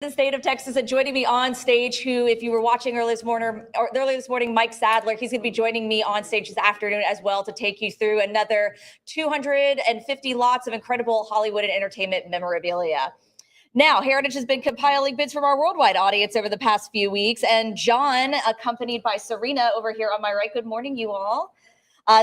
The state of Texas, and joining me on stage, who, if you were watching earlier this morning, Mike Sadler, he's going to be joining me on stage this afternoon as well to take you through another 250 lots of incredible Hollywood and entertainment memorabilia. Now, Heritage has been compiling bids from our worldwide audience over the past few weeks, and John, accompanied by Serena over here on my right. Good morning, you all.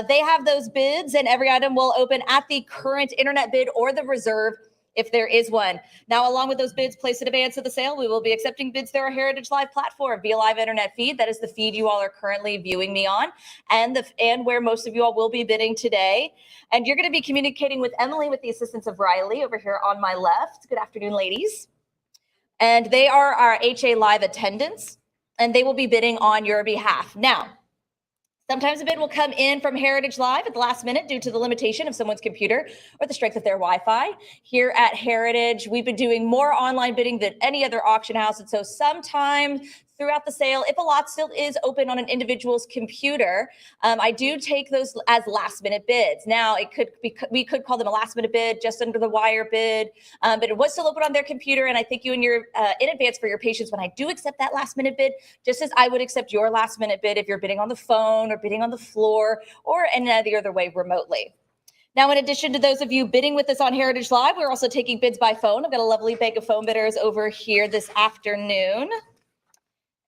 They have those bids, and every item will open at the current internet bid or the reserve, if there is one. Now, along with those bids placed in advance of the sale, we will be accepting bids through our Heritage Live platform via live internet feed. That is the feed you all are currently viewing me on, and where most of you all will be bidding today. And you're going to be communicating with Emily with the assistance of Riley over here on my left. Good afternoon, ladies. And they are our HA Live attendants, and they will be bidding on your behalf. Now, sometimes a bid will come in from Heritage Live at the last minute due to the limitation of someone's computer or the strength of their Wi-Fi. Here at Heritage, we've been doing more online bidding than any other auction house. And so sometime throughout the sale, if a lot still is open on an individual's computer, I do take those as last minute bids. Now, we could call them a last minute bid, just under the wire bid, but it was still open on their computer. And I thank you in advance for your patience when I do accept that last minute bid, just as I would accept your last minute bid if you're bidding on the phone or bidding on the floor or any other way remotely. Now, in addition to those of you bidding with us on Heritage Live, we're also taking bids by phone. I've got a lovely bank of phone bidders over here this afternoon.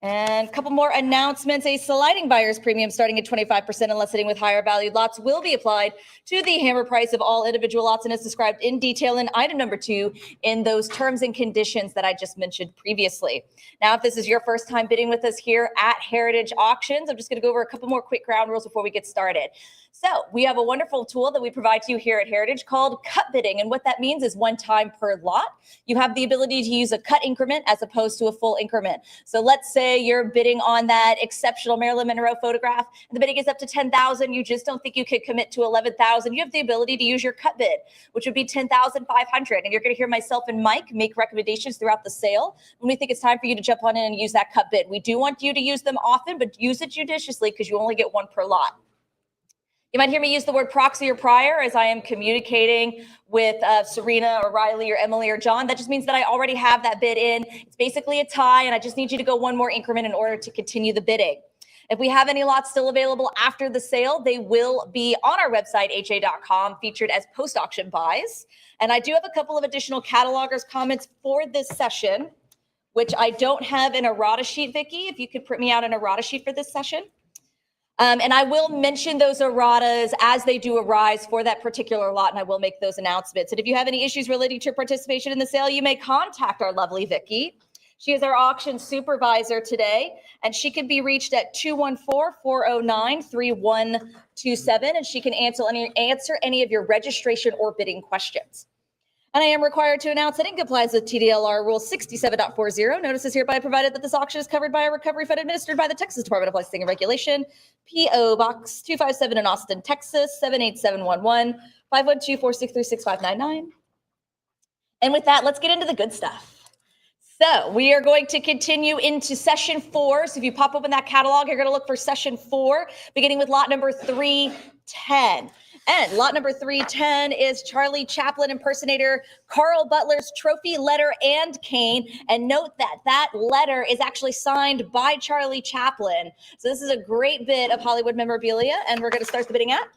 And a couple more announcements. A sliding buyer's premium starting at 25% unless sitting with higher valued lots will be applied to the hammer price of all individual lots and is described in detail in item number 2 in those terms and conditions that I just mentioned previously. Now, if this is your first time bidding with us here at Heritage Auctions, I'm just going to go over a couple more quick ground rules before we get started. So we have a wonderful tool that we provide to you here at Heritage called cut bidding. And what that means is one time per lot, you have the ability to use a cut increment as opposed to a full increment. So let's say you're bidding on that exceptional Marilyn Monroe photograph, and the bidding is up to $10,000. You just don't think you could commit to $11,000. You have the ability to use your cut bid, which would be $10,500. And you're going to hear myself and Mike make recommendations throughout the sale when we think it's time for you to jump on in and use that cut bid. We do want you to use them often, but use it judiciously because you only get one per lot. You might hear me use the word proxy or prior as I am communicating with Serena or Riley or Emily or John. That just means that I already have that bid in. It's basically a tie, and I just need you to go one more increment in order to continue the bidding. If we have any lots still available after the sale, they will be on our website, ha.com, featured as post-auction buys. And I do have a couple of additional catalogers comments for this session, which I don't have an errata sheet, Vicki. If you could print me out an errata sheet for this session. And I will mention those erratas as they do arise for that particular lot, and I will make those announcements. And if you have any issues relating to your participation in the sale, you may contact our lovely Vicki. She is our auction supervisor today, and she can be reached at 214-409-3127, and she can answer any of your registration or bidding questions. And I am required to announce that in compliance with TDLR Rule 67.40, notice is hereby provided that this auction is covered by a recovery fund administered by the Texas Department of Licensing and Regulation, P.O. Box 257 in Austin, Texas, 78711, 512-463-6599. And with that, let's get into the good stuff. So we are going to continue into session 4. So if you pop open that catalog, you're going to look for session 4, beginning with lot number 310. And lot number 310 is Charlie Chaplin impersonator Carl Butler's trophy, letter, and cane. And note that that letter is actually signed by Charlie Chaplin. So this is a great bit of Hollywood memorabilia, and we're going to start the bidding at.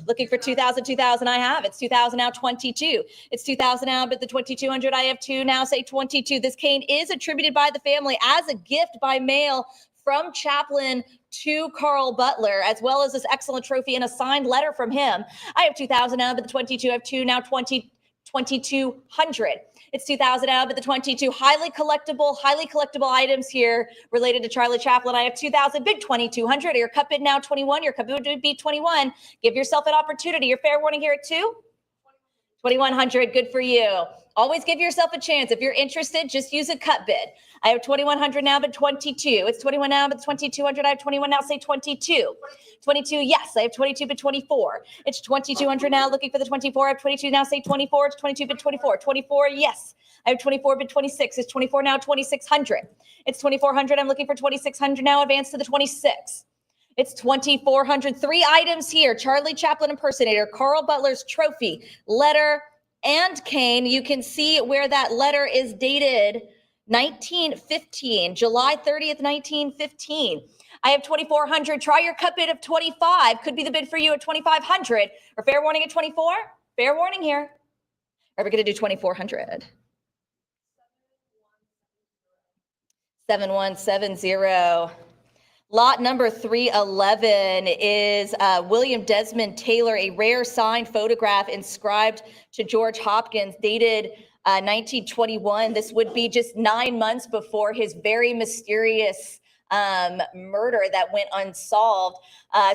Looking for 2,000, 2,000 I have. It's 2,000 now, 22. It's 2,000 now, but the 2,200 I have 2 now, say 22. This cane is attributed by the family as a gift by mail from Chaplin to Carl Butler, as well as this excellent trophy and a signed letter from him. I have 2,000 now, but the 22 I have 2 now, 2,200. It's 2,000 now, but the 22 highly collectible items here related to Charlie Chaplin. I have 2,000, bid 2,200. Your cut bid now 21. Your cut bid would be 21. Give yourself an opportunity. Your fair warning here at 2. 2,100. Good for you. Always give yourself a chance. If you're interested, just use a cut bid. I have 2,100 now, but 22. It's 21 now, but 2,200. I have 21 now, say 22. 22, yes. I have 22, but 24. It's 2,200 now, looking for the 24. I have 22 now, say 24. It's 22, but 24. 24, yes. I have 24, but 26. It's 24 now, 2,600. It's 2,400. I'm looking for 2,600 now, advance to the 26. It's 2,400. 3 items here. Charlie Chaplin impersonator, Carl Butler's trophy, letter, and Kane. You can see where that letter is dated 1915, July 30th, 1915. I have 2,400. Try your cut bid of 25. Could be the bid for you at 2,500. Or fair warning at 24. Fair warning here. Are we going to do 2,400? 7170. Lot number 311 is William Desmond Taylor, a rare signed photograph inscribed to George Hopkins, dated 1921. This would be just 9 months before his very mysterious murder that went unsolved.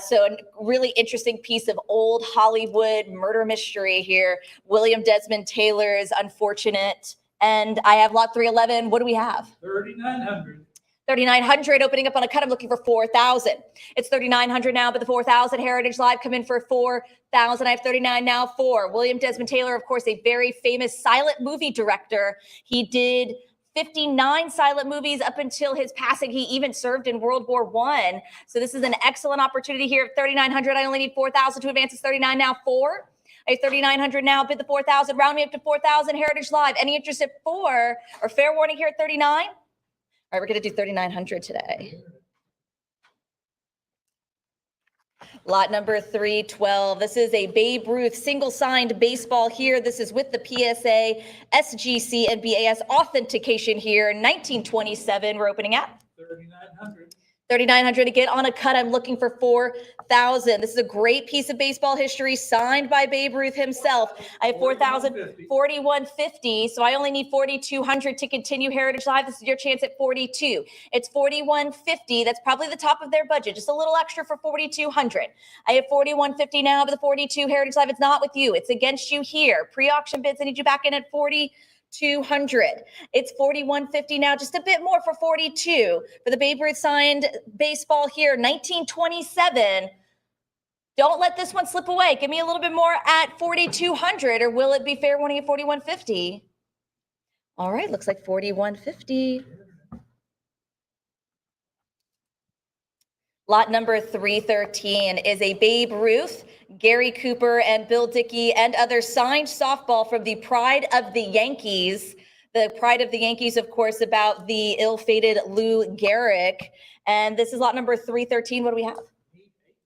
So a really interesting piece of old Hollywood murder mystery here. William Desmond Taylor's unfortunate. And I have lot 311. What do we have? 3,900. 3,900 opening up on a cut. I'm looking for 4,000. It's 3,900 now, but the 4,000 Heritage Live come in for 4,000. I have 39 now for William Desmond Taylor, of course, a very famous silent movie director. He did 59 silent movies up until his passing. He even served in World War I. So this is an excellent opportunity here at 3,900. I only need 4,000 to advance. It's 39 now for. I have 3,900 now, bid the 4,000. Round me up to 4,000 Heritage Live. Any interest at 4 or fair warning here at 39? All right, we're going to do 3,900 today. Lot number 312. This is a Babe Ruth single signed baseball here. This is with the PSA, SGC, and BAS authentication here. 1927. We're opening at 3,900. 3,900 to get on a cut. I'm looking for 4,000. This is a great piece of baseball history signed by Babe Ruth himself. I have 4,000, 4,150. So I only need 4,200 to continue Heritage Live. This is your chance at 42. It's 4,150. That's probably the top of their budget. Just a little extra for 4,200. I have 4,150 now, but the 42 Heritage Live, it's not with you. It's against you here. Pre-auction bids, I need you back in at 4,200. It's 4,150 now, just a bit more for 42 for the Babe Ruth signed baseball here, 1927. Don't let this one slip away. Give me a little bit more at 4,200, or will it be fair warning at 4,150? All right, looks like 4,150. Lot number 313 is a Babe Ruth, Gary Cooper, and Bill Dickey, and other signed softball from the Pride of the Yankees. The Pride of the Yankees, of course, about the ill-fated Lou Gehrig. And this is lot number 313. What do we have?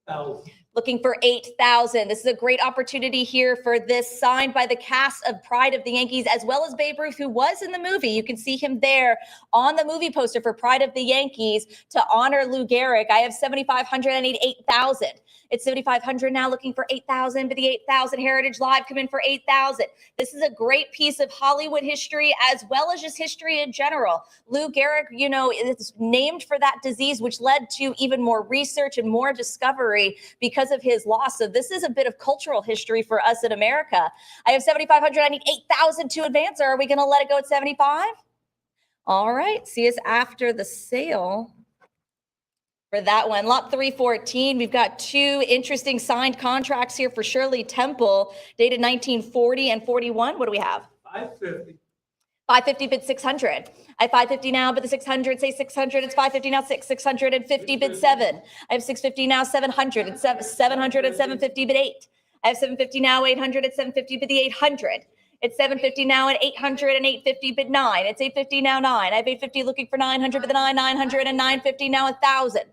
8,000. Looking for 8,000. This is a great opportunity here for this, signed by the cast of Pride of the Yankees, as well as Babe Ruth, who was in the movie. You can see him there on the movie poster for Pride of the Yankees to honor Lou Gehrig. I have 7,500. I need 8,000. It's 7,500 now, looking for 8,000, but the 8,000 Heritage Live come in for 8,000. This is a great piece of Hollywood history, as well as just history in general. Lou Gehrig, you know, is named for that disease, which led to even more research and more discovery because of his loss. So this is a bit of cultural history for us in America. I have 7,500. I need 8,000 to advance. Or are we going to let it go at 75? All right. See us after the sale for that one. Lot 314, we've got two interesting signed contracts here for Shirley Temple, dated 1940 and 41. What do we have? 550. 550 bid 600. I have 550 now, but the 600, say 600. It's 550 now, 650 bid 7. I have 650 now, 700. It's 700 at 750 bid 8. I have 750 now, 800 at 750 bid the 800. It's 750 now at 800 and 850 bid 9. It's 850 now 9. I have 850 looking for 900 bid the 9, 900 and 950 now 1,000.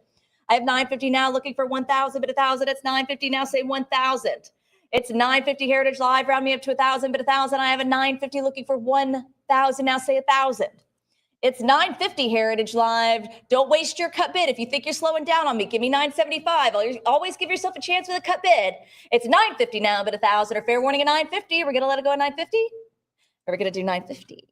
I have 950 now looking for 1,000 bid 1,000. It's 950 now, say 1,000. It's 950 Heritage Live, round me up to 1,000 bid 1,000. I have a 950 looking for 1,000 now, say 1,000. It's 950 Heritage Live. Don't waste your cut bid. If you think you're slowing down on me, give me 975. Always give yourself a chance with a cut bid. It's 950 now, but 1,000. Or fair warning at 950. We're going to let it go at 950? Or we're going to do 950?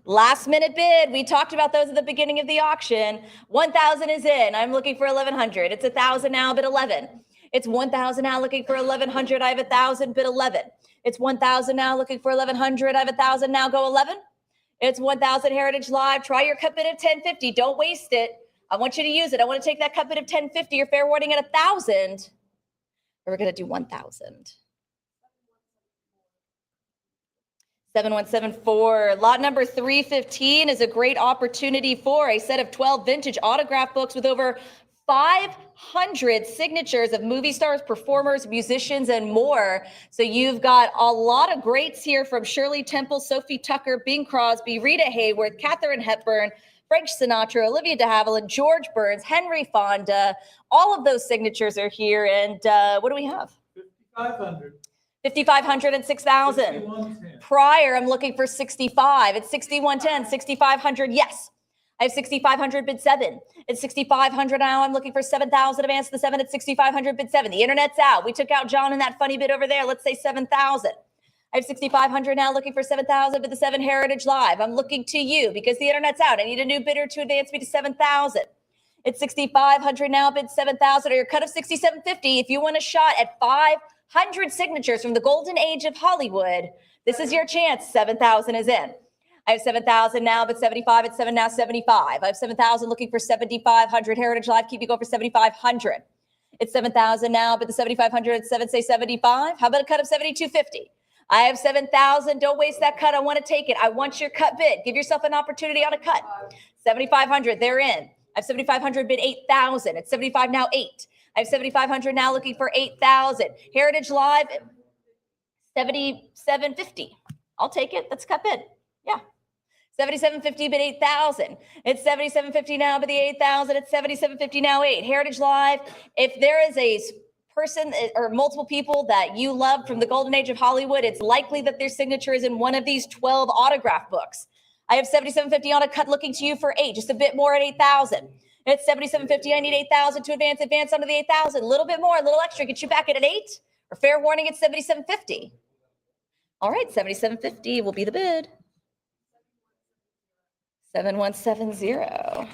Last minute bid. We talked about those at the beginning of the auction. 1,000 is in. I'm looking for 1,100. It's 1,000 now, bid 11. It's 1,000 now looking for 1,100. I have 1,000, bid 11. It's 1,000 now looking for 1,100. I have 1,000 now, go 11. It's 1,000 Heritage Live. Try your cut bid of 1050. Don't waste it. I want you to use it. I want to take that cut bid of 1050. Your fair warning at 1,000. We're going to do 1,000. 7174. Lot number 315 is a great opportunity for a set of 12 vintage autograph books with over 500 signatures of movie stars, performers, musicians, and more. So you've got a lot of greats here from Shirley Temple, Sophie Tucker, Bing Crosby, Rita Hayworth, Katharine Hepburn, Frank Sinatra, Olivia de Havilland, George Burns, Henry Fonda. All of those signatures are here. And what do we have? 5,500. 5,500 and 6,000. 6110. Prior, I'm looking for 65. It's 6110, 6,500. Yes. I have 6,500 bid 7. It's 6,500 now. I'm looking for 7,000 advance the 7 at 6,500 bid 7. The internet's out. We took out John in that funny bid over there. Let's say 7,000. I have 6,500 now looking for 7,000 bid the 7 Heritage Live. I'm looking to you because the internet's out. I need a new bidder to advance me to 7,000. It's 6,500 now bid 7,000 or your cut of 6,750. If you want a shot at 500 signatures from the golden age of Hollywood, this is your chance. 7,000 is in. I have 7,000 now, but 75 at 7 now, 75. I have 7,000 looking for 7,500. Heritage Live, keep you going for 7,500. It's 7,000 now, but the 7,500 at 7, say 75. How about a cut of 7,250? I have 7,000. Don't waste that cut. I want to take it. I want your cut bid. Give yourself an opportunity on a cut. 7,500, they're in. I have 7,500 bid 8,000. It's 75 now, 8. I have 7,500 now looking for 8,000. Heritage Live, 7,750. I'll take it. That's cut bid. Yeah. 7,750 bid 8,000. It's 7,750 now, but the 8,000. It's 7,750 now, 8. Heritage Live. If there is a person or multiple people that you love from the golden age of Hollywood, it's likely that their signature is in one of these 12 autograph books. I have 7,750 on a cut looking to you for 8, just a bit more at 8,000. It's 7,750. I need 8,000 to advance onto the 8,000. A little bit more, a little extra. Get you back at an 8 or fair warning at 7,750. All right, 7,750 will be the bid. 7170.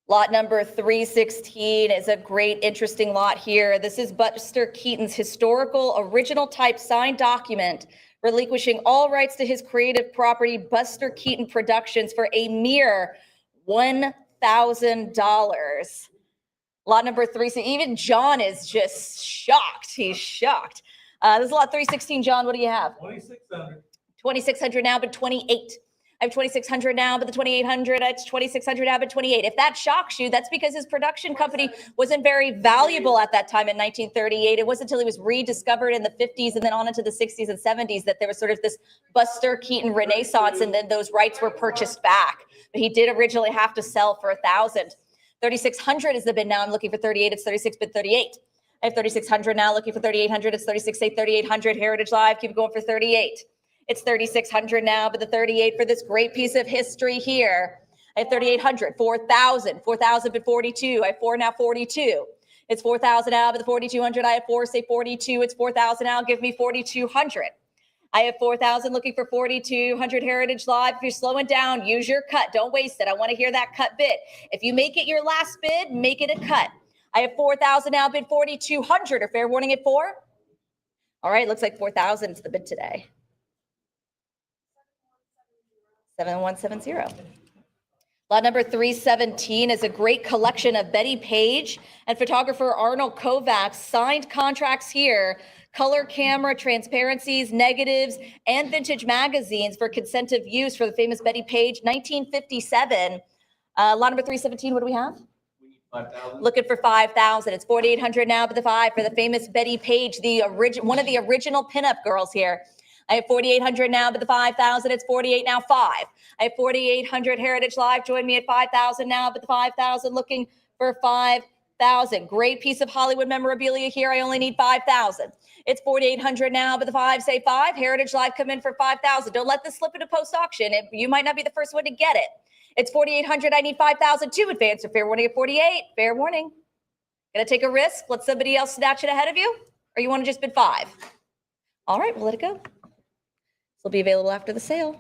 Lot number 316 is a great, interesting lot here. This is Buster Keaton's historical original type signed document relinquishing all rights to his creative property, Buster Keaton Productions, for a mere $1,000. Lot number 316. Even John is just shocked. He's shocked. This is lot 316. John, what do you have? 2,600. 2,600 now, but 28. I have 2,600 now, but the 2,800, it's 2,600 now, but 28. If that shocks you, that's because his production company wasn't very valuable at that time in 1938. It wasn't until he was rediscovered in the 50s and then on into the 60s and 70s that there was sort of this Buster Keaton renaissance, and then those rights were purchased back. But he did originally have to sell for 1,000. 3,600 is the bid now. I'm looking for 38. It's 36, bid 38. I have 3,600 now, looking for 3,800. It's 36, say 3,800. Heritage Live, keep going for 38. It's 3,600 now, but the 38 for this great piece of history here. I have 3,800, 4,000, 4,000, but 42. I have 4 now, 42. It's 4,000 now, but the 4,200. I have 4, say 42. It's 4,000 now, give me 4,200. I have 4,000 looking for 4,200. Heritage Live. If you're slowing down, use your cut. Don't waste it. I want to hear that cut bid. If you make it your last bid, make it a cut. I have 4,000 now, bid 4,200. Or fair warning at 4? All right, looks like 4,000 is the bid today. 7170. Lot number 317 is a great collection of Betty Page and photographer Arnold Kovacs signed contracts here, color camera, transparencies, negatives, and vintage magazines for consentive use for the famous Betty Page, 1957. Lot number 317, what do we have? 5,000. Looking for 5,000. It's 4,800 now, but the 5 for the famous Betty Page, one of the original pinup girls here. I have 4,800 now, but the 5,000, it's 48 now, 5. I have 4,800. Heritage Live, join me at 5,000 now, but the 5,000, looking for 5,000. Great piece of Hollywood memorabilia here. I only need 5,000. It's 4,800 now, but the 5, say 5. Heritage Live, come in for 5,000. Don't let this slip into post auction. You might not be the first one to get it. It's 4,800. I need 5,000 to advance. Or fair warning at 48. Fair warning. Gonna take a risk? Let somebody else snatch it ahead of you? Or you want to just bid 5? All right, we'll let it go. This will be available after the sale.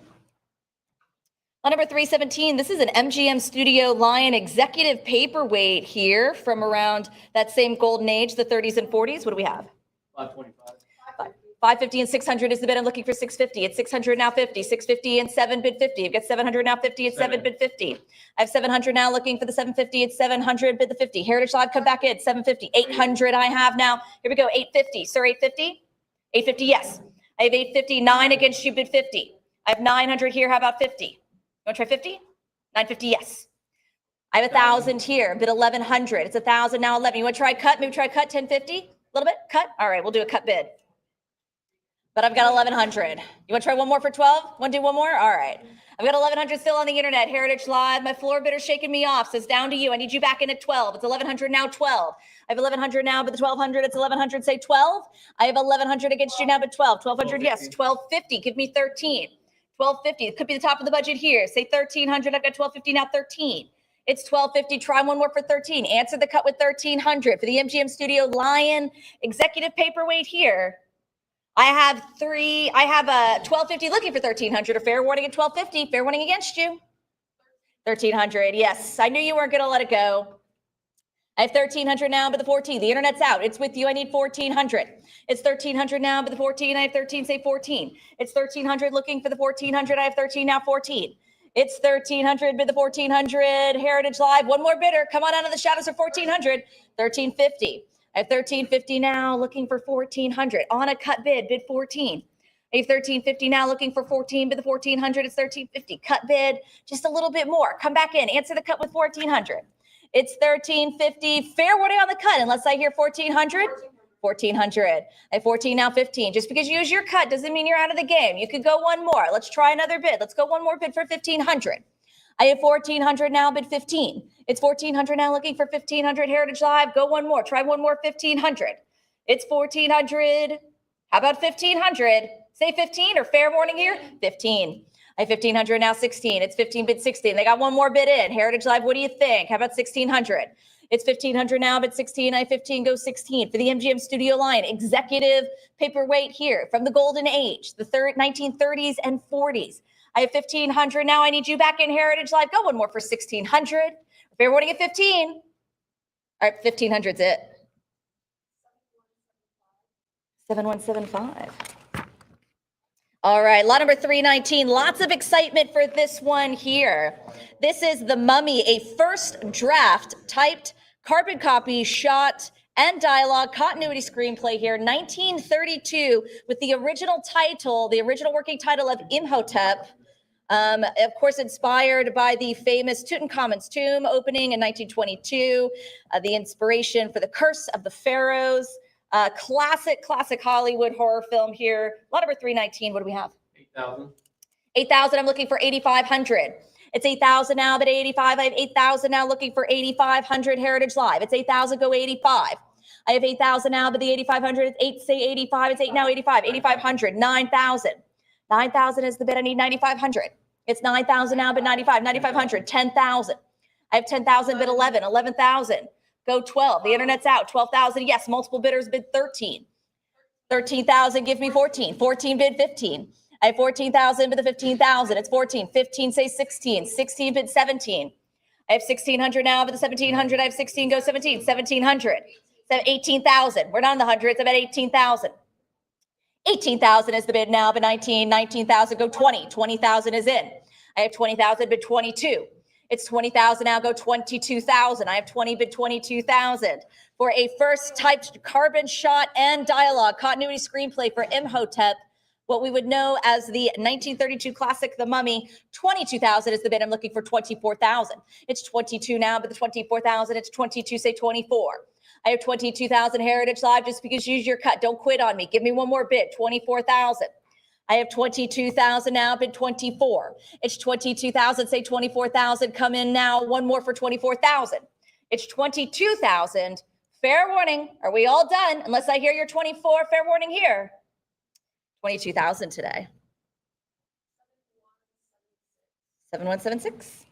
Lot number 317, this is an MGM Studio Lion executive paperweight here from around that same golden age, the 30s and 40s. What do we have? 525. 550 and 600 is the bid. I'm looking for 650. It's 600 now, 50. 650 and 7 bid 50. You've got 700 now, 50. It's 7 bid 50. I have 700 now, looking for the 750. It's 700 bid the 50. Heritage Live, come back in. 750. 800 I have now. Here we go. 850. Sir, 850? 850, yes. I have 850. 9 against you, bid 50. I have 900 here. How about 50? You want to try 50? 950, yes. I have 1,000 here, bid 1,100. It's 1,000, now 11. You want to try cut? Maybe try cut 1050? A little bit? Cut? All right, we'll do a cut bid. But I've got 1,100. You want to try one more for 12? Want to do one more? All right. I've got 1,100 still on the internet. Heritage Live. My floor bidder shaking me off. Says down to you. I need you back in at 12. It's 1,100 now, 12. I have 1,100 now, but the 1,200. It's 1,100. Say 12. I have 1,100 against you now, but 12. 1,200. Yes. 1,250. Give me 13. 1,250. It could be the top of the budget here. Say 1,300. I've got 1,250 now, 13. It's 1,250. Try one more for 13. Answer the cut with 1,300 for the MGM Studio Lion executive paperweight here. I have a 1,250 looking for 1,300. A fair warning at 1,250. Fair warning against you. 1,300. Yes, I knew you weren't going to let it go. I have 1,300 now, but the 14. The internet's out. It's with you. I need 1,400. It's 1,300 now, but the 14. I have 13. Say 14. It's 1,300 looking for the 1,400. I have 13 now. 14. It's 1,300, bid the 1,400. Heritage Live. One more bidder. Come on out of the shadows for 1,400. 1,350. I have 1,350 now, looking for 1,400. On a cut bid, bid 14. I have 1,350 now, looking for 14, bid the 1,400. It's 1,350. Cut bid, just a little bit more. Come back in. Answer the cut with 1,400. It's 1,350. Fair warning on the cut, unless I hear 1,400. 1,400. I have 14 now, 15. Just because you use your cut doesn't mean you're out of the game. You could go one more. Let's try another bid. Let's go one more bid for 1,500. I have 1,400 now, bid 15. It's 1,400 now, looking for 1,500. Heritage Live. Go one more. Try one more, 1,500. It's 1,400. How about 1,500? Say 15 or fair warning here? 15. I have 1,500 now, 16. It's 15, bid 16. They got one more bid in. Heritage Live, what do you think? How about 1,600? It's 1,500 now, bid 16. I have 15, go 16. For the MGM Studio Lion, executive paperweight here from the golden age, the 1930s and 40s. I have 1,500 now. I need you back in Heritage Live. Go one more for 1,600. Fair warning at 15. All right, 1,500's it. 7175. All right, lot number 319. Lots of excitement for this one here. This is The Mummy, a first draft typed carbon copy, shot, and dialogue continuity screenplay here, 1932, with the original title, the original working title of Imhotep. Of course, inspired by the famous Tutankhamun's tomb opening in 1922, the inspiration for The Curse of the Pharaohs, classic Hollywood horror film here. Lot number 319, what do we have? 8,000. 8,000, I'm looking for 8,500. It's 8,000 now, but 85. I have 8,000 now, looking for 8,500. Heritage Live. It's 8,000, go 85. I have 8,000 now, but the 8,500, it's 8, say 85. It's 8 now, 85. 8,500, 9,000. 9,000 is the bid. I need 9,500. It's 9,000 now, but 95. 9,500, 10,000. I have 10,000, bid 11. 11,000. Go 12. The internet's out. 12,000. Yes, multiple bidders bid 13. 13,000. Give me 14. 14 bid 15. I have 14,000 bid the 15,000. It's 14. 15 say 16. 16 bid 17. I have 1,600 now bid the 1,700. I have 16. Go 17. 1,700. 18,000. We're not in the hundreds. I'm at 18,000. 18,000 is the bid now, but 19,000, go 20. 20,000 is in. I have 20,000, bid 22. It's 20,000 now, go 22,000. I have 20, bid 22,000. For a first typed carbon shot and dialogue continuity screenplay for Imhotep, what we would know as the 1932 classic, The Mummy, 22,000 is the bid. I'm looking for 24,000. It's 22 now, but the 24,000, it's 22, say 24. I have 22,000. Heritage Live, just because you use your cut, don't quit on me. Give me one more bid, 24,000. I have 22,000 now, bid 24. It's 22,000, say 24,000. Come in now, one more for 24,000. It's 22,000. Fair warning. Are we all done? Unless I hear your 24, fair warning here. 22,000 today. 7176.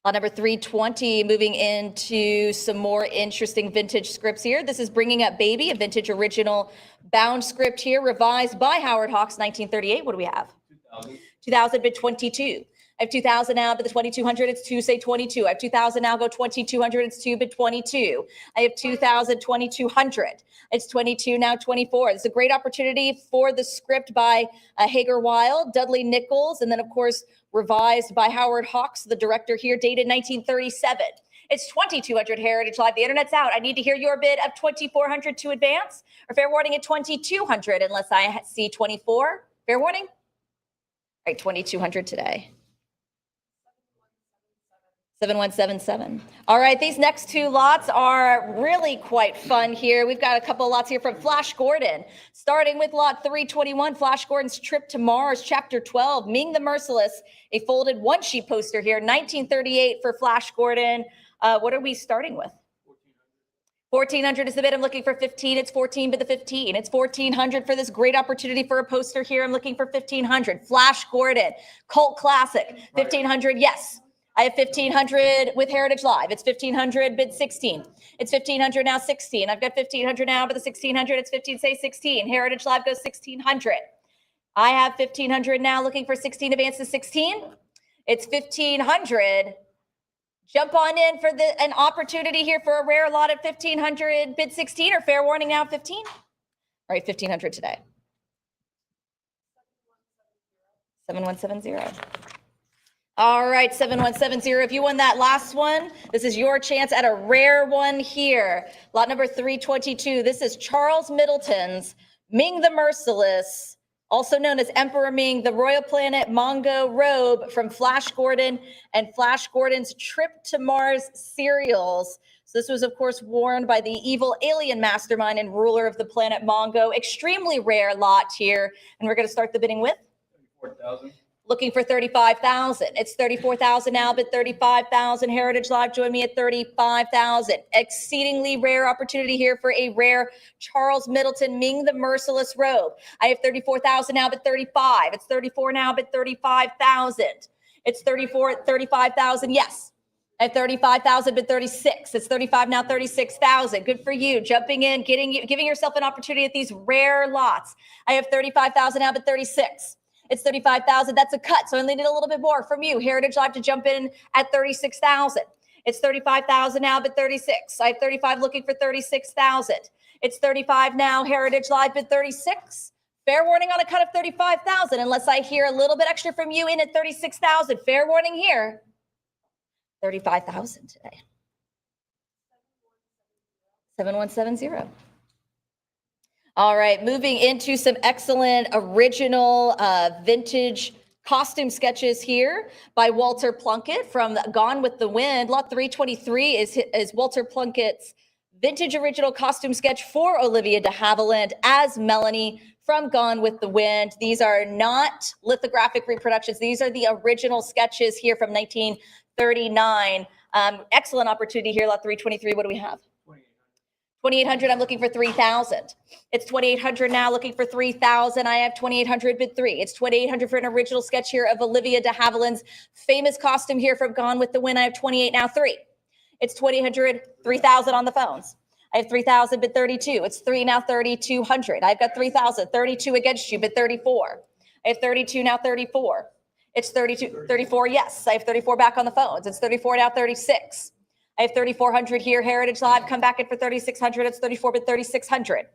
Lot number 320, moving into some more interesting vintage scripts here. This is Bringing Up Baby, a vintage original bound script here, revised by Howard Hawks, 1938. What do we have? 2,000. 2,000, bid 22. I have 2,000 now, but the 2,200, it's 2, say 22. I have 2,000 now, go 2,200, it's 2, bid 22. I have 2,000, 2,200. It's 22 now, 24. It's a great opportunity for the script by Hager Weil, Dudley Nichols, and then, of course, revised by Howard Hawks, the director here, dated 1937. It's 2,200. Heritage Live. The internet's out. I need to hear your bid of 2,400 to advance, or fair warning at 2,200, unless I see 24. Fair warning? All right, 2,200 today. 7177. All right, these next two lots are really quite fun here. We've got a couple of lots here from Flash Gordon. Starting with lot 321, Flash Gordon's Trip to Mars, Chapter 12, Ming the Merciless, a folded one-sheet poster here, 1938 for Flash Gordon. What are we starting with? 1,400 is the bid. I'm looking for 15. It's 14, but the 15. It's 1,400 for this great opportunity for a poster here. I'm looking for 1,500. Flash Gordon, cult classic. 1,500, yes. I have 1,500 with Heritage Live. It's 1,500, bid 16. It's 1,500 now, 16. I've got 1,500 now, but the 1,600, it's 15, say 16. Heritage Live goes 1,600. I have 1,500 now, looking for 16, advance to 16. It's 1,500. Jump on in for an opportunity here for a rare lot at 1,500, bid 16, or fair warning now, 15. All right, 1,500 today. 7170. All right, 7170. If you won that last one, this is your chance at a rare one here. Lot number 322. This is Charles Middleton's Ming the Merciless, also known as Emperor Ming, the Royal Planet Mongo robe from Flash Gordon and Flash Gordon's Trip to Mars serials. So this was, of course, worn by the evil alien mastermind and ruler of the planet Mongo. Extremely rare lot here. And we're going to start the bidding with 34,000. looking for 35,000. It's 34,000 now, but 35,000. Heritage Live, join me at 35,000. Exceedingly rare opportunity here for a rare Charles Middleton Ming the Merciless robe. I have 34,000 now, but 35. It's 34 now, but 35,000. It's 34, 35,000. Yes. At 35,000, but 36. It's 35 now, 36,000. Good for you. Jumping in, giving yourself an opportunity at these rare lots. I have 35,000 now, but 36. It's 35,000. That's a cut. So I only need a little bit more from you. Heritage Live to jump in at 36,000. It's 35,000 now, but 36. I have 35 looking for 36,000. It's 35 now. Heritage Live bid 36. Fair warning on a cut of 35,000 unless I hear a little bit extra from you in at 36,000. Fair warning here. 35,000 today. 7170. All right, moving into some excellent original vintage costume sketches here by Walter Plunkett from Gone with the Wind. Lot 323 is Walter Plunkett's vintage original costume sketch for Olivia de Havilland as Melanie from Gone with the Wind. These are not lithographic reproductions. These are the original sketches here from 1939. Excellent opportunity here, lot 323. What do we have? 2,800. I'm looking for 3,000. It's 2,800 now, looking for 3,000. I have 2,800 bid 3. It's 2,800 for an original sketch here of Olivia de Havilland's famous costume here from Gone with the Wind. I have 28 now, 3. It's 2,800, 3,000 on the phones. I have 3,000 bid 32. It's 3 now, 3,200. I've got 3,000, 32 against you bid 34. I have 32 now, 34. It's 32, 34, yes. I have 34 back on the phones. It's 34 now, 36. I have 3,400 here. Heritage Live, come back in for 3,600. It's 34 bid 3,600.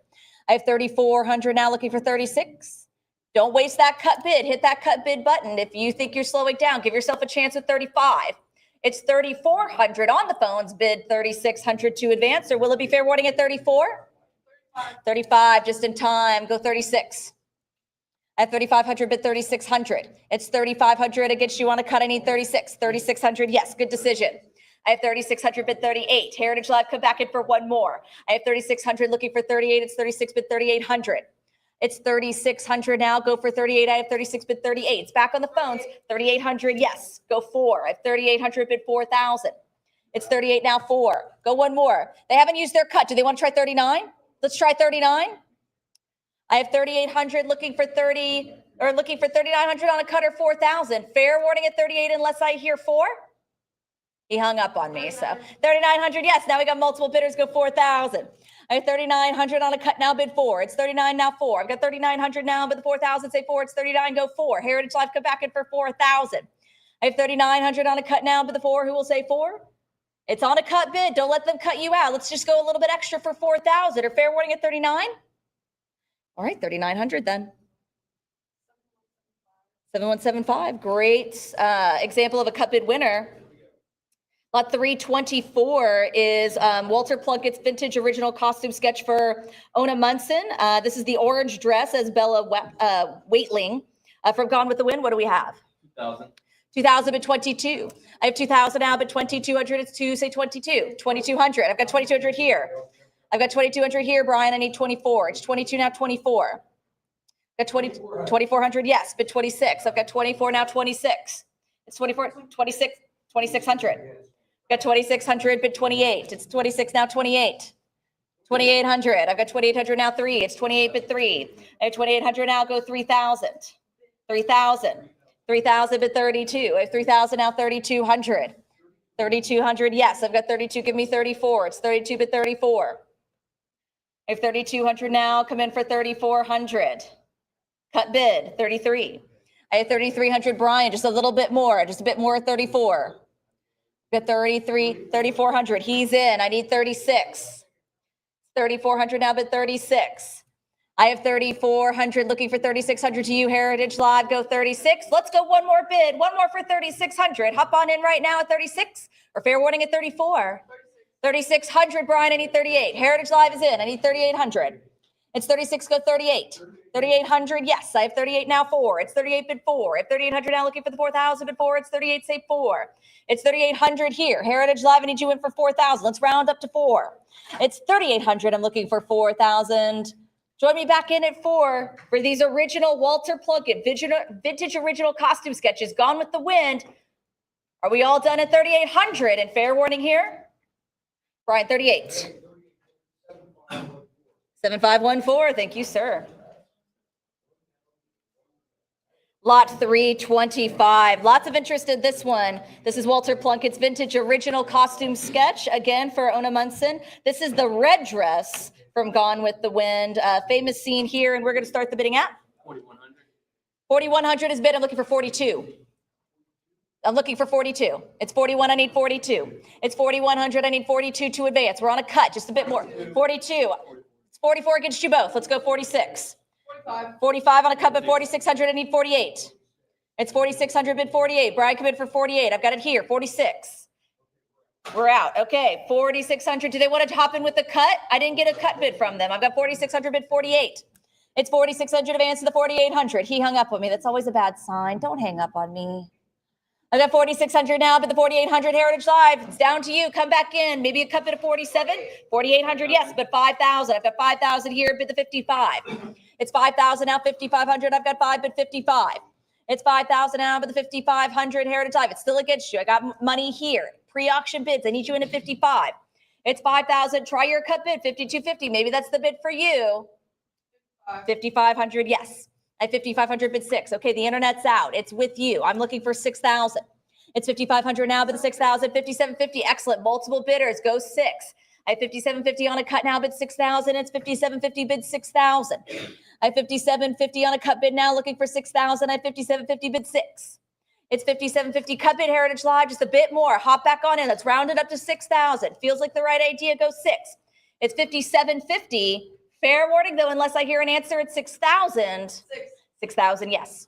I have 3,400 now, looking for 36. Don't waste that cut bid. Hit that cut bid button. If you think you're slowing down, give yourself a chance at 35. It's 3,400 on the phones, bid 3,600 to advance, or will it be fair warning at 34? 35, just in time. Go 36. At 3,500, bid 3,600. It's 3,500 against you on a cut. I need 36. 3,600, yes, good decision. I have 3,600 bid 38. Heritage Live, come back in for one more. I have 3,600 looking for 38. It's 36 bid 3,800. It's 3,600 now. Go for 38. I have 36 bid 38. It's back on the phones. 3,800, yes. Go 4. I have 3,800 bid 4,000. It's 38 now, 4. Go one more. They haven't used their cut. Do they want to try 39? Let's try 39. I have 3,800 looking for 30, or looking for 3,900 on a cut or 4,000. Fair warning at 38 unless I hear 4. He hung up on me. So 3,900, yes. Now we got multiple bidders, go 4,000. I have 3,900 on a cut now, bid 4. It's 39 now, 4. I've got 3,900 now, but the 4,000 say 4. It's 39, go 4. Heritage Live, come back in for 4,000. I have 3,900 on a cut now, but the 4, who will say 4? It's on a cut bid. Don't let them cut you out. Let's just go a little bit extra for 4,000. Or fair warning at 39? All right, 3,900 then. 7175, great example of a cut bid winner. Lot 324 is Walter Plunkett's vintage original costume sketch for Ona Munson. This is the orange dress as Bella Waitling from Gone with the Wind. What do we have? 2,000. 2,000 bid 22. I have 2,000 now, but 2,200 is 2, say 22. 2,200. I've got 2,200 here. I've got 2,200 here, Brian. I need 24. It's 22 now, 24. Got 2,400, yes, bid 26. I've got 24 now, 26. It's 24, 26, 2,600. Got 2,600, bid 28. It's 26 now, 28. 2,800. I've got 2,800 now, 3. It's 28 bid 3. I have 2,800 now, go 3,000. 3,000. 3,000 bid 32. I have 3,000 now, 3,200. 3,200, yes, I've got 32. Give me 34. It's 32 bid 34. I have 3,200 now. Come in for 3,400. Cut bid 33. I have 3,300, Brian, just a little bit more, just a bit more, 34. Got 3,400. He's in. I need 36. 3,400 now, but 36. I have 3,400 looking for 3,600 to you, Heritage Live. Go 36. Let's go one more bid. One more for 3,600. Hop on in right now at 36 or fair warning at 34. 3,600, Brian. I need 38. Heritage Live is in. I need 3,800. It's 36, go 38. 3,800, yes. I have 38 now, 4. It's 38 bid 4. I have 3,800 now looking for the 4,000 bid 4. It's 38, say 4. It's 3,800 here. Heritage Live, I need you in for 4,000. Let's round up to 4. It's 3,800. I'm looking for 4,000. Join me back in at 4 for these original Walter Plunkett vintage original costume sketches, Gone with the Wind. Are we all done at 3,800? And fair warning here, Brian, 38. 7514, thank you, sir. Lot 325, lots of interest in this one. This is Walter Plunkett's vintage original costume sketch, again for Ona Munson. This is the red dress from Gone with the Wind, famous scene here, and we're gonna start the bidding at? 4,100. 4,100 is bid, I'm looking for 42. I'm looking for 42. It's 41, I need 42. It's 4,100, I need 42 to advance. We're on a cut, just a bit more. 42. 44 against you both. Let's go 46. 45 on a cut, but 4,600. I need 48. It's 4,600 bid 48. Brian, come in for 48. I've got it here. 46. We're out. Okay. 4,600. Do they want to hop in with the cut? I didn't get a cut bid from them. I've got 4,600 bid 48. It's 4,600 advance to the 4,800. He hung up on me. That's always a bad sign. Don't hang up on me. I've got 4,600 now, but the 4,800 Heritage Live, it's down to you. Come back in. Maybe a cut bid of 47. 4,800, yes, but 5,000. I've got 5,000 here, bid the 55. It's 5,000 now, 5,500. I've got 5, bid 55. It's 5,000 now, but the 5,500 Heritage Live. It's still against you. I got money here. Pre-auction bids. I need you in at 55. It's 5,000. Try your cut bid, 5,250. Maybe that's the bid for you. 5,500, yes. At 5,500 bid 6. Okay, the internet's out. It's with you. I'm looking for 6,000. It's 5,500 now, but the 6,000, 5,750. Excellent. Multiple bidders. Go 6. I have 5,750 on a cut now, bid 6,000. It's 5,750 bid 6,000. I have 5,750 on a cut bid now, looking for 6,000. I have 5,750 bid 6. It's 5,750 cut bid Heritage Live, just a bit more. Hop back on in. Let's round it up to 6,000. Feels like the right idea. Go 6. It's 5,750. Fair warning, though, unless I hear an answer at 6,000. 6,000, yes.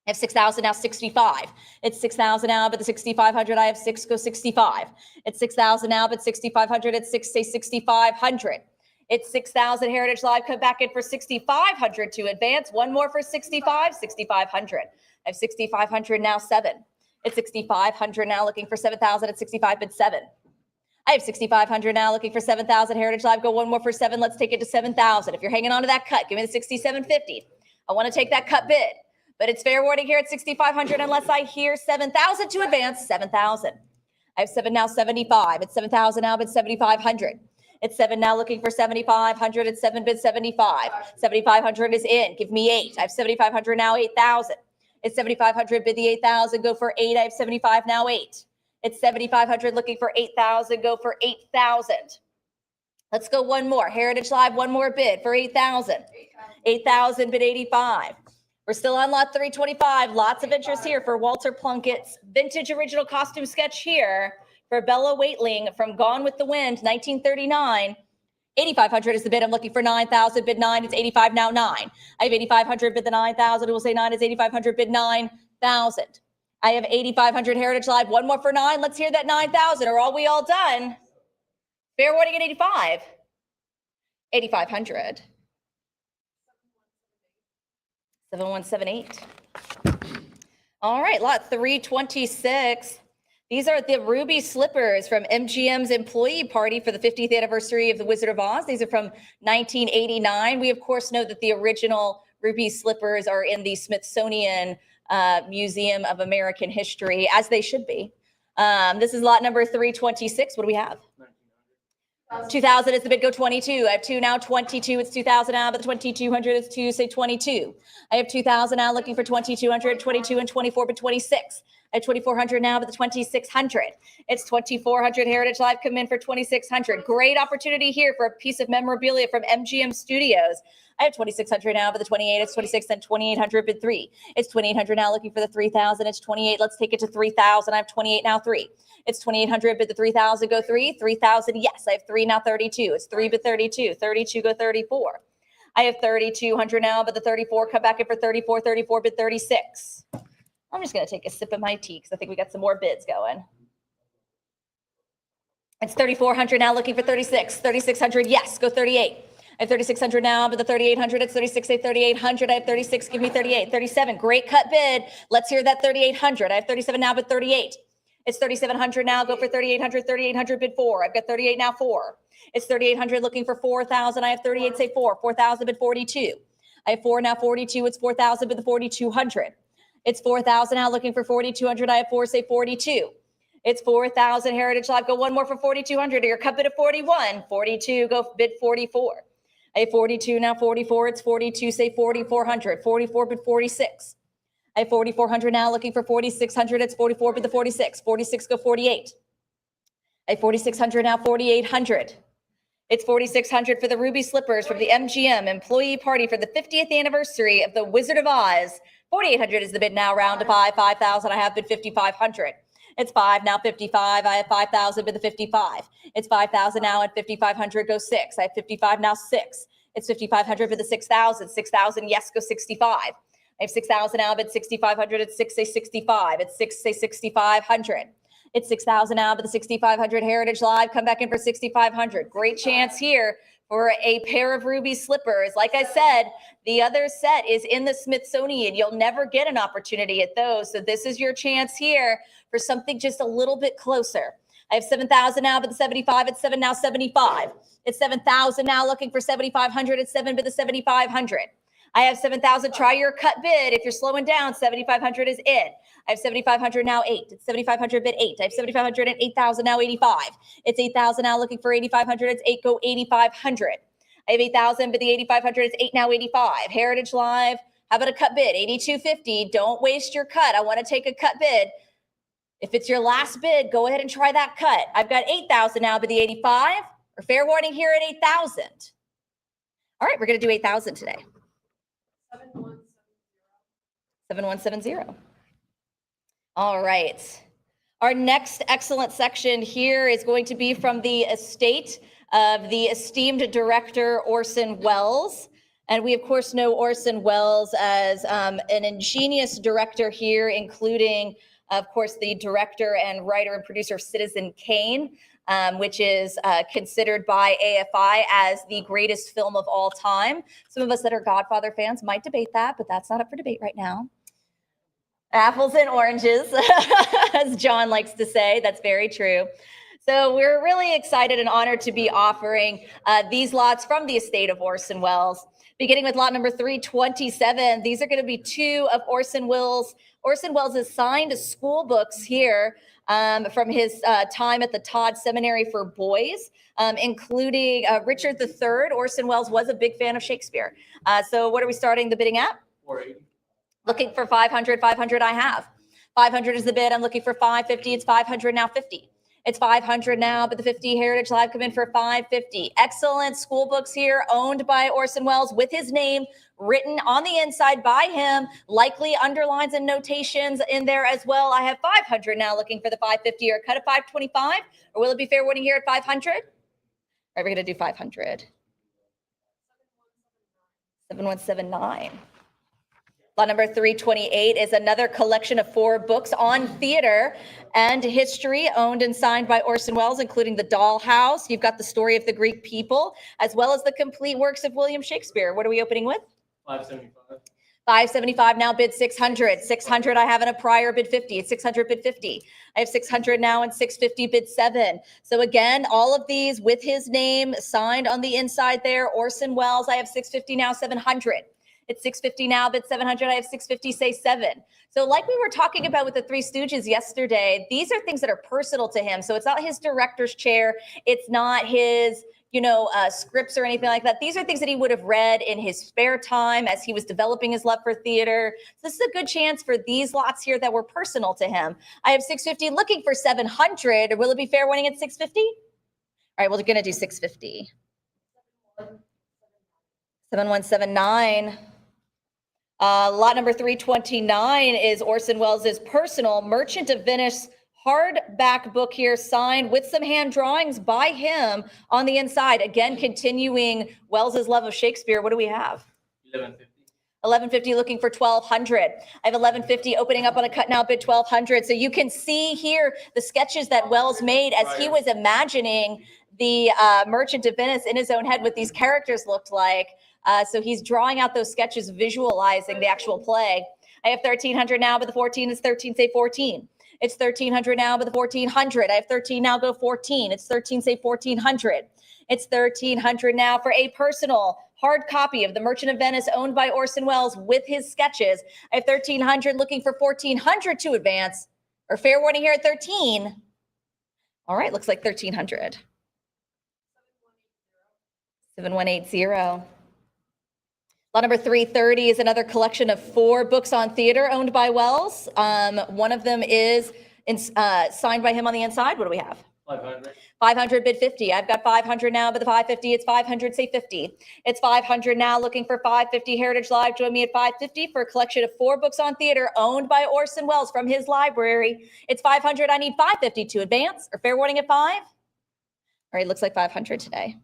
I have 6,000 now, 65. It's 6,000 now, but the 6,500, I have 6, go 65. It's 6,000 now, but 6,500, it's 6, say 6,500. It's 6,000 Heritage Live, come back in for 6,500 to advance. One more for 65, 6,500. I have 6,500 now, 7. It's 6,500 now, looking for 7,000 at 65, bid 7. I have 6,500 now, looking for 7,000 Heritage Live. Go one more for 7. Let's take it to 7,000. If you're hanging on to that cut, give me the 6,750. I want to take that cut bid, but it's fair warning here at 6,500 unless I hear 7,000 to advance. 7,000. I have 7 now, 75. It's 7,000 now, but 7,500. It's 7 now, looking for 7,500. It's 7 bid 75. 7,500 is in. Give me 8. I have 7,500 now, 8,000. It's 7,500 bid the 8,000. Go for 8. I have 75 now, 8. It's 7,500 looking for 8,000. Go for 8,000. Let's go one more. Heritage Live, one more bid for 8,000. 8,000 bid 85. We're still on lot 325. Lots of interest here for Walter Plunkett's vintage original costume sketch here for Bella Waitling from Gone with the Wind, 1939. 8,500 is the bid. I'm looking for 9,000. Bid 9. It's 85 now, 9. I have 8,500 bid the 9,000. We'll say 9 is 8,500 bid 9,000. I have 8,500 Heritage Live. One more for 9. Let's hear that 9,000. Are we all done? Fair warning at 85. 8,500. 7178. All right, lot 326. These are the ruby slippers from MGM's employee party for the 50th anniversary of The Wizard of Oz. These are from 1989. We, of course, know that the original ruby slippers are in the Smithsonian Museum of American History, as they should be. This is lot number 326. What do we have? 2000 is the bid, go 22. I have two now, 22, it's 2000 now, but the 2200 is two, say 22. I have 2000 now, looking for 2200, 22 and 24, but 26. I have 2400 now, but the 2600. It's 2400. Heritage Live come in for 2600. Great opportunity here for a piece of memorabilia from MGM Studios. I have 2600 now, but the 28, it's 26 and 2800 bid 3. It's 2800 now, looking for the 3000. It's 28. Let's take it to 3000. I have 28 now, 3. It's 2800 bid the 3000, go 3. 3000, yes. I have 3 now, 32. It's 3 bid 32. 32, go 34. I have 3200 now, but the 34 come back in for 34. 34 bid 36. I'm just going to take a sip of my tea because I think we got some more bids going. It's 3400 now, looking for 36. 3600, yes, go 38. I have 3600 now, but the 3800, it's 36, say 3800. I have 36, give me 38. 37, great cut bid. Let's hear that 3800. I have 37 now, but 38. It's 3700 now, go for 3800. 3800 bid 4. I've got 38 now, 4. It's 3800 looking for 4000. I have 38, say 4. 4000 bid 42. I have 4 now, 42. It's 4000 bid the 4200. It's 4000 now, looking for 4200. I have 4, say 42. It's 4000. Heritage Live, go one more for 4200. Your cut bid of 41. 42, go bid 44. I have 42 now, 44. It's 42, say 4400. 44 bid 46. I have 4400 now, looking for 4600. It's 44 bid the 46. 46, go 48. I have 4600 now, 4800. It's 4600 for the ruby slippers from the MGM employee party for the 50th anniversary of The Wizard of Oz. 4800 is the bid now, round to 5. 5000, I have bid 5500. It's 5 now, 55. I have 5000 bid the 55. It's 5000 now at 5500, go 6. I have 55 now, 6. It's 5500 for the 6000. 6000, yes, go 65. I have 6,000 now, bid 6,500. It's 6, say 65. It's 6, say 6,500. It's 6,000 now, but the 6,500. Heritage Live, come back in for 6,500. Great chance here for a pair of ruby slippers. Like I said, the other set is in the Smithsonian. You'll never get an opportunity at those. So this is your chance here for something just a little bit closer. I have 7,000 now, but the 75. It's 7 now, 75. It's 7,000 now, looking for 7,500. It's 7 bid the 7,500. I have 7,000. Try your cut bid. If you're slowing down, 7,500 is it. I have 7,500 now, 8. It's 7,500 bid 8. I have 7,500 and 8,000 now, 85. It's 8,000 now, looking for 8,500. It's 8, go 8,500. I have 8,000, but the 8,500 is 8 now, 85. Heritage Live, how about a cut bid? 8,250. Don't waste your cut. I want to take a cut bid. If it's your last bid, go ahead and try that cut. I've got 8,000 now, but the 85, or fair warning here at 8,000. All right, we're going to do 8,000 today. 7170. All right. Our next excellent section here is going to be from the estate of the esteemed director Orson Welles. And we, of course, know Orson Welles as an ingenious director here, including, of course, the director and writer and producer of Citizen Kane, which is considered by AFI as the greatest film of all time. Some of us that are Godfather fans might debate that, but that's not up for debate right now. Apples and oranges, as John likes to say. That's very true. So we're really excited and honored to be offering these lots from the estate of Orson Welles. Beginning with lot number 327, these are going to be 2 of Orson Welles' signed school books here from his time at the Todd Seminary for Boys, including Richard III. Orson Welles was a big fan of Shakespeare. So what are we starting the bidding at? 480. Looking for 500. 500 I have. 500 is the bid. I'm looking for 550. It's 500 now, 50. It's 500 now, but the 50 Heritage Live come in for 550. Excellent school books here, owned by Orson Welles with his name written on the inside by him, likely underlines and notations in there as well. I have 500 now, looking for the 550 or a cut of 525, or will it be fair warning here at 500? All right, we're going to do 500. 7179. Lot number 328 is another collection of 4 books on theater and history, owned and signed by Orson Welles, including The Doll House. You've got The Story of the Greek People, as well as the complete works of William Shakespeare. What are we opening with? 575. 575 now bid 600. 600 I have in a prior bid 50. It's 600 bid 50. I have 600 now and 650 bid 7. So again, all of these with his name signed on the inside there. Orson Welles, I have 650 now, 700. It's 650 now, bid 700. I have 650, say 7. So like we were talking about with the Three Stooges yesterday, these are things that are personal to him. So it's not his director's chair. It's not his, scripts or anything like that. These are things that he would have read in his spare time as he was developing his love for theater. So this is a good chance for these lots here that were personal to him. I have 650 looking for 700. Will it be fair winning at 650? All right, we're going to do 650. 7179. Lot number 329 is Orson Welles' personal Merchant of Venice hardback book here, signed with some hand drawings by him on the inside. Again, continuing Welles' love of Shakespeare. What do we have? 1150. 1150 looking for 1200. I have 1150 opening up on a cut now bid 1200. So you can see here the sketches that Welles made as he was imagining the Merchant of Venice in his own head, what these characters looked like. So he's drawing out those sketches, visualizing the actual play. I have 1300 now, but the 14 is 13, say 14. It's 1300 now, but the 1400. I have 13 now, go 14. It's 13, say 1400. It's 1300 now for a personal hard copy of The Merchant of Venice owned by Orson Welles with his sketches. I have 1300 looking for 1400 to advance, or fair warning here at 13. All right, looks like 1300. 7180. Lot number 330 is another collection of 4 books on theater owned by Welles. One of them is signed by him on the inside. What do we have? 500. 500 bid 50. I've got 500 now, but the 550, it's 500, say 50. It's 500 now, looking for 550. Heritage Live, join me at 550 for a collection of 4 books on theater owned by Orson Welles from his library. It's 500. I need 550 to advance, or fair warning at 5. All right, looks like 500 today.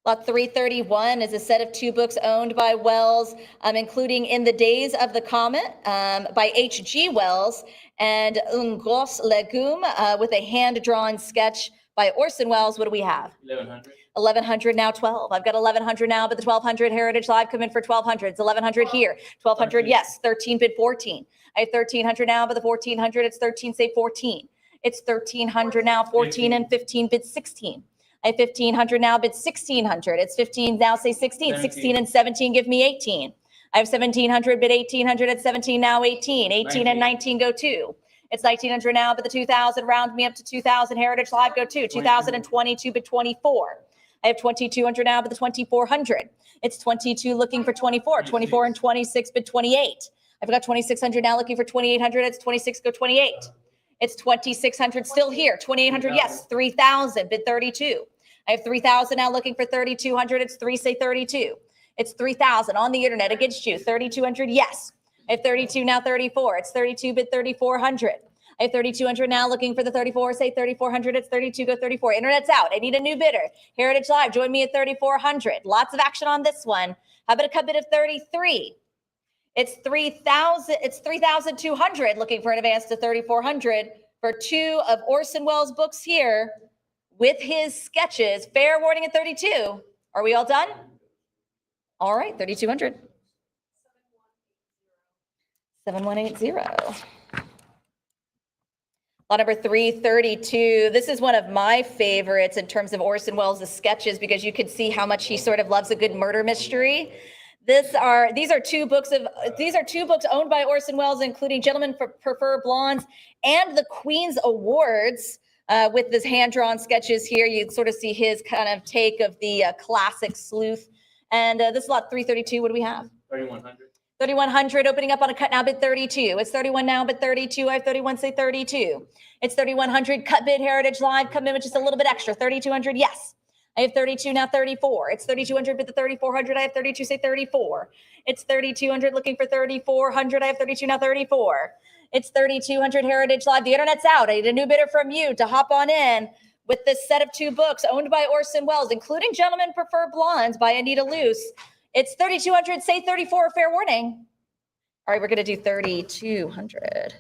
Lot 331 is a set of 2 books owned by Welles, including In the Days of the Comet by H.G. Wells and Un Gros Legume with a hand-drawn sketch by Orson Welles. What do we have? 1100. 1100 now, 12. I've got 1100 now, but the 1200 Heritage Live come in for 1200. It's 1100 here. 1200, 13. yes. 13 bid 14. I have 1300 now, but the 1400, it's 13, say 14. It's 1300 now, 14 and 15 bid 16. I have 1500 now, bid 1600. It's 15 now, say 16. 16 and 17 give me 18. I have 1700 bid 1800 at 17 now, 18. 18 and 19 go 2. It's 1900 now, but the 2000 round me up to 2000. Heritage Live go 2. 2022 bid 24. I have 2200 now, but the 2400. It's 22 looking for 24. 24 and 26 bid 28. I've got 2600 now looking for 2800. It's 26 go 28. It's 2,600 still here. 2,800, yes. 3,000, bid 32. I have 3,000 now looking for 3,200. It's 3, say 32. It's 3,000 on the internet against you. 3,200, yes. I have 32 now, 34. It's 32, bid 3,400. I have 3,200 now looking for the 34. Say 3,400. It's 32, go 34. Internet's out. I need a new bidder. Heritage Live, join me at 3,400. Lots of action on this one. How about a cut bid of 33? It's 3,000. It's 3,200 looking for an advance to 3,400 for 2 of Orson Welles' books here with his sketches. Fair warning at 32. Are we all done? All right, 3,200. 7180. Lot number 332. This is one of my favorites in terms of Orson Welles' sketches because you can see how much he sort of loves a good murder mystery. These are 2 books owned by Orson Welles, including Gentlemen Prefer Blondes and the Queen's Awards, with this hand-drawn sketches here. You sort of see his kind of take of the classic sleuth. And this is lot 332. What do we have? 3,100. 3,100 opening up on a cut now bid 32. It's 31 now bid 32. I have 31, say 32. It's 3,100 cut bid Heritage Live. Come in with just a little bit extra. 3,200, yes. I have 32 now, 34. It's 3,200 bid the 3,400. I have 32, say 34. It's 3,200 looking for 3,400. I have 32 now, 34. It's 3,200 Heritage Live. The internet's out. I need a new bidder from you to hop on in with this set of 2 books owned by Orson Welles, including Gentlemen Prefer Blondes by Anita Luce. It's 3,200, say 34, fair warning. All right, we're going to do 3,200.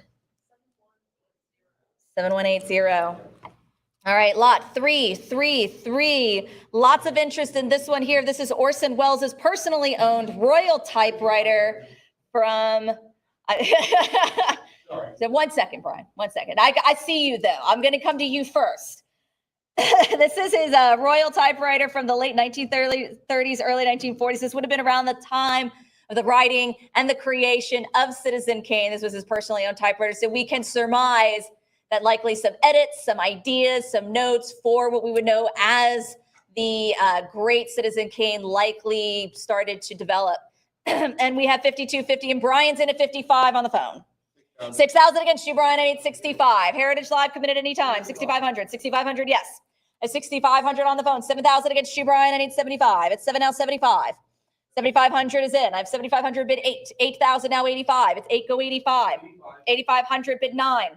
7180. All right, lot 333. Lots of interest in this one here. This is Orson Welles' personally owned Royal typewriter from. So 1 second, Brian. 1 second. I see you though. I'm going to come to you first. This is his Royal typewriter from the late 1930s, early 1940s. This would have been around the time of the writing and the creation of Citizen Kane. This was his personally owned typewriter. So we can surmise that likely some edits, some ideas, some notes for what we would know as the great Citizen Kane likely started to develop. And we have 5250 and Brian's in at 55 on the phone. 6,000 against you, Brian, at 865. Heritage Live committed anytime. 6,500. 6,500, yes. At 6,500 on the phone. 7,000 against you, Brian, at 875. It's 7 now 75. 7,500 is in. I have 7,500 bid 8. 8,000 now 85. It's 8 go 85. 8,500 bid 9. I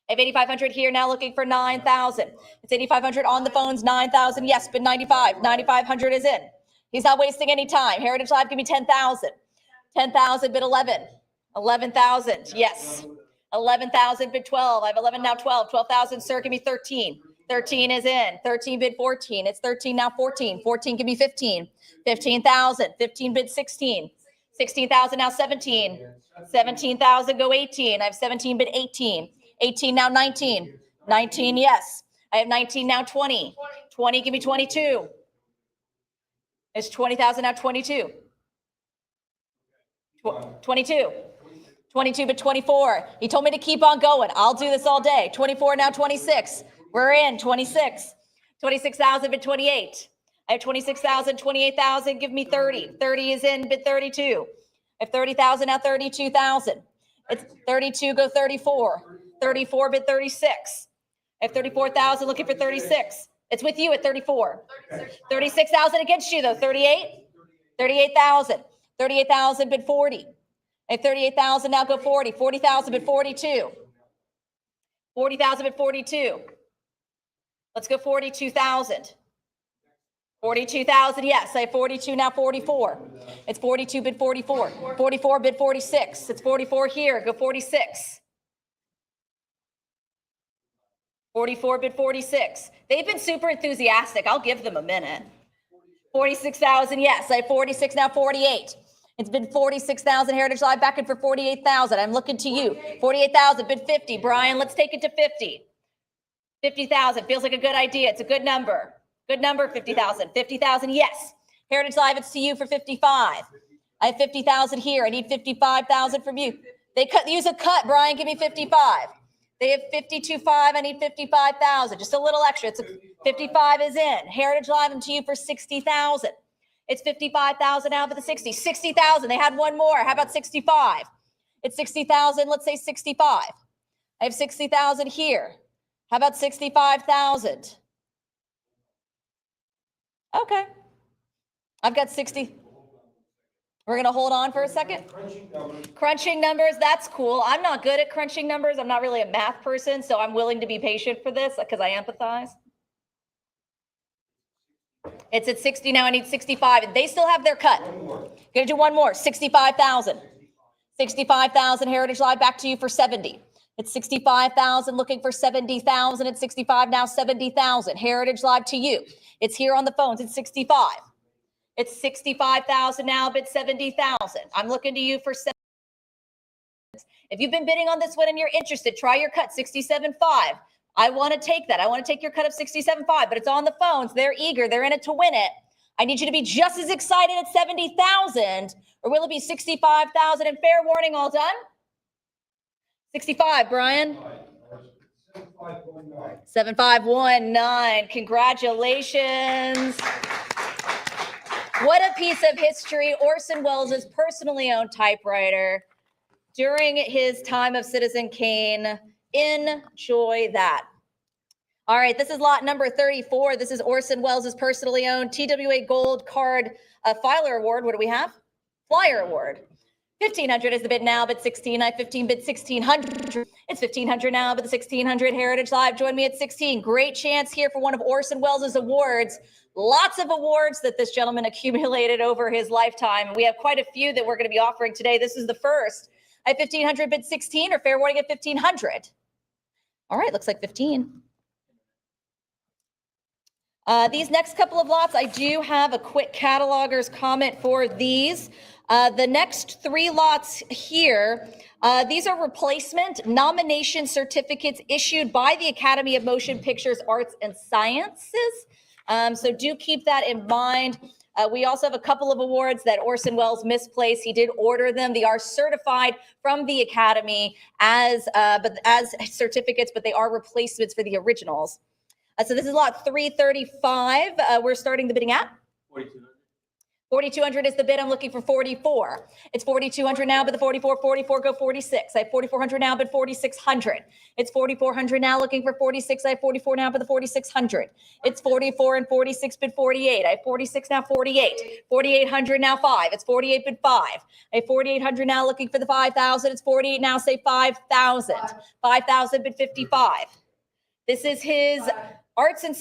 have 8,500 here now looking for 9,000. It's 8,500 on the phones. 9,000, yes, bid 95. 9,500 is in. He's not wasting any time. Heritage Live, give me 10,000. 10,000 bid 11. 11,000, yes. 11,000 bid 12. I have 11 now 12. 12,000, sir, give me 13. 13 is in. 13 bid 14. It's 13 now 14. 14, give me 15. 15,000. 15 bid 16. 16,000 now 17. 17,000 go 18. I have 17 bid 18. 18 now 19. 19, yes. I have 19 now 20. 20, give me 22. It's 20,000 now 22. 22. 22 but 24. He told me to keep on going. I'll do this all day. 24 now 26. We're in 26. 26,000 but 28. I have 26,000, 28,000. Give me 30. 30 is in bid 32. I have 30,000 now 32,000. It's 32 go 34. 34 bid 36. I have 34,000 looking for 36. It's with you at 34. 36,000 against you though. 38. 38,000. 38,000 bid 40. I have 38,000 now go 40. 40,000 bid 42. 40,000 bid 42. Let's go 42,000. 42,000, yes. I have 42 now 44. It's 42 bid 44. 44 bid 46. It's 44 here. Go 46. 44 bid 46. They've been super enthusiastic. I'll give them a minute. 46,000, yes. I have 46 now 48. It's been 46,000. Heritage Live back in for 48,000. I'm looking to you. 48,000 bid 50. Brian, let's take it to 50. 50,000 feels like a good idea. It's a good number. Good number, 50,000. 50,000, yes. Heritage Live, it's to you for 55. I have 50,000 here. I need 55,000 from you. They use a cut, Brian. Give me 55. They have 52.5. I need 55,000. Just a little extra. It's 55 is in. Heritage Live, I'm to you for 60,000. It's 55,000 out of the 60. 60,000. They had one more. How about 65? It's 60,000. Let's say 65. I have 60,000 here. How about 65,000? Okay. I've got 60. We're going to hold on for a second. Crunching numbers, that's cool. I'm not good at crunching numbers. I'm not really a math person, so I'm willing to be patient for this because I empathize. It's at 60 now. I need 65. And they still have their cut. Going to do one more. 65,000. 65,000. Heritage Live back to you for 70. It's 65,000 looking for 70,000. It's 65 now 70,000. Heritage Live to you. It's here on the phones. It's 65. It's 65,000 now, bid 70,000. I'm looking to you for 7. If you've been bidding on this one and you're interested, try your cut 67.5. I want to take that. I want to take your cut of 67.5, but it's on the phones. They're eager. They're in it to win it. I need you to be just as excited at 70,000, or will it be 65,000? And fair warning, all done? 65, Brian. 7519. Congratulations. What a piece of history. Orson Welles' personally owned typewriter during his time of Citizen Kane. Enjoy that. All right, this is lot number 34. This is Orson Welles' personally owned TWA Gold Card Filer Award. What do we have? Flyer Award. 1,500 is the bid now, bid 16. I have 15 bid 1,600. It's 1,500 now, but the 1,600. Heritage Live, join me at 16. Great chance here for one of Orson Welles' awards. Lots of awards that this gentleman accumulated over his lifetime. And we have quite a few that we're going to be offering today. This is the first. I have 1,500 bid 16, or fair warning at 1,500. All right, looks like 15. These next couple of lots, I do have a quick cataloger's comment for these. The next 3 lots here, these are replacement nomination certificates issued by the Academy of Motion Pictures Arts and Sciences. So do keep that in mind. We also have a couple of awards that Orson Welles misplaced. He did order them. They are certified from the Academy as certificates, but they are replacements for the originals. So this is lot 335. We're starting the bidding at 4,200. 4,200 is the bid. I'm looking for 44. It's 4,200 now, but the 44 go 46. I have 4,400 now, but 4,600. It's 4,400 now, looking for 46. I have 44 now, but the 4,600. It's 44 and 46 bid 48. I have 46 now, 48. 4,800 now, 5. It's 48 bid 5. I have 4,800 now, looking for the 5,000. It's 48 now, say 5,000. 5,000 bid 55. This is his Arts and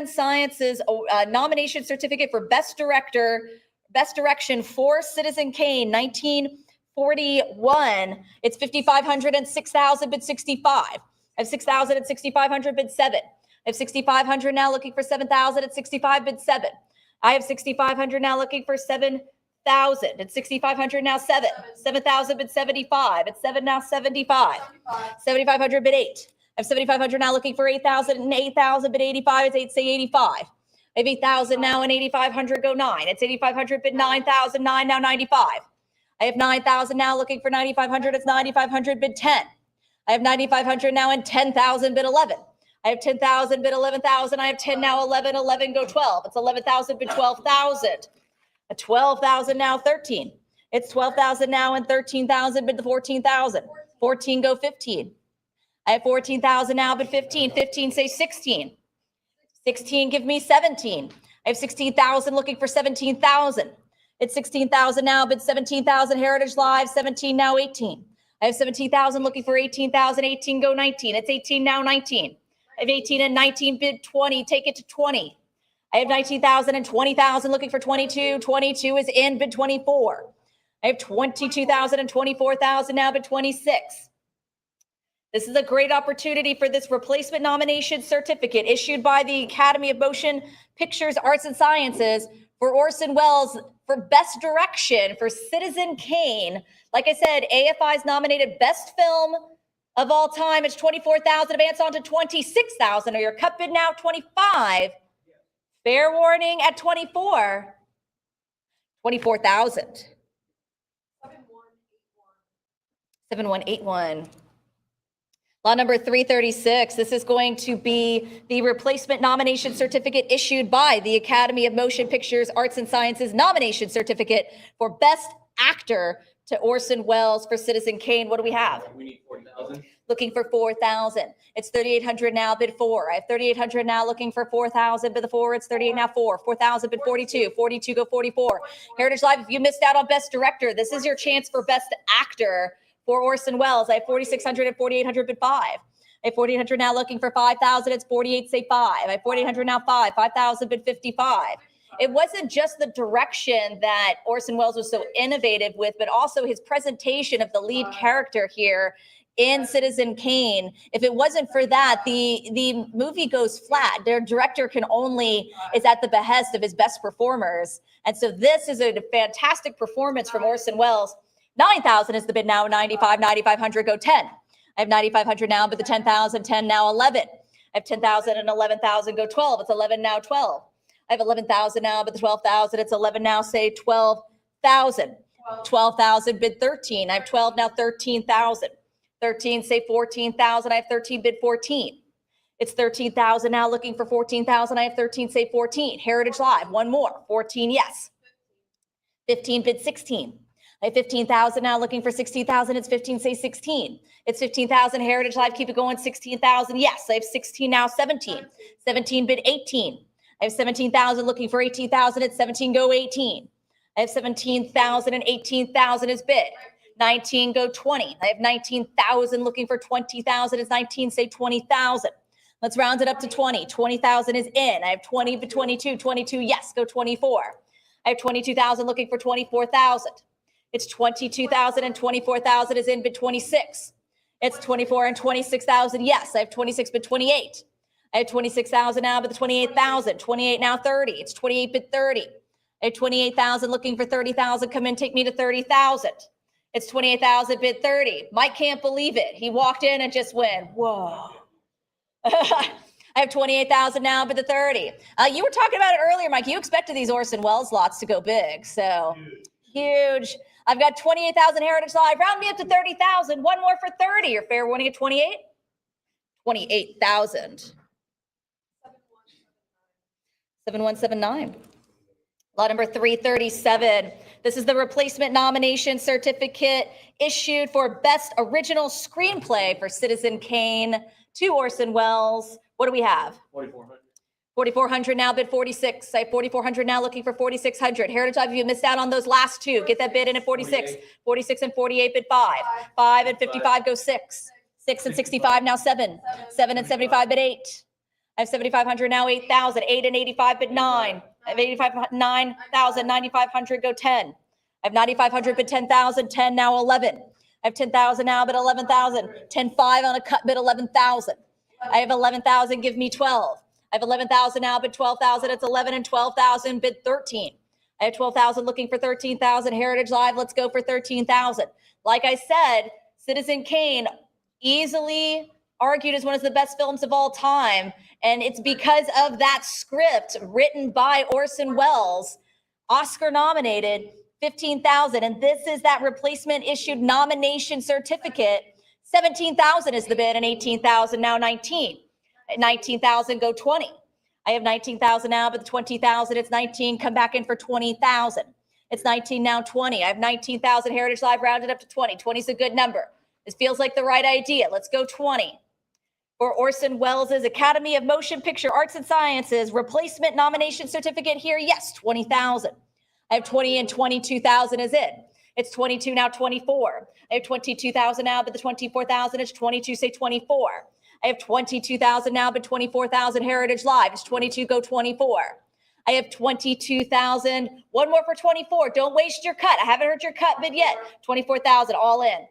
Sciences nomination certificate for Best Direction for Citizen Kane, 1941. It's 5,500 and 6,000 bid 65. I have 6,000 and 6,500 bid 7. I have 6,500 now, looking for 7,000 at 65 bid 7. I have 6,500 now, looking for 7,000. It's 6,500 now, 7. 7,000 bid 75. It's 7 now, 75. 7,500 bid 8. I have 7,500 now, looking for 8,000 and 8,000 bid 85. It's 8, say 85. I have 8,000 now and 8,500 go 9. It's 8,500 bid 9,000, 9 now 95. I have 9,000 now, looking for 9,500. It's 9,500 bid 10. I have 9,500 now and 10,000 bid 11. I have 10,000 bid 11,000. I have 10 now, 11, 11 go 12. It's 11,000 bid 12,000. 12,000 now, 13. It's 12,000 now and 13,000 bid the 14,000. 14 go 15. I have 14,000 now, but 15. 15, say 16. 16, give me 17. I have 16,000, looking for 17,000. It's 16,000 now, but 17,000. Heritage Live, 17 now, 18. I have 17,000, looking for 18,000. 18, go 19. It's 18 now, 19. I have 18 and 19, bid 20. Take it to 20. I have 19,000 and 20,000, looking for 22. 22 is in, bid 24. I have 22,000 and 24,000 now, bid 26. This is a great opportunity for this replacement nomination certificate issued by the Academy of Motion Pictures Arts and Sciences for Orson Welles for Best Direction for Citizen Kane. Like I said, AFI's nominated Best Film of all time. It's 24,000. Advance on to 26,000. Or your cut bid now, 25. Fair warning at 24. 24,000. 7181. Lot number 336. This is going to be the replacement nomination certificate issued by the Academy of Motion Pictures Arts and Sciences nomination certificate for Best Actor to Orson Welles for Citizen Kane. What do we have? We need 4,000. Looking for 4,000. It's 3,800 now, bid 4. I have 3,800 now, looking for 4,000, bid the 4. It's 38 now, 4. 4,000, bid 42. 42, go 44. Heritage Live, if you missed out on Best Director, this is your chance for Best Actor for Orson Welles. I have 4,600 and 4,800 bid 5. I have 4,800 now, looking for 5,000. It's 48, say 5. I have 4,800 now, 5. 5,000 bid 55. It wasn't just the direction that Orson Welles was so innovative with, but also his presentation of the lead character here in Citizen Kane. If it wasn't for that, the movie goes flat. Their director is at the behest of his best performers. And so this is a fantastic performance from Orson Welles. 9,000 is the bid now, 95, 9,500 go 10. I have 9,500 now, but the 10,000, 10 now 11. I have 10,000 and 11,000 go 12. It's 11 now 12. I have 11,000 now, but the 12,000, it's 11 now, say 12,000. 12,000 bid 13. I have 12 now, 13,000. 13, say 14,000. I have 13 bid 14. It's 13,000 now, looking for 14,000. I have 13, say 14. Heritage Live, one more. 14, yes. 15 bid 16. I have 15,000 now, looking for 16,000. It's 15, say 16. It's 15,000. Heritage Live, keep it going. 16,000, yes. I have 16 now, 17. 17 bid 18. I have 17,000, looking for 18,000. It's 17, go 18. I have 17,000 and 18,000 is bid. 19, go 20. I have 19,000, looking for 20,000. It's 19, say 20,000. Let's round it up to 20. 20,000 is in. I have 20 bid 22. 22, yes, go 24. I have 22,000, looking for 24,000. It's 22,000 and 24,000 is in bid 26. It's 24 and 26,000. Yes, I have 26 bid 28. I have 26,000 now, but the 28,000, 28 now 30. It's 28 bid 30. I have 28,000 looking for 30,000. Come in, take me to 30,000. It's 28,000 bid 30. Mike can't believe it. He walked in and just went, whoa. I have 28,000 now, but the 30. You were talking about it earlier, Mike. You expected these Orson Welles lots to go big, so huge. I've got 28,000 Heritage Live. Round me up to 30,000. One more for 30. Your fair warning at 28. 28,000. 7179. Lot number 337. This is the replacement nomination certificate issued for Best Original Screenplay for Citizen Kane to Orson Welles. What do we have? 4,400. 4,400 now, bid 46. I have 4,400 now, looking for 4,600. Heritage Live, if you missed out on those last two, get that bid in at 46. 46 and 48, bid 5. 5 and 55 go 6. 6 and 65 now 7. 7 and 75, bid 8. I have 7,500 now, 8,000. 8 and 85, bid 9. I have 9,000, 9,500 go 10. I have 9,500, bid 10,000. 10 now 11. I have 10,000 now, bid 11,000. 10.5 on a cut, bid 11,000. I have 11,000, give me 12. I have 11,000 now, bid 12,000. It's 11 and 12,000, bid 13. I have 12,000 looking for 13,000. Heritage Live, let's go for 13,000. Like I said, Citizen Kane easily argued as one of the best films of all time. And it's because of that script written by Orson Welles, Oscar nominated, 15,000. And this is that replacement issued nomination certificate. 17,000 is the bid and 18,000 now 19. 19,000 go 20. I have 19,000 now, but the 20,000, it's 19. Come back in for 20,000. It's 19 now 20. I have 19,000 Heritage Live rounded up to 20. 20 is a good number. This feels like the right idea. Let's go 20. For Orson Welles' Academy of Motion Picture Arts and Sciences replacement nomination certificate here. Yes, 20,000. I have 20 and 22,000 is in. It's 22 now 24. I have 22,000 now, but the 24,000 is 22, say 24. I have 22,000 now, but 24,000 Heritage Live. It's 22, go 24. I have 22,000. One more for 24. Don't waste your cut. I haven't heard your cut bid yet. 24,000 all in.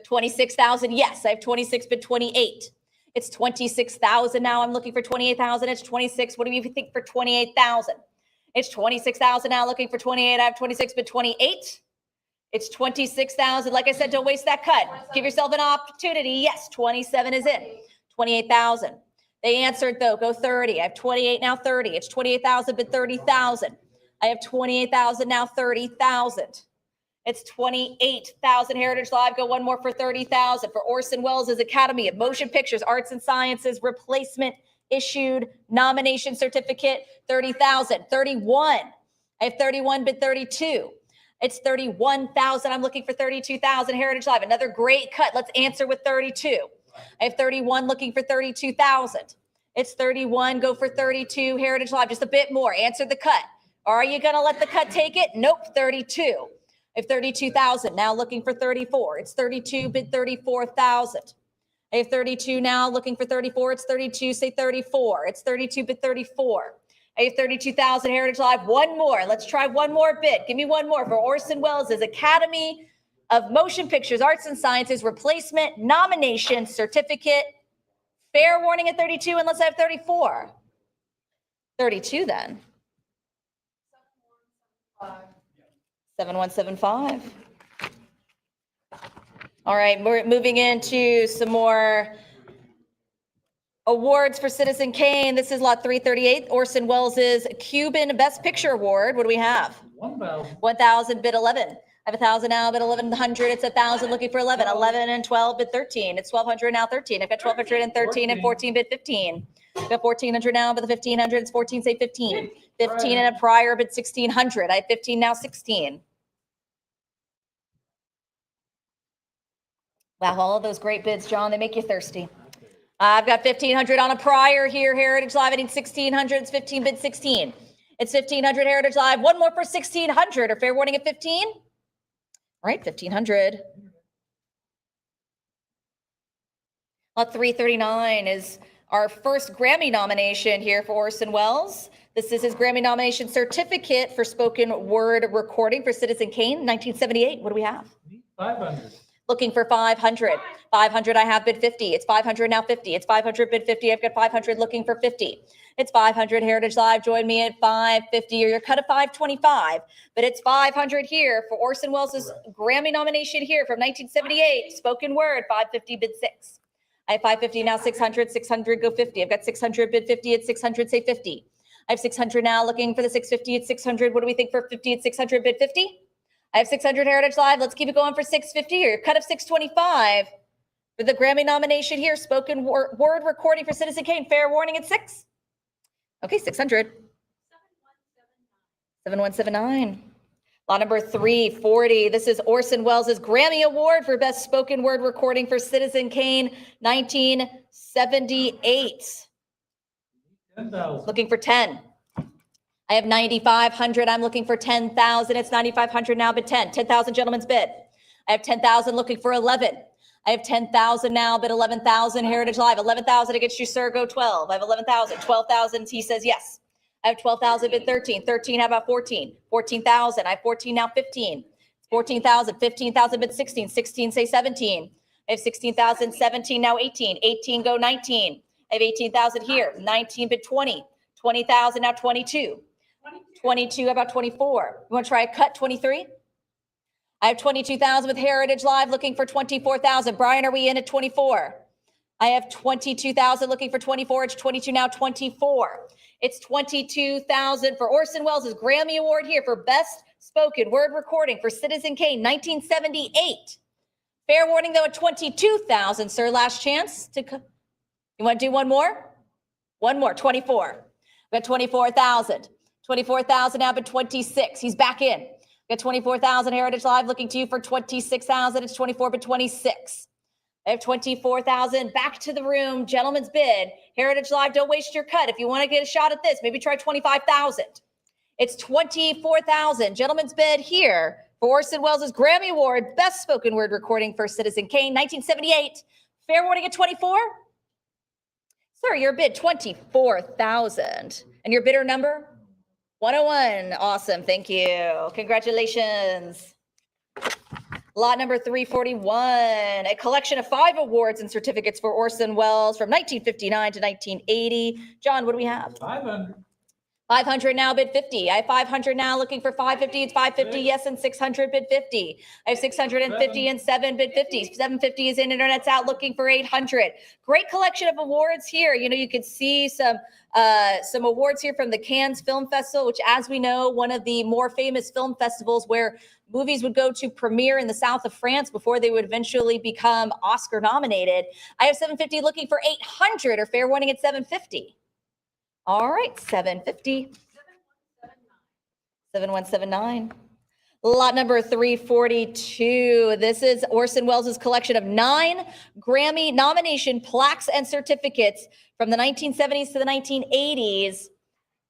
26,000. Yes, I have 26, but 28. It's 26,000 now. I'm looking for 28,000. It's 26. What do you think for 28,000? It's 26,000 now, looking for 28. I have 26, but 28. It's 26,000. Like I said, don't waste that cut. Give yourself an opportunity. Yes, 27 is in. 28,000. They answered though, go 30. I have 28 now 30. It's 28,000, but 30,000. I have 28,000 now 30,000. It's 28,000 Heritage Live. Go one more for 30,000 for Orson Welles' Academy of Motion Pictures Arts and Sciences replacement issued nomination certificate. 30,000. 31. I have 31, bid 32. It's 31,000. I'm looking for 32,000 Heritage Live. Another great cut. Let's answer with 32. I have 31 looking for 32,000. It's 31. Go for 32 Heritage Live. Just a bit more. Answer the cut. Are you going to let the cut take it? Nope. 32. I have 32,000. Now looking for 34. It's 32. Bid 34,000. I have 32 now looking for 34. It's 32. Say 34. It's 32. Bid 34. I have 32,000 Heritage Live. One more. Let's try one more bid. Give me one more for Orson Welles' Academy of Motion Pictures Arts and Sciences replacement nomination certificate. Fair warning at 32 unless I have 34. 32 then. 7175. All right, we're moving into some more awards for Citizen Kane. This is lot 338, Orson Welles' Cuban Best Picture Award. What do we have? 1,000. 1,000, bid 11. I have 1,000 now, bid 1,100. It's 1,000, looking for 11. 11 and 12, bid 13. It's 1,200 now, 13. I've got 1,213 and 14, bid 15. I've got 1,400 now, bid 1,500. It's 14, say 15. 15 and a prior, bid 1,600. I have 15 now, 16. Wow, all of those great bids, John, they make you thirsty. I've got 1,500 on a prior here, Heritage Live. I need 1,600. It's 15, bid 16. It's 1,500 Heritage Live. One more for 1,600. Or fair warning at 15? All right, 1,500. Lot 339 is our first Grammy nomination here for Orson Welles. This is his Grammy nomination certificate for spoken word recording for Citizen Kane, 1978. What do we have? 500. looking for 500. 500, I have bid 50. It's 500 now 50. It's 500 bid 50. I've got 500 looking for 50. It's 500 Heritage Live. Join me at 550 or your cut of 525. But it's 500 here for Orson Welles' Grammy nomination here from 1978. Spoken word, 550 bid 6. I have 550 now, 600, 600 go 50. I've got 600 bid 50 at 600, say 50. I have 600 now looking for the 650 at 600. What do we think for 50 at 600 bid 50? I have 600 Heritage Live. Let's keep it going for 650 or your cut of 625 for the Grammy nomination here. Spoken word recording for Citizen Kane. Fair warning at 6. Okay, 600. 7179. Lot number 340. This is Orson Welles' Grammy Award for Best Spoken Word Recording for Citizen Kane, 1978. 10,000. Looking for 10. I have 9,500. I'm looking for 10,000. It's 9,500 now, but 10. 10,000 gentlemen's bid. I have 10,000 looking for 11. I have 10,000 now, but 11,000 Heritage Live. 11,000 against you, sir. Go 12. I have 11,000. 12,000. He says yes. I have 12,000 bid 13. 13. How about 14? 14,000. I have 14 now. 15. 14,000. 15,000 bid 16. 16. Say 17. I have 16,000. 17 now. 18. 18 go 19. I have 18,000 here. 19 bid 20. 20,000 now. 22. 22. How about 24? You want to try a cut? 23. I have 22,000 with Heritage Live looking for 24,000. Brian, are we in at 24? I have 22,000 looking for 24. It's 22 now, 24. It's 22,000 for Orson Welles' Grammy Award here for Best Spoken Word Recording for Citizen Kane, 1978. Fair warning though at 22,000, sir. Last chance to. You want to do one more? One more, 24. We got 24,000. 24,000 now, but 26. He's back in. Got 24,000 Heritage Live looking to you for 26,000. It's 24 but 26. I have 24,000 back to the room. Gentlemen's bid. Heritage Live, don't waste your cut. If you want to get a shot at this, maybe try 25,000. It's 24,000. Gentlemen's bid here for Orson Welles' Grammy Award, Best Spoken Word Recording for Citizen Kane, 1978. Fair warning at 24. Sir, your bid 24,000. And your bidder number? 101. Awesome. Thank you. Congratulations. Lot number 341, a collection of 5 awards and certificates for Orson Welles from 1959 to 1980. John, what do we have? 500. 500 now, bid 50. I have 500 now, looking for 550. It's 550, yes, and 600, bid 50. I have 650 and 7, bid 50. 750 is in, internet's out, looking for 800. Great collection of awards here. You know, you could see some awards here from the Cannes Film Festival, which, as we know, one of the more famous film festivals where movies would go to premiere in the south of France before they would eventually become Oscar nominated. I have 750 looking for 800, or fair warning at 750. All right, 750. 7179. Lot number 342. This is Orson Welles' collection of 9 Grammy nomination plaques and certificates from the 1970s to the 1980s.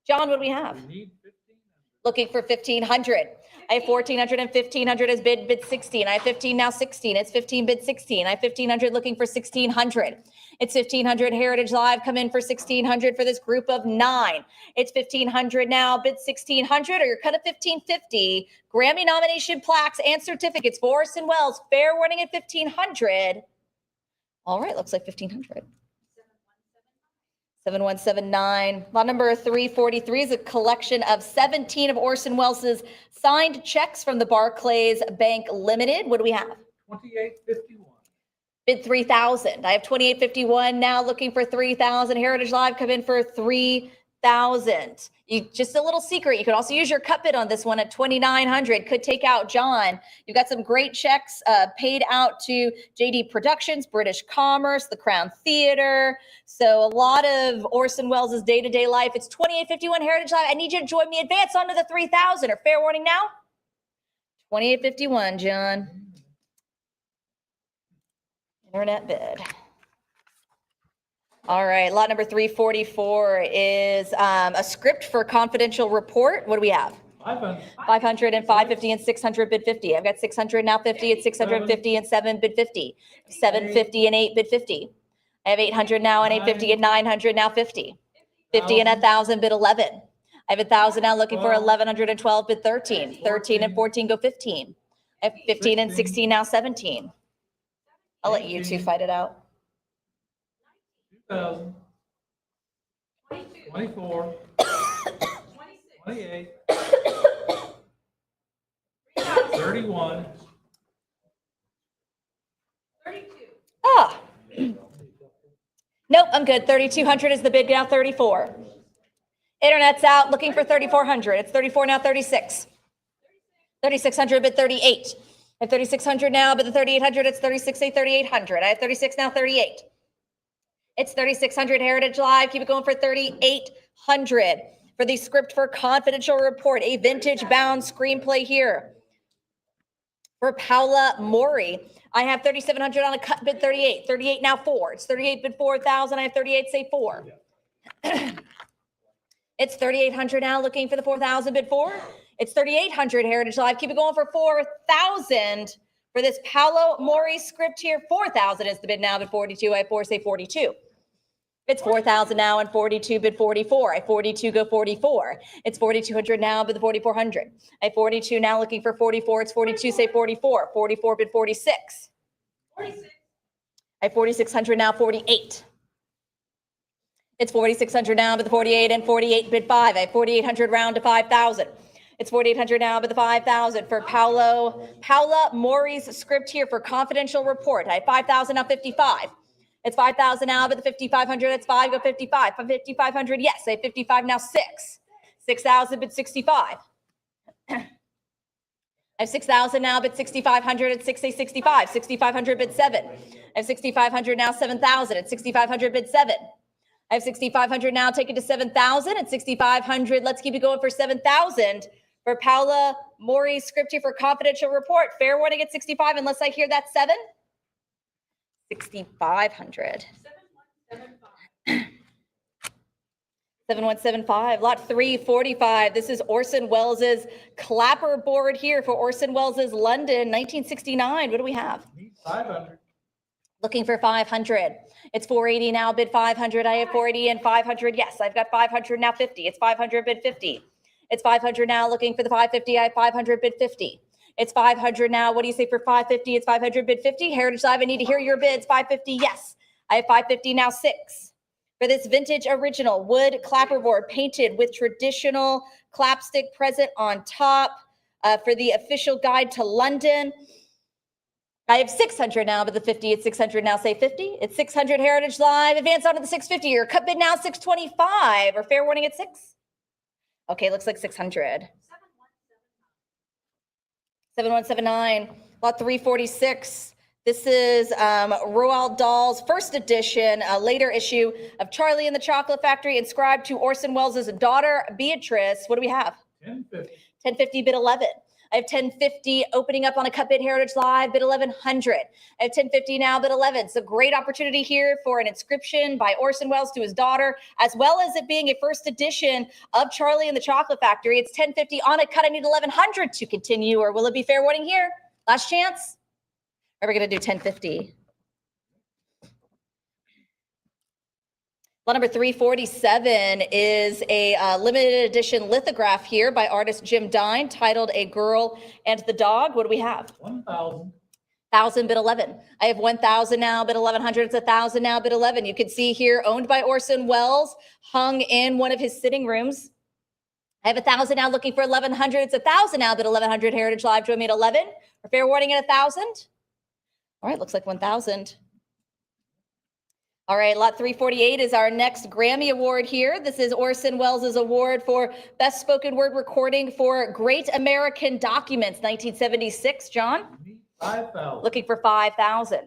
John, what do we have? We need 1,500. Looking for 1,500. I have 1,400 and 1,500 as bid 16. I have 15 now, 16. It's 15 bid 16. I have 1,500 looking for 1,600. It's 1,500 Heritage Live. Come in for 1,600 for this group of 9. It's 1,500 now, bid 1,600, or your cut of 1,550. Grammy nomination plaques and certificates for Orson Welles. Fair warning at 1,500. All right, looks like 1,500. 7179. Lot number 343 is a collection of 17 of Orson Welles' signed checks from the Barclays Bank Limited. What do we have? 2851. Bid 3,000. I have 2851 now, looking for 3,000. Heritage Live, come in for 3,000. Just a little secret, you could also use your cut bid on this one at 2,900. Could take out John. You've got some great checks paid out to JD Productions, British Commerce, the Crown Theater. So a lot of Orson Welles' day-to-day life. It's 2851 Heritage Live. I need you to join me. Advance onto the 3,000, or fair warning now. 2851, John. Internet bid. All right, lot number 344 is a script for confidential report. What do we have? 500. 500 and 550 and 600 bid 50. I've got 600 now 50. It's 650 and 7 bid 50. 750 and 8 bid 50. I have 800 now and 850 and 900 now 50. 50 and 1,000 bid 11. I have 1,000 now looking for 1,112 bid 13. 13 and 14 go 15. I have 15 and 16 now 17. I'll let you two 18, fight it out. 2000, 24, 28, 31, Ah. Nope, I'm good. 3,200 is the bid now, 34. Internet's out, looking for 3,400. It's 34 now, 36. 3,600 bid 38. I have 3,600 now, but the 3,800, it's 36, say 3,800. I have 36 now, 38. It's 3,600 Heritage Live. Keep it going for 3,800 for the script for Confidential Report, a vintage bound screenplay here for Paula Mori. I have 3,700 on a cut bid 38. 38 now 4. It's 38 bid 4,000. I have 38, say 4. It's 3,800 now, looking for the 4,000 bid 4. It's 3,800 Heritage Live. Keep it going for 4,000 for this Paolo Mori script here. 4,000 is the bid now, bid 42. I have 4, say 42. It's 4,000 now and 42 bid 44. I 42 go 44. It's 4,200 now bid the 4,400. I 42 now looking for 44. It's 42, say 44. 44 bid 46. 46. I 4,600 now 48. It's 4,600 now bid the 48 and 48 bid 5. I 4,800 round to 5,000. It's 4,800 now bid the 5,000 for Paula Mori's script here for Confidential Report. I have 5,000 now 55. It's 5,000 now, but the 5,500, it's 5, go 55. 5,500, yes, I have 55 now, 6. 6,000, but 65. I have 6,000 now, but 6,500, it's 6, say 65. 6,500, bid 7. I have 6,500 now, 7,000. It's 6,500, bid 7. I have 6,500 now, take it to 7,000. It's 6,500, let's keep it going for 7,000 for Paula Mori's script here for Confidential Report. Fair warning at 65, unless I hear that 7. 6,500. 7175, lot 345. This is Orson Welles's clapperboard here for Orson Welles's London, 1969. What do we have? 500. Looking for 500. It's 480 now, bid 500. I have 480 and 500. Yes, I've got 500 now, 50. It's 500, bid 50. It's 500 now, looking for the 550. I have 500, bid 50. It's 500 now. What do you say for 550? It's 500 bid 50. Heritage Live, I need to hear your bids. 550, yes. I have 550 now, 6. For this vintage original wood clapperboard painted with traditional clapstick present on top for the official guide to London. I have 600 now, but the 50, it's 600 now, say 50. It's 600 Heritage Live. Advance on to the 650. Your cut bid now, 625. Or fair warning at 6. Okay, looks like 600. 7179, lot 346. This is Roald Dahl's first edition, a later issue of Charlie and the Chocolate Factory, inscribed to Orson Welles' daughter, Beatrice. What do we have? 1050. 1050 bid 11. I have 1050 opening up on a cut bid Heritage Live, bid 1100. I have 1050 now, bid 11. It's a great opportunity here for an inscription by Orson Welles to his daughter, as well as it being a first edition of Charlie and the Chocolate Factory. It's 1050 on a cut. I need 1100 to continue, or will it be fair warning here? Last chance? Or are we going to do 1050? Lot number 347 is a limited edition lithograph here by artist Jim Dine, titled A Girl and the Dog. What do we have? 1,000. 1,000 bid 11. I have 1,000 now, bid 1,100. It's 1,000 now, bid 11. You can see here, owned by Orson Welles, hung in one of his sitting rooms. I have 1,000 now, looking for 1,100. It's 1,000 now, bid 1,100. Heritage Live, join me at 11. Or fair warning at 1,000. All right, looks like 1,000. All right, lot 348 is our next Grammy Award here. This is Orson Welles' award for Best Spoken Word Recording for Great American Documents, 1976. John? 5,000. Looking for 5,000.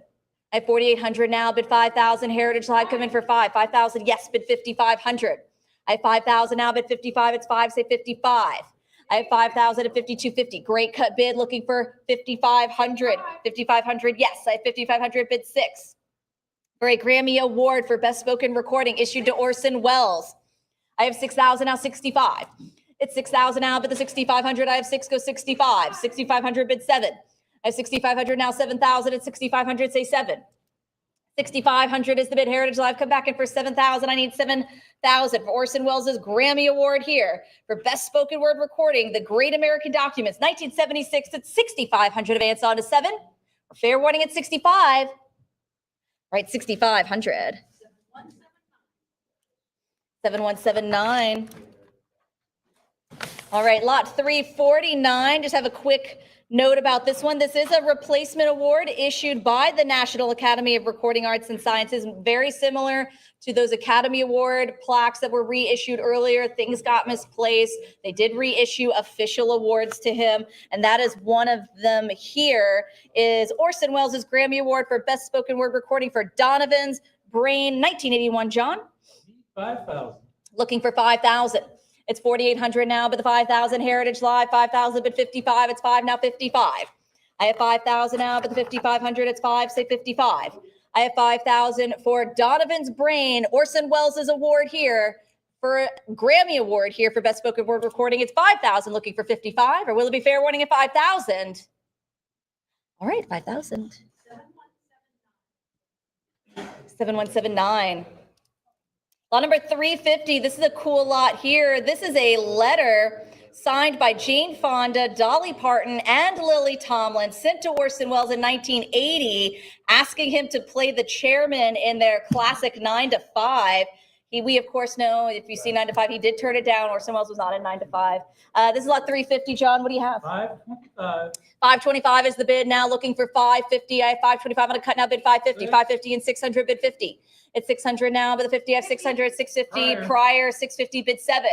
I have 4,800 now, bid 5,000. Heritage Live, come in for 5. 5,000, yes, bid 5,500. I have 5,000 now, bid 55. It's 5, say 55. I have 5,000 at 5,250. Great cut bid, looking for 5,500. 5,500, yes. I have 5,500, bid 6. For a Grammy Award for Best Spoken Recording issued to Orson Welles. I have 6,000 now, 65. It's 6,000 now, but the 6,500, I have 6, go 65. 6,500, bid 7. I have 6,500 now, 7,000 at 6,500, say 7. 6,500 is the bid. Heritage Live, come back in for 7,000. I need 7,000 for Orson Welles' Grammy Award here for Best Spoken Word Recording, The Great American Documents, 1976 at 6,500. Advance on to 7. Fair warning at 65. Right, 6,500. 7179. All right, lot 349. Just have a quick note about this one. This is a replacement award issued by the National Academy of Recording Arts and Sciences, very similar to those Academy Award plaques that were reissued earlier. Things got misplaced. They did reissue official awards to him, and that is one of them here is Orson Welles' Grammy Award for Best Spoken Word Recording for Donovan's Brain, 1981. John? 5,000. Looking for 5,000. It's 4,800 now, but the 5,000 Heritage Live, 5,000, but 55. It's 5 now, 55. I have 5,000 now, but the 5,500, it's 5, say 55. I have 5,000 for Donovan's Brain, Orson Welles' award here for Grammy Award here for Best Spoken Word Recording. It's 5,000, looking for 55, or will it be fair warning at 5,000? All right, 5,000. 7179. Lot number 350, this is a cool lot here. This is a letter signed by Jane Fonda, Dolly Parton, and Lily Tomlin, sent to Orson Welles in 1980, asking him to play the chairman in their classic 9 to 5. We, of course, know if you see 9 to 5, he did turn it down. Orson Welles was not in 9 to 5. This is lot 350, John. What do you have? 525. 525 is the bid now, looking for 550. I have 525. I'm going to cut now, bid 550. 550 and 600, bid 50. It's 600 now, but the 50, I have 600, 650 prior, 650, bid 7.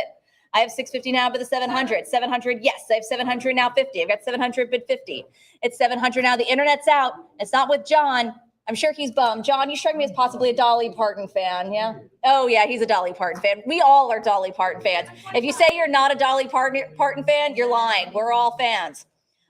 I have 650 now, but the 700. 700, yes. I have 700 now, 50. I've got 700, bid 50. It's 700 now. The internet's out. It's not with John. I'm sure he's bummed. John, you strike me as possibly a Dolly Parton fan, yeah? Oh, yeah, he's a Dolly Parton fan. We all are Dolly Parton fans. If you say you're not a Dolly Parton fan, you're lying. We're all fans.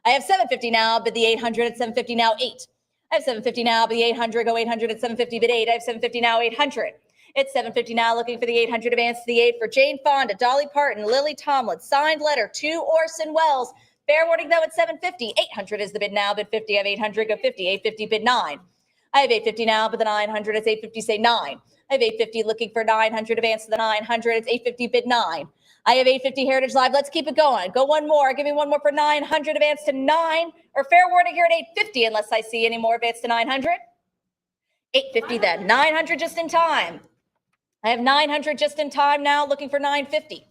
I have 750 now, but the 800 at 750 now, 8. I have 750 now, but the 800, go 800 at 750, bid 8. I have 750 now, 800. It's 750 now, looking for the 800, advance to the 8 for Jane Fonda, Dolly Parton, Lily Tomlin, signed letter to Orson Welles. Fair warning, though, at 750. 800 is the bid now, bid 50. I have 800, go 50. 850, bid 9. I have 850 now, but the 900 is 850, say 9. I have 850, looking for 900, advance to the 900. It's 850, bid 9. I have 850 Heritage Live. Let's keep it going. Go one more. Give me one more for 900, advance to 9. Or fair warning here at 850, unless I see any more, advance to 900. 850 then. 900 just in time. I have 900 just in time now, looking for 950.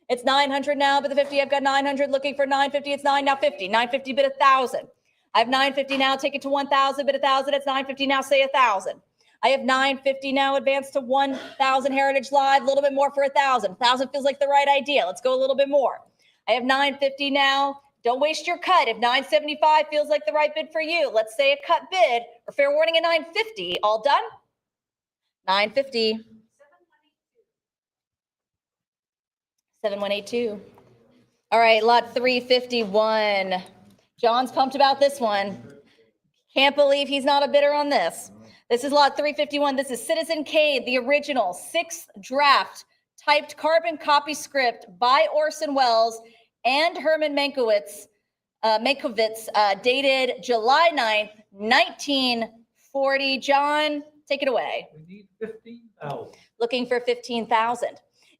It's 900 now, but the 50, I've got 900, looking for 950. It's 9 now, 50. 950, bid 1,000. I have 950 now, take it to 1,000, bid 1,000. It's 950 now, say 1,000. I have 950 now, advance to 1,000 Heritage Live, a little bit more for 1,000. 1,000 feels like the right idea. Let's go a little bit more. I have 950 now. Don't waste your cut. If 975 feels like the right bid for you, let's say a cut bid or fair warning at 950. All done? 950. 7182. All right, lot 351. John's pumped about this one. Can't believe he's not a bidder on this. This is lot 351. This is Citizen Kane, the original 6th draft typed carbon copy script by Orson Welles and Herman Mankiewicz, dated July 9th, 1940. John, take it away. We need 15,000. Looking for 15,000.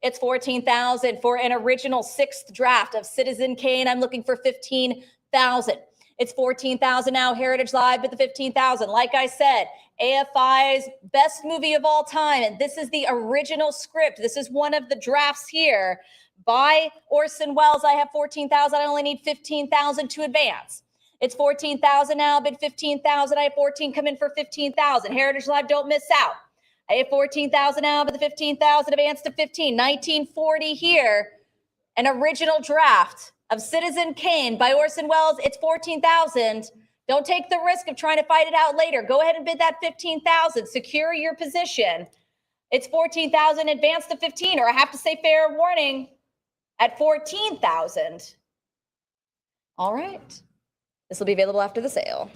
It's 14,000 for an original 6th draft of Citizen Kane. I'm looking for 15,000. It's 14,000 now, Heritage Live, but the 15,000. Like I said, AFI's best movie of all time. And this is the original script. This is one of the drafts here by Orson Welles. I have 14,000. I only need 15,000 to advance. It's 14,000 now, bid 15,000. I have 14 come in for 15,000. Heritage Live, don't miss out. I have 14,000 now, but the 15,000 advance to 15. 1940 here, an original draft of Citizen Kane by Orson Welles. It's 14,000. Don't take the risk of trying to fight it out later. Go ahead and bid that 15,000. Secure your position. It's 14,000, advance to 15, or I have to say fair warning at 14,000. All right. This will be available after the sale.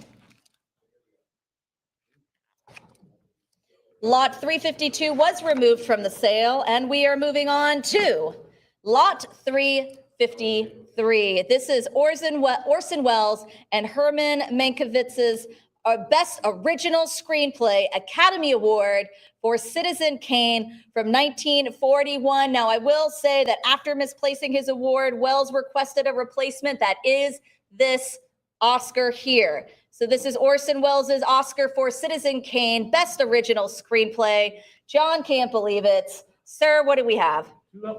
Lot 352 was removed from the sale, and we are moving on to Lot 353. This is Orson Welles and Herman Mankiewicz's Best Original Screenplay Academy Award for Citizen Kane from 1941. Now, I will say that after misplacing his award, Welles requested a replacement. That is this Oscar here. So this is Orson Welles' Oscar for Citizen Kane, Best Original Screenplay. John can't believe it. Sir, what do we have?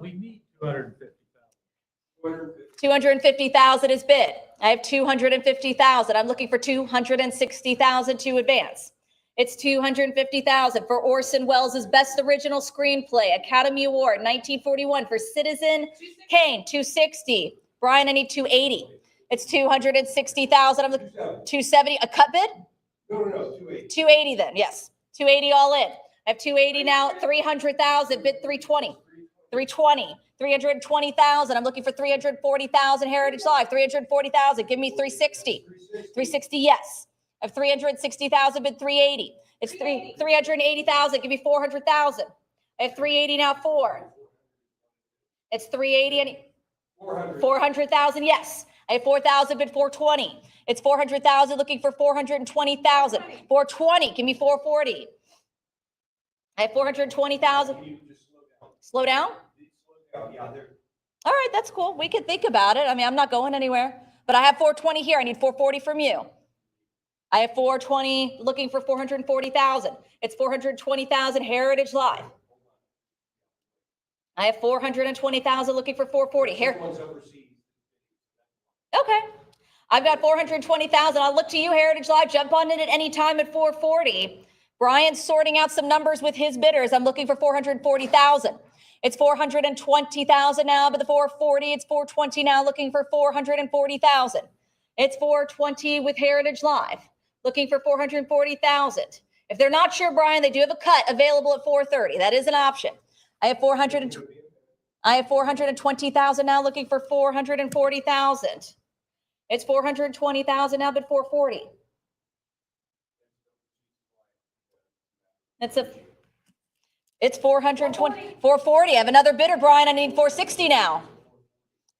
We need 250,000. 250,000 is bid. I have 250,000. I'm looking for 260,000 to advance. It's 250,000 for Orson Welles' Best Original Screenplay, Academy Award, 1941 for Citizen Kane, 260. Brian, I need 280. It's 260,000. I'm looking 270. A cut bid? No, 280. 280 then, yes. 280 all in. I have 280 now, 300,000, bid 320. 320. 320,000. I'm looking for 340,000 Heritage Live. 340,000. Give me 360. 360, yes. I have 360,000, bid 380. It's 380,000. Give me 400,000. I have 380 now, 4. It's 380 and 400,000, yes. I have 4,000, bid 420. It's 400,000, looking for 420,000. 420, give me 440. I have 420,000. Slow down? All right, that's cool. We can think about it. I mean, I'm not going anywhere, but I have 420 here. I need 440 from you. I have 420, looking for 440,000. It's 420,000 Heritage Live. I have 420,000, looking for 440 here. Okay. I've got 420,000. I'll look to you, Heritage Live. Jump on in at any time at 440. Brian's sorting out some numbers with his bidders. I'm looking for 440,000. It's 420,000 now, but the 440, it's 420 now, looking for 440,000. It's 420 with Heritage Live, looking for 440,000. If they're not sure, Brian, they do have a cut available at 430. That is an option. I have 420,000 now, looking for 440,000. It's 420,000 now, but 440. It's 420, 440. I have another bidder, Brian. I need 460 now.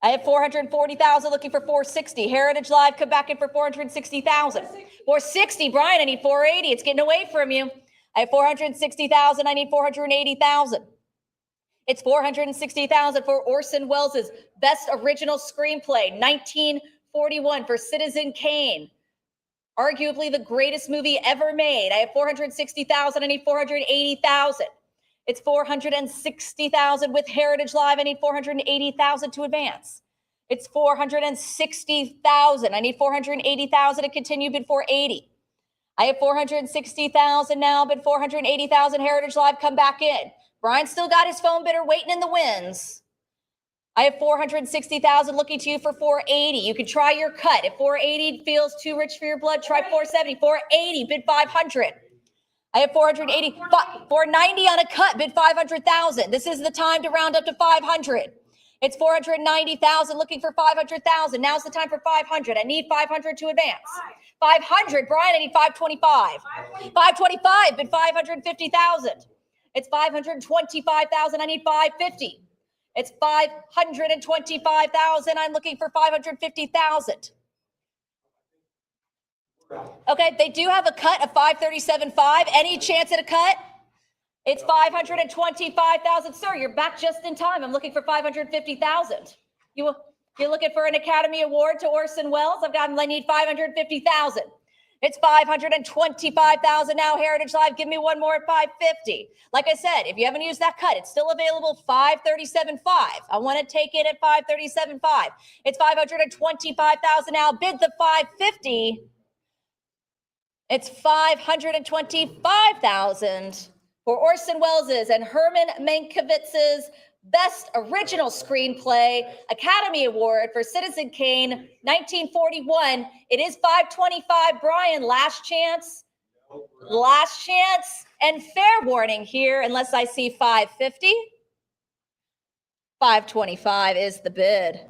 I have 440,000, looking for 460. Heritage Live, come back in for 460,000. 460, Brian, I need 480. It's getting away from you. I have 460,000. I need 480,000. It's 460,000 for Orson Welles' Best Original Screenplay, 1941 for Citizen Kane. Arguably the greatest movie ever made. I have 460,000. I need 480,000. It's 460,000 with Heritage Live. I need 480,000 to advance. It's 460,000. I need 480,000 to continue, bid 480. I have 460,000 now, bid 480,000. Heritage Live, come back in. Brian still got his phone bidder waiting in the wings. I have 460,000, looking to you for 480. You can try your cut. If 480 feels too rich for your blood, try 470. 480, bid 500. I have 480, 490 on a cut, bid 500,000. This is the time to round up to 500. It's 490,000, looking for 500,000. Now's the time for 500. I need 500 to advance. 500, Brian, I need 525. 525, bid 550,000. It's 525,000. I need 550. It's 525,000. I'm looking for 550,000. Okay, they do have a cut of 537.5. Any chance at a cut? It's 525,000. Sir, you're back just in time. I'm looking for 550,000. You're looking for an Academy Award to Orson Welles? I need 550,000. It's 525,000 now. Heritage Live, give me one more at 550. Like I said, if you haven't used that cut, it's still available 537.5. I want to take it at 537.5. It's 525,000 now. Bid the 550. It's 525,000 for Orson Welles' and Herman Mankiewicz's Best Original Screenplay, Academy Award for Citizen Kane, 1941. It is 525. Brian, last chance. Last chance and fair warning here, unless I see 550. 525 is the bid.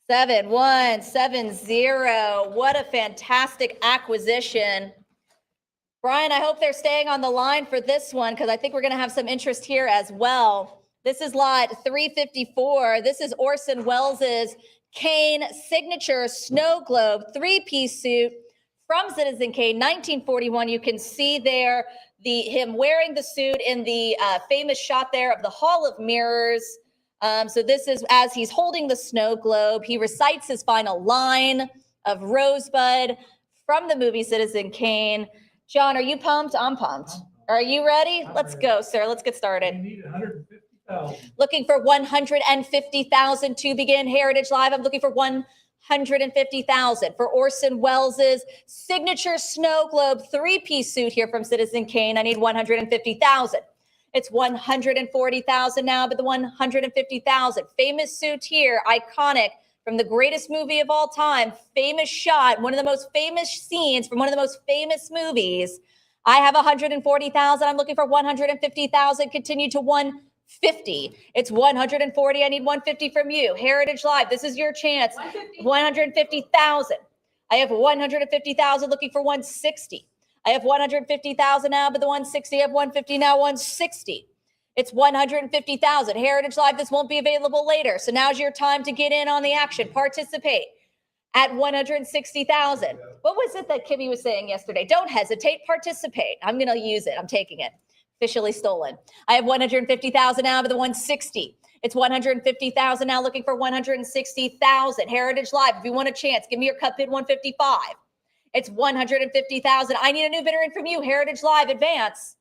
7170. What a fantastic acquisition. Brian, I hope they're staying on the line for this one because I think we're going to have some interest here as well. This is lot 354. This is Orson Welles' Kane signature snow globe 3-piece suit from Citizen Kane, 1941. You can see there him wearing the suit in the famous shot there of the Hall of Mirrors. So this is as he's holding the snow globe. He recites his final line. of Rosebud from the movie Citizen Kane. John, are you pumped? I'm pumped. Are you ready? Let's go, sir. Let's get We started. need 150,000. Looking for 150,000 to begin. Heritage Live, I'm looking for 150,000 for Orson Welles' signature snow globe three-piece suit here from Citizen Kane. I need 150,000. It's 140,000 now, but the 150,000. Famous suit here, iconic from the greatest movie of all time. Famous shot, one of the most famous scenes from one of the most famous movies. I have 140,000. I'm looking for 150,000. Continue to 150. It's 140. I need 150 from you. Heritage Live, this is your chance. 150,000. I have 150,000 looking for 160. I have 150,000 now, but the 160, I have 150 now, 160. It's 150,000. Heritage Live, this won't be available later. So now's your time to get in on the action. Participate at 160,000. What was it that Kimmy was saying yesterday? Don't hesitate, participate. I'm going to use it. I'm taking it. Officially stolen. I have 150,000 now, but the 160. It's 150,000 now, looking for 160,000. Heritage Live, if you want a chance, give me your cut bid 155. It's 150,000. I need a new bidder in from you. Heritage Live, advance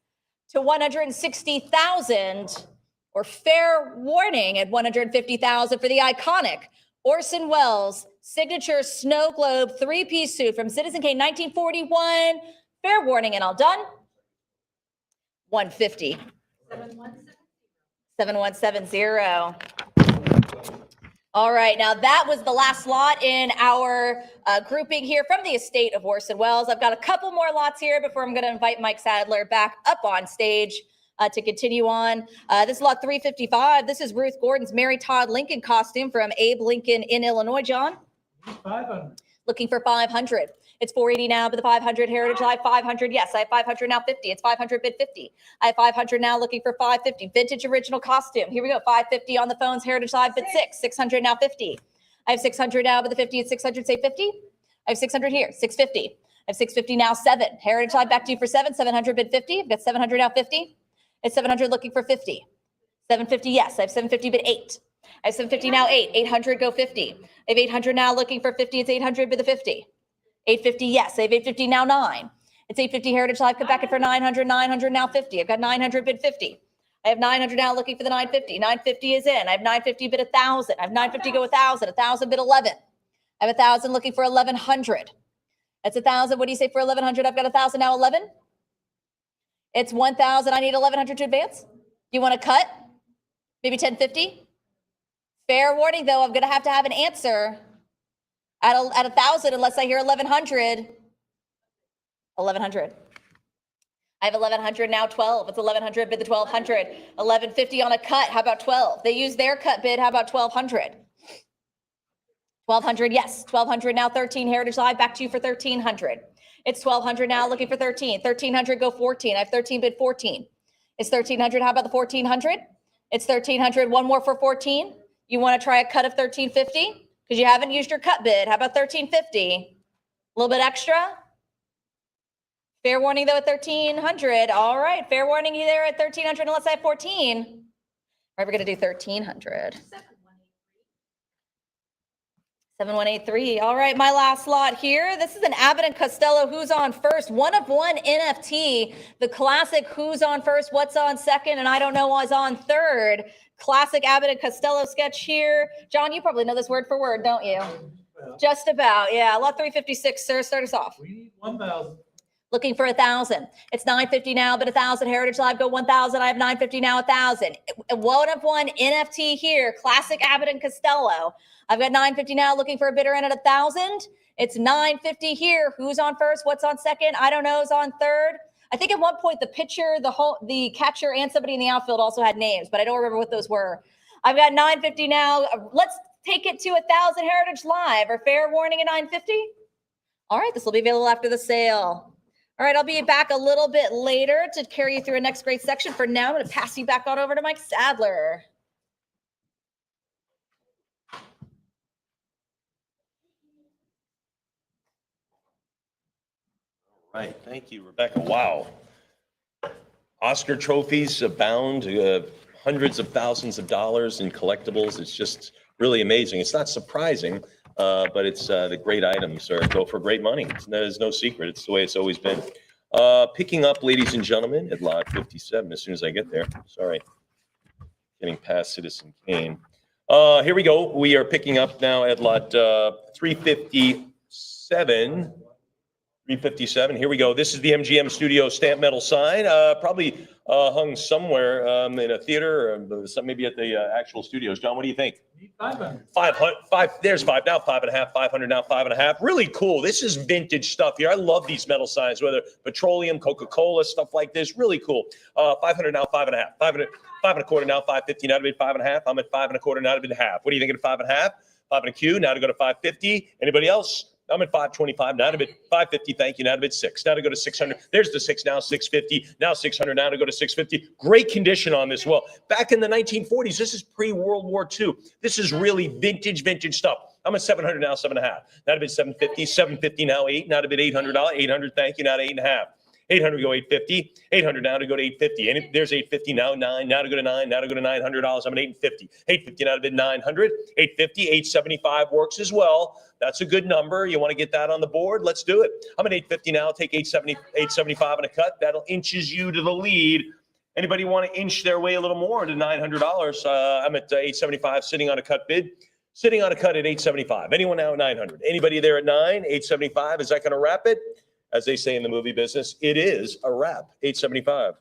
to 160,000, or fair warning at 150,000 for the iconic Orson Welles signature snow globe three-piece suit from Citizen Kane 1941. Fair warning and all done. 150. 7170. All right, now that was the last lot in our grouping here from the estate of Orson Welles. I've got a couple more lots here before I'm going to invite Mike Sadler back up on stage to continue on. This is lot 355. This is Ruth Gordon's Mary Todd Lincoln costume from Abe Lincoln in Illinois. John? 500. Looking for 500. It's 480 now, but the 500. Heritage Live, 500. Yes, I have 500 now, 50. It's 500 bid 50. I have 500 now, looking for 550. Vintage original costume. Here we go. 550 on the phones. Heritage Live bid 6. 600 now, 50. I have 600 now, but the 50 is 600. Say 50. I have 600 here. 650. I have 650 now, 7. Heritage Live back to you for 7. 700 bid 50. I've got 700 now, 50. It's 700 looking for 50. 750. Yes, I have 750 bid 8. I have 750 now, 8. 800 go 50. I have 800 now, looking for 50. It's 800 bid the 50. 850, yes. I have 850 now, 9. It's 850 Heritage Live. Come back in for 900, 900 now, 50. I've got 900 bid 50. I have 900 now, looking for the 950. 950 is in. I have 950 bid 1,000. I have 950 go 1,000. 1,000 bid 11. I have 1,000 looking for 1,100. That's 1,000. What do you say for 1,100? I've got 1,000 now, 11. It's 1,000. I need 1,100 to advance. You want to cut? Maybe 1,050? Fair warning, though. I'm going to have an answer at 1,000 unless I hear 1,100. 1,100. I have 1,100 now, 12. It's 1,100 bid the 1,200. 1,150 on a cut. How about 12? They use their cut bid. How about 1,200? 1,200, yes. 1,200 now, 13. Heritage Live back to you for 1,300. It's 1,200 now, looking for 13. 1,300 go 14. I have 13 bid 14. It's 1,300. How about the 1,400? It's 1,300. One more for 14. You want to try a cut of 1,350? Because you haven't used your cut bid. How about 1,350? A little bit extra? Fair warning, though, at 1,300. All right, fair warning you there at 1,300 unless I have 14. All right, we're going to do 1,300. 7183. All right, my last lot here. This is an Abbott and Costello Who's On First, one of one NFT. The classic Who's On First, What's On Second, and I Don't Know was on third. Classic Abbott and Costello sketch here. John, you probably know this word for word, don't you? Well, Just about, yeah. Lot 356, sir. Start us off. we need 1,000. Looking for 1,000. It's 950 now, but 1,000. Heritage Live go 1,000. I have 950 now, 1,000. One of one NFT here. Classic Abbott and Costello. I've got 950 now, looking for a bidder in at 1,000. It's 950 here. Who's on first? What's on second? I don't know. Is on third. I think at one point the pitcher, the catcher, and somebody in the outfield also had names, but I don't remember what those were. I've got 950 now. Let's take it to 1,000. Heritage Live. Or fair warning at 950. All right, this will be available after the sale. All right, I'll be back a little bit later to carry you through a next great section. For now, I'm going to pass you back on over to Mike Sadler. Right, thank you, Rebecca. Wow. Oscar trophies abound, hundreds of thousands of dollars in collectibles. It's just really amazing. It's not surprising. but it's the great items go for great money. There's no secret. It's the way it's always been. Picking up, ladies and gentlemen, at lot 57 as soon as I get there. Sorry, getting past Citizen Kane. Here we go. We are picking up now at lot 357. 357. Here we go. This is the MGM Studio stamp metal sign. Probably hung somewhere in a theater or maybe at the actual studios. John, what do you think? Need 500. 500. There's 5 now. 5.5. 500 now. 5.5. Really cool. This is vintage stuff here. I love these metal signs, whether petroleum, Coca-Cola, stuff like this. Really cool. 500 now. 5.5. 5.25 now. 550 now to bid 5.5. I'm at 5.25 now to bid half. What do you think of 5.5? 5.25 now to go to 550. Anybody else? I'm at 525 now to bid 550. Thank you. Now to bid 6. Now to go to 600. There's the 6 now 650. Now 600 now to go to 650. Great condition on this. Well, back in the 1940s, this is pre-World War II. This is really vintage stuff. I'm at 700 now 7.5. Now to bid 750. 750 now 8. Now to bid $800. 800. Thank you. Now to 8.5. 800 go 850. 800 now to go to 850. And there's 850 now 9. Now to go to 9. Now to go to $900. I'm at 850. 850 now to bid 900. 850. 875 works as well. That's a good number. You want to get that on the board? Let's do it. I'm at 850 now. Take 870, 875 and a cut. That'll inches you to the lead. Anybody want to inch their way a little more to $900? I'm at 875 sitting on a cut bid. Sitting on a cut at 875. Anyone now at 900? Anybody there at 9? 875. Is that going to wrap it? As they say in the movie business, it is a wrap. 875.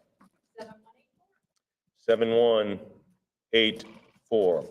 7184.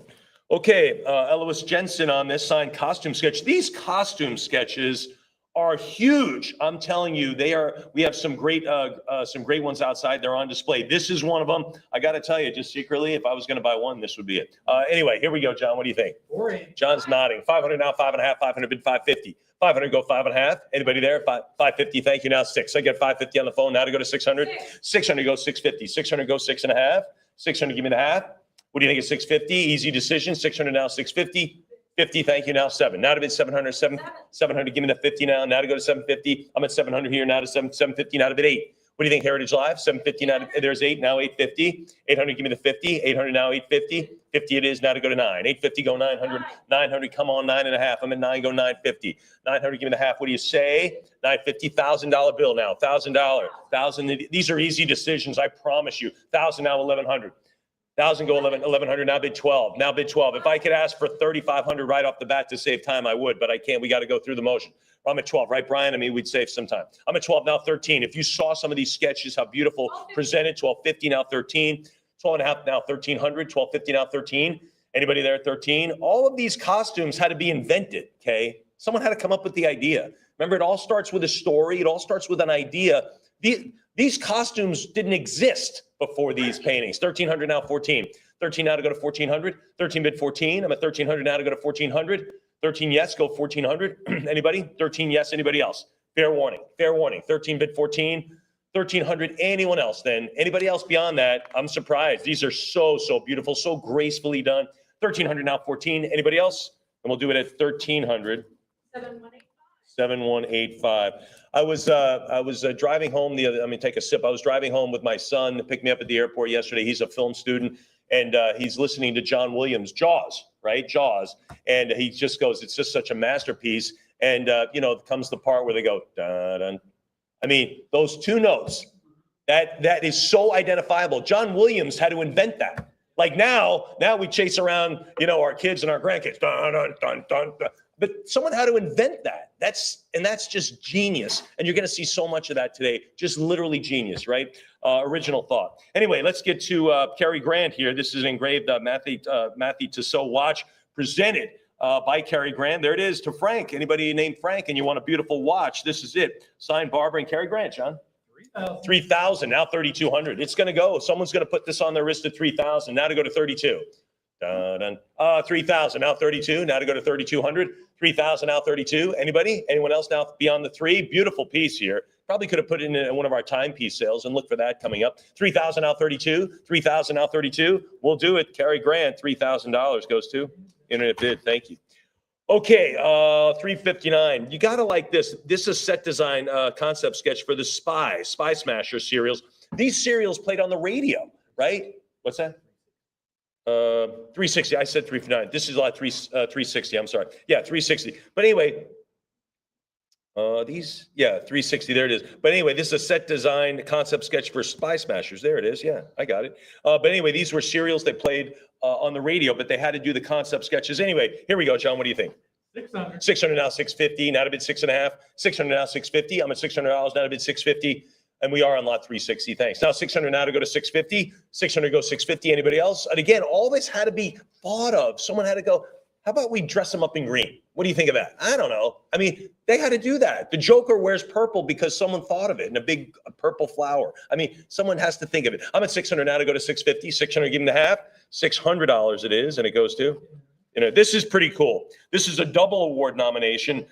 Okay, Elois Jensen on this signed costume sketch. These costume sketches are huge. I'm telling you, they are. We have some great ones outside. They're on display. This is one of them. I got to tell you, just secretly, if I was going to buy one, this would be it. Anyway, here we go, John. What do you think? 480. John's nodding. 500 now, 5.5. 500 bid 550. 500 go 5.5. Anybody there? 550. Thank you. Now 6. I get 550 on the phone. Now to go to 600. 600 go 650. 600 go 6.5. 600 give me the half. What do you think of 650? Easy decision. 600 now 650. 50. Thank you. Now 7. Now to bid 700. 700. Give me the 50 now. Now to go to 750. I'm at 700 here. Now to 750. Now to bid 8. What do you think, Heritage Live? 750 now. There's 8. Now 850. 800. Give me the 50. 800 now 850. 50 it is. Now to go to 9. 850 go 900. 900. Come on 9.5. I'm at 9. Go 950. 900. Give me the half. What do you say? 950. $1,000 bill now. $1,000. 1,000. These are easy decisions. I promise you. 1,000 now 1,100. 1,000 go 1,100. Now bid 12. Now bid 12. If I could ask for 3,500 right off the bat to save time, I would, but I can't. We got to go through the motion. I'm at 12, right, Brian? I mean, we'd save some time. I'm at 12 now 13. If you saw some of these sketches, how beautiful presented. 1250 now 13. 12.5 now 1,300. 1250 now 13. Anybody there at 13? All of these costumes had to be invented. Okay, someone had to come up with the idea. Remember, it all starts with a story. It all starts with an idea. These costumes didn't exist before these paintings. 1,300 now 14. 13 now to go to 1,400. 13 bid 14. I'm at 1,300 now to go to 1,400. 13 yes, go 1,400. Anybody? 13 yes. Anybody else? Fair warning. Fair warning. 13 bid 14. 1,300. Anyone else then? Anybody else beyond that? I'm surprised. These are so beautiful, so gracefully done. 1,300 now 14. Anybody else? And we'll do it at 1,300. 7185. I was driving home take a sip. I was driving home with my son to pick me up at the airport yesterday. He's a film student, and he's listening to John Williams' Jaws, right? Jaws. And he just goes, it's just such a masterpiece. And, comes the part where they go, dun, dun. I mean, those two notes, that is so identifiable. John Williams had to invent that. Like now we chase around, our kids and our grandkids, dun, dun, dun, dun, dun. But someone had to invent that. That's just genius. And you're going to see so much of that today. Just literally genius, right? Original thought. Anyway, let's get to Cary Grant here. This is an engraved Matthew Tissot watch presented by Cary Grant. There it is to Frank. Anybody named Frank and you want a beautiful watch, this is it. Signed Barbara and Cary Grant, John. 3,000, now 3,200. It's going to go. Someone's going to put this on their wrist at 3,000. Now to go to 32. 3,000, now 32. Now to go to 3,200. 3,000, now 32. Anybody? Anyone else now beyond the 3? Beautiful piece here. Probably could have put it in one of our timepiece sales and look for that coming up. 3,000, now 32. 3,000, now 32. We'll do it. Cary Grant, $3,000 goes to Internet Bid. Thank you. Okay, 359. You got to like this. This is a set design concept sketch for the Spy Smash Smasher serials. These serials played on the radio, right? What's that? 360. I said 359. This is lot 360. I'm sorry. Yeah, 360. But anyway, 360. There it is. But anyway, this is a set design concept sketch for Spy Smashers. There it is. Yeah, I got it. But anyway, these were serials they played on the radio, but they had to do the concept sketches. Anyway, here we go, John. What do you think? 600. 600 now, 650. Now to bid 6.5. 600 now, 650. I'm at $600 now to bid 650. And we are on lot 360. Thanks. Now 600 now to go to 650. 600 go 650. Anybody else? And again, all this had to be thought of. Someone had to go, how about we dress them up in green? What do you think of that? I don't know. I mean, they had to do that. The Joker wears purple because someone thought of it in a big purple flower. I mean, someone has to think of it. I'm at 600 now to go to 650. 600, give him the half. $600 it is, and it goes to. You know, this is pretty cool. This is a double award nomination.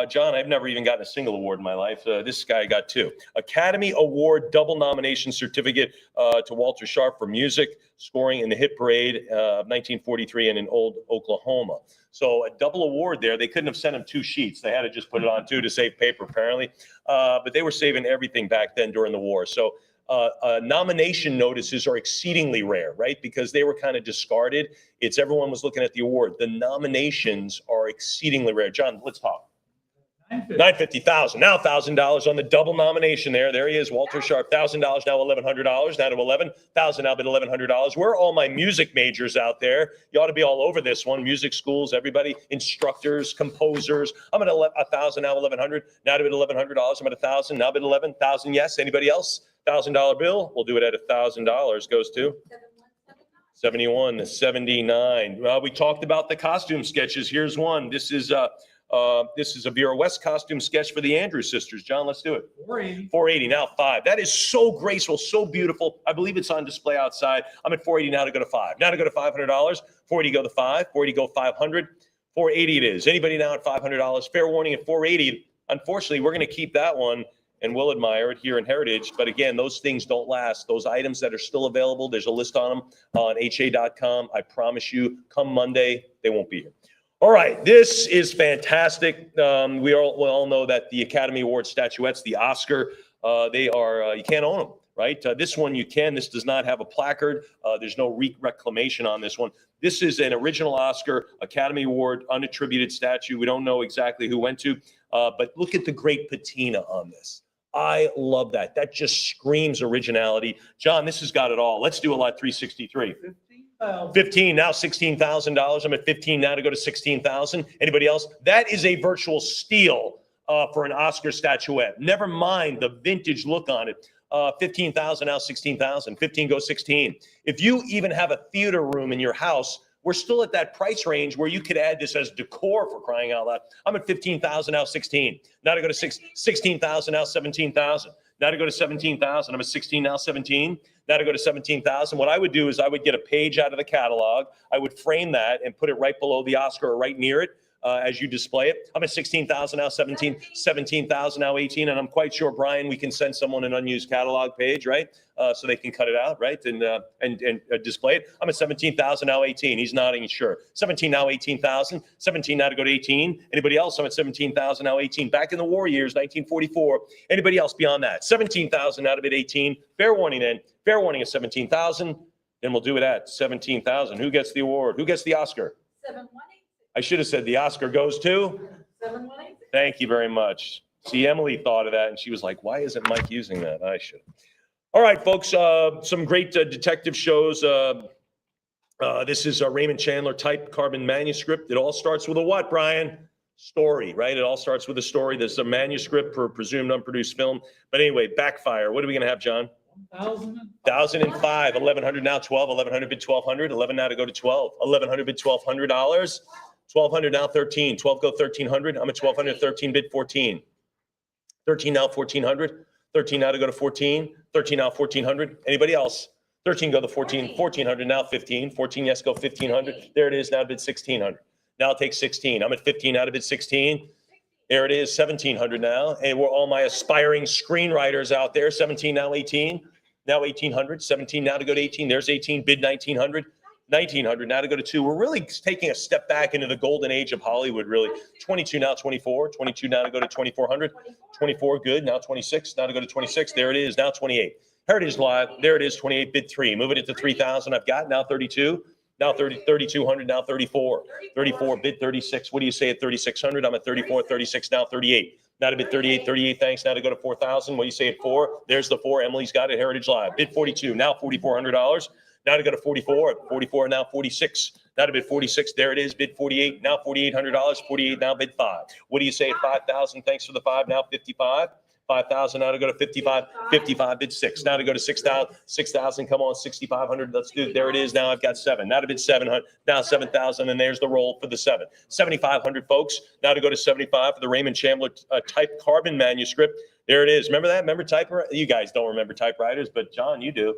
John, I've never even gotten a single award in my life. This guy got 2. Academy Award double nomination certificate to Walter Sharp for music scoring in the hit parade of 1943 and in Old Oklahoma. So a double award there. They couldn't have sent him 2 sheets. They had to just put it on 2 to save paper, apparently. But they were saving everything back then during the war. So nomination notices are exceedingly rare, right? Because they were kind of discarded. It's everyone was looking at the award. The nominations are exceedingly rare. John, let's talk. 950,000. Now $1,000 on the double nomination there. There he is, Walter Sharp. $1,000 now $1,100. Now to 11,000 now, but $1,100. Where are all my music majors out there? You ought to be all over this one. Music schools, everybody, instructors, composers. I'm at 1,000 now, 1,100. Now to bid $1,100. I'm at 1,000 now, bid 11,000. Yes. Anybody else? $1,000 bill. We'll do it at $1,000. Goes to 71, 79. We talked about the costume sketches. Here's one. This is a Vera West costume sketch for the Andrews sisters. John, let's do it. 480. 480 now 5. That is so graceful, so beautiful. I believe it's on display outside. I'm at 480 now to go to 5. Now to go to $500. 480 go to 5. 480 go 500. 480 it is. Anybody now at $500? Fair warning at 480. Unfortunately, we're going to keep that one and we'll admire it here in Heritage. But again, those things don't last. Those items that are still available, there's a list on them on ha.com. I promise you, come Monday, they won't be here. All right, this is fantastic. We all know that the Academy Award statuettes, the Oscar, they are, you can't own them, right? This one you can. This does not have a placard. There's no reclamation on this one. This is an original Oscar Academy Award unattributed statue. We don't know exactly who went to, but look at the great patina on this. I love that. That just screams originality. John, this has got it all. Let's do a lot 363. 15 now, $16,000. I'm at 15 now to go to 16,000. Anybody else? That is a virtual steal for an Oscar statuette. Never mind the vintage look on it. 15,000 now, 16,000. 15 goes 16. If you even have a theater room in your house, we're still at that price range where you could add this as decor, for crying out loud. I'm at 15,000 now, 16. Now to go to 16,000 now, 17,000. Now to go to 17,000. I'm at 16 now, 17. Now to go to 17,000. What I would do is I would get a page out of the catalog. I would frame that and put it right below the Oscar or right near it as you display it. I'm at 16,000 now, 17,000 now, 18. And I'm quite sure, Brian, we can send someone an unused catalog page, right? So they can cut it out, right? And display it. I'm at 17,000 now, 18. He's nodding, sure. 17 now, 18,000. 17 now to go to 18. Anybody else? I'm at 17,000 now, 18. Back in the war years, 1944. Anybody else beyond that? 17,000 now to bid 18. Fair warning then. Fair warning at 17,000. Then we'll do it at 17,000. Who gets the award? Who gets the Oscar? 718. I should have said the Oscar goes to. 718. Thank you very much. See, Emily thought of that and she was like, why isn't Mike using that? I should. All right, folks, some great detective shows. This is a Raymond Chandler type carbon manuscript. It all starts with a what, Brian? Story, right? It all starts with a story. There's a manuscript for presumed unproduced film. But anyway, Backfire. What are we going to have, John? 1,005. 1,1100 now, 12. 1,100 bid 1,200. 11 now to go to 12. 1,100 bid $1,200. 1,200 now, 13. 12 go 1,300. I'm at 1,200. 13 bid 14. 13 now, 1,400. 13 now to go to 14. 13 now, 1,400. Anybody else? 13 go to 14. 1,400 now, 15. 14 yes go 1,500. There it is now, bid 1,600. Now take 16. I'm at 15 out of bid 16. There it is, 1,700 now. And we're all my aspiring screenwriters out there. 17 now, 18. Now 1,800. 17 now to go to 18. There's 18. Bid 1,900. 1,900 now to go to 2. We're really taking a step back into the golden age of Hollywood, really. 22 now, 24. 22 now to go to 2,400. 24, good. Now 26. Now to go to 26. There it is. Now 28. Heritage Live. There it is, 28. Bid 3. Move it to 3,000. I've got now 32. now 3,200, now 34. 34, bid 36. What do you say at 3,600? I'm at 34, 36, now 38. Now to bid 38, 38, thanks. Now to go to 4,000. What do you say at 4? There's the 4. Emily's got it, Heritage Live. Bid 42, now $4,400. Now to go to 44, 44, now 46. Now to bid 46, there it is, bid 48, now $4,800, 48, now bid 5. What do you say at 5,000? Thanks for the 5, now 55. 5,000, now to go to 55, 55, bid 6. Now to go to 6,000, 6,000, come on, 6,500, let's do it. There it is, now I've got 7. Now to bid 700, now 7,000, and there's the roll for the 7. 7,500, folks. Now to go to 75 for the Raymond Chandler type carbon manuscript. There it is. Remember that? Remember typewriter? You guys don't remember typewriters, but John, you do.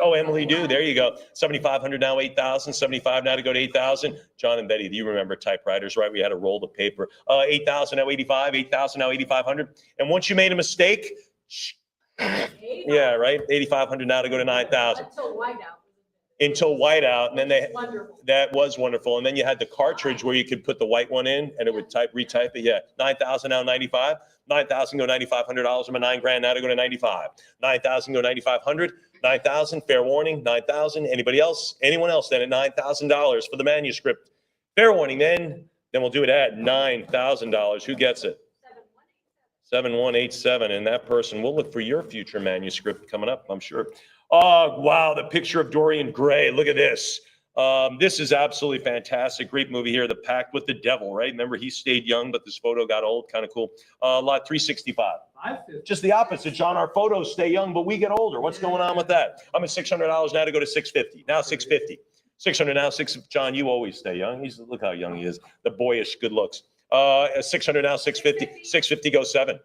Oh, Emily, do. There you go. 7,500, now 8,000. 75, now to go to 8,000. John and Betty, do you remember typewriters, right? We had a roll of paper. 8,000, now 85. 8,000, now 8,500. And once you made a mistake, yeah, right? 8,500, now to go to 9,000. Until whiteout, and then that was wonderful. And then you had the cartridge where you could put the white one in and it would retype it. Yeah, 9,000, now 95. 9,000, go $9,500. I'm at $9,000, now to go to 95. 9,000, go 9,500. 9,000, fair warning, 9,000. Anybody else? Anyone else then at $9,000 for the manuscript? Fair warning, then we'll do it at $9,000. Who gets it? 7187. And that person, we'll look for your future manuscript coming up, I'm sure. Oh, wow, the picture of Dorian Gray. Look at this. This is absolutely fantastic. Great movie here, The Pact with the Devil, right? Remember, he stayed young, but this photo got old. Kind of cool. Lot 365. Just the opposite, John. Our photos stay young, but we get older. What's going on with that? I'm at $600 now to go to 650. Now 650. 600 now, 6. John, you always stay young. Look how young he is. The boyish good looks. 600 now, 650. 650 goes 7.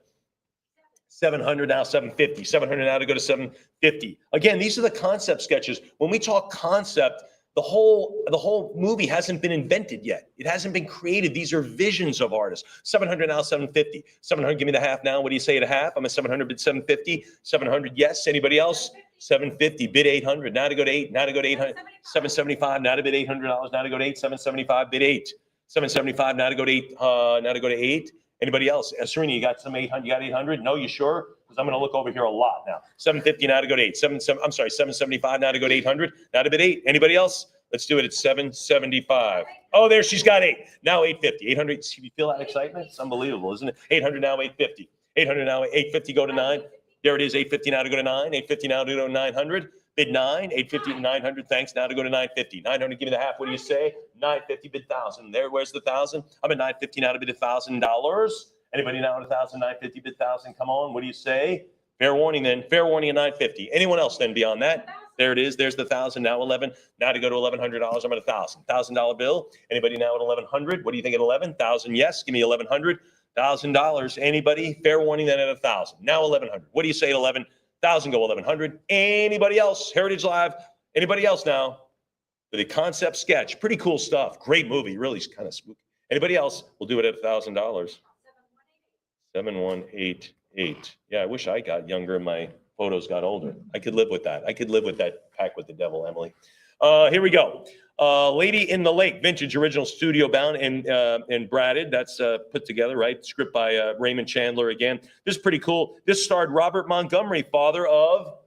700 now, 750. 700 now to go to 750. Again, these are the concept sketches. When we talk concept, the whole movie hasn't been invented yet. It hasn't been created. These are visions of artists. 700 now, 750. 700, give me the half now. What do you say at a half? I'm at 700, bid 750. 700, yes. Anybody else? 750, bid 800. Now to go to 8. Now to go to 800. 775, now to bid $800. Now to go to 8. 775, bid 8. 775, now to go to 8. Now to go to 8. Anybody else? Serena, you got some 800? You got 800? No, you sure? Because I'm going to look over here a lot now. 750 now to go to 8. 775 now to go to 800. Now to bid 8. Anybody else? Let's do it at 775. Oh, there, she's got 8. Now 850. 800. You feel that excitement? It's unbelievable, isn't it? 800 now, 850. 800 now, 850 go to 9. There it is, 850 now to go to 9. 850 now to go to 900. Bid 9. 850 to 900. Thanks. Now to go to 950. 900, give me the half. What do you say? 950, bid 1,000. There, where's the 1,000? I'm at 950 now to bid $1,000. Anybody now at 1,000? 950, bid 1,000. Come on. What do you say? Fair warning then. Fair warning at 950. Anyone else then beyond that? There it is. There's the 1,000. Now 11. Now to go to $1,100. I'm at $1,000. $1,000 bill. Anybody now at 1,100? What do you think at 11? 1,000. Yes. Give me 1,100. $1,000. Anybody? Fair warning then at 1,000. Now 1,100. What do you say at 11? 1,000 go 1,100. Anybody else? Heritage Live. Anybody else now? For the concept sketch. Pretty cool stuff. Great movie. Really kind of spooky. Anybody else? We'll do it at $1,000. 7188. Yeah, I wish I got younger and my photos got older. I could live with that. I could live with that Pact with the Devil, Emily. Here we go. Lady in the Lake, vintage original studio bound and bratted. That's put together, right? Script by Raymond Chandler again. This is pretty cool. This starred Robert Montgomery, father of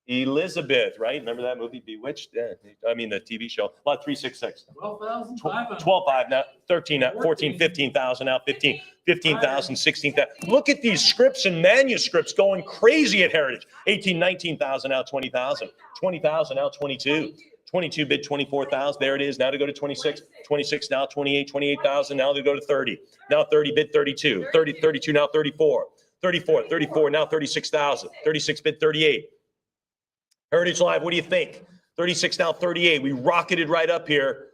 Elizabeth, right? Remember that movie, Bewitched? Yeah. I mean, the TV show. Lot 366. 12,500. 12,500 now, 13 now, 14, 15,000 now, 15, 15,000, 16,000. Look at these scripts and manuscripts going crazy at Heritage. 18, 19,000 now, 20,000. 20,000 now, 22. 22 bid 24,000. There it is. Now to go to 26. 26 now, 28, 28,000. Now to go to 30. Now 30 bid 32. 30, 32 now, 34. 34, 34 now, 36,000. 36 bid 38. Heritage Live, what do you think? 36 now, 38. We rocketed right up here.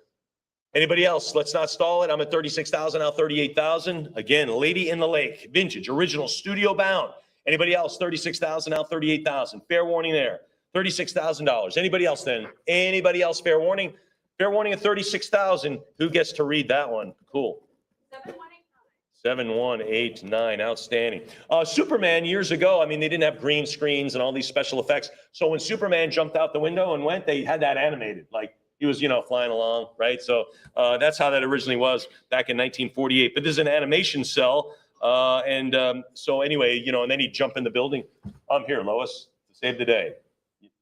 Anybody else? Let's not stall it. I'm at 36,000 now, 38,000. Again, Lady in the Lake, vintage, original, studio bound. Anybody else? 36,000 now, 38,000. Fair warning there. $36,000. Anybody else then? Anybody else? Fair warning? Fair warning at 36,000. Who gets to read that one? Cool. 7189. Outstanding. Superman years ago, I mean, they didn't have green screens and all these special effects. So when Superman jumped out the window and went, they had that animated, like he was, flying along, right? So that's how that originally was back in 1948. But this is an animation cell. So anyway, and then he'd jump in the building. I'm here, Lois, to save the day.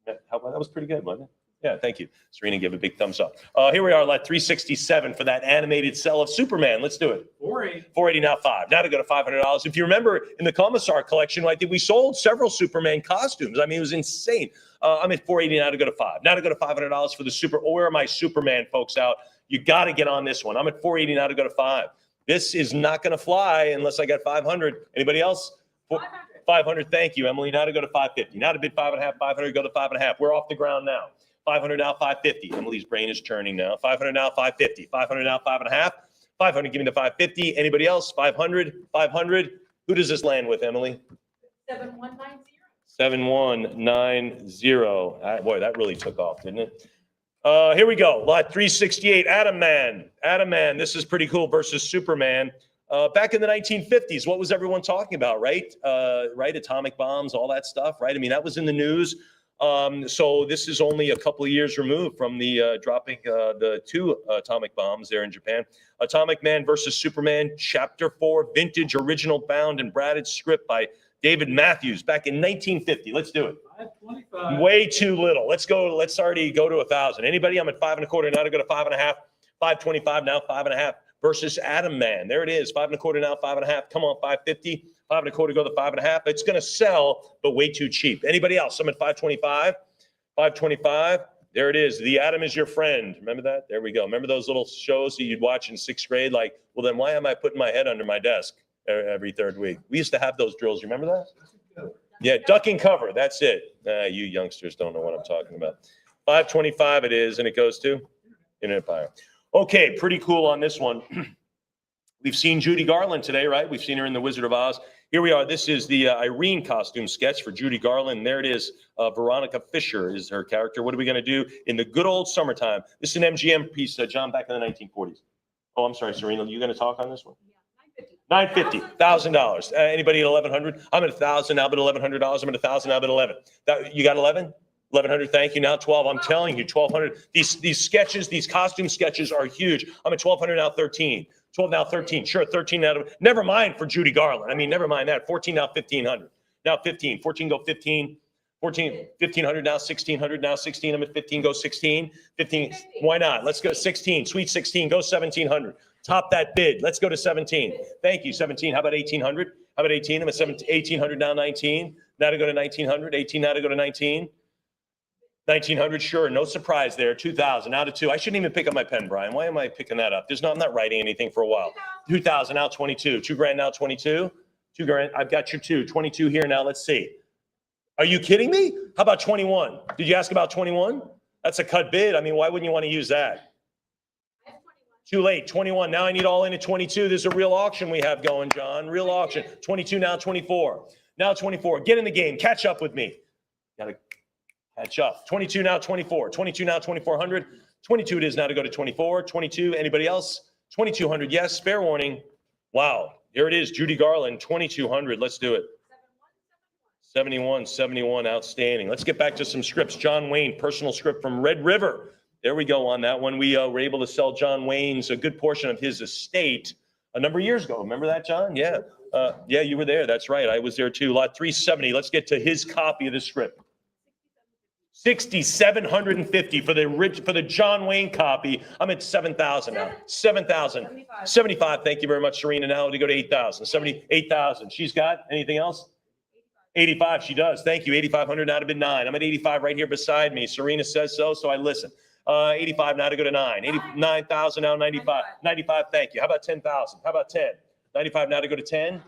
That was pretty good, wasn't it? Yeah, thank you. Serena gave a big thumbs up. Here we are, lot 367 for that animated cell of Superman. Let's do it. 480 now 5. Now to go to $500. If you remember in the Commissar collection, I think we sold several Superman costumes. I mean, it was insane. I'm at 480 now to go to 5. Now to go to $500 for the Super. Oh, where are my Superman folks out? You got to get on this one. I'm at 480 now to go to 5. This is not going to fly unless I got 500. Anybody else? 500. Thank you, Emily. Now to go to 550. Now to bid 5.5. 500. Go to 5.5. We're off the ground now. 500 now, 550. Emily's brain is churning now. 500 now, 550. 500 now, 5.5. 500, give me the 550. Anybody else? 500, 500. Who does this land with, Emily? 7190. 7190. Boy, that really took off, didn't it? Here we go. Lot 368. Atom Man. Atom Man. This is pretty cool versus Superman. Back in the 1950s, what was everyone talking about, right? Right? Atomic bombs, all that stuff, right? I mean, that was in the news. So this is only a couple of years removed from the dropping the 2 atomic bombs there in Japan. Atomic Man versus Superman, Chapter 4, vintage, original, bound, and branded script by David Matthews back in 1950. Let's do it. 525. Way too little. Let's go. Let's already go to 1,000. Anybody? I'm at 5.25 now to go to 5.5. 525 now 5.5 versus Atom Man. There it is. 5.25 now 5.5. Come on, 550. 5.25 go to 5.5. It's going to sell, but way too cheap. Anybody else? I'm at 525. 525. There it is. The Atom is your friend. Remember that? There we go. Remember those little shows that you'd watch in 6th grade? Like, well, then why am I putting my head under my desk every 3rd week? We used to have those drills. You remember that? Yeah, duck and cover. That's it. You youngsters don't know what I'm talking about. 525 it is, and it goes to Internet Empire. Okay, pretty cool on this one. We've seen Judy Garland today, right? We've seen her in The Wizard of Oz. Here we are. This is the Irene costume sketch for Judy Garland. There it is. Veronica Fisher is her character. What are we going to do in the good old summertime? This is an MGM piece, John, back in the 1940s. Oh, I'm sorry, Serena. Are you going to talk on this one? $950, $1,000. Anybody at 1,100? I'm at 1,000 now, but $1,100. I'm at 1,000 now, but 11. You got 11? 1,100. Thank you. Now 12. I'm telling you, 1,200. These sketches, these costume sketches are huge. I'm at 1,200 now, 13. 12 now, 13. Sure, 13 now. Never mind for Judy Garland. I mean, never mind that. 14 now, 1,500. Now 15. 14 go 15. 14, 1,500 now, 1,600 now, 16. I'm at 15. Go 16. 15. Why not? Let's go 16. Sweet 16. Go 1,700. Top that bid. Let's go to 17. Thank you. 17. How about 1,800? How about 18? I'm at 1,800 now, 19. Now to go to 1,900. 18 now to go to 19. 1,900, sure, no surprise there. 2,000 now to 2. I shouldn't even pick up my pen, Brian. Why am I picking that up? I'm not writing anything for a while. 2,000 now 22. $2,000 now 22. $2,000. I've got your 2. 22 here now. Let's see. Are you kidding me? How about 21? Did you ask about 21? That's a cut bid. I mean, why wouldn't you want to use that? Too late. 21. Now I need all in at 22. There's a real auction we have going, John. Real auction. 22 now 24. Now 24. Get in the game. Catch up with me. Got to catch up. 22 now 24. 22 now 2,400. 22 it is now to go to 24. 22. Anybody else? 2,200. Yes. Fair warning. Wow. Here it is. Judy Garland. 2,200. Let's do it. 71. Outstanding. Let's get back to some scripts. John Wayne, personal script from Red River. There we go on that one. We were able to sell John Wayne's a good portion of his estate a number of years ago. Remember that, John? Yeah. Yeah, you were there. That's right. I was there too. Lot 370. Let's get to his copy of the script. 6,750 for the John Wayne copy. I'm at 7,000 now. 7,000. 75. Thank you very much, Serena. Now to go to 8,000. 78,000. She's got anything else? 85. She does. Thank you. 8,500 now to bid 9. I'm at 85 right here beside me. Serena says so, so I listen. 85 now to go to 9. 89,000 now 95. 95. Thank you. How about 10,000? How about 10? 95 now to go to 10.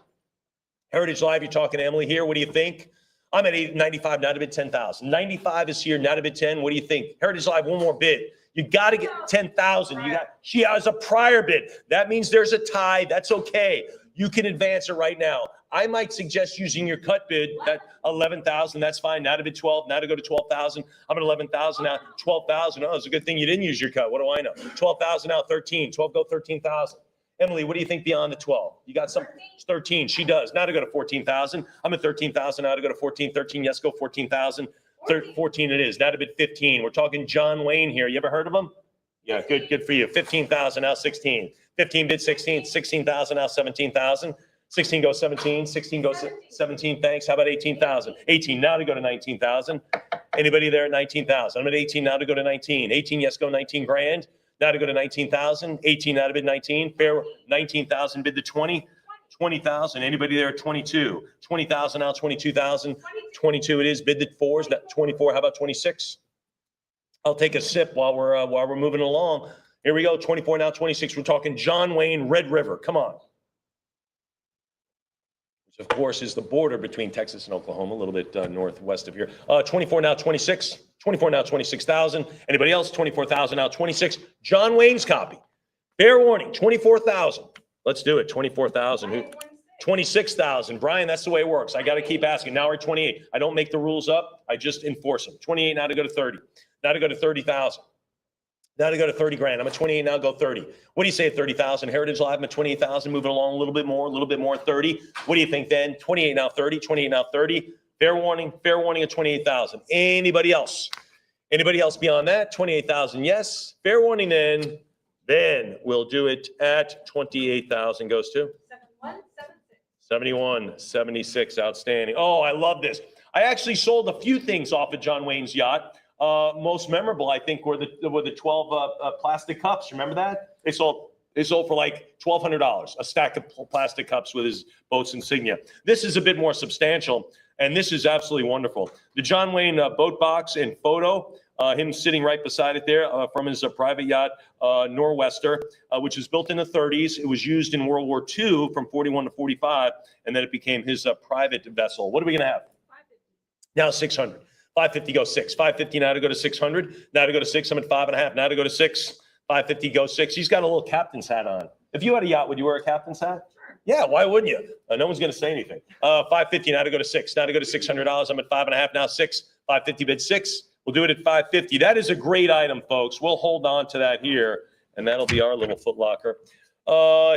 Heritage Live, you're talking to Emily here. What do you think? I'm at 95 now to bid 10,000. 95 is here now to bid 10. What do you think? Heritage Live, one more bid. You got to get 10,000. She has a prior bid. That means there's a tie. That's okay. You can advance it right now. I might suggest using your cut bid, that 11,000. That's fine. Now to bid 12. Now to go to 12,000. I'm at 11,000 now. 12,000. Oh, it's a good thing you didn't use your cut. What do I know? 12,000 now. 13. 12 go 13,000. Emily, what do you think beyond the 12? You got some? 13. She does. Now to go to 14,000. I'm at 13,000 now to go to 14. 13. Yes, go 14,000. 14 it is. Now to bid 15. We're talking John Wayne here. You ever heard of him? Yeah, good for you. 15,000 now 16. 15 bid 16. 16,000 now 17,000. 16 goes 17. 16 goes 17. Thanks. How about 18,000? 18 now to go to 19,000. Anybody there at 19,000? I'm at 18 now to go to 19. 18, yes, go 19 grand. Now to go to 19,000. 18 now to bid 19. Fair 19,000 bid to 20. 20,000. Anybody there at 22? 20,000 now, 22,000. 22 it is. Bid to 4s. 24. How about 26? I'll take a sip while we're moving along. Here we go. 24 now, 26. We're talking John Wayne, Red River. Come on. Which of course is the border between Texas and Oklahoma, a little bit northwest of here. 24 now, 26. 24 now, 26,000. Anybody else? 24,000 now, 26. John Wayne's copy. Fair warning, 24,000. Let's do it. 24,000. 26,000. Brian, that's the way it works. I got to keep asking. Now we're at 28. I don't make the rules up. I just enforce them. 28 now to go to 30. Now to go to 30,000. Now to go to 30 grand. I'm at 28 now, go 30. What do you say at 30,000? Heritage Live, I'm at 28,000, moving along a little bit more, 30. What do you think then? 28 now, 30, 28 now, 30. Fair warning at 28,000. Anybody else? Anybody else beyond that? 28,000, yes. Fair warning then we'll do it at 28,000 goes to? 71, 76, outstanding. Oh, I love this. I actually sold a few things off of John Wayne's yacht. Most memorable, I think, were the 12 plastic cups. Remember that? They sold for like $1,200, a stack of plastic cups with his boat's insignia. This is a bit more substantial, and this is absolutely wonderful. The John Wayne boat box and photo, him sitting right beside it there from his private yacht, Nor'Wester, which was built in the 30s. It was used in World War II from 41 to 45, and then it became his private vessel. What are we going to have? 550. Now 600. 550 go 6. 550 now to go to 600. Now to go to 6. I'm at 5.5. Now to go to 6. 550 go 6. He's got a little captain's hat on. If you had a yacht, would you wear a captain's hat? Sure. Yeah, why wouldn't you? No one's going to say anything. 550 now to go to 6. Now to go to $600. I'm at 5.5 now. 6. 550 bid 6. We'll do it at 550. That is a great item, folks. We'll hold on to that here, and that'll be our little Foot Locker.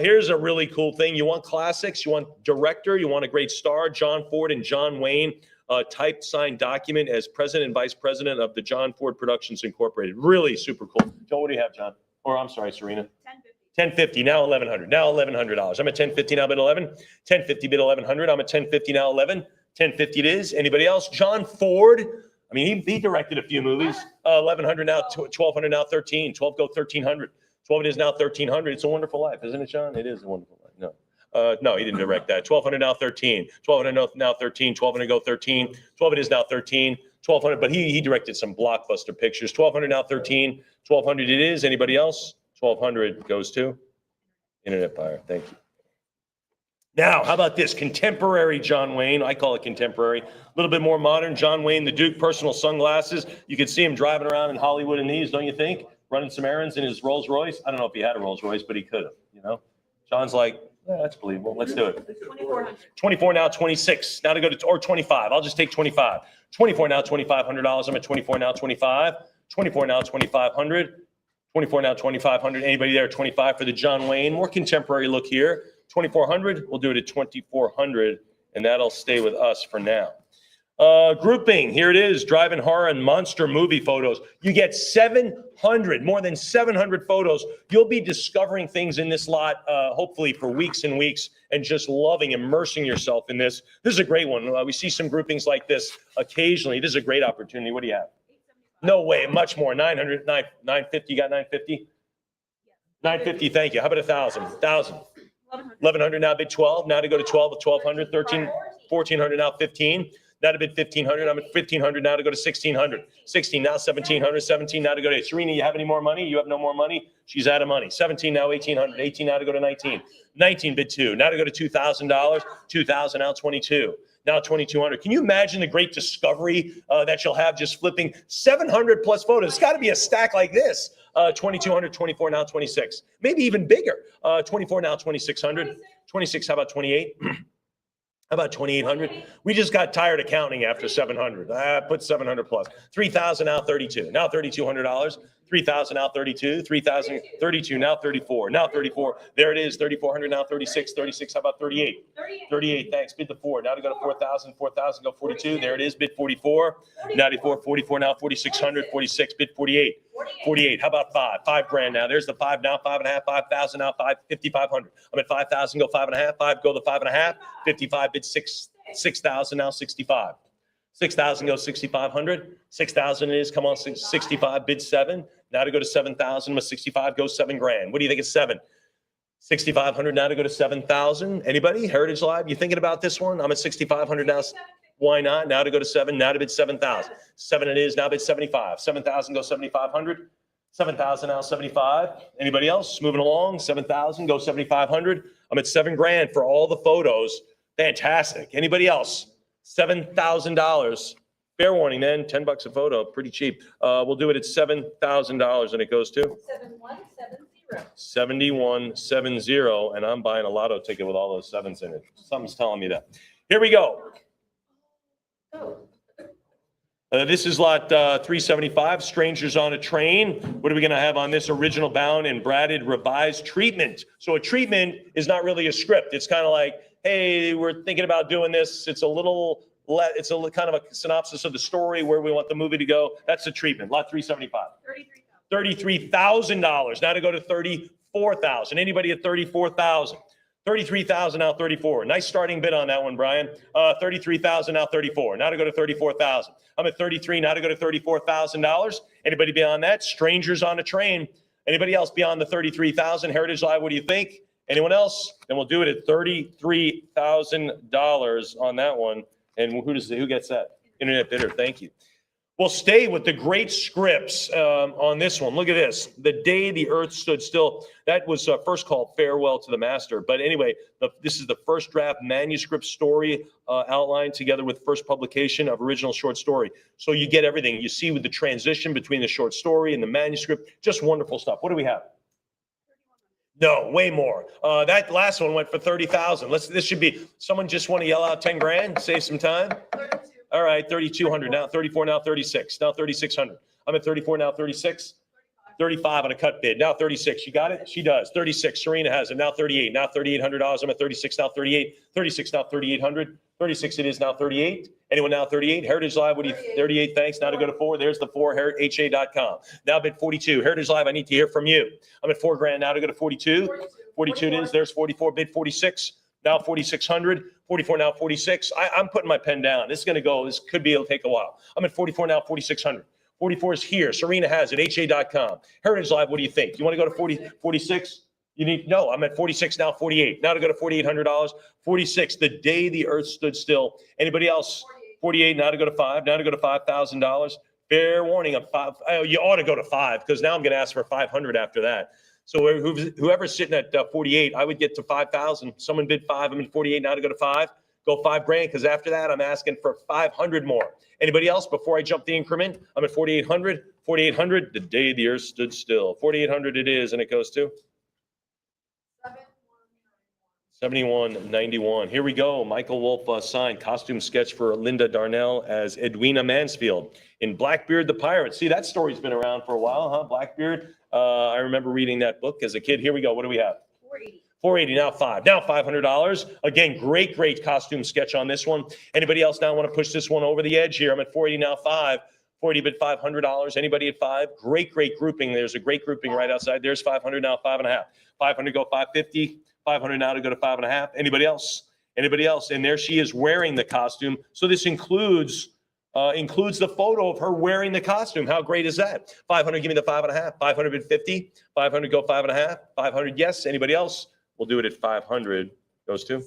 Here's a really cool thing. You want classics? You want director? You want a great star? John Ford and John Wayne. Typed signed document as president and vice president of the John Ford Productions Incorporated. Really super cool. Joe, what do you have, John? Or I'm sorry, Serena. 1050. Now 1100. Now $1,100. I'm at 1050 now bid 11. 1050 bid 1100. I'm at 1050 now 11. 1050 it is. Anybody else? John Ford. I mean, he directed a few movies. 1100 now, 1200 now, 13. 12 go 1300. 12 it is now 1300. It's a Wonderful Life, isn't it, John? It is a Wonderful Life. No. No, he didn't direct that. 1200 now 13. 1200 now 13. 1200 go 13. 12 it is now 13. 1200, but he directed some blockbuster pictures. 1200 now 13. 1200 it is. Anybody else? 1200 goes to Internet Buyer. Thank you. Now, how about this? Contemporary John Wayne. I call it contemporary. A little bit more modern. John Wayne, the Duke, personal sunglasses. You could see him driving around in Hollywood in these, don't you think? Running some errands in his Rolls Royce. I don't know if he had a Rolls Royce, but he could have, you know? John's like, yeah, that's believable. Let's do it. 2,400. 24 now, 26. Now to go to, or 25. I'll just take 25. 24 now, $2,500. I'm at 24 now, 25. 24 now, 2,500. 24 now, 2,500. Anybody there? 25 for the John Wayne. More contemporary look here. 2,400. We'll do it at 2,400, and that'll stay with us for now. Grouping. Here it is. Drive-in horror and monster movie photos. You get 700, more than 700 photos. You'll be discovering things in this lot, hopefully for weeks and weeks, and just loving, immersing yourself in this. This is a great one. We see some groupings like this occasionally. This is a great opportunity. What do you have? No way. Much more. 900, 950. You got 950? 950. Thank you. How about 1,000? 1,000. 1,100 now bid 12. Now to go to 12 with 1,200. 13, 1,400 now 15. Now to bid 1,500. I'm at 1,500 now to go to 1,600. 16 now 1,700. 17 now to go to 8. Serena, you have any more money? You have no more money? She's out of money. 17 now 1,800. 18 now to go to 19. 19 bid 2. Now to go to $2,000. 2,000 now 22. Now 2,200. Can you imagine the great discovery that you'll have just flipping 700 plus photos? It's got to be a stack like this. 2,200, 24 now 26. Maybe even bigger. 24 now 2,600. 26. How about 28? How about 2,800? We just got tired of counting after 700. Put 700 plus. 3,000 now 32. Now $3,200. 3,000 now 32. 3,000 32 now 34. Now 34. There it is. 3,400 now 36. 36. How about 38? 38. Thanks. Bid the 4. Now to go to 4,000. 4,000 go 42. There it is. Bid 44. 94. 44 now 4,600. 46. Bid 48. 48. How about 5? 5 grand now. There's the 5 now. 5.5. 5,000 now. 5,500. I'm at 5,000. Go 5.5. 5 go the 5.5. 55. Bid 6. 6,000 now 65. 6,000 goes 6,500. 6,000 it is. Come on, 65, bid 7. Now to go to 7,000, I'm a 65, goes 7 grand. What do you think is 7? 6,500 now to go to 7,000. Anybody? Heritage Live, you thinking about this one? I'm at 6,500 now. Why not? Now to go to 7, now to bid 7,000. 7 it is, now bid 75. 7,000 goes 7,500. 7,000 now 75. Anybody else? Moving along. 7,000 goes 7,500. I'm at 7 grand for all the photos. Fantastic. Anybody else? $7,000. Fair warning then, $10 a photo, pretty cheap. We'll do it at $7,000 and it goes to 7170, and I'm buying a lotto ticket with all those sevens in it. Something's telling me that. Here we go. This is lot 375, Strangers on a Train. What are we going to have on this? Original bound and bradded revised treatment. So a treatment is not really a script. It's kind of like, hey, we're thinking about doing this. It's a kind of a synopsis of the story, where we want the movie to go. That's the treatment. Lot 375. $33,000. Now to go to 34,000. Anybody at 34,000? 33,000 now 34. Nice starting bid on that one, Brian. 33,000 now 34. Now to go to 34,000. I'm at 33. Now to go to $34,000. Anybody beyond that? Strangers on a Train. Anybody else beyond the 33,000? Heritage Live, what do you think? Anyone else? Then we'll do it at $33,000 on that one. And who gets that? Internet bidder. Thank you. We'll stay with the great scripts on this one. Look at this. The Day the Earth Stood Still. That was first called Farewell to the Master. But anyway, this is the first draft manuscript story outline together with first publication of original short story. So you get everything. You see with the transition between the short story and the manuscript. Just wonderful stuff. What do we have? No, way more. That last one went for 30,000. This should be, someone just want to yell out 10 grand, save some time. 32. All right, 3,200 now, 34 now, 36, now 3,600. I'm at 34 now, 36, 35 on a cut bid. Now 36. You got it? She does. 36. Serena has it. Now 38. Now $3,800. I'm at 36 now, 38. 36 now, 3,800. 36 it is now 38. Anyone now 38? Heritage Live, what do you? 38. Thanks. Now to go to 4. There's the 4. HA.com. Now bid 42. Heritage Live, I need to hear from you. I'm at 4 grand. Now to go to 42. 42 it is. There's 44. Bid 46. Now 4,600. 44 now 46. I'm putting my pen down. This is going to go. This could be. It'll take a while. I'm at 44 now 4,600. 44 is here. Serena has it. HA.com. Heritage Live, what do you think? You want to go to 40, 46? You need, no, I'm at 46 now, 48. Now to go to $4,800. 46, The Day the Earth Stood Still. Anybody else? 48, now to go to 5. Now to go to $5,000. Fair warning of 5. You ought to go to 5 because now I'm going to ask for 500 after that. So whoever's sitting at 48, I would get to 5,000. Someone bid 5. I'm at 48, now to go to 5. Go 5 grand because after that, I'm asking for 500 more. Anybody else before I jump the increment? I'm at 4,800. 4,800, The Day the Earth Stood Still. 4,800 it is, and it goes to 7191. Here we go. Michael Wolff signed costume sketch for Linda Darnell as Edwina Mansfield in Blackbeard the Pirate. See, that story's been around for a while, huh? Blackbeard. I remember reading that book as a kid. Here we go. What do we have? 480. 480, now 5. Now $500. Again, great costume sketch on this one. Anybody else now want to push this one over the edge here? I'm at 480, now 5. 40 bid $500. Anybody at 5? Great grouping. There's a great grouping right outside. There's 500 now, 5.5. 500 go 550. 500 now to go to 5.5. Anybody else? Anybody else? And there she is wearing the costume. So this includes the photo of her wearing the costume. How great is that? 500, give me the 5.5. 500 bid 50. 500 go 5.5. 500, yes. Anybody else? We'll do it at 500. Goes to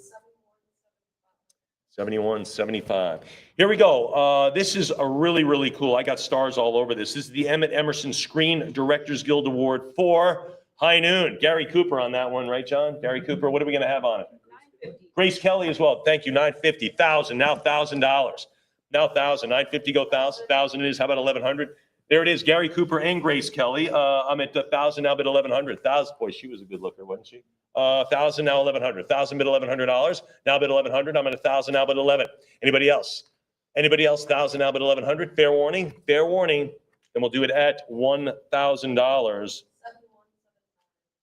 7175. Here we go. This is a really cool. I got stars all over this. This is the Emmett Emerson Screen Directors Guild Award for High Noon. Gary Cooper on that one, right, John? Gary Cooper. What are we going to have on it? Grace Kelly as well. Thank you. 950. 1,000. Now $1,000. Now 1,000. 950 go 1,000. 1,000 it is. How about 1,100? There it is. Gary Cooper and Grace Kelly. I'm at 1,000 now, bid 1,100. 1,000. Boy, she was a good looker, wasn't she? 1,000 now 1,100. 1,000 bid $1,100. Now bid 1,100. I'm at 1,000 now bid 11. Anybody else? Anybody else? 1,000 now bid 1,100. Fair warning. Fair warning. And we'll do it at $1,000.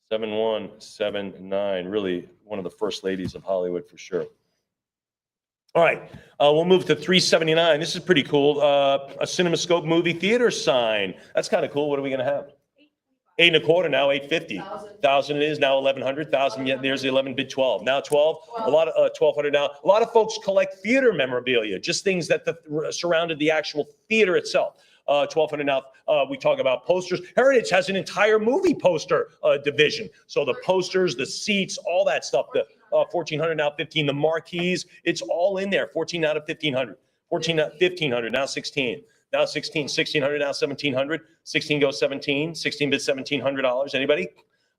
7179. Really one of the first ladies of Hollywood for sure. All right, we'll move to 379. This is pretty cool. A CinemaScope movie theater sign. That's kind of cool. What are we going to have? 8.25, now 850. 1,000 it is, now 1,100. 1,000, yeah, there's the 11, bid 12. Now 12, a lot of 1,200 now. A lot of folks collect theater memorabilia, just things that surrounded the actual theater itself. 1,200 now. We talk about posters. Heritage has an entire movie poster division. So the posters, the seats, all that stuff. The 1,400 now 15. The marquees, it's all in there. 14 out of 1,500. 14 out 1,500 now 16. Now 16, 1,600 now 1,700. 16 goes 17. 16 bids $1,700. Anybody?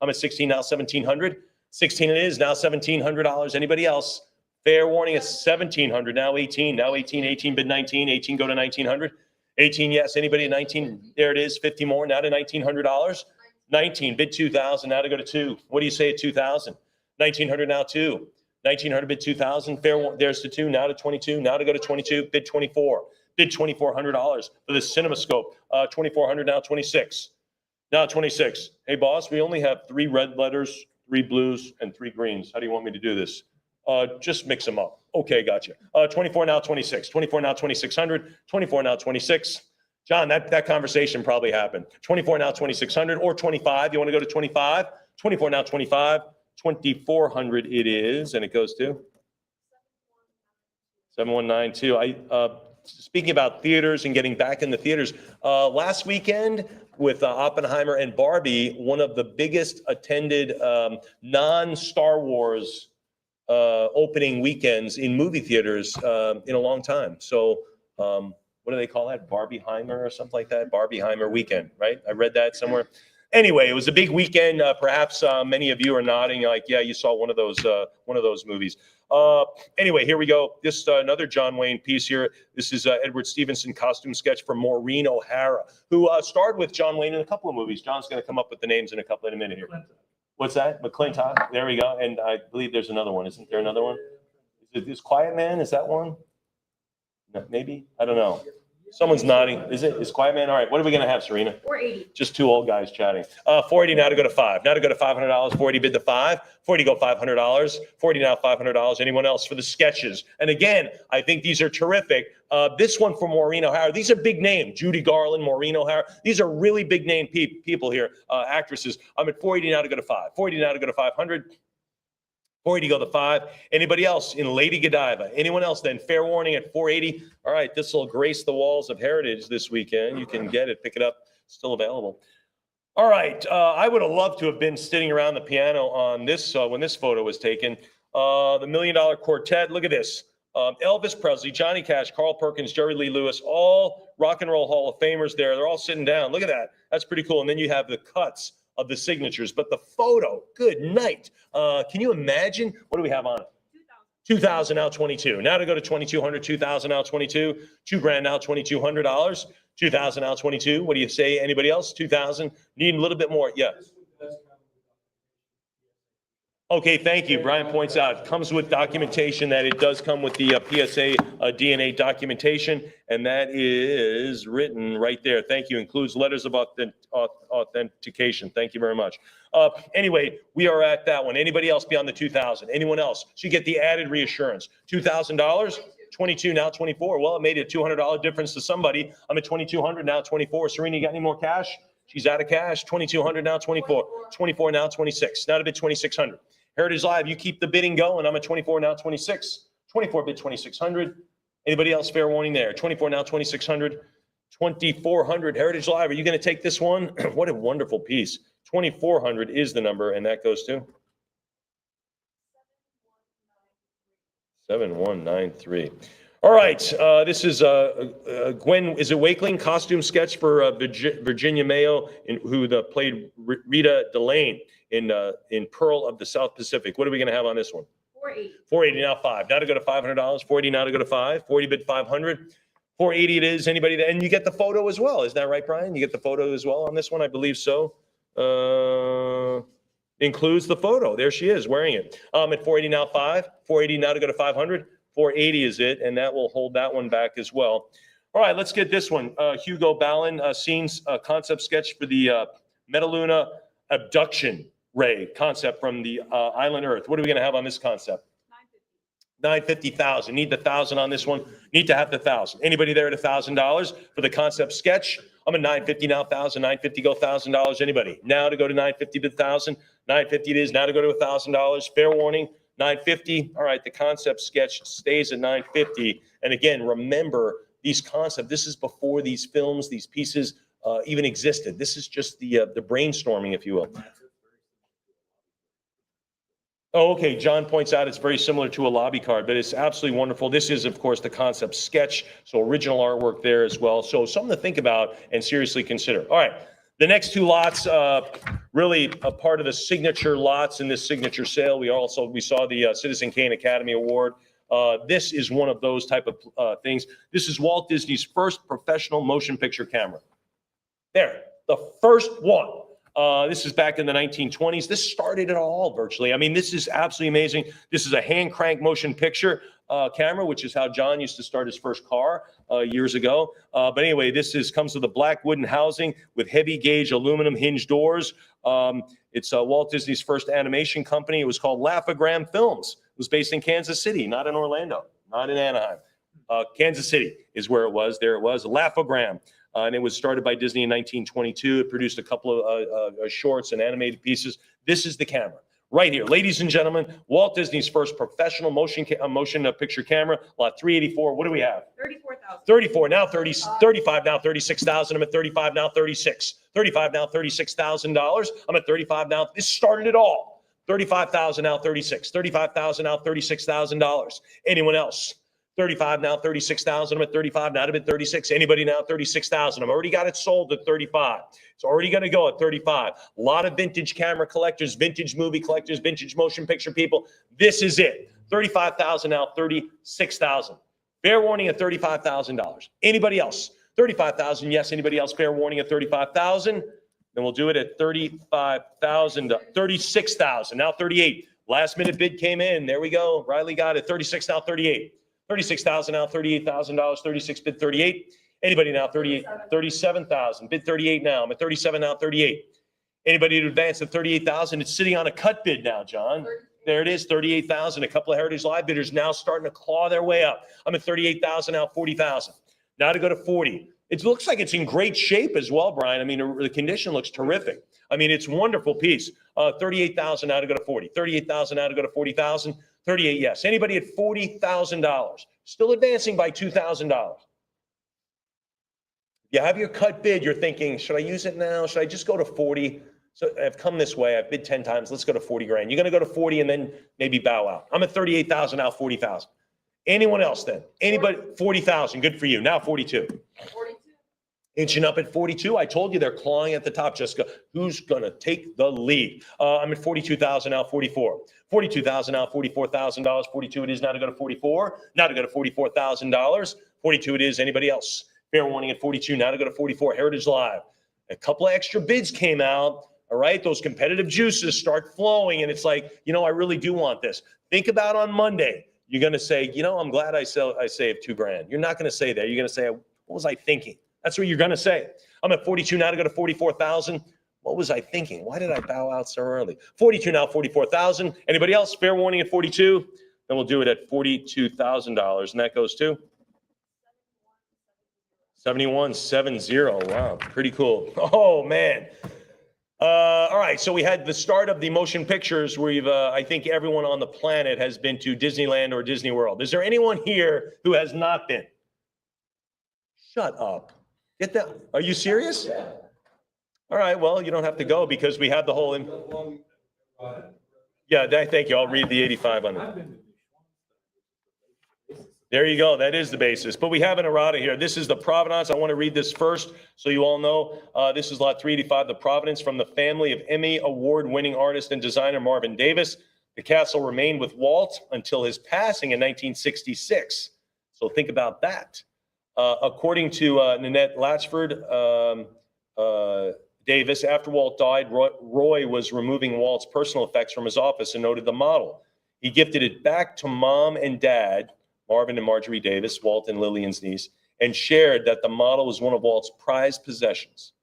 I'm at 16 now 1,700. 16 it is now $1,700. Anybody else? Fair warning, it's 1,700 now 18. Now 18. 18 bid 19. 18 go to 1,900. 18, yes. Anybody at 19? There it is. 50 more. Now to $1,900. 19 bid 2,000. Now to go to 2. What do you say at 2,000? 1,900 now 2. 1,900 bid 2,000. Fair. There's to 2. Now to 22. Now to go to 22. Bid 24. Bid $2,400 for the CinemaScope. 2,400 now 26. Now 26. Hey boss, we only have 3 red letters, 3 blues, and 3 greens. How do you want me to do this? Just mix them up. Okay, gotcha. 24 now 26. 24 now 2,600. 24 now 26. John, that conversation probably happened. 24 now 2,600 or 25. You want to go to 25? 24 now 25. 2,400 it is, and it goes to 7192. Speaking about theaters and getting back in the theaters, last weekend with Oppenheimer and Barbie, one of the biggest attended non-Star Wars opening weekends in movie theaters in a long time. So what do they call that? Barbieheimer or something like that? Barbieheimer weekend, right? I read that somewhere. Anyway, it was a big weekend. Perhaps many of you are nodding like, yeah, you saw one of those movies. Anyway, here we go. This another John Wayne piece here. This is Edward Stevenson costume sketch for Maureen O'Hara, who starred with John Wayne in a couple of movies. John's going to come up with the names in a minute here. What's that? McClintock. There we go. And I believe there's another one. Isn't there another one? Is this Quiet Man? Is that one? No, maybe? I don't know. Someone's nodding. Is Quiet Man? All right. What are we going to have, Serena? 480. Just 2 old guys chatting. 480 now to go to 5. Now to go to $500. 480 bid the 5. 480 go $500. 480 now $500. Anyone else for the sketches? And again, I think these are terrific. This one for Maureen O'Hara. These are big names. Judy Garland, Maureen O'Hara. These are really big name people here, actresses. I'm at 480 now to go to 5. 480 now to go to 500. 480 go to 5. Anybody else in Lady Godiva? Anyone else then? Fair warning at 480. All right, this will grace the walls of Heritage this weekend. You can get it, pick it up. Still available. All right, I would have loved to have been sitting around the piano on this when this photo was taken. The $1 Million Quartet. Look at this. Elvis Presley, Johnny Cash, Carl Perkins, Jerry Lee Lewis, all Rock and Roll Hall of Famers there. They're all sitting down. Look at that. That's pretty cool. And then you have the cuts of the signatures, but the photo, good night. Can you imagine? What do we have on it? 2,000 now 22. Now to go to 2,200, 2,000 now 22. $2,000 now $2,200. 2,000 now 22. What do you say? Anybody else? 2,000. Need a little bit more. Yeah. Okay, thank you. Brian points out, it comes with documentation that it does come with the PSA DNA documentation, and that is written right there. Thank you. Includes letters of authentication. Thank you very much. Anyway, we are at that one. Anybody else beyond the 2,000? Anyone else? So you get the added reassurance. $2,000, 22 now 24. Well, it made a $200 difference to somebody. I'm at 2,200 now 24. Serena, you got any more cash? She's out of cash. 2,200 now 24. 24 now 26. Now to bid 2,600. Heritage Live, you keep the bidding going. I'm at 24 now 26. 24 bid 2,600. Anybody else? Fair warning there. 24 now 2,600. 2,400. Heritage Live, are you going to take this one? What a wonderful piece. 2,400 is the number, and that goes to 7193. All right, this is Gwen, is it Wakeling? Costume sketch for Virginia Mayo, who played Rita Delane in Pearl of the South Pacific. What are we going to have on this one? 480. 480 now 5. Now to go to $500. 480 now to go to 5. 40 bid 500. 480 it is. Anybody that, and you get the photo as well. Isn't that right, Brian? You get the photo as well on this one, I believe so. Includes the photo. There she is wearing it. At 480 now 5. 480 now to go to 500. 480 is it, and that will hold that one back as well. All right, let's get this one. Hugo Ballin, scenes concept sketch for the Metaluna abduction ray concept from the island Earth. What are we going to have on this concept? 950,000. Need the 1,000 on this one. Need to have the 1,000. Anybody there at $1,000 for the concept sketch? I'm at 950 now, 1,000, 950 go $1,000. Anybody? Now to go to 950 bid 1,000, 950 it is. Now to go to $1,000. Fair warning, 950. All right, the concept sketch stays at 950. And again, remember these concepts. This is before these films, these pieces even existed. This is just the brainstorming, if you will. Oh, okay. John points out it's very similar to a lobby card, but it's absolutely wonderful. This is, of course, the concept sketch. So original artwork there as well. So something to think about and seriously consider. All right. The next two lots, really a part of the signature lots in this signature sale. We saw the Citizen Kane Academy Award. This is one of those type of things. This is Walt Disney's first professional motion picture camera. There, the first one. This is back in the 1920s. This started it all virtually. I mean, this is absolutely amazing. This is a hand crank motion picture camera, which is how John used to start his first car years ago. But anyway, comes with a black wooden housing with heavy gauge aluminum hinge doors. It's Walt Disney's first animation company. It was called Laugh-O-Gram Films. It was based in Kansas City, not in Orlando, not in Anaheim. Kansas City is where it was. There it was, Laugh-O-Gram. And it was started by Disney in 1922. It produced a couple of shorts and animated pieces. This is the camera right here. Ladies and gentlemen, Walt Disney's first professional motion picture camera, lot 384. What do we have? 34,000. 34, now 30, 35, now 36,000. I'm at 35, now 36. 35, now $36,000. I'm at 35 now. This started it all. 35,000, now 36. 35,000, now $36,000. Anyone else? 35 now, 36,000. I'm at 35 now. I'm at 36. Anybody now? 36,000. I've already got it sold at 35. It's already going to go at 35. A lot of vintage camera collectors, vintage movie collectors, vintage motion picture people. This is it. 35,000 now, 36,000. Fair warning at $35,000. Anybody else? 35,000. Yes. Anybody else? Fair warning at 35,000. Then we'll do it at 35,000, 36,000. Now 38. Last minute bid came in. There we go. Riley got it. 36 now, 38. 36,000 now, $38,000, 36 bid 38. Anybody now? 38, 37,000 bid 38 now. I'm at 37 now, 38. Anybody to advance at 38,000? It's sitting on a cut bid now, John. There it is, 38,000. A couple of Heritage Live bidders now starting to claw their way up. I'm at 38,000 now, 40,000. Now to go to 40. It looks like it's in great shape as well, Brian. I mean, the condition looks terrific. I mean, it's a wonderful piece. 38,000 now to go to 40. 38,000 now to go to 40,000. 38, yes. Anybody at $40,000? Still advancing by $2,000. You have your cut bid. You're thinking, should I use it now? Should I just go to 40? So I've come this way. I've bid 10 times. Let's go to 40 grand. You're going to go to 40 and then maybe bow out. I'm at 38,000 now, 40,000. Anyone else then? Anybody? 40,000. Good for you. Now 42. 42. Inching up at 42. I told you they're clawing at the top, Jessica. Who's going to take the lead? I'm at 42,000 now, 44. 42,000 now, $44,000. 42 it is now to go to 44. Now to go to $44,000. 42 it is. Anybody else? Fair warning at 42. Now to go to 44. Heritage Live. A couple of extra bids came out. All right. Those competitive juices start flowing. And it's like, I really do want this. Think about on Monday. You're going to say, I'm glad I saved $2,000. You're not going to say that. You're going to say, what was I thinking? That's what you're going to say. I'm at 42 now to go to 44,000. What was I thinking? Why did I bow out so early? 42 now, 44,000. Anybody else? Fair warning at 42. Then we'll do it at $42,000. And that goes to 7170. Wow, pretty cool. Oh, man. All right. So we had the start of the motion pictures. I think everyone on the planet has been to Disneyland or Disney World. Is there anyone here who has not been? Shut up. Get that. Are you serious? Yeah. All right. Well, you don't have to go because we have the whole. Yeah. Thank you. I'll read the 85 on it. There you go. That is the basis. But we have an errata here. This is the Provenance. I want to read this first so you all know. This is lot 385, the Provenance, from the family of Emmy Award-winning artist and designer Marvin Davis. The castle remained with Walt until his passing in 1966. So think about that. According to Nanette Latchford Davis, after Walt died, Roy was removing Walt's personal effects from his office and noted the model. He gifted it back to Mom and Dad, Marvin and Marjorie Davis, Walt and Lillian's niece, and shared that the model was one of Walt's prized possessions.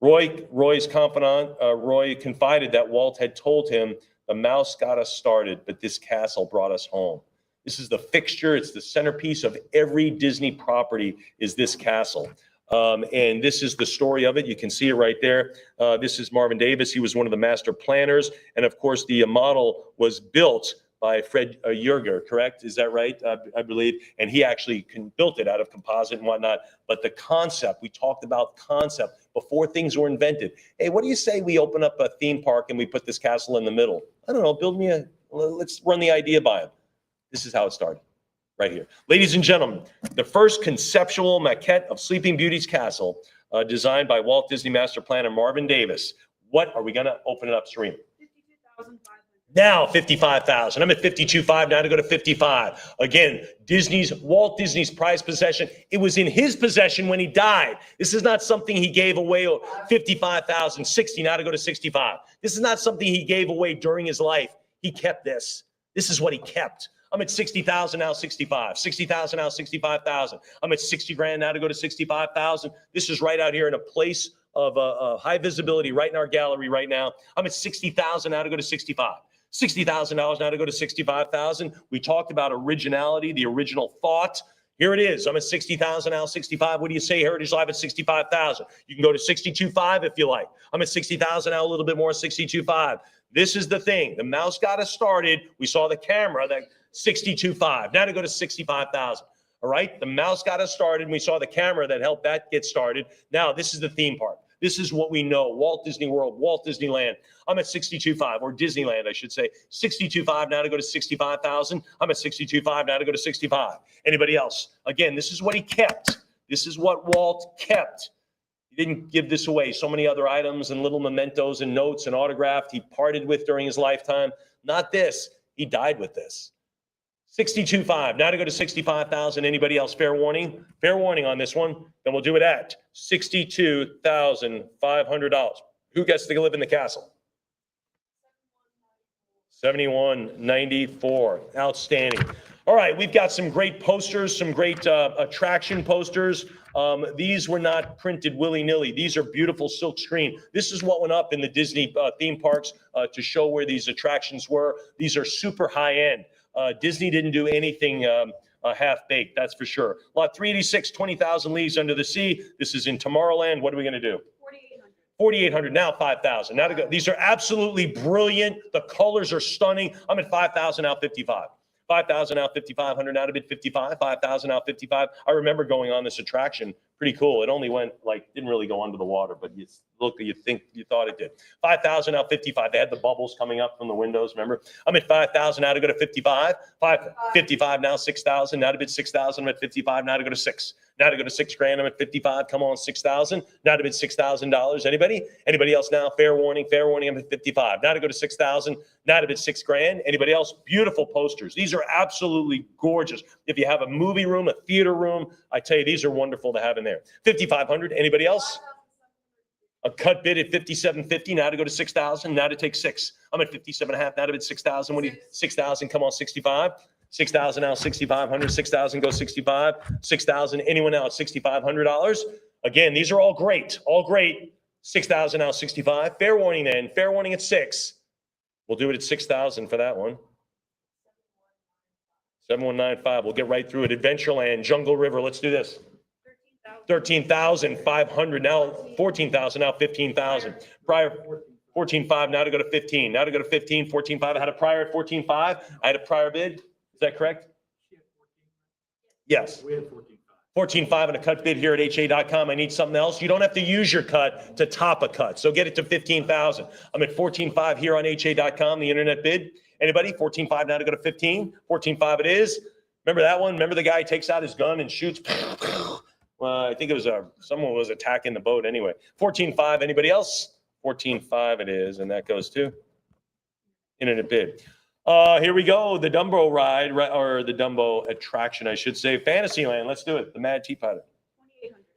Roy's confidant, Roy confided that Walt had told him, "The mouse got us started, but this castle brought us home." This is the fixture. It's the centerpiece of every Disney property is this castle. And this is the story of it. You can see it right there. This is Marvin Davis. He was one of the master planners. And of course, the model was built by Fred Yerger, correct? Is that right? I believe. And he actually built it out of composite and whatnot. But the concept, we talked about concept before things were invented. Hey, what do you say we open up a theme park and we put this castle in the middle? I don't know, let's run the idea by him. This is how it started, right here. Ladies and gentlemen, the first conceptual maquette of Sleeping Beauty's castle, designed by Walt Disney master planner Marvin Davis. What are we gonna open it up, Serena? 52,500. Now 55,000. I'm at 52.5 now to go to 55. Again, Walt Disney's prized possession. It was in his possession when he died. This is not something he gave away. 55,000, 60 now to go to 65. This is not something he gave away during his life. He kept this. This is what he kept. I'm at 60,000 now, 65. 60,000 now, 65,000. I'm at 60 grand now to go to 65,000. This is right out here in a place of high visibility, right in our gallery right now. I'm at 60,000 now to go to 65. $60,000 now to go to 65,000. We talked about originality, the original thought. Here it is. I'm at 60,000 now, 65. What do you say, Heritage Live at 65,000? You can go to 62.5 if you like. I'm at 60,000 now, a little bit more, 62.5. This is the thing. The mouse got us started. We saw the camera, that 62.5. Now to go to 65,000. All right. The mouse got us started. We saw the camera that helped that get started. Now this is the theme park. This is what we know. Walt Disney World, Walt Disneyland. I'm at 62.5, or Disneyland, I should say. 62.5 now to go to 65,000. I'm at 62.5 now to go to 65. Anybody else? Again, this is what he kept. This is what Walt kept. He didn't give this away. So many other items and little mementos and notes and autographed he parted with during his lifetime. Not this. He died with this. 62.5. Now to go to 65,000. Anybody else? Fair warning? Fair warning on this one. Then we'll do it at $62,500. Who gets to live in the castle? 7194. Outstanding. All right, we've got some great posters, some great attraction posters. These were not printed willy-nilly. These are beautiful silk screen. This is what went up in the Disney theme parks to show where these attractions were. These are super high-end. Disney didn't do anything half-baked, that's for sure. Lot 386, 20,000 Leagues Under the Sea. This is in Tomorrowland. What are we going to do? 4,800. 4,800, now 5,000. Now to go. These are absolutely brilliant. The colors are stunning. I'm at 5,000, now 55. 5,000 out, 5,500 now to bid 55, 5,000 out, 55. I remember going on this attraction. Pretty cool. It only went didn't really go under the water, but you thought it did. 5,000 out, 55. They had the bubbles coming up from the windows. Remember? I'm at 5,000 now to go to 55. 55 now, 6,000 now to bid 6,000. I'm at 55 now to go to 6. Now to go to 6 grand. I'm at 55. Come on, 6,000. Now to bid $6,000. Anybody? Anybody else now? Fair warning. Fair warning. I'm at 55. Now to go to 6,000. Now to bid 6 grand. Anybody else? Beautiful posters. These are absolutely gorgeous. If you have a movie room, a theater room, I tell you, these are wonderful to have in there. 5,500. Anybody else? A cut bid at 57.50. Now to go to 6,000. Now to take 6. I'm at 57.5. Now to bid 6,000. What do you? 6,000. Come on, 65. 6,000 now, 6,500. 6,000 go 65. 6,000. Anyone else? $6,500. Again, these are all great. All great. 6,000 now, 65. Fair warning then. Fair warning at 6. We'll do it at 6,000 for that one. 7195. We'll get right through it. Adventureland, Jungle River. Let's do this. 13,500 now, 14,000 now, 15,000. Prior 14.5 now to go to 15. Now to go to 15, 14.5. I had a prior at 14.5. I had a prior bid. Is that correct? Yes. We had 14.5 and a cut bid here at HA.com. I need something else. You don't have to use your cut to top a cut. So get it to 15,000. I'm at 14.5 here on HA.com, the internet bid. Anybody? 14.5 now to go to 15. 14.5 it is. Remember that one? Remember the guy takes out his gun and shoots? Well, I think it was someone was attacking the boat anyway. 14.5. Anybody else? 14.5 it is, and that goes to internet bid. Here we go. The Dumbo ride, or the Dumbo attraction, I should say. Fantasyland. Let's do it. The Mad Tea Party.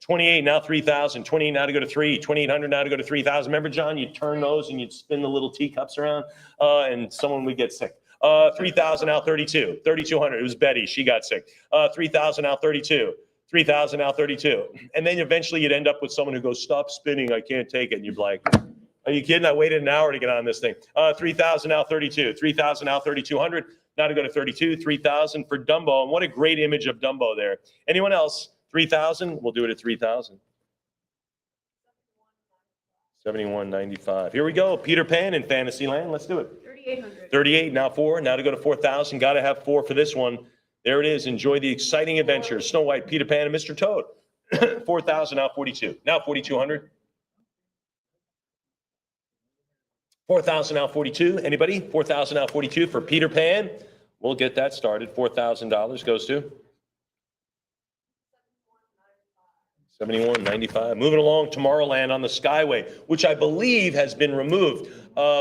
28 now 3,000. 28 now to go to 3. 2,800 now to go to 3,000. Remember, John, you'd turn those and you'd spin the little teacups around, and someone would get sick. 3,000 now 32. 3,200. It was Betty. She got sick. 3,000 now 32. 3,000 now 32. And then eventually you'd end up with someone who goes, stop spinning. I can't take it. And you'd be like, are you kidding? I waited an hour to get on this thing. 3,000 now 32. 3,000 now 3,200. Now to go to 32. 3,000 for Dumbo. And what a great image of Dumbo there. Anyone else? 3,000. We'll do it at 3,000. 71.95. Here we go. Peter Pan in Fantasyland. Let's do it. 3,800. 38, now 4. Now to go to 4,000. Got to have 4 for this one. There it is. Enjoy the exciting adventures. Snow White, Peter Pan, and Mr. Toad. 4,000, now 42. Now 4,200. 4,000, now 42. Anybody? 4,000, now 42 for Peter Pan. We'll get that started. $4,000 goes to 71.95. Moving along, Tomorrowland on the Skyway, which I believe has been removed.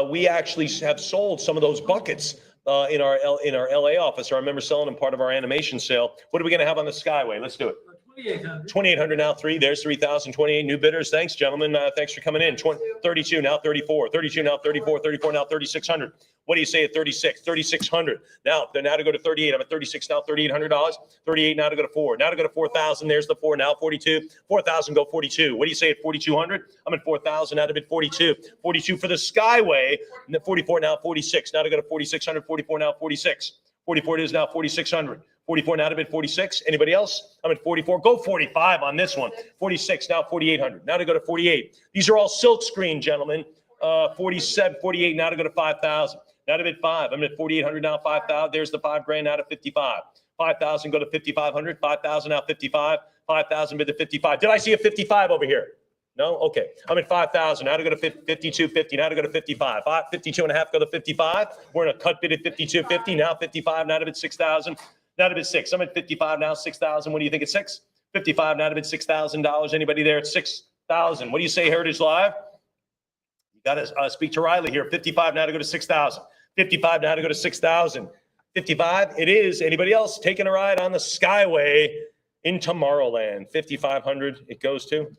We actually have sold some of those buckets in our LA office. I remember selling them part of our animation sale. What are we going to have on the Skyway? Let's do it. 2,800. 2,800, now 3. There's 3,028 new bidders. Thanks, gentlemen. Thanks for coming in. 32, now 34. 32, now 34. 34, now 3,600. What do you say at 36? 3,600. Now to go to 38. I'm at 36 now, $3,800. 38 now to go to 4. Now to go to 4,000. There's the 4. Now 42. 4,000 go 42. What do you say at 4,200? I'm at 4,000. Now to bid 42. 42 for the Skyway. 44 now 46. Now to go to 4,600. 44 now 46. 44 it is now 4,600. 44 now to bid 46. Anybody else? I'm at 44. Go 45 on this one. 46 now 4,800. Now to go to 48. These are all silk screen, gentlemen. 47, 48 now to go to 5,000. Now to bid 5. I'm at 4,800 now 5,000. There's the $5,000 now to 55. 5,000 go to 5,500. 5,000 now 55. 5,000 bid to 55. Did I see a 55 over here? No? Okay. I'm at 5,000. Now to go to 52.50. Now to go to 55. 52 and a half go to 55. We're in a cut bid at 52.50. Now 55. Now to bid 6,000. Now to bid 6. I'm at 55 now, 6,000. What do you think at 6? 55 now to bid $6,000. Anybody there at 6,000? What do you say, Heritage Live? You got to speak to Riley here. 55 now to go to 6,000. 55 now to go to 6,000. 55 it is. Anybody else taking a ride on the Skyway in Tomorrowland? 5,500 it goes to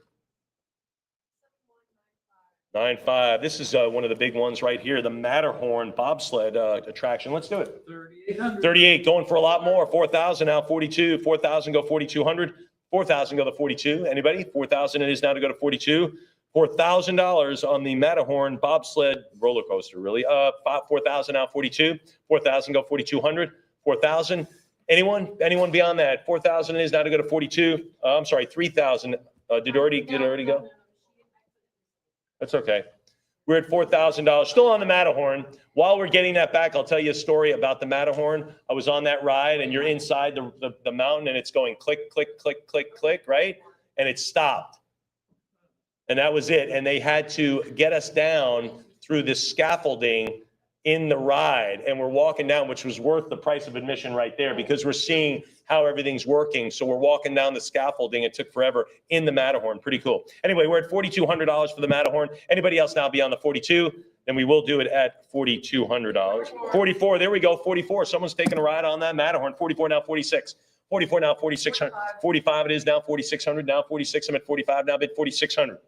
9.5. This is one of the big ones right here, the Matterhorn bobsled attraction. Let's do it. 3,800. 38 going for a lot more. 4,000 now 42. 4,000 go 4,200. 4,000 go to 42. Anybody? 4,000 it is now to go to 42. $4,000 on the Matterhorn bobsled roller coaster, really. 4,000 now 42. 4,000 go 4,200. 4,000. Anyone beyond that? 4,000 is now to go to 42. I'm sorry, 3,000. Did it already go? That's okay. We're at $4,000, still on the Matterhorn. While we're getting that back, I'll tell you a story about the Matterhorn. I was on that ride, and you're inside the mountain, and it's going click, click, click, click, click, right? And it stopped. And that was it. And they had to get us down through this scaffolding in the ride. And we're walking down, which was worth the price of admission right there, because we're seeing how everything's working. So we're walking down the scaffolding. It took forever in the Matterhorn. Pretty cool. Anyway, we're at $4,200 for the Matterhorn. Anybody else now beyond the 42? Then we will do it at $4,200. 44, there we go, 44. Someone's taking a ride on that Matterhorn. 44 now 46. 44 now 4,600. 45 it is now 4,600. Now 46. I'm at 45 now. Bid 4,600.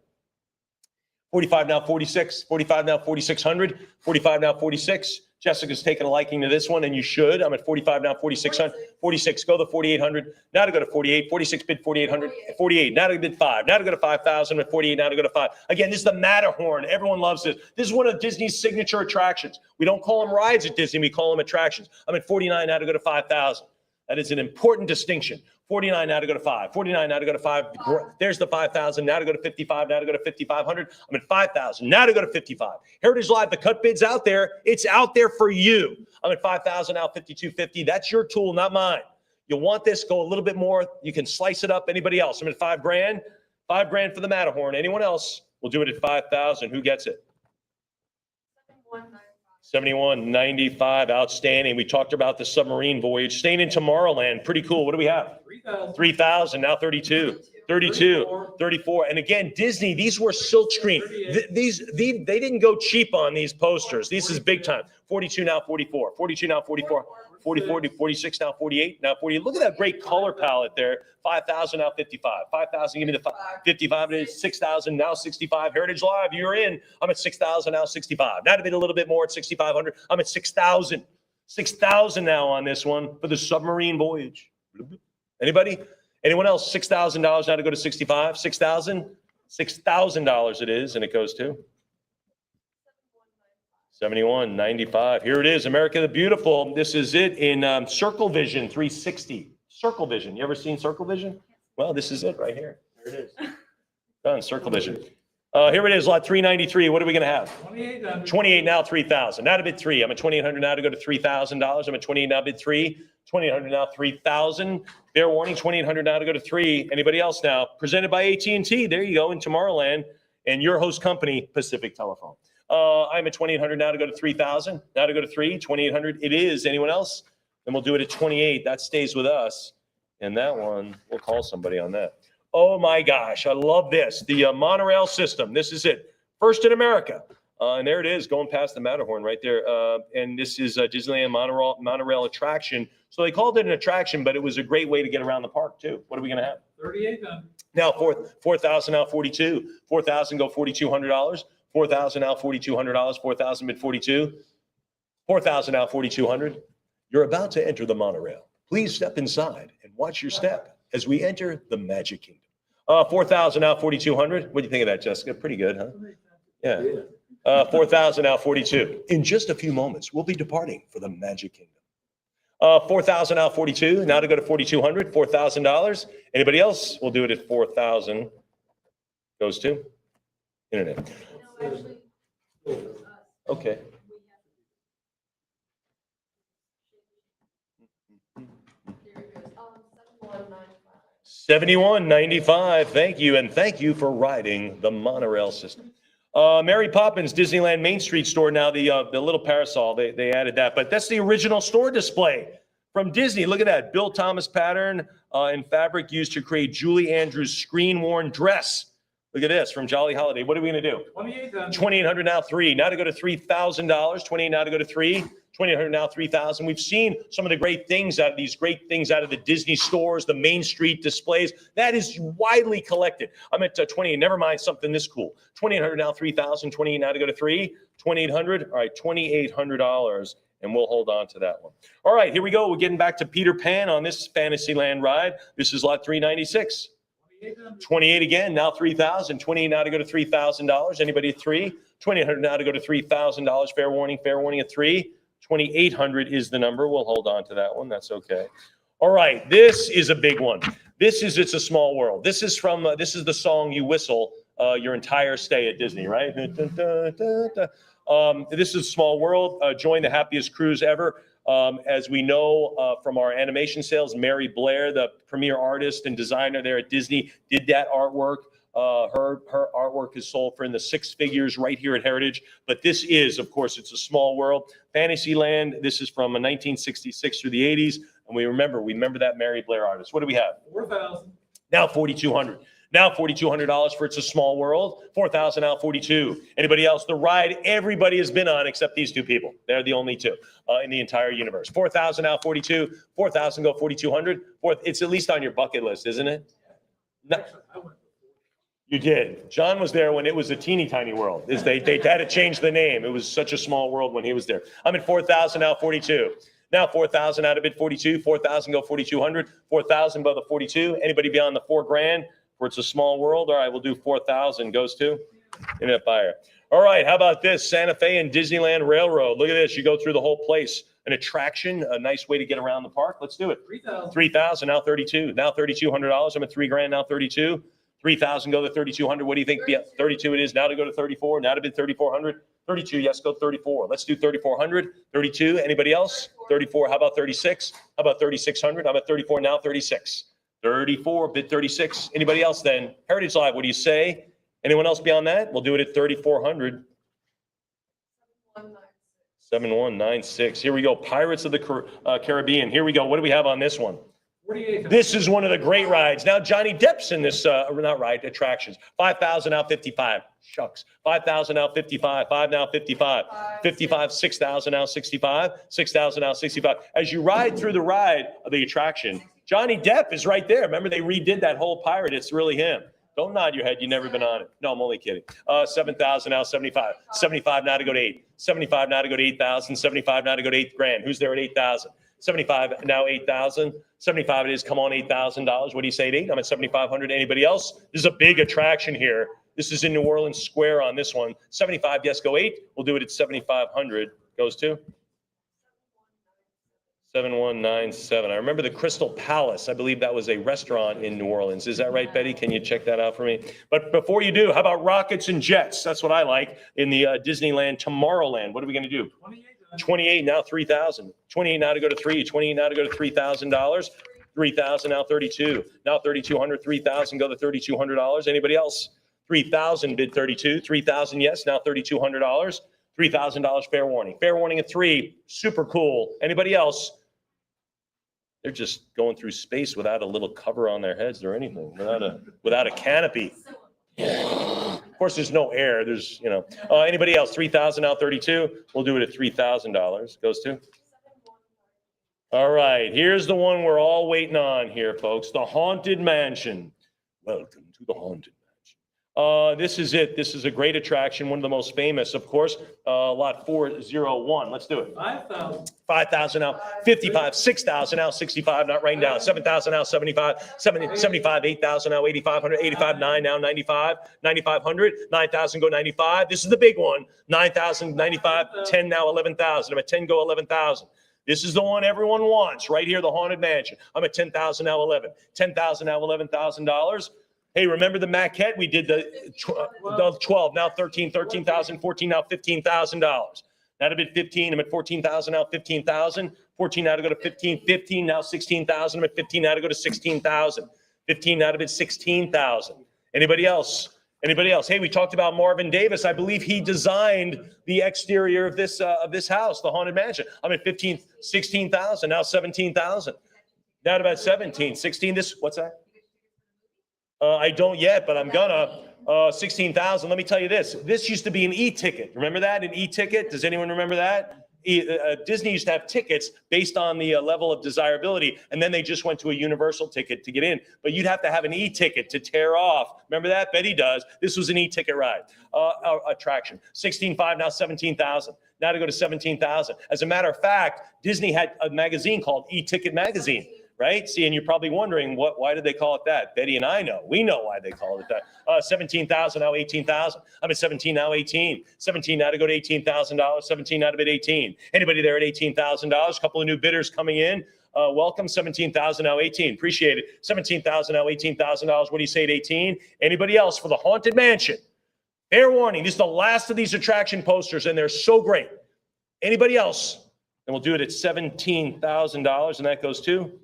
45 now 46. 45 now 4,600. 45 now 46. Jessica's taking a liking to this one, and you should. I'm at 45 now 4,600. 46 go to 4,800. Now to go to 48. 46 bid 4,800. 48 now to bid 5. Now to go to 5,000. At 48 now to go to 5. Again, this is the Matterhorn. Everyone loves this. This is one of Disney's signature attractions. We don't call them rides at Disney. We call them attractions. I'm at 49 now to go to 5,000. That is an important distinction. 49 now to go to 5. 49 now to go to 5. There's the 5,000. Now to go to 55. Now to go to 5,500. I'm at 5,000. Now to go to 55. Heritage Live, the cut bid's out there. It's out there for you. I'm at 5,000 now, 52.50. That's your tool, not mine. You'll want this, go a little bit more. You can slice it up. Anybody else? I'm at $5,000. $5,000 for the Matterhorn. Anyone else? We'll do it at 5,000. Who gets it? 71.95. Outstanding. We talked about the submarine voyage. Staying in Tomorrowland. Pretty cool. What do we have? 3,000. 3,000. Now 32. 32. 34. And again, Disney, these were silk screen. They didn't go cheap on these posters. This is big time. 42 now 44. 42 now 44. 44 to 46 now 48. Now 40. Look at that great color palette there. 5,000 now 55. 5,000. Give me the 55. It is 6,000 now 65. Heritage Live, you're in. I'm at 6,000 now 65. Now to bid a little bit more at 6,500. I'm at 6,000. 6,000 now on this one for the submarine voyage. Anybody? Anyone else? $6,000 now to go to 65. 6,000. $6,000 it is, and it goes to 71.95. Here it is, America the Beautiful. This is it in Circle Vision 360. Circle Vision. You ever seen Circle Vision? Well, this is it right here. There it is. Done. Circle Vision. Here it is, lot 393. What are we going to have? 2,800. 28 now, 3,000. Now to bid 3. I'm at 2,800 now to go to $3,000. I'm at 28 now, bid 3. 2,800 now, 3,000. Fair warning, 2,800 now to go to 3. Anybody else now? Presented by AT&T. There you go, in Tomorrowland. And your host company, Pacific Telephone. I'm at 2,800 now to go to 3,000. Now to go to 3. 2,800 it is. Anyone else? Then we'll do it at 28. That stays with us. And that one, we'll call somebody on that. Oh my gosh, I love this. The monorail system. This is it. First in America. And there it is, going past the Matterhorn right there. And this is Disneyland monorail attraction. So they called it an attraction, but it was a great way to get around the park too. What are we going to have? 3,800. Now 4,000 now 42. 4,000 go $4,200. 4,000 now $4,200. 4,000 bid 42. 4,000 now 4,200. You're about to enter the monorail. Please step inside and watch your step as we enter the Magic Kingdom. 4,000 now 4,200. What do you think of that, Jessica? Pretty good, huh? Yeah. 4,000 now 42. In just a few moments, we'll be departing for the Magic Kingdom. 4,000 now 42. Now to go to 4,200. $4,000. Anybody else? We'll do it at 4,000. Goes to internet. Okay. $71.95. Thank you, and thank you for riding the monorail system. Mary Poppins Disneyland Main Street store. Now the little parasol, they added that, but that's the original store display from Disney. Look at that, Bill Thomas pattern and fabric used to create Julie Andrews' screen-worn dress. Look at this from Jolly Holiday. What are we going to do? 2,800. 2,800 now 3. Now to go to $3,000. 28 now to go to 3. 2,800 now 3,000. We've seen some of the great things out of the Disney stores, the Main Street displays. That is widely collected. I'm at 28. Never mind something this cool. 2,800 now 3,000. 28 now to go to 3. 2,800. All right, $2,800. And we'll hold on to that one. All right, here we go. We're getting back to Peter Pan on this Fantasyland ride. This is lot 396. 28 again, now 3,000. 28 now to go to $3,000. Anybody at 3? 2,800 now to go to $3,000. Fair warning at 3. 2,800 is the number. We'll hold on to that one. That's okay. All right, this is a big one. This is It's a Small World. This is from this is the song you whistle your entire stay at Disney, right? This is Small World. Join the happiest cruise ever. As we know from our animation sales, Mary Blair, the premier artist and designer there at Disney, did that artwork. Her artwork is sold for in the 6 figures right here at Heritage. But this is, of course, It's a Small World. Fantasyland, this is from 1966 through the 80s. And we remember that Mary Blair artist. What do we have? 4,000. Now 4,200. Now $4,200 for It's a Small World. 4,000 now 42. Anybody else? The ride everybody has been on except these two people. They're the only two in the entire universe. 4,000 now 42. 4,000 go 4,200. It's at least on your bucket list, isn't it? No. Actually, I went. You did. John was there when it was a teeny tiny world. They had to change the name. It was such a small world when he was there. I'm at 4,000 now 42. Now 4,000 out of bid 42. 4,000 go 4,200. 4,000 above the 42. Anybody beyond the $4,000 for It's a Small World? All right, we'll do 4,000 goes to Internet Buyer. All right, how about this? Santa Fe and Disneyland Railroad. Look at this. You go through the whole place. An attraction, a nice way to get around the park. Let's do it. 3,000. 3,000 now 32. Now $3,200. I'm at $3,000 now 32. 3,000 go to 3,200. What do you think? 32 it is. Now to go to 34. Now to bid 3,400. 32. Yes, go 34. Let's do 3,400. 32. Anybody else? 34. How about 36? How about 3,600? I'm at 34 now. 36. 34. Bid 36. Anybody else then? Heritage Live. What do you say? Anyone else beyond that? We'll do it at 3,400. 7196. Here we go. Pirates of the Caribbean. Here we go. What do we have on this one? 4,800. This is one of the great rides. Now Johnny Depp's in this, not ride, attractions. 5,000 now 55. Shucks. 5,000 now 55. 5 now 55. 55, 6,000 now 65. 6,000 now 65. As you ride through the ride of the attraction, Johnny Depp is right there. Remember, they redid that whole pirate. It's really him. Don't nod your head. You've never been on it. No, I'm only kidding. 7,000 now 75. 75 now to go to 8. 75 now to go to 8,000. 75 now to go to $8,000. Who's there at 8,000? 75 now 8,000. 75 it is. Come on, $8,000. What do you say at 8? I'm at 7,500. Anybody else? This is a big attraction here. This is in New Orleans Square on this one. 75, yes, go 8. We'll do it at 7,500. Goes to 7197. I remember the Crystal Palace. I believe that was a restaurant in New Orleans. Is that right, Betty? Can you check that out for me? But before you do, how about rockets and jets? That's what I like in the Disneyland Tomorrowland. What are we going to do? 28 now 3,000. 28 now to go to 3. 28 now to go to $3,000. 3,000 now 32. Now 3,200. 3,000 go to $3,200. Anybody else? 3,000 bid 32. 3,000 yes. Now $3,200. $3,000 fair warning. Fair warning at 3. Super cool. Anybody else? They're just going through space without a little cover on their heads or anything, without a canopy. Of course, there's no air. There's, anybody else? 3,000 now 32. We'll do it at $3,000. Goes to. All right, here's the one we're all waiting on here, folks. The Haunted Mansion. Welcome to the Haunted Mansion. This is it. This is a great attraction, one of the most famous, of course. Lot 401. Let's do it. 5,000. 5,000 now, 55, 6,000 now, 65, not writing down, 7,000 now, 75, 75, 8,000 now, 8,500, 85, 9 now, 95, 9,500, 9,000 go 95. This is the big one, 9,000, 95, 10 now, 11,000. I'm at 10 go 11,000. This is the one everyone wants, right here, the Haunted Mansion. I'm at 10,000 now, 11, 10,000 now, $11,000. Hey, remember the maquette? We did the 12, now 13, 13,000, 14, now $15,000. Now to bid 15, I'm at 14,000 now, 15,000. 14 now to go to 15, 15 now 16,000. I'm at 15 now to go to 16,000. 15 now to bid 16,000. Anybody else? Anybody else? Hey, we talked about Marvin Davis. I believe he designed the exterior of this house, the Haunted Mansion. I'm at 15, 16,000 now 17,000. Now to about 17, 16. What's that? I don't yet, but I'm gonna. 16,000. Let me tell you this. This used to be an e-ticket. Remember that? An e-ticket? Does anyone remember that? Disney used to have tickets based on the level of desirability, and then they just went to a universal ticket to get in. But you'd have to have an e-ticket to tear off. Remember that? Betty does. This was an e-ticket ride attraction. 16,500 now 17,000. Now to go to 17,000. As a matter of fact, Disney had a magazine called E-Ticket Magazine. Right? See, and you're probably wondering why did they call it that? Betty and I know. We know why they call it that. 17,000 now 18,000. I'm at 17 now 18. 17 now to go to $18,000. 17 now to bid 18. Anybody there at $18,000? A couple of new bidders coming in. Welcome. 17,000 now 18. Appreciate it. 17,000 now $18,000. What do you say at 18? Anybody else for the Haunted Mansion? Fair warning. This is the last of these attraction posters, and they're so great. Anybody else? And we'll do it at $17,000, and that goes to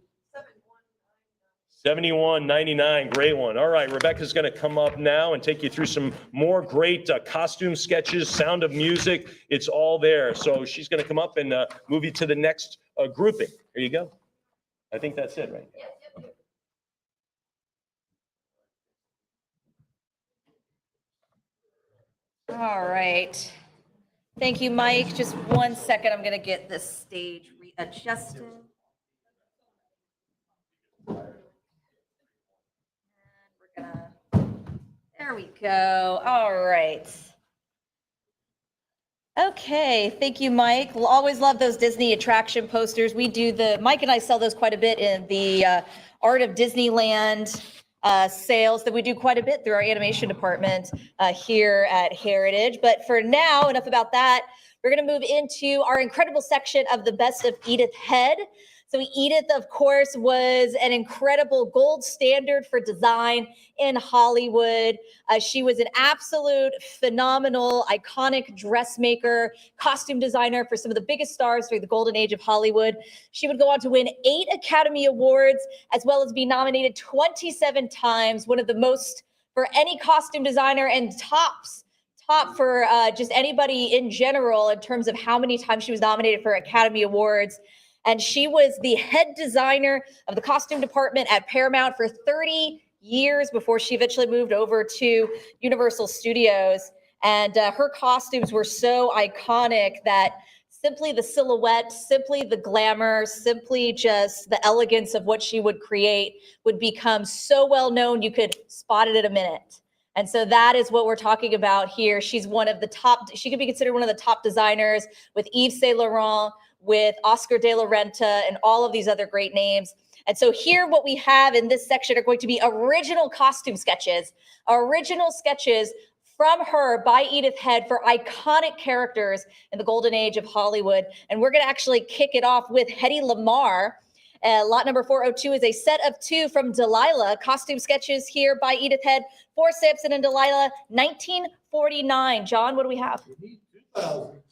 71.99. Great one. All right, Rebecca's going to come up now and take you through some more great costume sketches, Sound of Music. It's all there. So she's going to come up and move you to the next grouping. Here you go. I think that's it, right? Okay. All right. Thank you, Mike. Just 1 second. I'm going to get this stage readjusted. There we go. All right. Okay. Thank you, Mike. We'll always love those Disney attraction posters. Mike and I sell those quite a bit in the Art of Disneyland sales that we do quite a bit through our animation department here at Heritage. But for now, enough about that. We're going to move into our incredible section of the Best of Edith Head. So Edith, of course, was an incredible gold standard for design in Hollywood. She was an absolute phenomenal, iconic dressmaker, costume designer for some of the biggest stars through the golden age of Hollywood. She would go on to win 8 Academy Awards, as well as be nominated 27 times, one of the most for any costume designer, and top for just anybody in general in terms of how many times she was nominated for Academy Awards. And she was the head designer of the costume department at Paramount for 30 years before she eventually moved over to Universal Studios. And her costumes were so iconic that simply the silhouette, simply the glamour, simply just the elegance of what she would create would become so well known you could spot it in a minute. And so that is what we're talking about here. She's one of the top, she could be considered one of the top designers with Yves Saint Laurent, with Oscar de la Renta, and all of these other great names. And so here what we have in this section are going to be original costume sketches from her by Edith Head for iconic characters in the golden age of Hollywood. And we're going to actually kick it off with Hedy Lamarr. Lot number 402 is a set of 2 from Delilah. Costume sketches here by Edith Head for Samson and Delilah, 1949. John, what do we have? We need 2,000.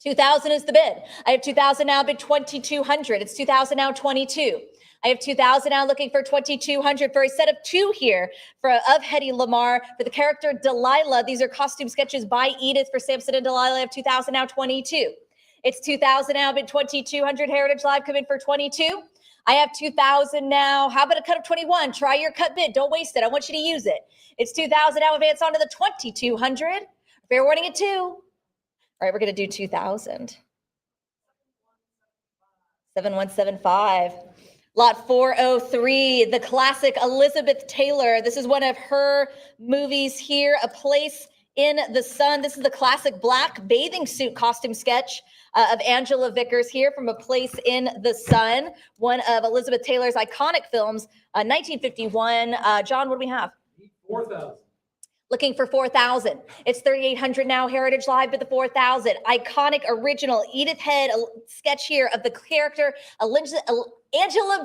2,000 is the bid. I have 2,000 now, bid 2,200. It's 2,000 now, 22. I have 2,000 now, looking for 2,200 for a set of 2 here of Hedy Lamarr for the character Delilah. These are costume sketches by Edith for Samson and Delilah. I have 2,000 now, 22. It's 2,000 now, bid 2,200. Heritage Live come in for 22. I have 2,000 now. How about a cut of 21? Try your cut bid. Don't waste it. I want you to use it. It's 2,000 now. Advance on to the 2,200. Fair warning at 2. All right, we're going to do 2,000. 7175. Lot 403, the classic Elizabeth Taylor. This is one of her movies here, A Place in the Sun. This is the classic black bathing suit costume sketch of Angela Vickers here from A Place in the Sun, one of Elizabeth Taylor's iconic films, 1951. John, what do we have? Need 4,000. Looking for 4,000. It's 3,800 now. Heritage Live bid the 4,000. Iconic original Edith Head sketch here of the character Angela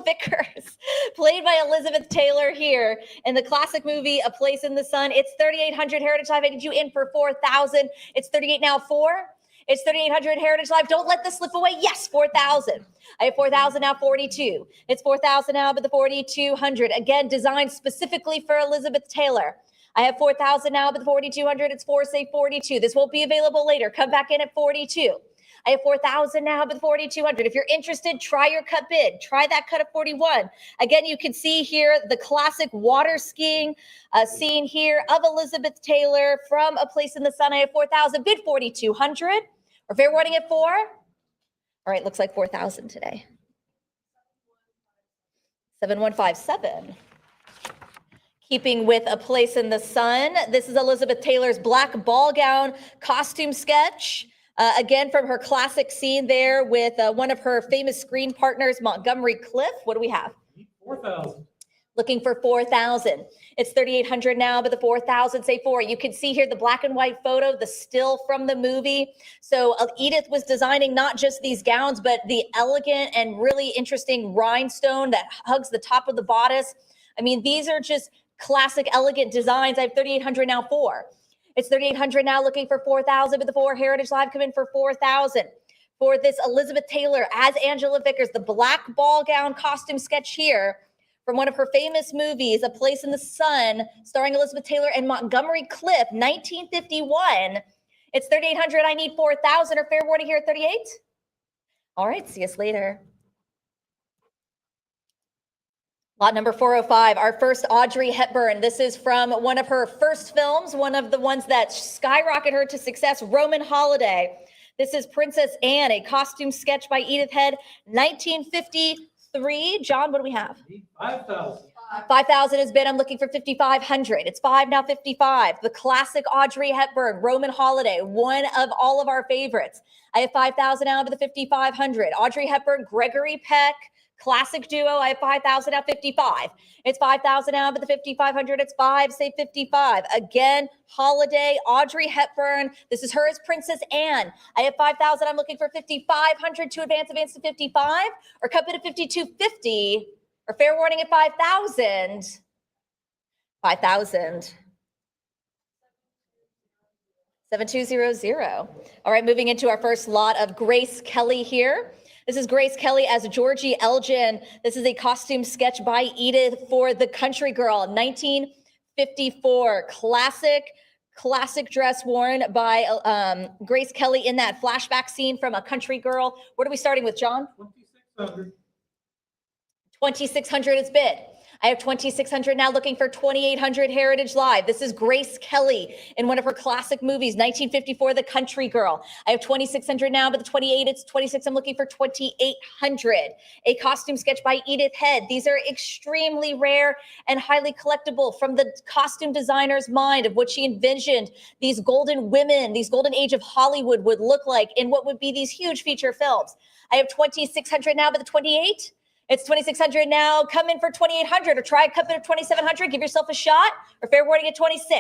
Vickers, played by Elizabeth Taylor here in the classic movie A Place in the Sun. It's 3,800. Heritage Live. I need you in for 4,000. It's 38 now. 4. It's 3,800. Heritage Live. Don't let this slip away. Yes, 4,000. I have 4,000 now. 42. It's 4,000 now, but the 4,200 again designed specifically for Elizabeth Taylor. I have 4,000 now, but the 4,200. It's for say 42. This won't be available later. Come back in at 42. I have 4,000 now, but 4,200. If you're interested, try your cut bid. Try that cut of 41. Again, you can see here the classic water skiing scene here of Elizabeth Taylor from A Place in the Sun. I have 4,000, bid 4,200. Or fair warning at 4. All right, looks like 4,000 today. 7157. Keeping with A Place in the Sun, this is Elizabeth Taylor's black ball gown costume sketch. Again, from her classic scene there with one of her famous screen partners, Montgomery Clift. What do we have? Need 4,000. Looking for 4,000. It's 3,800 now, but the 4,000, say 4. You can see here the black and white photo, the still from the movie. So Edith was designing not just these gowns, but the elegant and really interesting rhinestone that hugs the top of the bodice. I mean, these are just classic, elegant designs. I have 3,800 now, 4. It's 3,800 now, looking for 4,000, but the 4 Heritage Live come in for 4,000. For this Elizabeth Taylor as Angela Vickers, the black ball gown costume sketch here from one of her famous movies, A Place in the Sun, starring Elizabeth Taylor and Montgomery Clift, 1951. It's 3,800. I need 4,000. Or fair warning here at 38. All right, see us later. Lot number 405, our first Audrey Hepburn. This is from one of her first films, one of the ones that skyrocketed her to success, Roman Holiday. This is Princess Anne, a costume sketch by Edith Head, 1953. John, what do we have? Need 5,000. 5,000 has been, I'm looking for 5,500. It's 5 now, 55. The classic Audrey Hepburn, Roman Holiday, one of all of our favorites. I have 5,000 now to the 5,500. Audrey Hepburn, Gregory Peck, classic duo. I have 5,000 now, 55. It's 5,000 now, but the 5,500, it's 5, say 55. Again, Holiday, Audrey Hepburn. This is her as Princess Anne. I have 5,000. I'm looking for 5,500 to advance to 55, or cut bid at 5,250, or fair warning at 5,000. 5,000. 7200. All right, moving into our first lot of Grace Kelly here. This is Grace Kelly as Georgie Elgin. This is a costume sketch by Edith for The Country Girl, 1954. Classic dress worn by Grace Kelly in that flashback scene from A Country Girl. What are we starting with, John? 2,600. 2,600 is bid. I have 2,600 now, looking for 2,800 Heritage Live. This is Grace Kelly in one of her classic movies, 1954, The Country Girl. I have 2,600 now, but the 28, it's 26. I'm looking for 2,800. A costume sketch by Edith Head. These are extremely rare and highly collectible from the costume designer's mind of what she envisioned these golden women, these golden age of Hollywood would look like in what would be these huge feature films. I have 2,600 now, but the 28, It's 2,600 now. Come in for 2,800 or try a cut bid of 2,700. Give yourself a shot or fair warning at 26.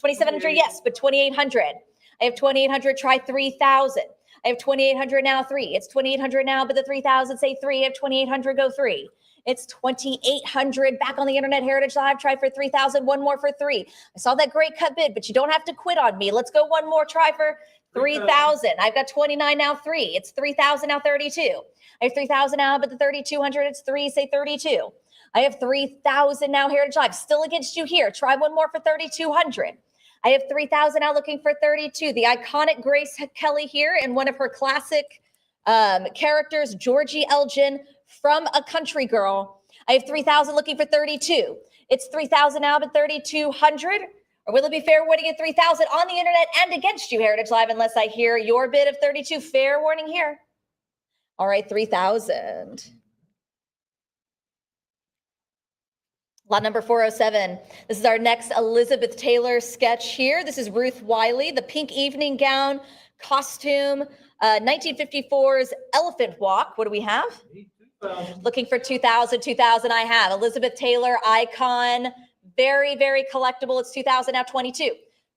2,700, yes, but 2,800. I have 2,800, try 3,000. I have 2,800 now, 3. It's 2,800 now, but the 3,000 say 3. I have 2,800, go 3. It's 2,800 back on the Internet Heritage Live. Try for 3,000, one more for 3. I saw that great cut bid, but you don't have to quit on me. Let's go one more, try for 3,000. I've got 29 now, 3. It's 3,000 now, 32. I have 3,000 now, but the 3,200, it's 3, say 32. I have 3,000 now, Heritage Live. Still against you here. Try one more for 3,200. I have 3,000 now looking for 32. The iconic Grace Kelly here and one of her classic characters, Georgie Elgin from A Country Girl. I have 3,000 looking for 32. It's 3,000 now, but 3,200. Or will it be fair warning at 3,000 on the internet and against you, Heritage Live, unless I hear your bid of 32? Fair warning here. All right, 3,000. Lot number 407. This is our next Elizabeth Taylor sketch here. This is Ruth Wiley, the pink evening gown costume, 1954's Elephant Walk. What do we have? 2,000. Looking for 2,000, 2,000 I have. Elizabeth Taylor, icon, very, very collectible. It's 2,000 now, 22.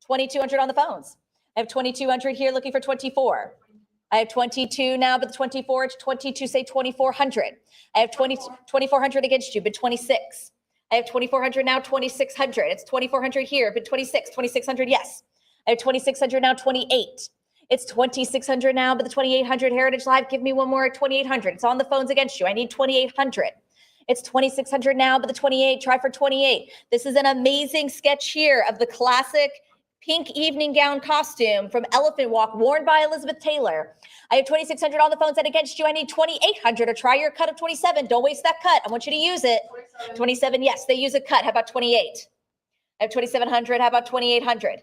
2,200 on the phones. I have 2,200 here looking for 24. I have 22 now, but the 24, it's 22, say 2,400. I have 2,400 against you, but 26. I have 2,400 now, 2,600. It's 2,400 here, but 26, 2,600, yes. I have 2,600 now, 28. It's 2,600 now, but the 2,800 Heritage Live, give me one more at 2,800. It's on the phones against you. I need 2,800. It's 2,600 now, but the 28, try for 28. This is an amazing sketch here of the classic pink evening gown costume from Elephant Walk, worn by Elizabeth Taylor. I have 2,600 on the phone set against you. I need 2,800 to try your cut of 27. Don't waste that cut. I want you to use it. 27, yes, they use a cut. How about 28? I have 2,700. How about 2,800?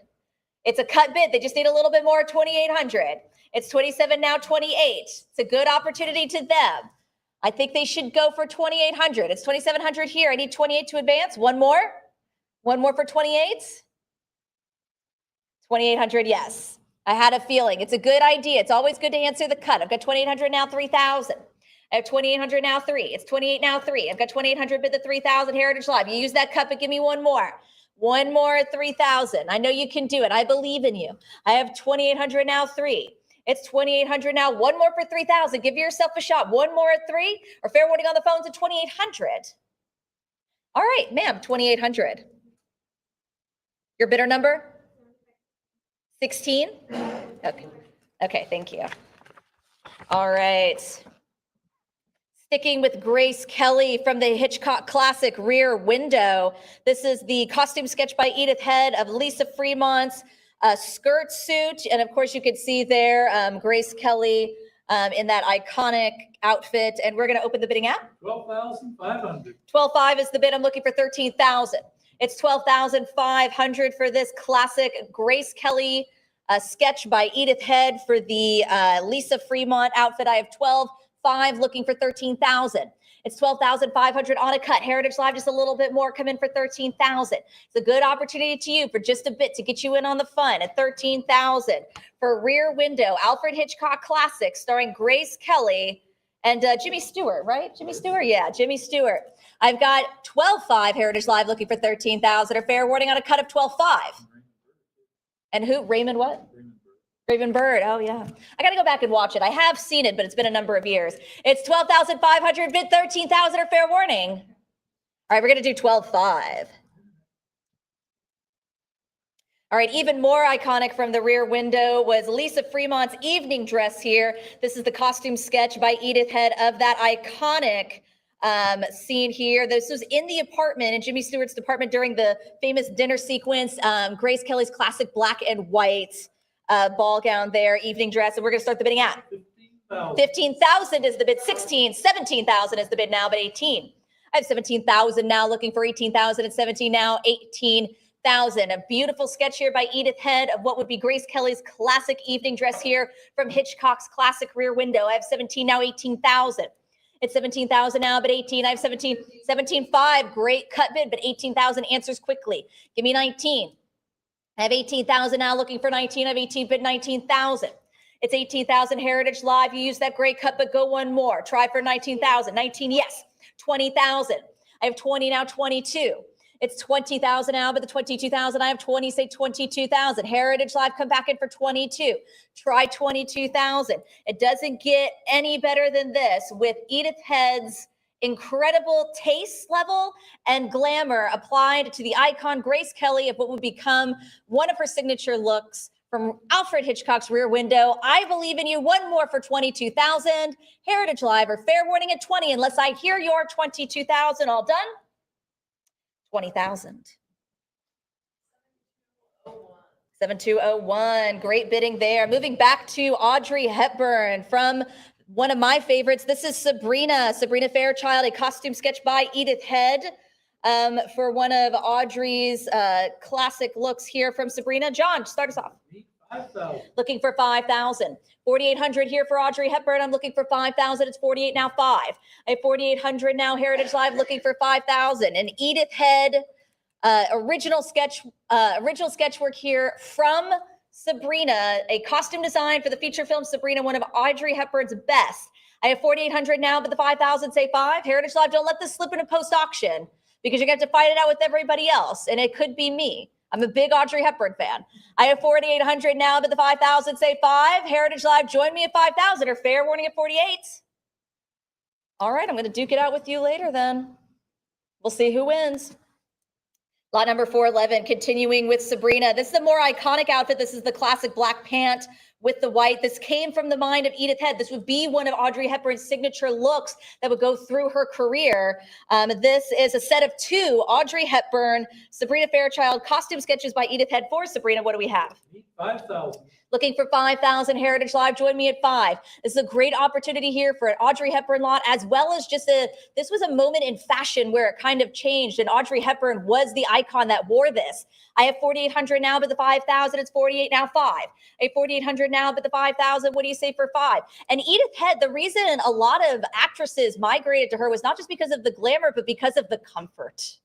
It's a cut bid. They just need a little bit more, 2,800. It's 27 now, 28. It's a good opportunity to them. I think they should go for 2,800. It's 2,700 here. I need 28 to advance. One more. One more for 28. 2,800, yes. I had a feeling. It's a good idea. It's always good to answer the cut. I've got 2,800 now, 3,000. I have 2,800 now, 3. It's 28 now, 3. I've got 2,800 bid the 3,000 Heritage Live. You use that cut, but give me one more. One more at 3,000. I know you can do it. I believe in you. I have 2,800 now, 3. It's 2,800 now. One more for 3,000. Give yourself a shot. One more at 3, or fair warning on the phones at 2,800. All right, ma'am, 2,800. Your bidder number? 16? Okay. Okay, thank you. All right. Sticking with Grace Kelly from the Hitchcock classic Rear Window. This is the costume sketch by Edith Head of Lisa Fremont's skirt suit. And of course, you can see there Grace Kelly in that iconic outfit. And we're going to open the bidding app. 12,500. 12.5 is the bid. I'm looking for 13,000. It's 12,500 for this classic Grace Kelly sketch by Edith Head for the Lisa Fremont outfit. I have 12.5 looking for 13,000. It's 12,500 on a cut. Heritage Live, just a little bit more. Come in for 13,000. It's a good opportunity to you for just a bit to get you in on the fun at 13,000 for Rear Window, Alfred Hitchcock classic starring Grace Kelly and Jimmy Stewart, right? Jimmy Stewart? Yeah, Jimmy Stewart. I've got 12.5 Heritage Live looking for 13,000. A fair warning on a cut of 12.5. And who? Raymond what? Raven Bird. Oh, yeah. I got to go back and watch it. I have seen it, but it's been a number of years. It's 12,500, bid 13,000 or fair warning. All right, we're going to do 12.5. All right, even more iconic from the Rear Window was Lisa Fremont's evening dress here. This is the costume sketch by Edith Head of that iconic scene here. This was in the apartment, in Jimmy Stewart's apartment during the famous dinner sequence. Grace Kelly's classic black and white ball gown there, evening dress. And we're going to start the bidding at 15,000 is the bid. 17,000 is the bid now, but 18. I have 17,000 now looking for 18,000 and 17 now, 18,000. A beautiful sketch here by Edith Head of what would be Grace Kelly's classic evening dress here from Hitchcock's classic Rear Window. I have 17 now, 18,000. It's 17,000 now, but 18. I have 17.5. Great cut bid, but 18,000 answers quickly. Give me 19. I have 18,000 now looking for 19. I have 18 bid 19,000. It's 18,000 Heritage Live. You use that great cut, but go one more. Try for 19,000. 19, yes. 20,000. I have 20 now, 22. It's 20,000 now, but the 22,000, I have 20, say 22,000. Heritage Live, come back in for 22. Try 22,000. It doesn't get any better than this with Edith Head's incredible taste level and glamour applied to the icon Grace Kelly of what would become one of her signature looks from Alfred Hitchcock's Rear Window. I believe in you. One more for 22,000. Heritage Live or fair warning at 20 unless I hear your 22,000. All done? 20,000. 7201. Great bidding there. Moving back to Audrey Hepburn from one of my favorites. This is Sabrina Fairchild, a costume sketch by Edith Head for one of Audrey's classic looks here from Sabrina. John, start us off. 5,000. Looking for 5,000. 4,800 here for Audrey Hepburn. I'm looking for 5,000. It's 48 now, 5. I have 4,800 now. Heritage Live looking for 5,000. An Edith Head original sketch work here from Sabrina, a costume design for the feature film Sabrina, one of Audrey Hepburn's best. I have 4,800 now, but the 5,000 say 5. Heritage Live, don't let this slip into post auction because you're going to have to fight it out with everybody else, and it could be me. I'm a big Audrey Hepburn fan. I have 4,800 now, but the 5,000 say 5. Heritage Live, join me at 5,000 or fair warning at 48. All right, I'm going to duke it out with you later then. We'll see who wins. Lot number 411, continuing with Sabrina. This is the more iconic outfit. This is the classic black pant with the white. This came from the mind of Edith Head. This would be one of Audrey Hepburn's signature looks that would go through her career. This is a set of 2 Audrey Hepburn, Sabrina Fairchild costume sketches by Edith Head for Sabrina. What do we have? 5,000. Looking for 5,000. Heritage Live, join me at 5. This is a great opportunity here for an Audrey Hepburn lot, as well as this was a moment in fashion where it kind of changed, and Audrey Hepburn was the icon that wore this. I have 4,800 now, but the 5,000, it's 48 now, 5. I have 4,800 now, but the 5,000, what do you say for 5? And Edith Head, the reason a lot of actresses migrated to her was not just because of the glamour, but because of the comfort.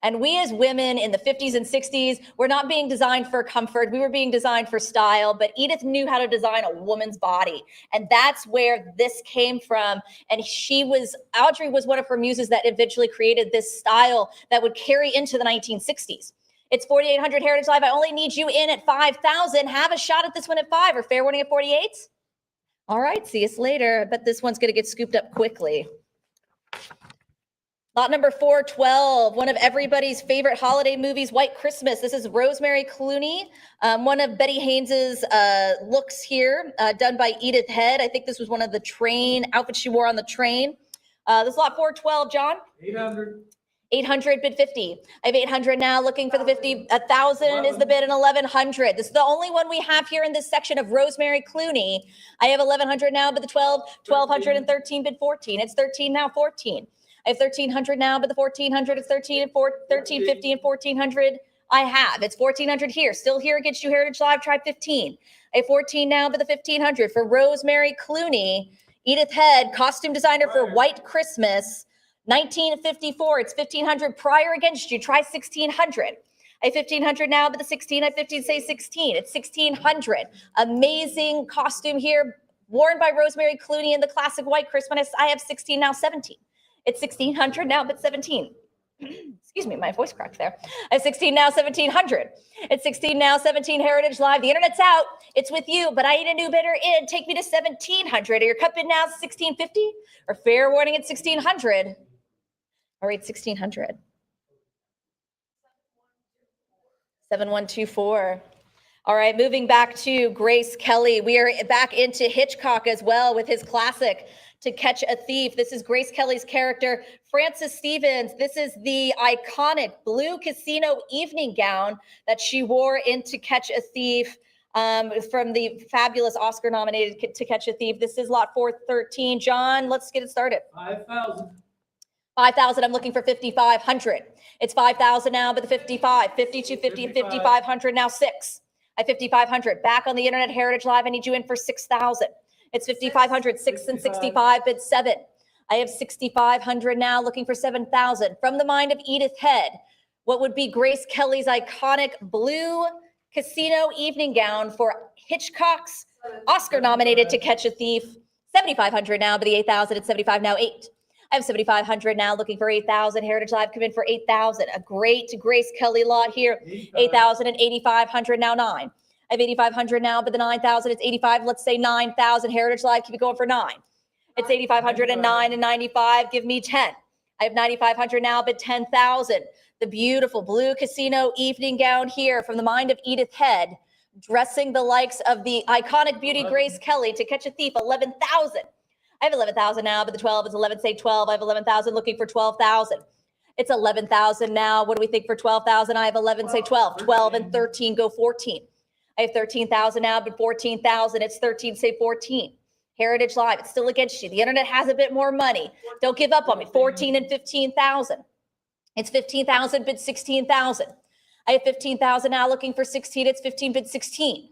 And we as women in the 50s and 60s, we're not being designed for comfort. We were being designed for style, but Edith knew how to design a woman's body. And that's where this came from. And Audrey was one of her muses that eventually created this style that would carry into the 1960s. It's 4,800 Heritage Live. I only need you in at 5,000. Have a shot at this one at 5 or fair warning at 48. All right, see us later. I bet this one's going to get scooped up quickly. Lot number 412, one of everybody's favorite holiday movies, White Christmas. This is Rosemary Clooney, one of Betty Haynes's looks here, done by Edith Head. I think this was one of the train outfits she wore on the train. This is lot 412, John. 800. 800, bid 50. I have 800 now, looking for the 50. 1,000 is the bid and 1,100. This is the only one we have here in this section of Rosemary Clooney. I have 1,100 now, but the 1,200 and 13, bid 14. It's 13 now, 14. I have 1,300 now, but the 1,400 is 13 and 1,350 and 1,400. I have. It's 1,400 here. Still here against you, Heritage Live. Try 15. I have 14 now, but the 1,500 for Rosemary Clooney. Edith Head, costume designer for White Christmas, 1954. It's 1,500 prior against you. Try 1,600. I have 1,500 now, but the 16, I have 15, say 16. It's 1,600. Amazing costume here, worn by Rosemary Clooney in the classic White Christmas. I have 16 now, 17. It's 1,600 now, but 17. Excuse me, my voice cracked there. I have 16 now, 1,700. It's 16 now, 17 Heritage Live. The internet's out. It's with you, but I need a new bidder in. Take me to 1,700. Are your cup bid now 1,650 or fair warning at 1,600? All right, 1,600. 7124. All right, moving back to Grace Kelly. We are back into Hitchcock as well with his classic To Catch a Thief. This is Grace Kelly's character, Frances Stevens. This is the iconic blue casino evening gown that she wore in To Catch a Thief from the fabulous Oscar-nominated To Catch a Thief. This is lot 413. John, let's get it started. 5,000. 5,000. I'm looking for 5,500. It's 5,000 now, but the 55, 5250, and 5,500 now 6. I 5,500. Back on the internet, Heritage Live. I need you in for 6,000. It's 5,500, 6 and 65, bid 7. I have 6,500 now, looking for 7,000. From the mind of Edith Head, what would be Grace Kelly's iconic blue casino evening gown for Hitchcock's Oscar-nominated To Catch a Thief. 7,500 now, but the 8,000 at 75 now 8. I have 7,500 now, looking for 8,000. Heritage Live come in for 8,000. A great Grace Kelly lot here. 8,000 and 8,500 now 9. I have 8,500 now, but the 9,000, it's 85. Let's say 9,000. Heritage Live, keep it going for 9. It's 8,500 and 9 and 95. Give me 10. I have 9,500 now, but 10,000. The beautiful blue casino evening gown here from the mind of Edith Head, dressing the likes of the iconic beauty Grace Kelly to catch a thief, 11,000. I have 11,000 now, but the 12 is 11, say 12. I have 11,000 looking for 12,000. It's 11,000 now. What do we think for 12,000? I have 11, say 12. 12 and 13 go 14. I have 13,000 now, but 14,000. It's 13, say 14. Heritage Live, it's still against you. The internet has a bit more money. Don't give up on me. 14 and 15,000. It's 15,000, bid 16,000. I have 15,000 now, looking for 16. It's 15, bid 16.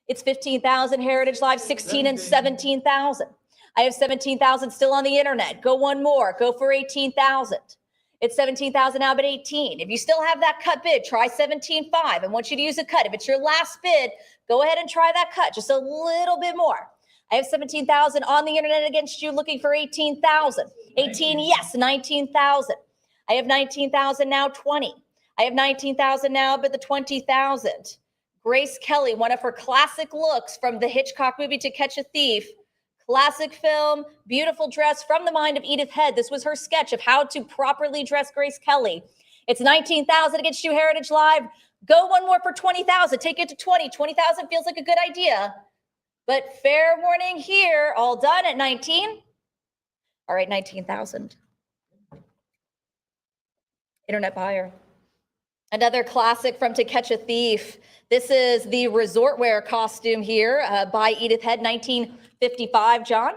It's 15,000. Heritage Live, 16 and 17,000. I have 17,000 still on the internet. Go one more. Go for 18,000. It's 17,000 now, but 18. If you still have that cut bid, try 17.5. I want you to use a cut. If it's your last bid, go ahead and try that cut just a little bit more. I have 17,000 on the internet against you, looking for 18,000. 18, yes, 19,000. I have 19,000 now, 20. I have 19,000 now, but the 20,000. Grace Kelly, one of her classic looks from the Hitchcock movie To Catch a Thief. Classic film, beautiful dress from the mind of Edith Head. This was her sketch of how to properly dress Grace Kelly. It's 19,000 against you, Heritage Live. Go one more for 20,000. Take it to 20. 20,000 feels like a good idea. But fair warning here, all done at 19. All right, 19,000. Internet buyer. Another classic from To Catch a Thief. This is the resort wear costume here by Edith Head, 1955, John.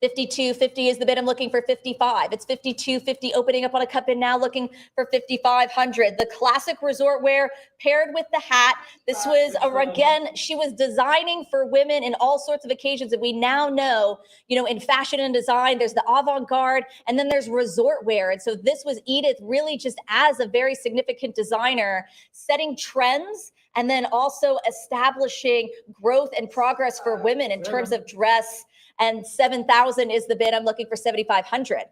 52.50 is the bid. I'm looking for 55. It's 52.50, opening up on a cut bid now, looking for 5,500. The classic resort wear paired with the hat. This was again, she was designing for women in all sorts of occasions, and we now know, in fashion and design, there's the avant-garde, and then there's resort wear. And so this was Edith really just as a very significant designer, setting trends and then also establishing growth and progress for women in terms of dress. And 7,000 is the bid. I'm looking for 7,500.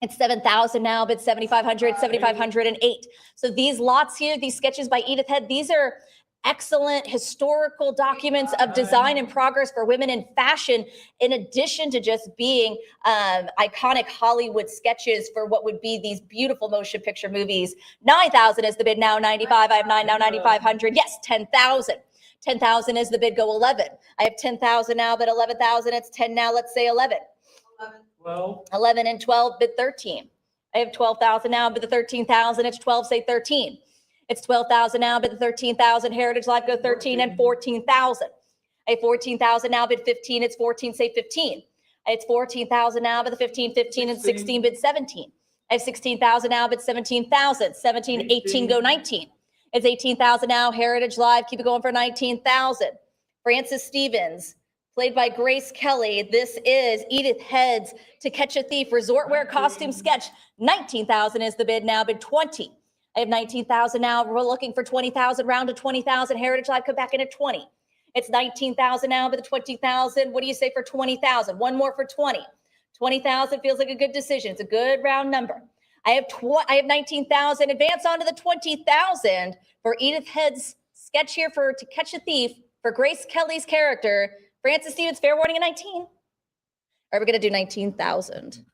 It's 7,000 now, but 7,500, 7,508. So these lots here, these sketches by Edith Head, these are excellent historical documents of design and progress for women in fashion, in addition to just being iconic Hollywood sketches for what would be these beautiful motion picture movies. 9,000 is the bid now, 95. I have 9 now, 9,500. Yes, 10,000. 10,000 is the bid, go 11. I have 10,000 now, but 11,000, it's 10 now, let's say 11. 12. 11 and 12, bid 13. I have 12,000 now, but the 13,000, it's 12, say 13. It's 12,000 now, but the 13,000, Heritage Live, go 13 and 14,000. I have 14,000 now, bid 15, it's 14, say 15. It's 14,000 now, but the 15, 15 and 16, bid 17. I have 16,000 now, but 17,000, 17, 18, go 19. It's 18,000 now, Heritage Live, keep it going for 19,000. Frances Stevens, played by Grace Kelly. This is Edith Head's To Catch a Thief resort wear costume sketch. 19,000 is the bid now, bid 20. I have 19,000 now, we're looking for 20,000, round to 20,000. Heritage Live, come back in at 20. It's 19,000 now, but the 20,000, what do you say for 20,000? One more for 20. 20,000 feels like a good decision. It's a good round number. I have 19,000. Advance on to the 20,000 for Edith Head's sketch here for To Catch a Thief for Grace Kelly's character. Frances Stevens, fair warning at 19. All right, we're going to do 19,000.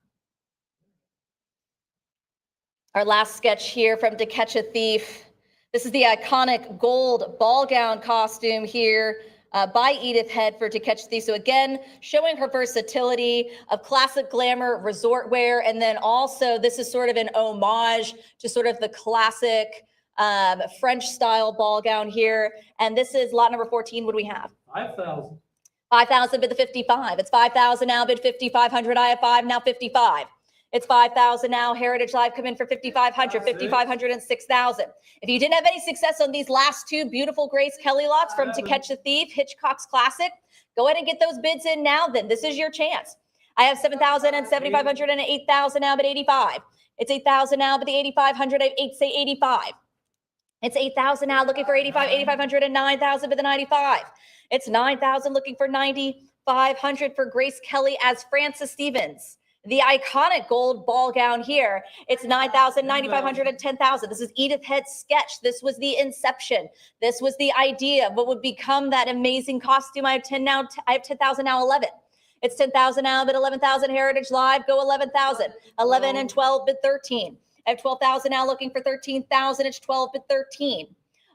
Our last sketch here from To Catch a Thief. This is the iconic gold ball gown costume here by Edith Head for To Catch a Thief. So again, showing her versatility of classic glamour, resort wear, and then also this is sort of an homage to sort of the classic French style ball gown here. And this is lot number 14. What do we have? 5,000. 5,000 bid the 55. It's 5,000 now, bid 5,500. I have 5 now, 55. It's 5,000 now. Heritage Live come in for 5,500, 5,500 and 6,000. If you didn't have any success on these last two beautiful Grace Kelly lots from To Catch a Thief, Hitchcock's classic, go ahead and get those bids in now then. This is your chance. I have 7,000 and 7,500 and 8,000 now, but 85. It's 8,000 now, but the 8,500, I have 8, say 85. It's 8,000 now, looking for 85, 8,500 and 9,000, but the 95. It's 9,000, looking for 9,500 for Grace Kelly as Frances Stevens. The iconic gold ball gown here. It's 9,000, 9,500, and 10,000. This is Edith Head's sketch. This was the inception. This was the idea of what would become that amazing costume. I have 10 now. I have 10,000 now. 11. It's 10,000 now, but 11,000 Heritage Live. Go 11,000. 11 and 12, but 13. I have 12,000 now, looking for 13,000. It's 12, but 13.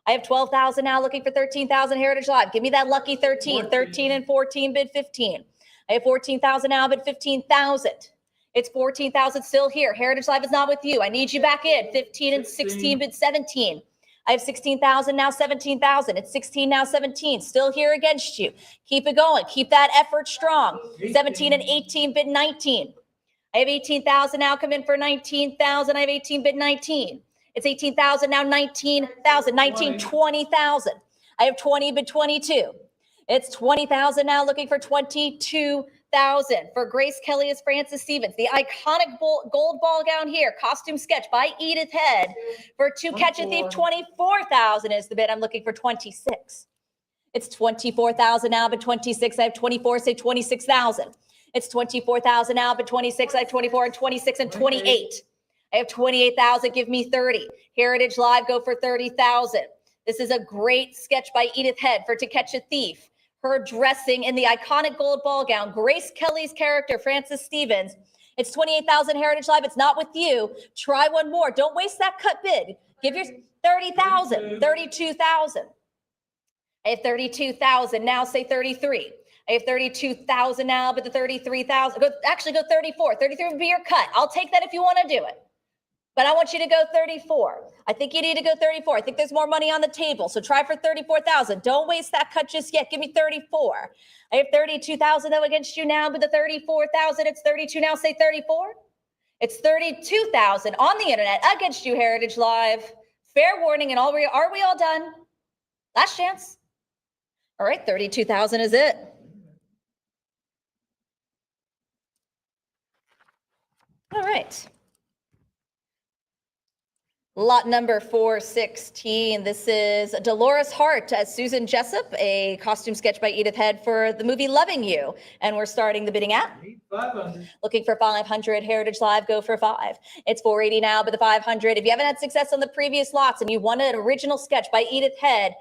I have 12,000 now, looking for 13,000 Heritage Live. Give me that lucky 13. 13 and 14, bid 15. I have 14,000 now, bid 15,000. It's 14,000 still here. Heritage Live is not with you. I need you back in. 15 and 16, bid 17. I have 16,000 now, 17,000. It's 16 now, 17. Still here against you. Keep it going. Keep that effort strong. 17 and 18, bid 19. I have 18,000 now. Come in for 19,000. I have 18, bid 19. It's 18,000 now, 19,000. 19, 20,000. I have 20, bid 22. It's 20,000 now, looking for 22,000. For Grace Kelly is Francis Stevens. The iconic gold ball gown here, costume sketch by Edith Head. For To Catch a Thief, 24,000 is the bid. I'm looking for 26. It's 24,000 now, but 26. I have 24, say 26,000. It's 24,000 now, but 26. I have 24 and 26 and 28. I have 28,000. Give me 30. Heritage Live, go for 30,000. This is a great sketch by Edith Head for To Catch a Thief. Her dressing in the iconic gold ball gown. Grace Kelly's character, Francis Stevens. It's 28,000 Heritage Live. It's not with you. Try one more. Don't waste that cut bid. Give your 30,000, 32,000. I have 32,000 now. Say 33. I have 32,000 now, but the 33,000. Actually, go 34. 33 would be your cut. I'll take that if you want to do it. But I want you to go 34. I think you need to go 34. I think there's more money on the table. So try for 34,000. Don't waste that cut just yet. Give me 34. I have 32,000 though against you now, but the 34,000, it's 32 now. Say 34. It's 32,000 on the internet against you, Heritage Live. Fair warning. And are we all done? Last chance. All right, 32,000 is it. All right. Lot number 416. This is Dolores Hart as Susan Jessup, a costume sketch by Edith Head for the movie Loving You. And we're starting the bidding at 500. looking for 500. Heritage Live, go for 5. It's 480 now, but the 500. If you haven't had success on the previous lots and you wanted an original sketch by Edith Head,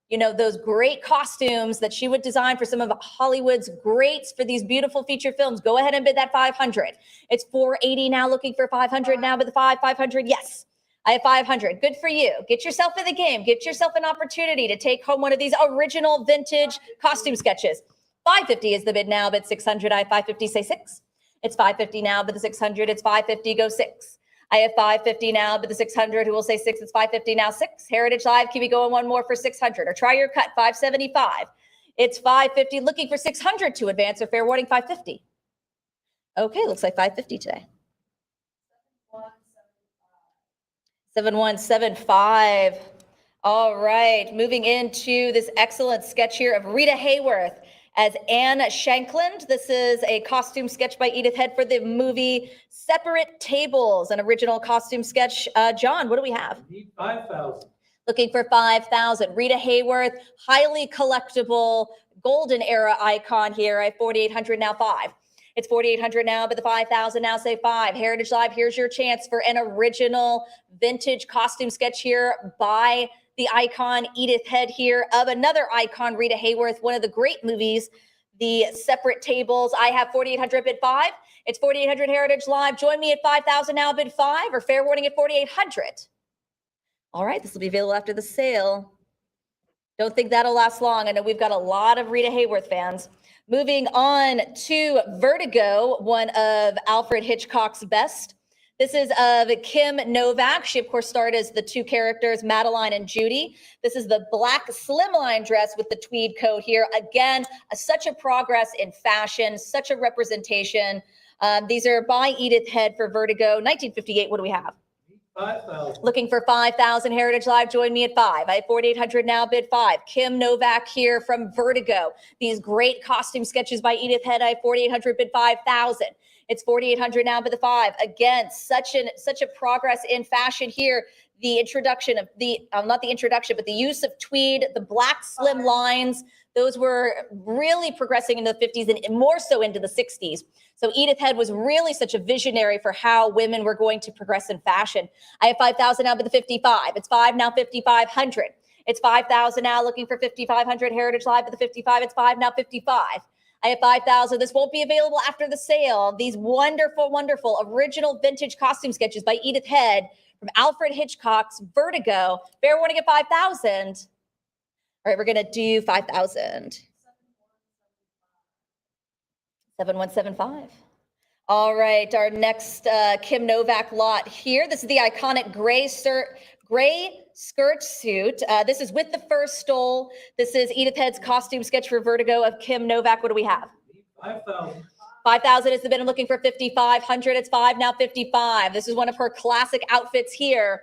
you know, those great costumes that she would design for some of Hollywood's greats for these beautiful feature films, go ahead and bid that 500. It's 480 now, looking for 500 now, but the 500. Yes. I have 500. Good for you. Get yourself in the game. Get yourself an opportunity to take home one of these original vintage costume sketches. 550 is the bid now, but 600. I have 550. Say 6. It's 550 now, but the 600. It's 550. Go 6. I have 550 now, but the 600. Who will say 6? It's 550 now. 6. Heritage Live. Keep it going. One more for 600. Or try your cut. 575. It's 550. Looking for 600 to advance. Or fair warning 550. Okay, looks like 550 today. 7175. All right, moving into this excellent sketch here of Rita Hayworth as Anne Shankland. This is a costume sketch by Edith Head for the movie Separate Tables, an original costume sketch. John, what do we have? Need 5,000. Looking for 5,000. Rita Hayworth, highly collectible golden era icon here. I have 4,800 now. 5. It's 4,800 now, but the 5,000 now. Say 5. Heritage Live, here's your chance for an original vintage costume sketch here by the icon Edith Head here of another icon, Rita Hayworth, one of the great movies, The Separate Tables. I have 4,800, bid 5. It's 4,800 Heritage Live. Join me at 5,000 now, bid 5, or fair warning at 4,800. All right, this will be available after the sale. Don't think that'll last long. I know we've got a lot of Rita Hayworth fans. Moving on to Vertigo, one of Alfred Hitchcock's best. This is of Kim Novak. She, of course, starred as the two characters, Madeline and Judy. This is the black slimline dress with the tweed coat here. Again, such a progress in fashion, such a representation. These are by Edith Head for Vertigo. 1958, what do we have? 5,000. Looking for 5,000. Heritage Live, join me at 5. I have 4,800 now, bid 5. Kim Novak here from Vertigo. These great costume sketches by Edith Head. I have 4,800, bid 5,000. It's 4,800 now, bid the 5. Again, such a progress in fashion here. the introduction of not the introduction, but the use of tweed, the black slim lines. Those were really progressing into the 50s and more so into the 60s. So Edith Head was really such a visionary for how women were going to progress in fashion. I have 5,000 now, but the 55. It's 5 now, 5,500. It's 5,000 now, looking for 5,500. Heritage Live at the 55. It's 5 now, 55. I have 5,000. This won't be available after the sale. These wonderful, wonderful original vintage costume sketches by Edith Head from Alfred Hitchcock's Vertigo. Fair warning at 5,000. All right, we're going to do 5,000. 7175. All right, our next Kim Novak lot here. This is the iconic gray skirt suit. This is with the first stole. This is Edith Head's costume sketch for Vertigo of Kim Novak. What do we have? 5,000. 5,000 is the bid. I'm looking for 5,500. It's 5 now, 55. This is one of her classic outfits here.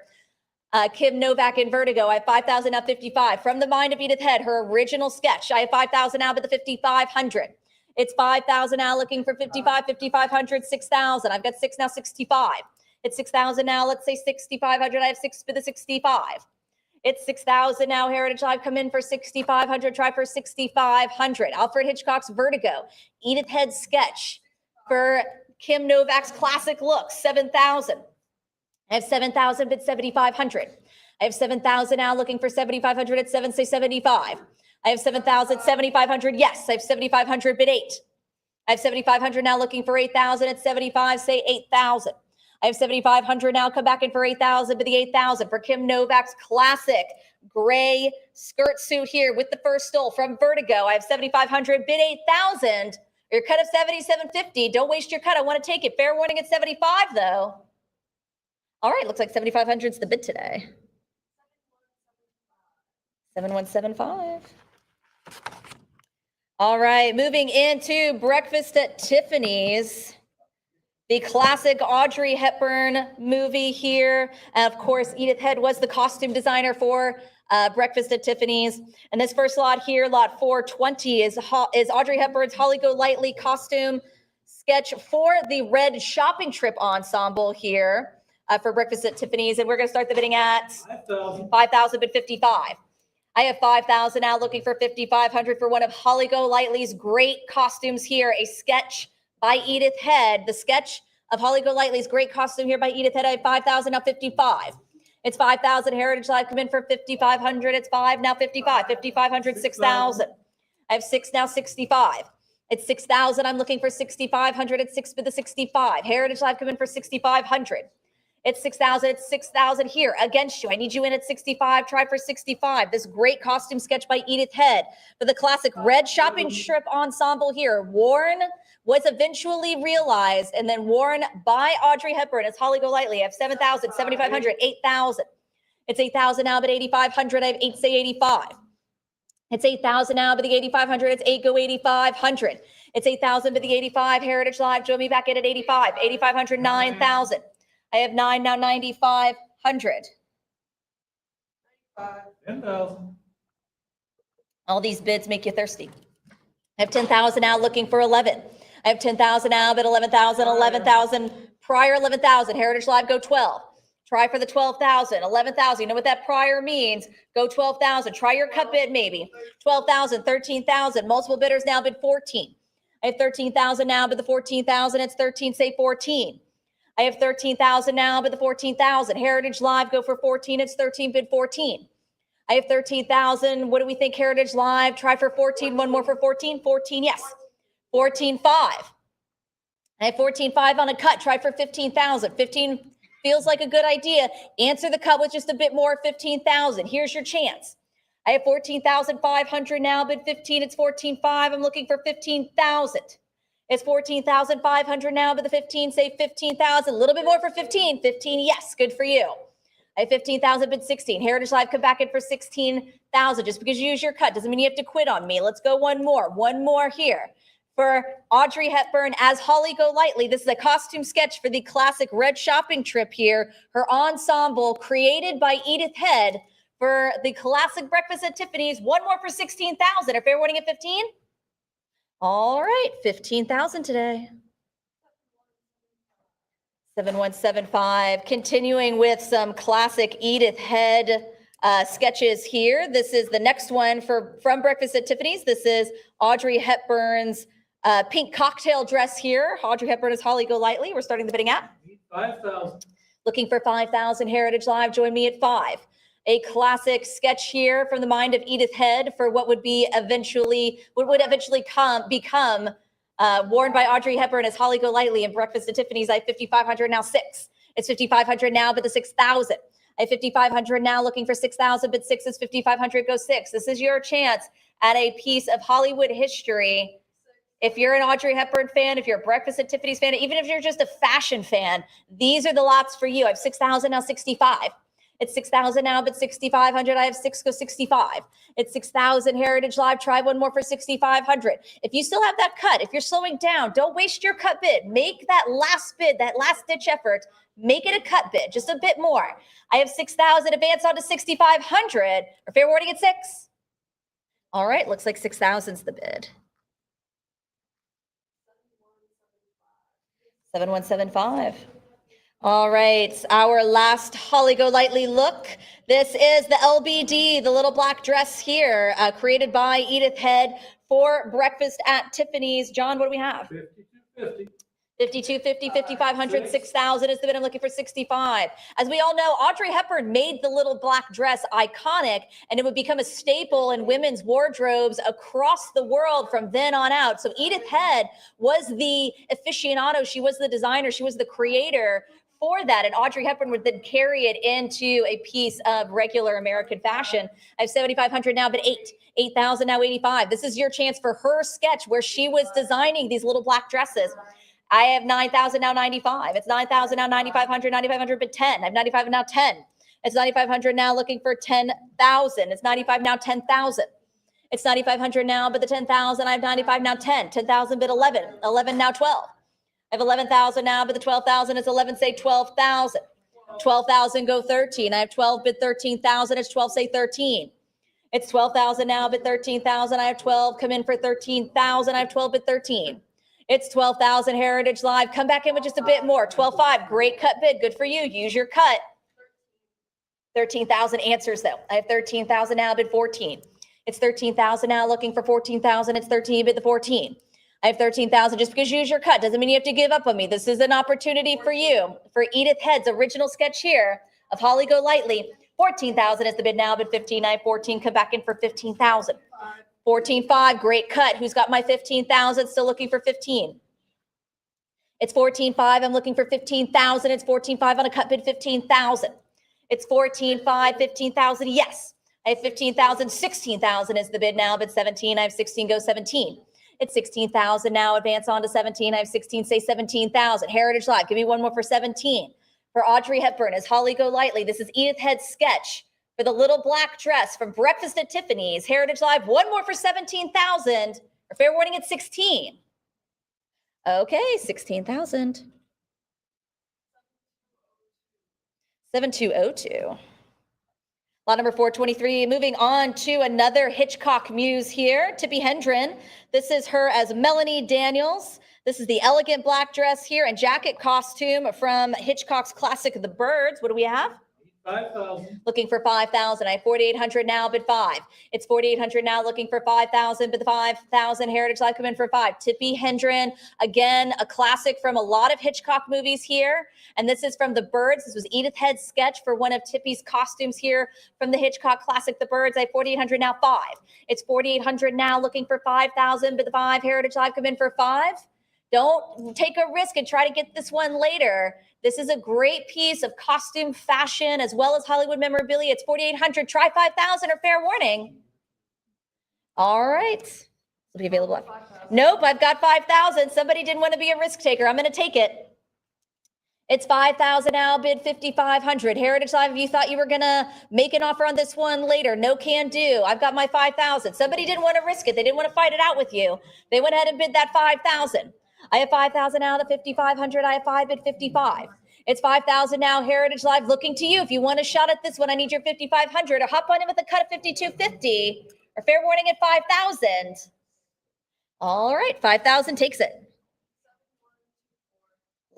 Kim Novak in Vertigo. I have 5,000 now, 55. From the mind of Edith Head, her original sketch. I have 5,000 now, but the 5,500. It's 5,000 now, looking for 55, 5,500, 6,000. I've got 6 now, 65. It's 6,000 now, let's say 6,500. I have 6 for the 65. It's 6,000 now, Heritage Live, come in for 6,500, try for 6,500. Alfred Hitchcock's Vertigo, Edith Head sketch for Kim Novak's classic look, 7,000. I have 7,000, bid 7,500. I have 7,000 now, looking for 7,500 at 7, say 75. I have 7,000, 7,500, yes. I have 7,500, bid 8. I have 7,500 now, looking for 8,000 at 75, say 8,000. I have 7,500 now, come back in for 8,000, bid the 8,000 for Kim Novak's classic gray skirt suit here with the first stole from Vertigo. I have 7,500, bid 8,000. Your cut of 7,750. Don't waste your cut. I want to take it. Fair warning at 75, though. All right, looks like 7,500 is the bid today. 7175. All right, moving into Breakfast at Tiffany's. The classic Audrey Hepburn movie here. And of course, Edith Head was the costume designer for Breakfast at Tiffany's. And this first lot here, lot 420, is Audrey Hepburn's Holly Golightly costume sketch for the Red Shopping Trip ensemble here for Breakfast at Tiffany's. And we're going to start the bidding at 5,000. 5,000, bid 55. I have 5,000 now, looking for 5,500 for one of Holly Golightly's great costumes here, a sketch by Edith Head. The sketch of Holly Golightly's great costume here by Edith Head. I have 5,000 now, 55. It's 5,000. Heritage Live, come in for 5,500. It's 5 now, 55. 5,500, 6,000. I have 6 now, 65. It's 6,000. I'm looking for 6,500. It's 6 for the 65. Heritage Live, come in for 6,500. It's 6,000. It's 6,000 here against you. I need you in at 65. Try for 65. This great costume sketch by Edith Head for the classic Red Shopping Trip ensemble here. Worn was eventually realized and then worn by Audrey Hepburn as Holly Golightly. I have 7,000, 7,500, 8,000. It's 8,000 now, but 8,500. I have 8, say 85. It's 8,000 now, but the 8,500. It's 8, go 8,500. It's 8,000, but the 85. Heritage Live, join me back in at 85. 8,500, 9,000. I have 9 now, 9,500. 10,000. All these bids make you thirsty. I have 10,000 now, looking for 11. I have 10,000 now, but 11,000, 11,000, prior 11,000. Heritage Live, go 12. Try for the 12,000, 11,000. You know what that prior means? Go 12,000. Try your cut bid maybe. 12,000, 13,000. Multiple bidders now bid 14. I have 13,000 now, but the 14,000. It's 13, say 14. I have 13,000 now, but the 14,000. Heritage Live, go for 14. It's 13, bid 14. I have 13,000. What do we think, Heritage Live? Try for 14. One more for 14. 14, yes. 14.5. I have 14.5 on a cut. Try for 15,000. 15 feels like a good idea. Answer the cut with just a bit more, 15,000. Here's your chance. I have 14,500 now, bid 15. It's 14.5. I'm looking for 15,000. It's 14,500 now, but the 15, say 15,000. A little bit more for 15. 15, yes, good for you. I have 15,000, bid 16. Heritage Live, come back in for 16,000. Just because you use your cut doesn't mean you have to quit on me. Let's go one more here. For Audrey Hepburn as Holly Golightly. This is a costume sketch for the classic Red Shopping Trip here. Her ensemble created by Edith Head for the classic Breakfast at Tiffany's. One more for 16,000. Are fair warning at 15? All right, 15,000 today. 7175, continuing with some classic Edith Head sketches here. This is the next one from Breakfast at Tiffany's. This is Audrey Hepburn's pink cocktail dress here. Audrey Hepburn is Holly Golightly. We're starting the bidding at 5,000. looking for 5,000. Heritage Live, join me at 5. A classic sketch here from the mind of Edith Head for what would eventually become worn by Audrey Hepburn as Holly Golightly in Breakfast at Tiffany's. I have 5,500 now, 6. It's 5,500 now, but the 6,000. I have 5,500 now, looking for 6,000, but 6 is 5,500, go 6. This is your chance at a piece of Hollywood history. If you're an Audrey Hepburn fan, if you're a Breakfast at Tiffany's fan, even if you're just a fashion fan, these are the lots for you. I have 6,000 now, 65. It's 6,000 now, but 6,500. I have 6, go 65. It's 6,000. Heritage Live, try one more for 6,500. If you still have that cut, if you're slowing down, don't waste your cut bid. Make that last bid, that last ditch effort. Make it a cut bid, just a bit more. I have 6,000. Advance on to 6,500. Or fair warning at 6. All right, looks like 6,000's the bid. 7175. All right, our last Holly Golightly look. This is the LBD, the little black dress here, created by Edith Head for Breakfast at Tiffany's. John, what do we have? 5250. 5250, 5,500, 6,000 is the bid. I'm looking for 65. As we all know, Audrey Hepburn made the little black dress iconic, and it would become a staple in women's wardrobes across the world from then on out. So Edith Head was the aficionado. She was the designer. She was the creator for that. And Audrey Hepburn would then carry it into a piece of regular American fashion. I have 7,500 now, but 8,000 now, 85. This is your chance for her sketch where she was designing these little black dresses. I have 9,000 now, 95. It's 9,000 now, 9,500, 9,500, but 10. I have 95 now, 10. It's 9,500 now, looking for 10,000. It's 95 now, 10,000. It's 9,500 now, but the 10,000. I have 95 now, 10. 10,000, but 11. 11 now, 12. I have 11,000 now, but the 12,000 is 11, say 12,000. 12,000, go 13. I have 12, bid 13,000. It's 12, say 13. It's 12,000 now, bid 13,000. I have 12, come in for 13,000. I have 12, bid 13. It's 12,000. Heritage Live, come back in with just a bit more. 12,500, great cut bid, good for you. Use your cut. 13,000 answers though. I have 13,000 now, bid 14. It's 13,000 now, looking for 14,000. It's 13, bid the 14. I have 13,000. Just because you use your cut doesn't mean you have to give up on me. This is an opportunity for you, for Edith Head's original sketch here of Holly Golightly. 14,000 is the bid now, bid 15. I have 14, come back in for 15,000. 14,500, great cut. Who's got my 15,000? Still looking for 15. It's 14,500. I'm looking for 15,000. It's 14,500 on a cut bid, 15,000. It's 14,500, 15,000. Yes, I have 15,000. 16,000 is the bid now, bid 17. I have 16, go 17. It's 16,000 now. Advance on to 17. I have 16, say 17,000. Heritage Live, give me one more for 17. For Audrey Hepburn as Holly Golightly. This is Edith Head's sketch for the little black dress from Breakfast at Tiffany's. Heritage Live, one more for 17,000. Or fair warning at 16. Okay, 16,000. 7202. Lot number 423, moving on to another Hitchcock muse here, Tippi Hedren. This is her as Melanie Daniels. This is the elegant black dress here and jacket costume from Hitchcock's classic, The Birds. What do we have? 5,000. Looking for 5,000. I have 4,800 now, bid 5. It's 4,800 now, looking for 5,000, bid the 5,000. Heritage Live, come in for 5. Tippi Hedren, again, a classic from a lot of Hitchcock movies here. And this is from The Birds. This was Edith Head's sketch for one of Tippi's costumes here from the Hitchcock classic, The Birds. I have 4,800 now, 5. It's 4,800 now, looking for 5,000, bid the 5. Heritage Live, come in for 5. Don't take a risk and try to get this one later. This is a great piece of costume fashion as well as Hollywood memorabilia. It's 4,800. Try 5,000 or fair warning. All right. Will be available. Nope, I've got 5,000. Somebody didn't want to be a risk taker. I'm going to take it. It's 5,000 now, bid 5,500. Heritage Live, if you thought you were going to make an offer on this one later, no can do. I've got my 5,000. Somebody didn't want to risk it. They didn't want to fight it out with you. They went ahead and bid that 5,000. I have 5,000 now, the 5,500. I have 5, bid 55. It's 5,000 now. Heritage Live, looking to you. If you want a shot at this one, I need your 5,500 or hop on in with a cut of 5,250 or fair warning at 5,000. All right, 5,000 takes it.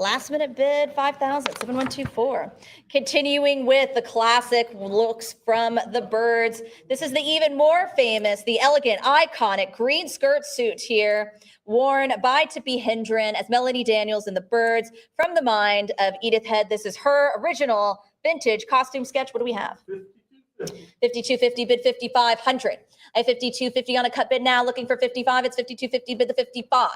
Last minute bid, 5,000, 7124. Continuing with the classic looks from the Birds. This is the even more famous, the elegant, iconic green skirt suit here, worn by Tippi Hedren as Melanie Daniels in the Birds from the mind of Edith Head. This is her original vintage costume sketch. What do we have? 5250 bid 5,500. I have 5250 on a cut bid now, looking for 55. It's 5250 bid the 55.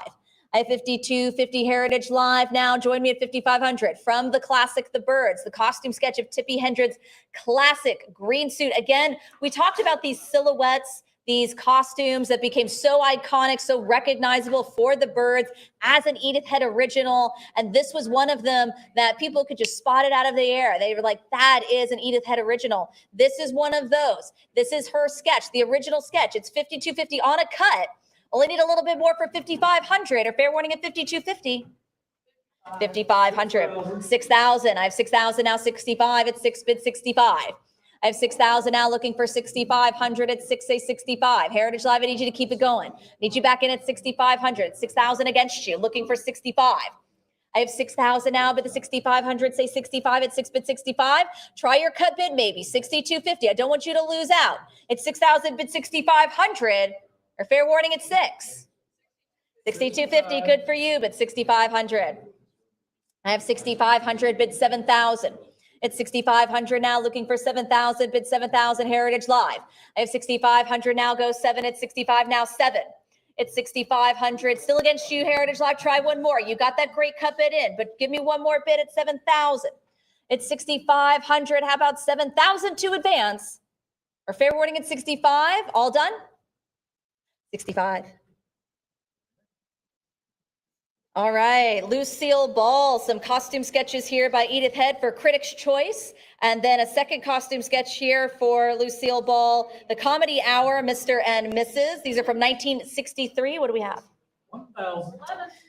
I have 5250 Heritage Live now. Join me at 5,500 from the classic The Birds, the costume sketch of Tippi Hedren's classic green suit. Again, we talked about these silhouettes, these costumes that became so iconic, so recognizable for the Birds as an Edith Head original. And this was one of them that people could just spot it out of the air. They were like, that is an Edith Head original. This is one of those. This is her sketch, the original sketch. It's 5250 on a cut. Only need a little bit more for 5,500, or fair warning at 5250. 5,500, 6,000. I have 6,000 now, 65 at 6 bid 65. I have 6,000 now, looking for 6,500 at 6A65. Heritage Live, I need you to keep it going. Need you back in at 6,500, 6,000 against you, looking for 65. I have 6,000 now, but the 6,500, say 65 at 6 bid 65. Try your cut bid, maybe 6,250. I don't want you to lose out. It's 6,000 bid 6,500. Or fair warning at 6. 6,250, good for you, but 6,500. I have 6,500, bid 7,000. It's 6,500 now, looking for 7,000, bid 7,000, Heritage Live. I have 6,500 now, go 7 at 65 now, 7. It's 6,500, still against you, Heritage Live. Try one more. You got that great cut bid in, but give me one more bid at 7,000. It's 6,500. How about 7,000 to advance? Or fair warning at 65. All done? 65. All right, Lucille Ball, some costume sketches here by Edith Head for Critics' Choice, and then a second costume sketch here for Lucille Ball, The Comedy Hour, Mr. and Mrs. These are from 1963. What do we have? 1,000.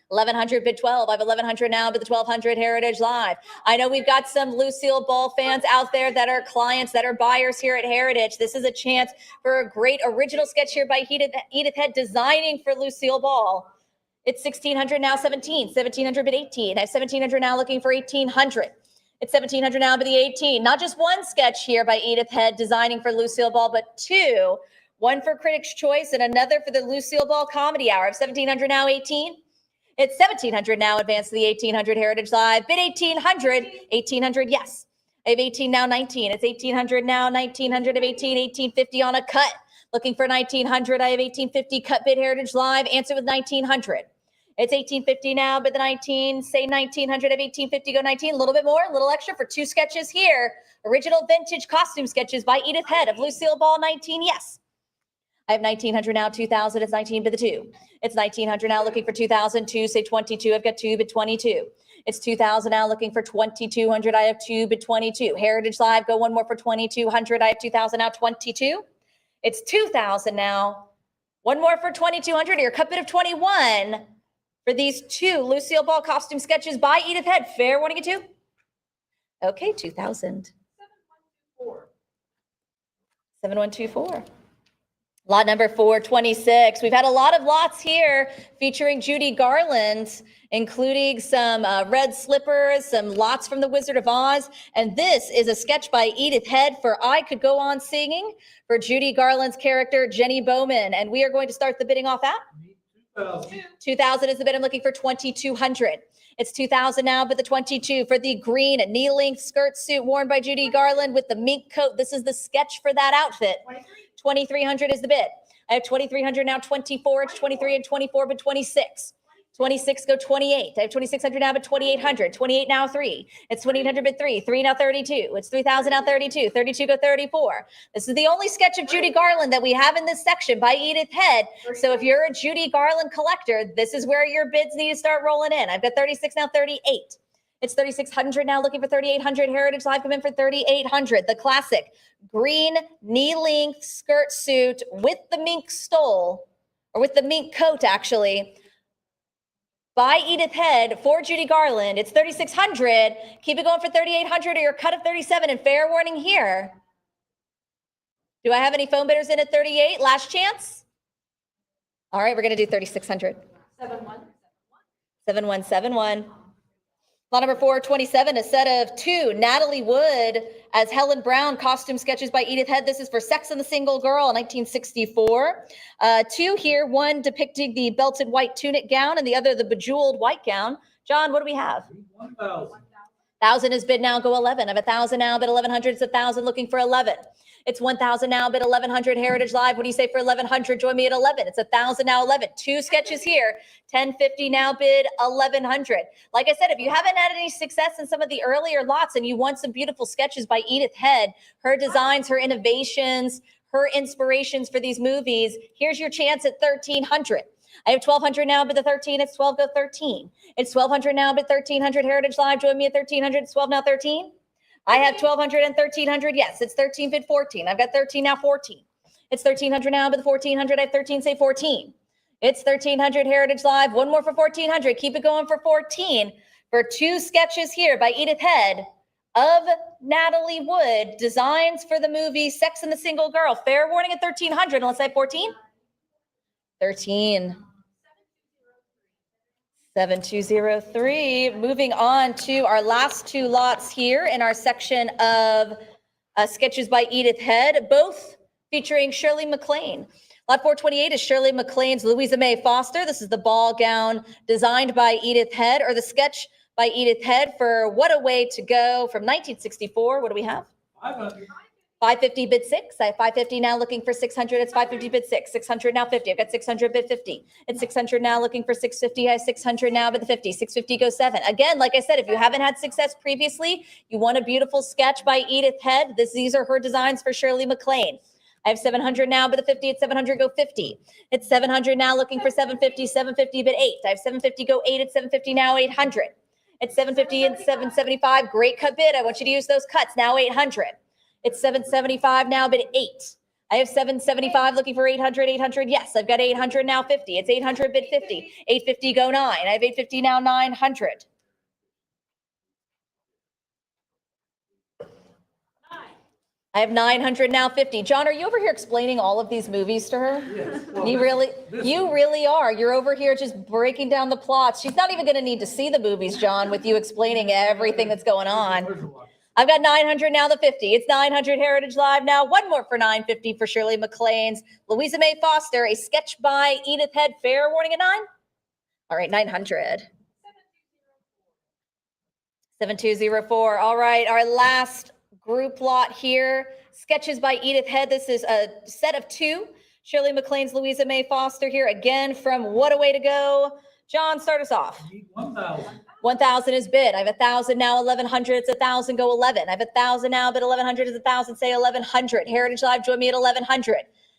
1,100 bid 12. I have 1,100 now, but the 1,200 Heritage Live. I know we've got some Lucille Ball fans out there that are clients, that are buyers here at Heritage. This is a chance for a great original sketch here by Edith Head, designing for Lucille Ball. It's 1,600 now, 17. 1,700 bid 18. I have 1,700 now, looking for 1,800. It's 1,700 now, but the 18. Not just one sketch here by Edith Head, designing for Lucille Ball, but two. One for Critics' Choice and another for the Lucille Ball Comedy Hour. I have 1,700 now, 18. It's 1,700 now, advance to the 1,800 Heritage Live. Bid 1,800, 1,800, yes. I have 18 now, 19. It's 1,800 now, 1,900 of 18, 1,850 on a cut. Looking for 1,900, I have 1,850 cut bid Heritage Live. Answer with 1,900. It's 1,850 now, but the 19, say 1,900 of 1,850, go 19. A little bit more, a little extra for two sketches here. Original vintage costume sketches by Edith Head of Lucille Ball, 19, yes. I have 1,900 now, 2,000, it's 19 bid the 2. It's 1,900 now, looking for 2,000, 2, say 22, I've got 2 bid 22. It's 2,000 now, looking for 2,200, I have 2 bid 22. Heritage Live, go one more for 2,200, I have 2,000 now, 22. It's 2,000 now, one more for 2,200, your cut bid of 21 for these two Lucille Ball costume sketches by Edith Head. Fair warning at 2. Okay, 2,000. 7124. Lot number 426. We've had a lot of lots here featuring Judy Garland, including some red slippers, some lots from The Wizard of Oz. And this is a sketch by Edith Head for I Could Go On Singing for Judy Garland's character, Jenny Bowman. And we are going to start the bidding off at 2,000. 2,000 is the bid. I'm looking for 2,200. It's 2,000 now, but the 22 for the green knee-length skirt suit worn by Judy Garland with the mink coat. This is the sketch for that outfit. 2,300 is the bid. I have 2,300 now, 24. It's 23 and 24, but 26. 26 go 28. I have 2,600 now, but 2,800. 28 now, 3. It's 2,800 but 3. 3 now 32. It's 3,000 now 32. 32 go 34. This is the only sketch of Judy Garland that we have in this section by Edith Head. So if you're a Judy Garland collector, this is where your bids need to start rolling in. I've got 36 now 38. It's 3,600 now, looking for 3,800. Heritage Live come in for 3,800. The classic green knee-length skirt suit with the mink stole, or with the mink coat actually, by Edith Head for Judy Garland. It's 3,600. Keep it going for 3,800 or your cut of 37. And fair warning here. Do I have any phone bidders in at 38? Last chance? All right, we're going to do 3,600. 7171. Lot number 427, a set of 2, Natalie Wood as Helen Brown, costume sketches by Edith Head. This is for Sex and the Single Girl, 1964. 2 here, one depicting the belted white tunic gown and the other the bejeweled white gown. John, what do we have? 1,000. 1,000 is bid now, go 11. I have 1,000 now, bid 1,100. It's 1,000 looking for 11. It's 1,000 now, bid 1,100. Heritage Live, what do you say for 1,100? Join me at 11. It's 1,000 now, 11. 2 sketches here, 1050 now, bid 1,100. Like I said, if you haven't had any success in some of the earlier lots and you want some beautiful sketches by Edith Head, her designs, her innovations, her inspirations for these movies, here's your chance at 1,300. I have 1,200 now, but the 13, it's 12, go 13. It's 1,200 now, but 1,300. Heritage Live, join me at 1,300. It's 12 now, 13. I have 1,200 and 1,300. Yes, it's 13, bid 14. I've got 13 now, 14. It's 1,300 now, but the 1,400. I have 13, say 14. It's 1,300. Heritage Live. One more for 1,400. Keep it going for 14. For 2 sketches here by Edith Head of Natalie Wood, designs for the movie Sex and the Single Girl. Fair warning at 1,300. Let's say 14. 13. 7203. Moving on to our last 2 lots here in our section of sketches by Edith Head, both featuring Shirley MacLaine. Lot 428 is Shirley MacLaine's Louisa May Foster. This is the ball gown designed by Edith Head, or the sketch by Edith Head for What a Way to Go from 1964. What do we have? 500. 550 bid 6. I have 550 now looking for 600. It's 550 bid 6. 600 now 50. I've got 600 bid 50. It's 600 now looking for 650. I have 600 now bid 50. 650 goes 7. Again, like I said, if you haven't had success previously, you want a beautiful sketch by Edith Head. These are her designs for Shirley MacLaine. I have 700 now bid the 50. It's 700 go 50. It's 700 now looking for 750. 750 bid 8. I have 750 go 8. It's 750 now 800. It's 750 and 775. Great cut bid. I want you to use those cuts. Now 800. It's 775 now, bid 8. I have 775 looking for 800, 800. Yes, I've got 800 now, 50. It's 800 bid 50. 850 go 9. I have 850 now, 900. I have 900 now, 50. John, are you over here explaining all of these movies to her? Yes. Well, You really are. You're over here just breaking down the plots. She's not even going to need to see the movies, John, with you explaining everything that's going on. I've got 900 now, the 50. It's 900 Heritage Live now. One more for 950 for Shirley MacLaine's Louisa May Foster, a sketch by Edith Head. Fair warning at 9. All right, 900. 7204. All right, our last group lot here. Sketches by Edith Head. This is a set of 2. Shirley MacLaine's Louisa May Foster here again from What a Way to Go. John, start us off. 1,000. 1,000 is bid. I have 1,000 now, 1,100. It's 1,000, go 11. I have 1,000 now, but 1,100 is 1,000, say 1,100. Heritage Live, join me at 1,100.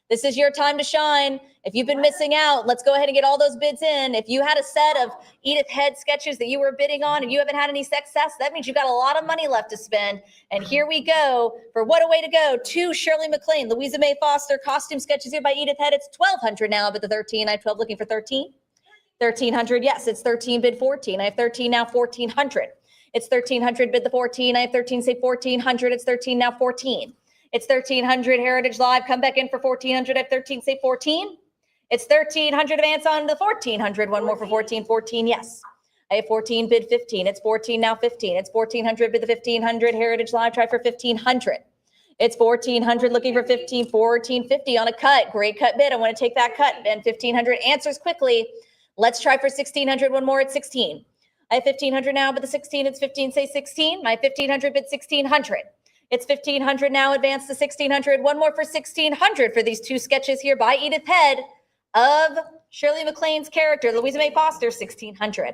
This is your time to shine. If you've been missing out, let's go ahead and get all those bids in. If you had a set of Edith Head sketches that you were bidding on and you haven't had any success, that means you've got a lot of money left to spend. And here we go for What a Way to Go. 2 Shirley MacLaine, Louisa May Foster, costume sketches here by Edith Head. It's 1,200 now, but the 13. I have 12 looking for 13. 1,300, yes, it's 13 bid 14. I have 13 now, 1,400. It's 1,300 bid the 14. I have 13, say 1,400. It's 13 now, 14. It's 1,300 Heritage Live. Come back in for 1,400. I have 13, say 14. It's 1,300 advance on the 1,400. One more for 14, 14, yes. I have 14 bid 15. It's 14 now, 15. It's 1,400 bid the 1,500 Heritage Live. Try for 1,500. It's 1,400 looking for 15, 1,450 on a cut. Great cut bid. I want to take that cut. And 1,500 answers quickly. Let's try for 1,600. One more at 16. I have 1,500 now, but the 16, it's 15, say 16. My 1,500 bid 1,600. It's 1,500 now, advance to 1,600. One more for 1,600 for these 2 sketches here by Edith Head of Shirley MacLaine's character, Louisa May Foster, 1,600. I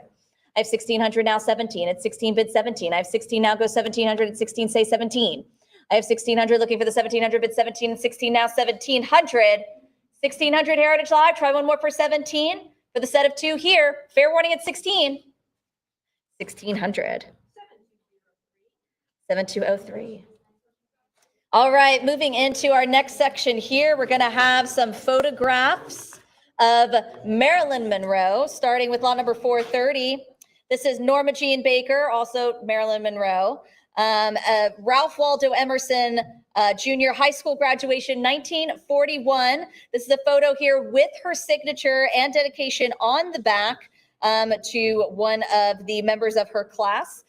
have 1,600 now, 17. It's 16 bid 17. I have 16 now, go 1,700. It's 16, say 17. I have 1,600 looking for the 1,700 bid 17 and 16 now, 1,700. 1,600 Heritage Live. Try one more for 17. For the set of 2 here, fair warning at 16. 1,600. 7203. All right, moving into our next section here, we're going to have some photographs of Marilyn Monroe, starting with lot number 430. This is Norma Jean Baker, also Marilyn Monroe. Ralph Waldo Emerson Junior High School graduation, 1941. This is a photo here with her signature and dedication on the back to one of the members of her class.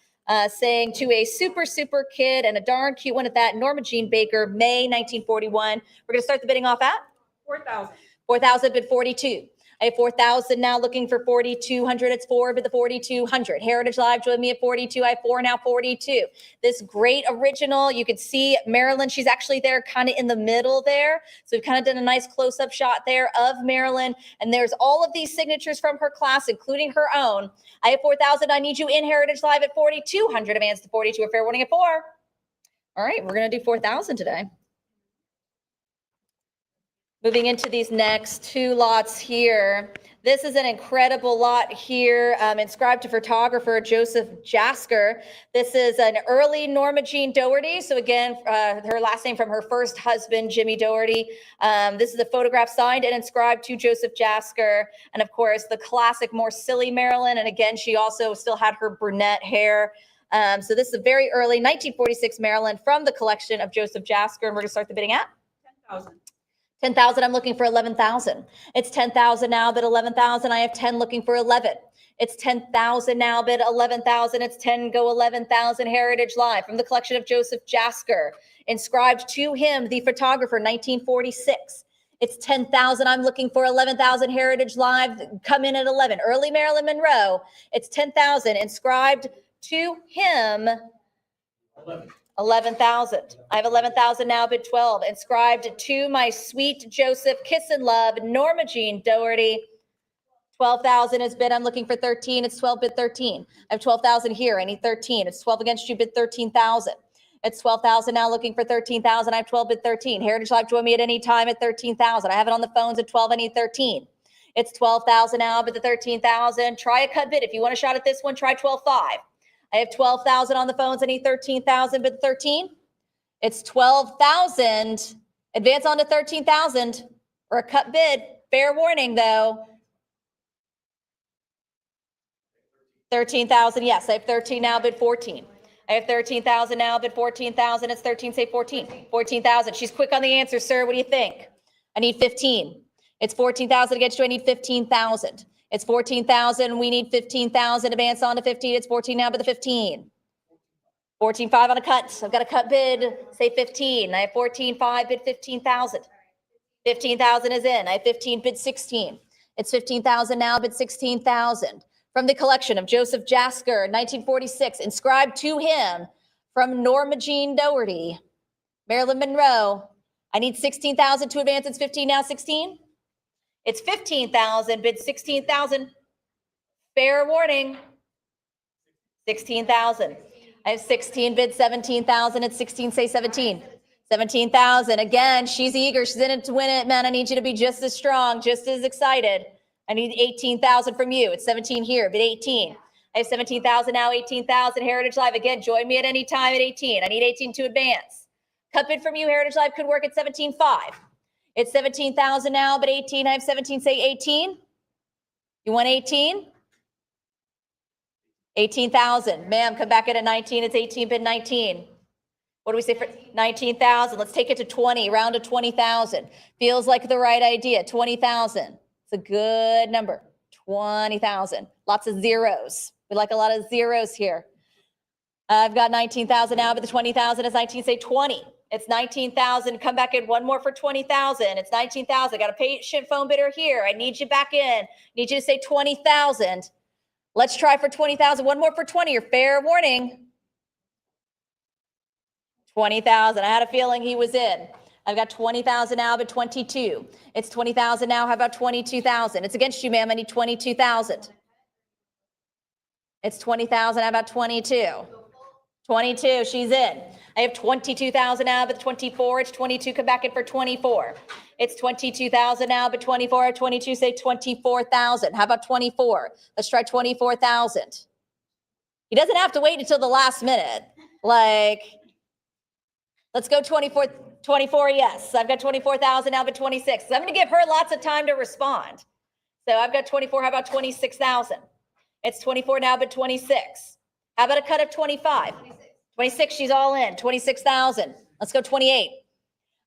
saying to a super, super kid and a darn cute one at that, Norma Jean Baker, May 1941. We're going to start the bidding off at 4,000. 4,000 bid 42. I have 4,000 now looking for 4,200. It's 4 bid the 4,200. Heritage Live joined me at 42. I have 4 now 42. This great original, you could see Marilyn. She's actually there kind of in the middle there. So we've kind of done a nice close-up shot there of Marilyn. And there's all of these signatures from her class, including her own. I have 4,000. I need you in Heritage Live at 4,200. Advance to 42. A fair warning at 4. All right, we're going to do 4,000 today. Moving into these next two lots here. This is an incredible lot here, inscribed to photographer Joseph Jasker. This is an early Norma Jean Doherty. So again, her last name from her first husband, Jimmy Doherty. This is a photograph signed and inscribed to Joseph Jasker. And of course, the classic, more silly Marilyn. And again, she also still had her brunette hair. So this is a very early 1946 Marilyn from the collection of Joseph Jasker. And we're gonna start the bidding at 10,000. 10,000, I'm looking for 11,000. It's 10,000 now, bid 11,000. I have 10 looking for 11. It's 10,000 now, bid 11,000. It's 10, go 11,000. Heritage Live from the collection of Joseph Jasker. Inscribed to him, the photographer, 1946. It's 10,000. I'm looking for 11,000. Heritage Live, come in at 11. Early Marilyn Monroe. It's 10,000. Inscribed to him, 11,000. I have 11,000 now, bid 12. Inscribed to my sweet Joseph, kiss and love, Norma Jean Doherty. 12,000 is bid. I'm looking for 13. It's 12, bid 13. I have 12,000 here. I need 13. It's 12 against you, bid 13,000. It's 12,000 now, looking for 13,000. I have 12, bid 13. Heritage Live, join me at any time at 13,000. I have it on the phones at 12. I need 13. It's 12,000 now, bid the 13,000. Try a cut bid. If you want a shot at this one, try 12.5. I have 12,000 on the phones. I need 13,000, but 13. It's 12,000. Advance on to 13,000 or a cut bid. Fair warning though. 13,000. Yes, I have 13 now, bid 14. I have 13,000 now, bid 14,000. It's 13, say 14. 14,000. She's quick on the answer, sir. What do you think? I need 15. It's 14,000 against you. I need 15,000. It's 14,000. We need 15,000. Advance on to 15. It's 14 now, but the 15. 14.5 on a cut. I've got a cut bid. Say 15. I have 14.5, bid 15,000. 15,000 is in. I have 15, bid 16. It's 15,000 now, bid 16,000. From the collection of Joseph Jasker, 1946, inscribed to him from Norma Jean Doherty, Marilyn Monroe. I need 16,000 to advance. It's 15 now, 16. It's 15,000, bid 16,000. Fair warning. 16,000. I have 16, bid 17,000. It's 16, say 17. 17,000. Again, she's eager. She's in it to win it. Man, I need you to be just as strong, just as excited. I need 18,000 from you. It's 17 here, bid 18. I have 17,000 now, 18,000. Heritage Live, again, join me at any time at 18. I need 18 to advance. Cut bid from you, Heritage Live, could work at 17.5. It's 17,000 now, but 18. I have 17, say 18. You want 18? 18,000. Ma'am, come back at a 19. It's 18, bid 19. What do we say for 19,000? Let's take it to 20, round to 20,000. Feels like the right idea. 20,000. It's a good number. 20,000. Lots of zeros. We like a lot of zeros here. I've got 19,000 now, but the 20,000 is 19, say 20. It's 19,000. Come back in one more for 20,000. It's 19,000. Got a patient phone bidder here. I need you back in. Need you to say 20,000. Let's try for 20,000. One more for 20. Your fair warning. 20,000. I had a feeling he was in. I've got 20,000 now, but 22. It's 20,000 now. How about 22,000? It's against you, ma'am. I need 22,000. It's 20,000. How about 22? 22. She's in. I have 22,000 now, but 24. It's 22. Come back in for 24. It's 22,000 now, but 24. At 22, say 24,000. How about 24? Let's try 24,000. He doesn't have to wait until the last minute. Like, let's go 24. 24, yes. I've got 24,000 now, but 26. So I'm going to give her lots of time to respond. So I've got 24. How about 26,000? It's 24 now, but 26. How about a cut of 25? 26, she's all in. 26,000. Let's go 28.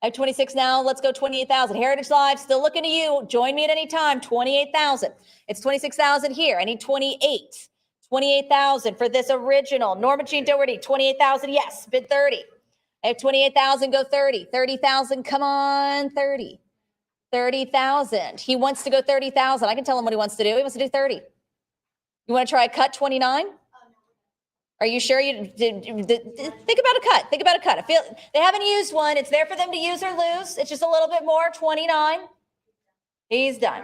I have 26 now. Let's go 28,000. Heritage Live, still looking to you. Join me at any time. 28,000. It's 26,000 here. I need 28. 28,000 for this original. Norma Jean Doherty, 28,000. Yes, bid 30. I have 28,000, go 30. 30,000, come on, 30. 30,000. He wants to go 30,000. I can tell him what he wants to do. He wants to do 30. You want to try a cut 29? Are you sure you think about a cut? Think about a cut. I feel they haven't used one. It's there for them to use or lose. It's just a little bit more. 29. He's done.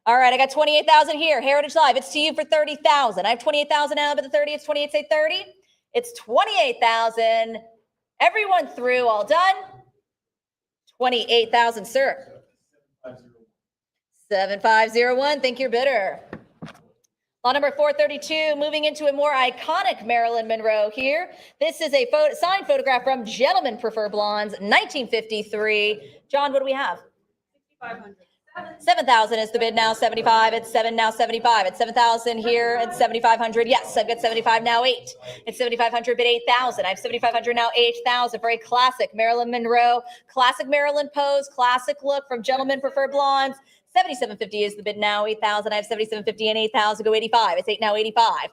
All right, I got 28,000 here. Heritage Live. It's to you for 30,000. I have 28,000 now, but the 30. It's 28. Say 30. It's 28,000. Everyone through. All done. 28,000, sir. 7501. Thank you, bidder. Lot number 432, moving into a more iconic Marilyn Monroe here. This is a signed photograph from Gentlemen Prefer Blondes, 1953. John, what do we have? 6,500. 7,000 is the bid now, 75. It's 7 now, 75. It's 7,000 here at 7,500. Yes, I've got 75 now, 8. It's 7,500, bid 8,000. I have 7,500 now, 8,000 for a classic Marilyn Monroe, classic Marilyn pose, classic look from Gentlemen Prefer Blondes. 7,750 is the bid now, 8,000. I have 7,750 and 8,000, go 85. It's 8 now, 85.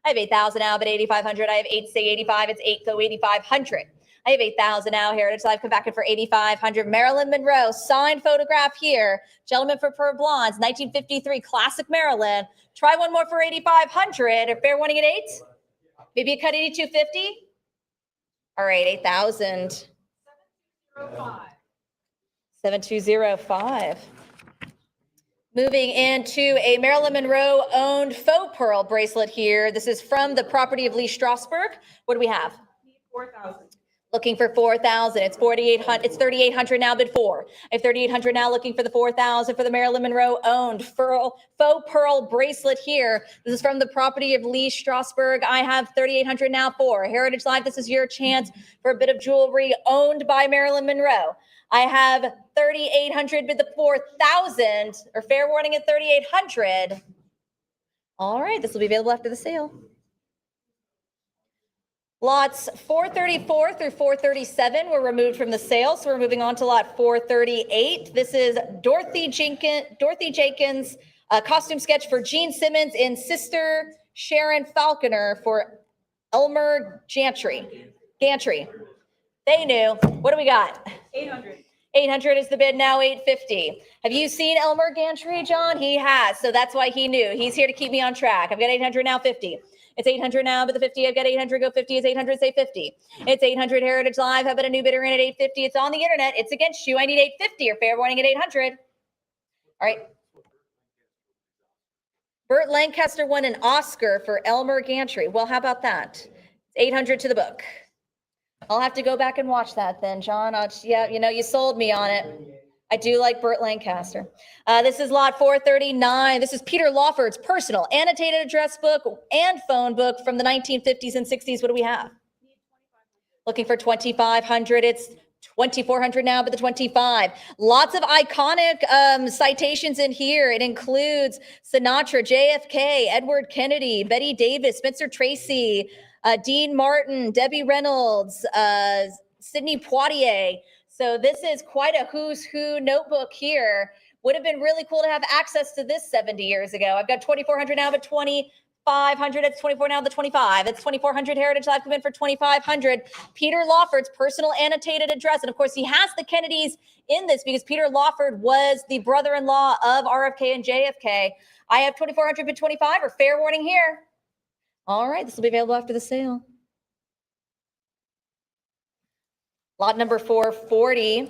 I have 8,000 now, but 8,500. I have 8, say 85. It's 8, go 8,500. I have 8,000 now. Heritage Live, come back in for 8,500. Marilyn Monroe, signed photograph here. Gentlemen Prefer Blondes, 1953, classic Marilyn. Try one more for 8,500. Or fair warning at 8? Maybe a cut 8,250? All right, 8,000. 7205. Moving into a Marilyn Monroe owned faux pearl bracelet here. This is from the property of Lee Strasberg. What do we have? 4,000. Looking for 4,000. It's 4,800. It's 3,800 now, bid 4. I have 3,800 now, looking for the 4,000 for the Marilyn Monroe owned faux pearl bracelet here. This is from the property of Lee Strasberg. I have 3,800 now, 4. Heritage Live, this is your chance for a bit of jewelry owned by Marilyn Monroe. I have 3,800 bid the 4,000, or fair warning at 3,800. All right, this will be available after the sale. Lots 434 through 437 were removed from the sale, so we're moving on to lot 438. This is Dorothy Jenkins costume sketch for Gene Simmons and Sister Sharon Falconer for Elmer Gantry. They knew. What do we got? 800. 800 is the bid now, 850. Have you seen Elmer Gantry, John? He has, so that's why he knew. He's here to keep me on track. I've got 800 now, 50. It's 800 now, but the 50, I've got 800, go 50. It's 800, say 50. It's 800 Heritage Live. How about a new bidder in at 850? It's on the internet. It's against you. I need 850 or fair warning at 800. All right. Burt Lancaster won an Oscar for Elmer Gantry. Well, how about that? It's 800 to the book. I'll have to go back and watch that then, John. Yeah, you know, you sold me on it. I do like Burt Lancaster. This is lot 439. This is Peter Lawford's personal annotated address book and phone book from the 1950s and 60s. What do we have? Looking for 2,500. It's 2,400 now, but the 25. Lots of iconic citations in here. It includes Sinatra, JFK, Edward Kennedy, Betty Davis, Spencer Tracy, Dean Martin, Debbie Reynolds, Sidney Poitier. So this is quite a who's who notebook here. Would have been really cool to have access to this 70 years ago. I've got 2,400 now, but 2,500. It's 24 now, the 25. It's 2,400 Heritage Live. Come in for 2,500. Peter Lawford's personal annotated address. And of course, he has the Kennedys in this because Peter Lawford was the brother-in-law of RFK and JFK. I have 2,400 but 25 or fair warning here. All right, this will be available after the sale. Lot number 440,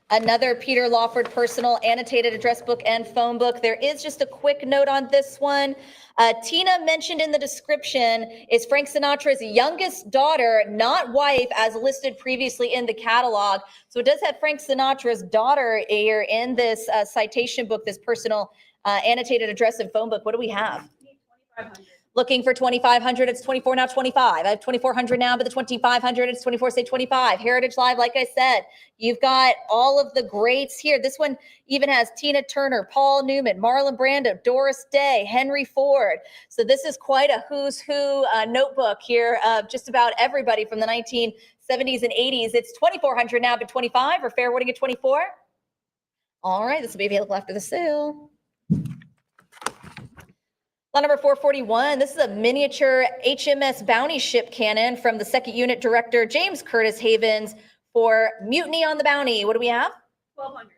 another Peter Lawford personal annotated address book and phone book. There is just a quick note on this one. Tina mentioned in the description is Frank Sinatra's youngest daughter, not wife, as listed previously in the catalog. So it does have Frank Sinatra's daughter here in this citation book, this personal annotated address and phone book. What do we have? 2,500. Looking for 2,500. It's 24 now, 25. I have 2,400 now, but the 2,500, it's 24, say 25. Heritage Live, like I said, you've got all of the greats here. This one even has Tina Turner, Paul Newman, Marlon Brando, Doris Day, Henry Ford. So this is quite a who's who notebook here of just about everybody from the 1970s and 80s. It's 2,400 now, but 25 or fair warning at 24. All right, this will be available after the sale. Lot number 441, this is a miniature HMS Bounty ship cannon from the 2nd Unit Director James Curtis Havens for Mutiny on the Bounty. What do we have? 1,200.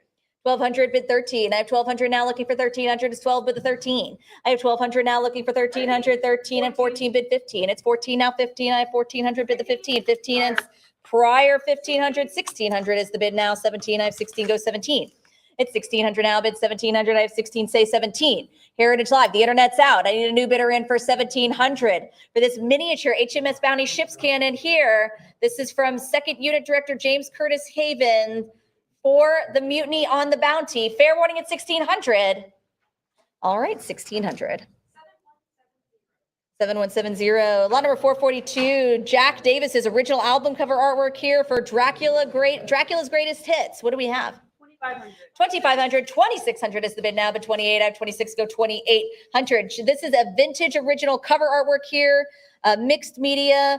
1,200 bid 13. I have 1,200 now looking for 1,300. It's 12 bid the 13. I have 1,200 now looking for 1,300, 13 and 14 bid 15. It's 14 now 15. I have 1,400 bid the 15. 15 and prior 1,500, 1,600 is the bid now. 17. I have 16 go 17. It's 1,600 now bid 1,700. I have 16 say 17. Heritage Live, the internet's out. I need a new bidder in for 1,700 for this miniature HMS Bounty ships cannon here. This is from 2nd Unit Director James Curtis Haven for the Mutiny on the Bounty. Fair warning at 1,600. All right, 1,600. 7170. Lot number 442. Jack Davis's original album cover artwork here for Dracula's Greatest Hits. What do we have? 2,500. 2,500, 2,600 is the bid now, but 28. I have 26, go 2,800. This is a vintage original cover artwork here, mixed media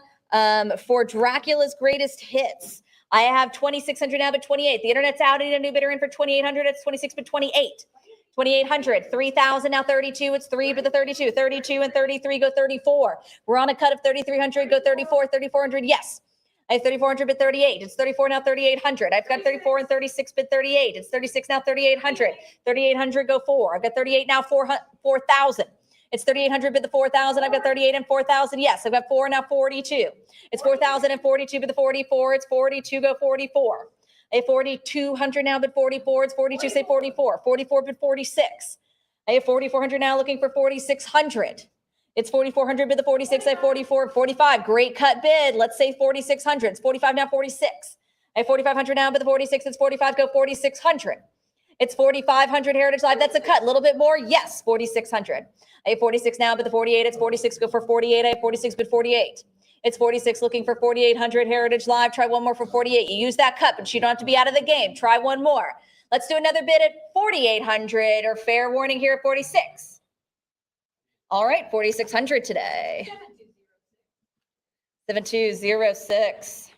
for Dracula's Greatest Hits. I have 2,600 now, but 28. The internet's out. I need a new bidder in for 2,800. It's 26, but 28. 2,800, 3,000 now 32. It's 3 but the 32. 32 and 33 go 34. We're on a cut of 3,300. Go 34. 3,400. Yes. I have 3,400 bid 38. It's 34 now 3,800. I've got 34 and 36 bid 38. It's 36 now 3,800. 3,800 go 4. I've got 38 now 4,000. It's 3,800 bid the 4,000. I've got 38 and 4,000. Yes, I've got 4 now 42. It's 4,000 and 42 bid the 44. It's 42 go 44. I have 4,200 now bid 44. It's 42 say 44. 44 bid 46. I have 4,400 now looking for 4,600. It's 4,400 bid the 46. I have 44, 45. Great cut bid. Let's say 4,600. It's 45 now 46. I have 4,500 now bid the 46. It's 45. Go 4,600. It's 4,500 Heritage Live. That's a cut. A little bit more. Yes, 4,600. I have 46 now bid the 48. It's 46. Go for 48. I have 46 bid 48. It's 46 looking for 4,800 Heritage Live. Try one more for 48. You use that cut, but you don't have to be out of the game. Try one more. Let's do another bid at 4,800 or fair warning here at 46. All right, 4,600 today. 7206.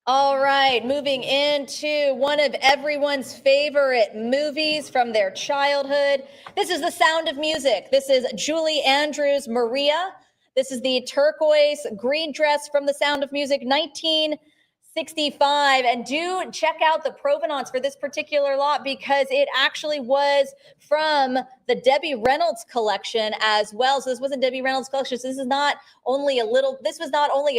All right, moving into one of everyone's favorite movies from their childhood. This is The Sound of Music. This is Julie Andrews' Maria. This is the turquoise green dress from The Sound of Music, 1965. And do check out the provenance for this particular lot because it actually was from the Debbie Reynolds collection as well. So this wasn't Debbie Reynolds collection. So this was not only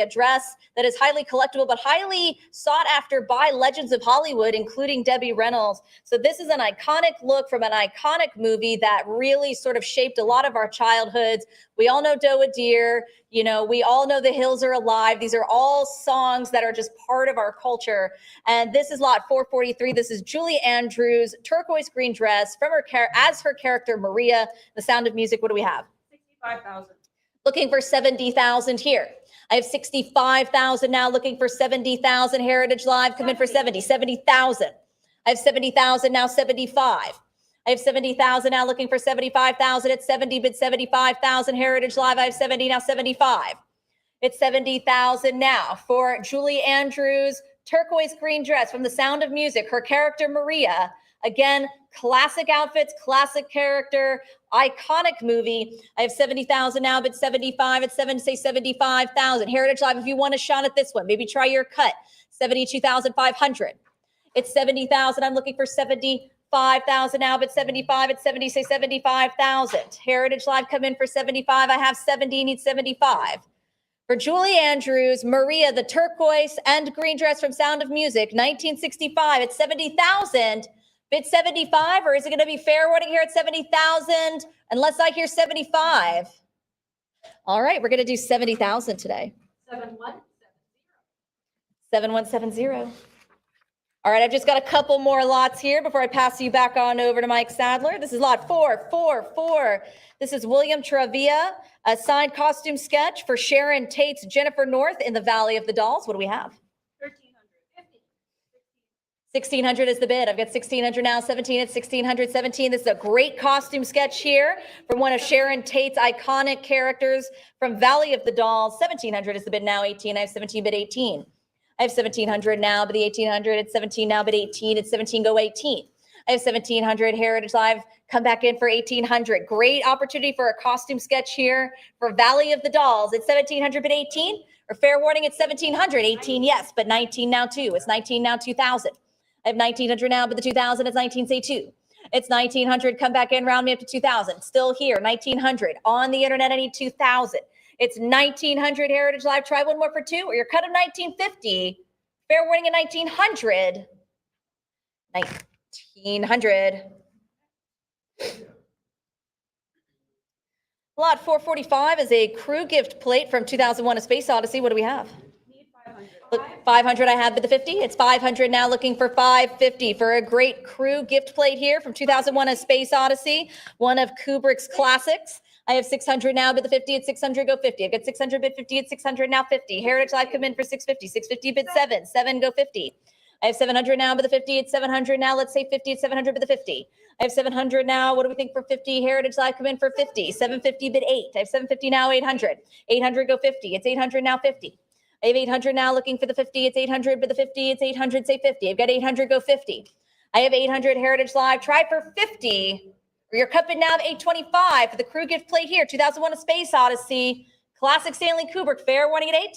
a dress that is highly collectible, but highly sought after by legends of Hollywood, including Debbie Reynolds. So this is an iconic look from an iconic movie that really sort of shaped a lot of our childhoods. We all know Doe a Deer, you know, we all know The Hills Are Alive. These are all songs that are just part of our culture. And this is lot 443. This is Julie Andrews' turquoise green dress from her as her character Maria. The Sound of Music. What do we have? 65,000. Looking for 70,000 here. I have 65,000 now looking for 70,000. Heritage Live, come in for 70,000. I have 70,000 now 75. I have 70,000 now looking for 75,000. It's 70 bid 75,000. Heritage Live, I have 70 now 75. It's 70,000 now for Julie Andrews' turquoise green dress from The Sound of Music. Her character Maria. Again, classic outfits, classic character, iconic movie. I have 70,000 now, but 75 at 7 say 75,000. Heritage Live, if you want a shot at this one, maybe try your cut. 72,500. It's 70,000. I'm looking for 75,000 now, but 75 at 70 say 75,000. Heritage Live, come in for 75. I have 70, need 75. For Julie Andrews, Maria, the turquoise and green dress from Sound of Music, 1965 at 70,000. Bid 75, or is it going to be fair warning here at 70,000? Unless I hear 75. All right, we're going to do 70,000 today. 7170. All right, I've just got a couple more lots here before I pass you back on over to Mike Sadler. This is lot 444. This is William Travia, a signed costume sketch for Sharon Tate's Jennifer North in the Valley of the Dolls. What do we have? 1,600 is the bid. I've got 1,600 now, 17 at 1,617. This is a great costume sketch here from one of Sharon Tate's iconic characters from Valley of the Dolls. 1,700 is the bid now, 18. I have 17 bid 18. I have 1,700 now, but the 1,800. It's 17 now, but 18. It's 17 go 18. I have 1700. Heritage Live, come back in for 1800. Great opportunity for a costume sketch here for Valley of the Dolls. It's 1700 but 18, or fair warning, it's 1700. 18, yes, but 19 now too. It's 19 now 2000. I have 1900 now, but the 2000 is 19, say 2. It's 1900. Come back in, round me up to 2000. Still here, 1900. On the internet, I need 2000. It's 1900. Heritage Live. Try one more for 2, or your cut of 1950. Fair warning at 1900. 1900. Lot 445 is a crew gift plate from 2001: A Space Odyssey. What do we have? Need 500. Look, 500 I have, but the 50. It's 500 now, looking for 550 for a great crew gift plate here from 2001: A Space Odyssey, one of Kubrick's classics. I have 600 now, but the 50 at 600, go 50. I've got 600 bid 50 at 600, now 50. Heritage Live, come in for 650. 650 bid 7. 7, go 50. I have 700 now, but the 50 at 700 now. Let's say 50 at 700, but the 50. I have 700 now. What do we think for 50? Heritage Live, come in for 50. 750 bid 8. I have 750 now, 800. 800, go 50. It's 800 now, 50. I have 800 now, looking for the 50. It's 800, but the 50, it's 800, say 50. I've got 800, go 50. I have 800. Heritage Live, try for 50. Or your cup bid now of 825 for the crew gift plate here. 2001: A Space Odyssey, classic Stanley Kubrick. Fair warning at 8.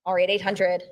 All right, 800.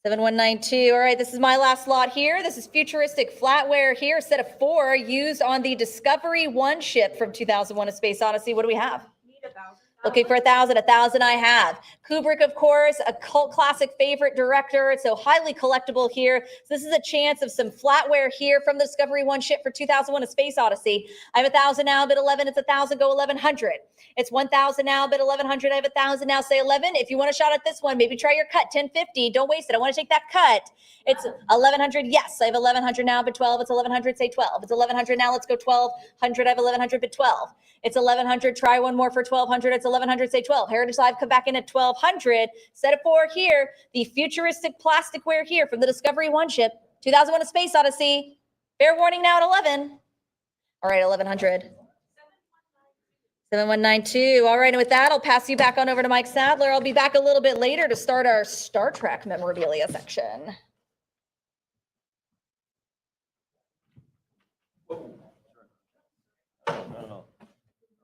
7192. All right, this is my last lot here. This is futuristic flatware here, a set of 4 used on the Discovery 1 ship from 2001: A Space Odyssey. What do we have? Need 1,000. Looking for 1,000. 1,000 I have. Kubrick, of course, a cult classic favorite director. So highly collectible here. So this is a chance of some flatware here from the Discovery 1 ship for 2001: A Space Odyssey. I have 1,000 now, bid 11. It's 1,000, go 1,100. It's 1,000 now, bid 1,100. I have 1,000 now, say 11. If you want a shot at this one, maybe try your cut, 1050. Don't waste it. I want to take that cut. It's 1,100. Yes, I have 1,100 now, bid 12. It's 1,100, say 12. It's 1,100 now. Let's go 1,200. I have 1,100, bid 12. It's 1,100. Try one more for 1,200. It's 1,100, say 12. Heritage Live, come back in at 1,200. Set of 4 here. The futuristic plasticware here from the Discovery 1 ship. 2001: A Space Odyssey. Fair warning now at 11. All right, 1,100. 7192. All right, and with that, I'll pass you back on over to Mike Sadler. I'll be back a little bit later to start our Star Trek memorabilia section.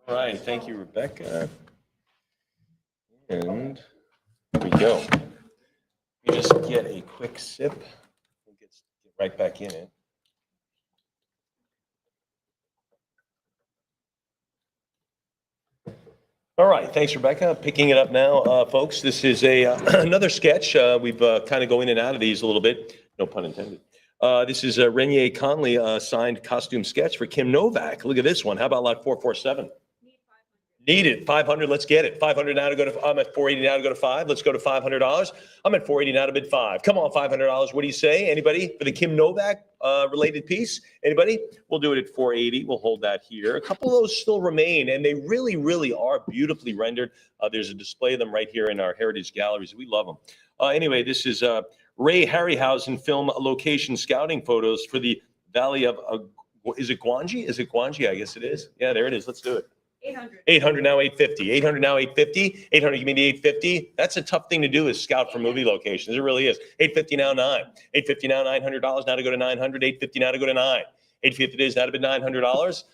All right, thank you, Rebecca. And here we go. We just get a quick sip. We'll get right back in it. All right, thanks, Rebecca. Picking it up now, folks. This is another sketch. We've kind of go in and out of these a little bit. No pun intended. This is a Renier Conley signed costume sketch for Kim Novak. Look at this one. How about lot 447? Need it. 500. Let's get it. 500 now to go to. I'm at 480 now to go to 5. Let's go to $500. I'm at 480 now to bid 5. Come on, $500. What do you say? Anybody for the Kim Novak related piece? Anybody? We'll do it at 480. We'll hold that here. A couple of those still remain, and they really, really are beautifully rendered. There's a display of them right here in our heritage galleries. We love them. Anyway, this is Ray Harryhausen film location scouting photos for the Valley of. Is it Gwangi? Is it Gwangi? I guess it is. Yeah, there it is. Let's do it. 800. 800 now 850. 800 now 850. 800, give me the 850. That's a tough thing to do, is scout for movie locations. It really is. 850 now 9. 850 now $900 now to go to 900. 850 now to go to 9. 850 is now to bid $900.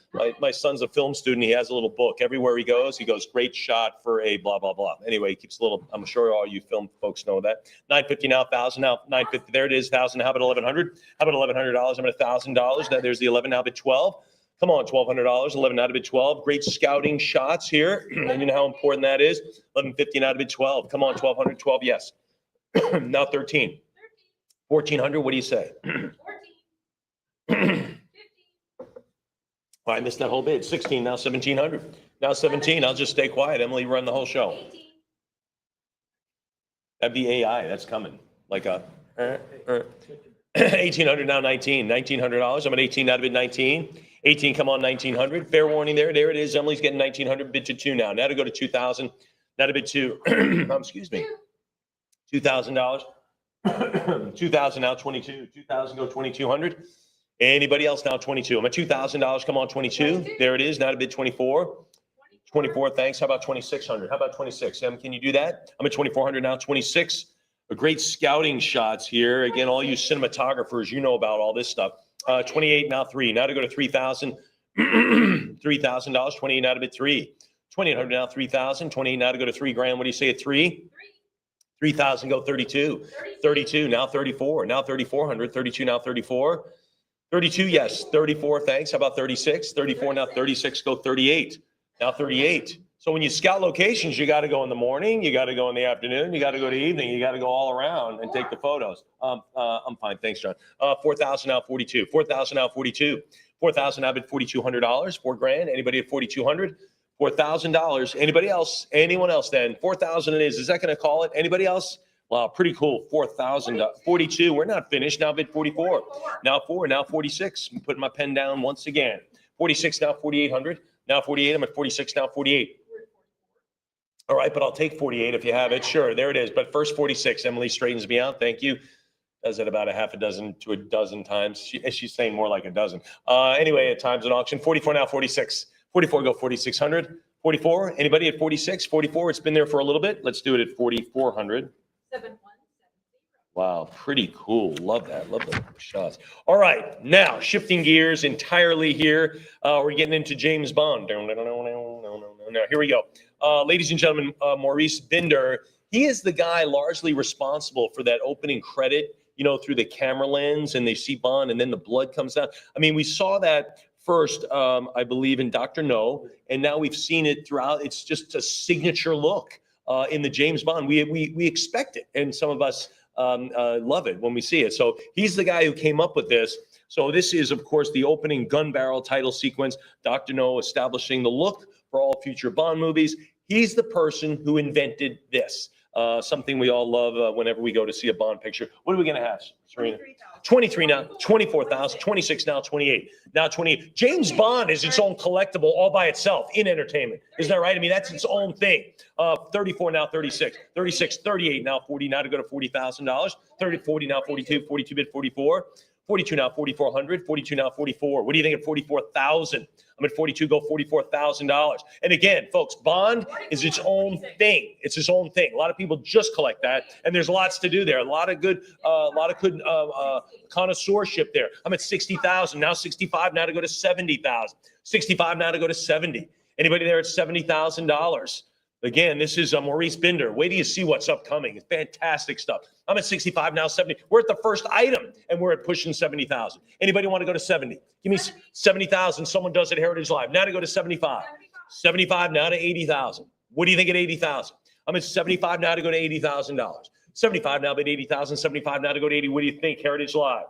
My son's a film student. He has a little book. Everywhere he goes, great shot for a blah, blah, blah. Anyway, he keeps a little, I'm sure all you film folks know that. 950 now, 1,000 now, 950. There it is, 1,000. How about 1,100? How about $1,100? I'm at $1,000. Now there's the 11 now bid 12. Come on, $1,200, 11 out of bid 12. Great scouting shots here. And you know how important that is. 1150 out of bid 12. Come on, 1,200, 12, yes. Now 13. 1,400, what do you say? 14. 15. I missed that whole bid. 16, now 1,700. Now 17, I'll just stay quiet. Emily, run the whole show. 18. That'd be AI, that's coming. Like a 1,800, now 19. $1,900, I'm at 18 out of bid 19. 18, come on, 1,900. Fair warning there. There it is. Emily's getting 1,900, bid to 2 now. Now to go to 2,000. Now to bid 2. Excuse me. $2,000. 2,000 now, 22. 2,000, go 2,200. Anybody else now, 22. I'm at $2,000. Come on, 22. There it is. Now to bid 24. 24, thanks. How about 2,600? How about 26? Em, can you do that? I'm at 2,400 now, 26. great scouting shots here. Again, all you cinematographers, you know about all this stuff. 28 now 3. Now to go to 3,000. $3,000. 28 now to bid 3. 2,800 now 3,000. 28 now to go to $3,000. What do you say at 3? 3,000 go 32. 32 now 34. Now 3,400. 32 now 34. 32 yes. 34 thanks. How about 36? 34 now 36 go 38. Now 38. So when you scout locations, you got to go in the morning, you got to go in the afternoon, you got to go to evening, you got to go all around and take the photos. I'm fine, thanks, John. 4,000 now 42. 4,000 now 42. 4,000 now bid $4,200. $4,000. Anybody at 4,200? $4,000. Anybody else? Anyone else then? 4,000 it is. Is that going to call it? Anybody else? Wow, pretty cool. 4,000. 42. We're not finished. Now bid 44. Now 4. Now 46. I'm putting my pen down once again. 46 now 4,800. Now 48. I'm at 46 now 48. All right, but I'll take 48 if you have it. Sure, there it is. But first 46. Emily straightens me out. Thank you. Does it about a half a dozen to a dozen times. She's saying more like a dozen. Anyway, at times at auction. 44 now 46. 44 go 4,600. 44. Anybody at 46? 44. It's been there for a little bit. Let's do it at 4,400. 7,170. Wow, pretty cool. Love that. Love the shots. All right, now shifting gears entirely here. We're getting into James Bond. Now, here we go. Ladies and gentlemen, Maurice Binder, he is the guy largely responsible for that opening credit, you know, through the camera lens and they see Bond and then the blood comes out. I mean, we saw that first, I believe, in Dr. No, and now we've seen it throughout. It's just a signature look in the James Bond. We expect it, and some of us love it when we see it. So he's the guy who came up with this. So this is, of course, the opening gun barrel title sequence. Dr. No establishing the look for all future Bond movies. He's the person who invented this. Something we all love whenever we go to see a Bond picture. What are we going to have, Serena? 23 now, 24,000, 26 now, 28. Now 28. James Bond is its own collectible all by itself in entertainment. Isn't that right? I mean, that's its own thing. 34 now, 36. 36, 38 now, 40 now to go to $40,000. 30, 40 now, 42. 42 bid 44. 42 now, 4,400. 42 now, 44. What do you think at 44,000? I'm at 42, go $44,000. And again, folks, Bond is its own thing. It's its own thing. A lot of people just collect that, and there's lots to do there. A lot of good connoisseurship there. I'm at 60,000 now, 65 now to go to 70,000. 65 now to go to 70. Anybody there at $70,000? Again, this is Maurice Binder. Wait till you see what's upcoming. It's fantastic stuff. I'm at 65 now, 70. We're at the first item, and we're at pushing 70,000. Anybody want to go to 70? Give me 70,000. Someone does it Heritage Live. Now to go to 75. 75 now to 80,000. What do you think at 80,000? I'm at 75 now to go to $80,000. 75 now bid 80,000. 75 now to go to 80. What do you think Heritage Live?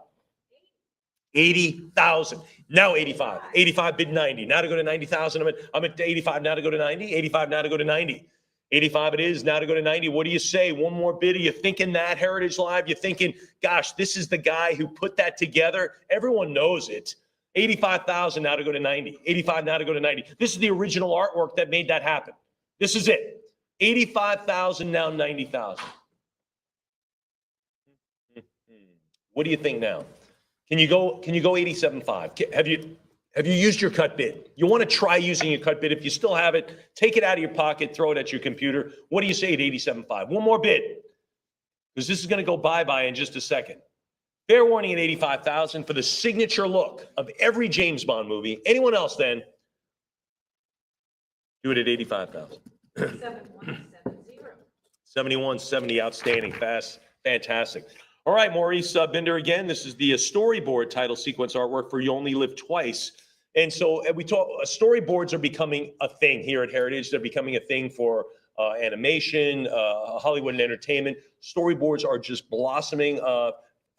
80,000. Now 85. 85 bid 90. Now to go to 90,000. I'm at 85 now to go to 90. 85 now to go to 90. 85 it is now to go to 90. What do you say? One more bid. Are you thinking that Heritage Live? You're thinking, gosh, this is the guy who put that together. Everyone knows it. 85,000 now to go to 90. 85 now to go to 90. This is the original artwork that made that happen. This is it. 85,000 now 90,000. What do you think now? Can you go 87.5? Have you used your cut bid? You want to try using your cut bid. If you still have it, take it out of your pocket, throw it at your computer. What do you say at 87.5? One more bid, because this is going to go bye-bye in just a second. Fair warning at 85,000 for the signature look of every James Bond movie. Anyone else then? Do it at 85,000. 7170. 7170, outstanding, fast, fantastic. All right, Maurice Binder again. This is the storyboard title sequence artwork for You Only Live Twice. And so we talk, storyboards are becoming a thing here at Heritage. They're becoming a thing for animation, Hollywood and entertainment. Storyboards are just blossoming.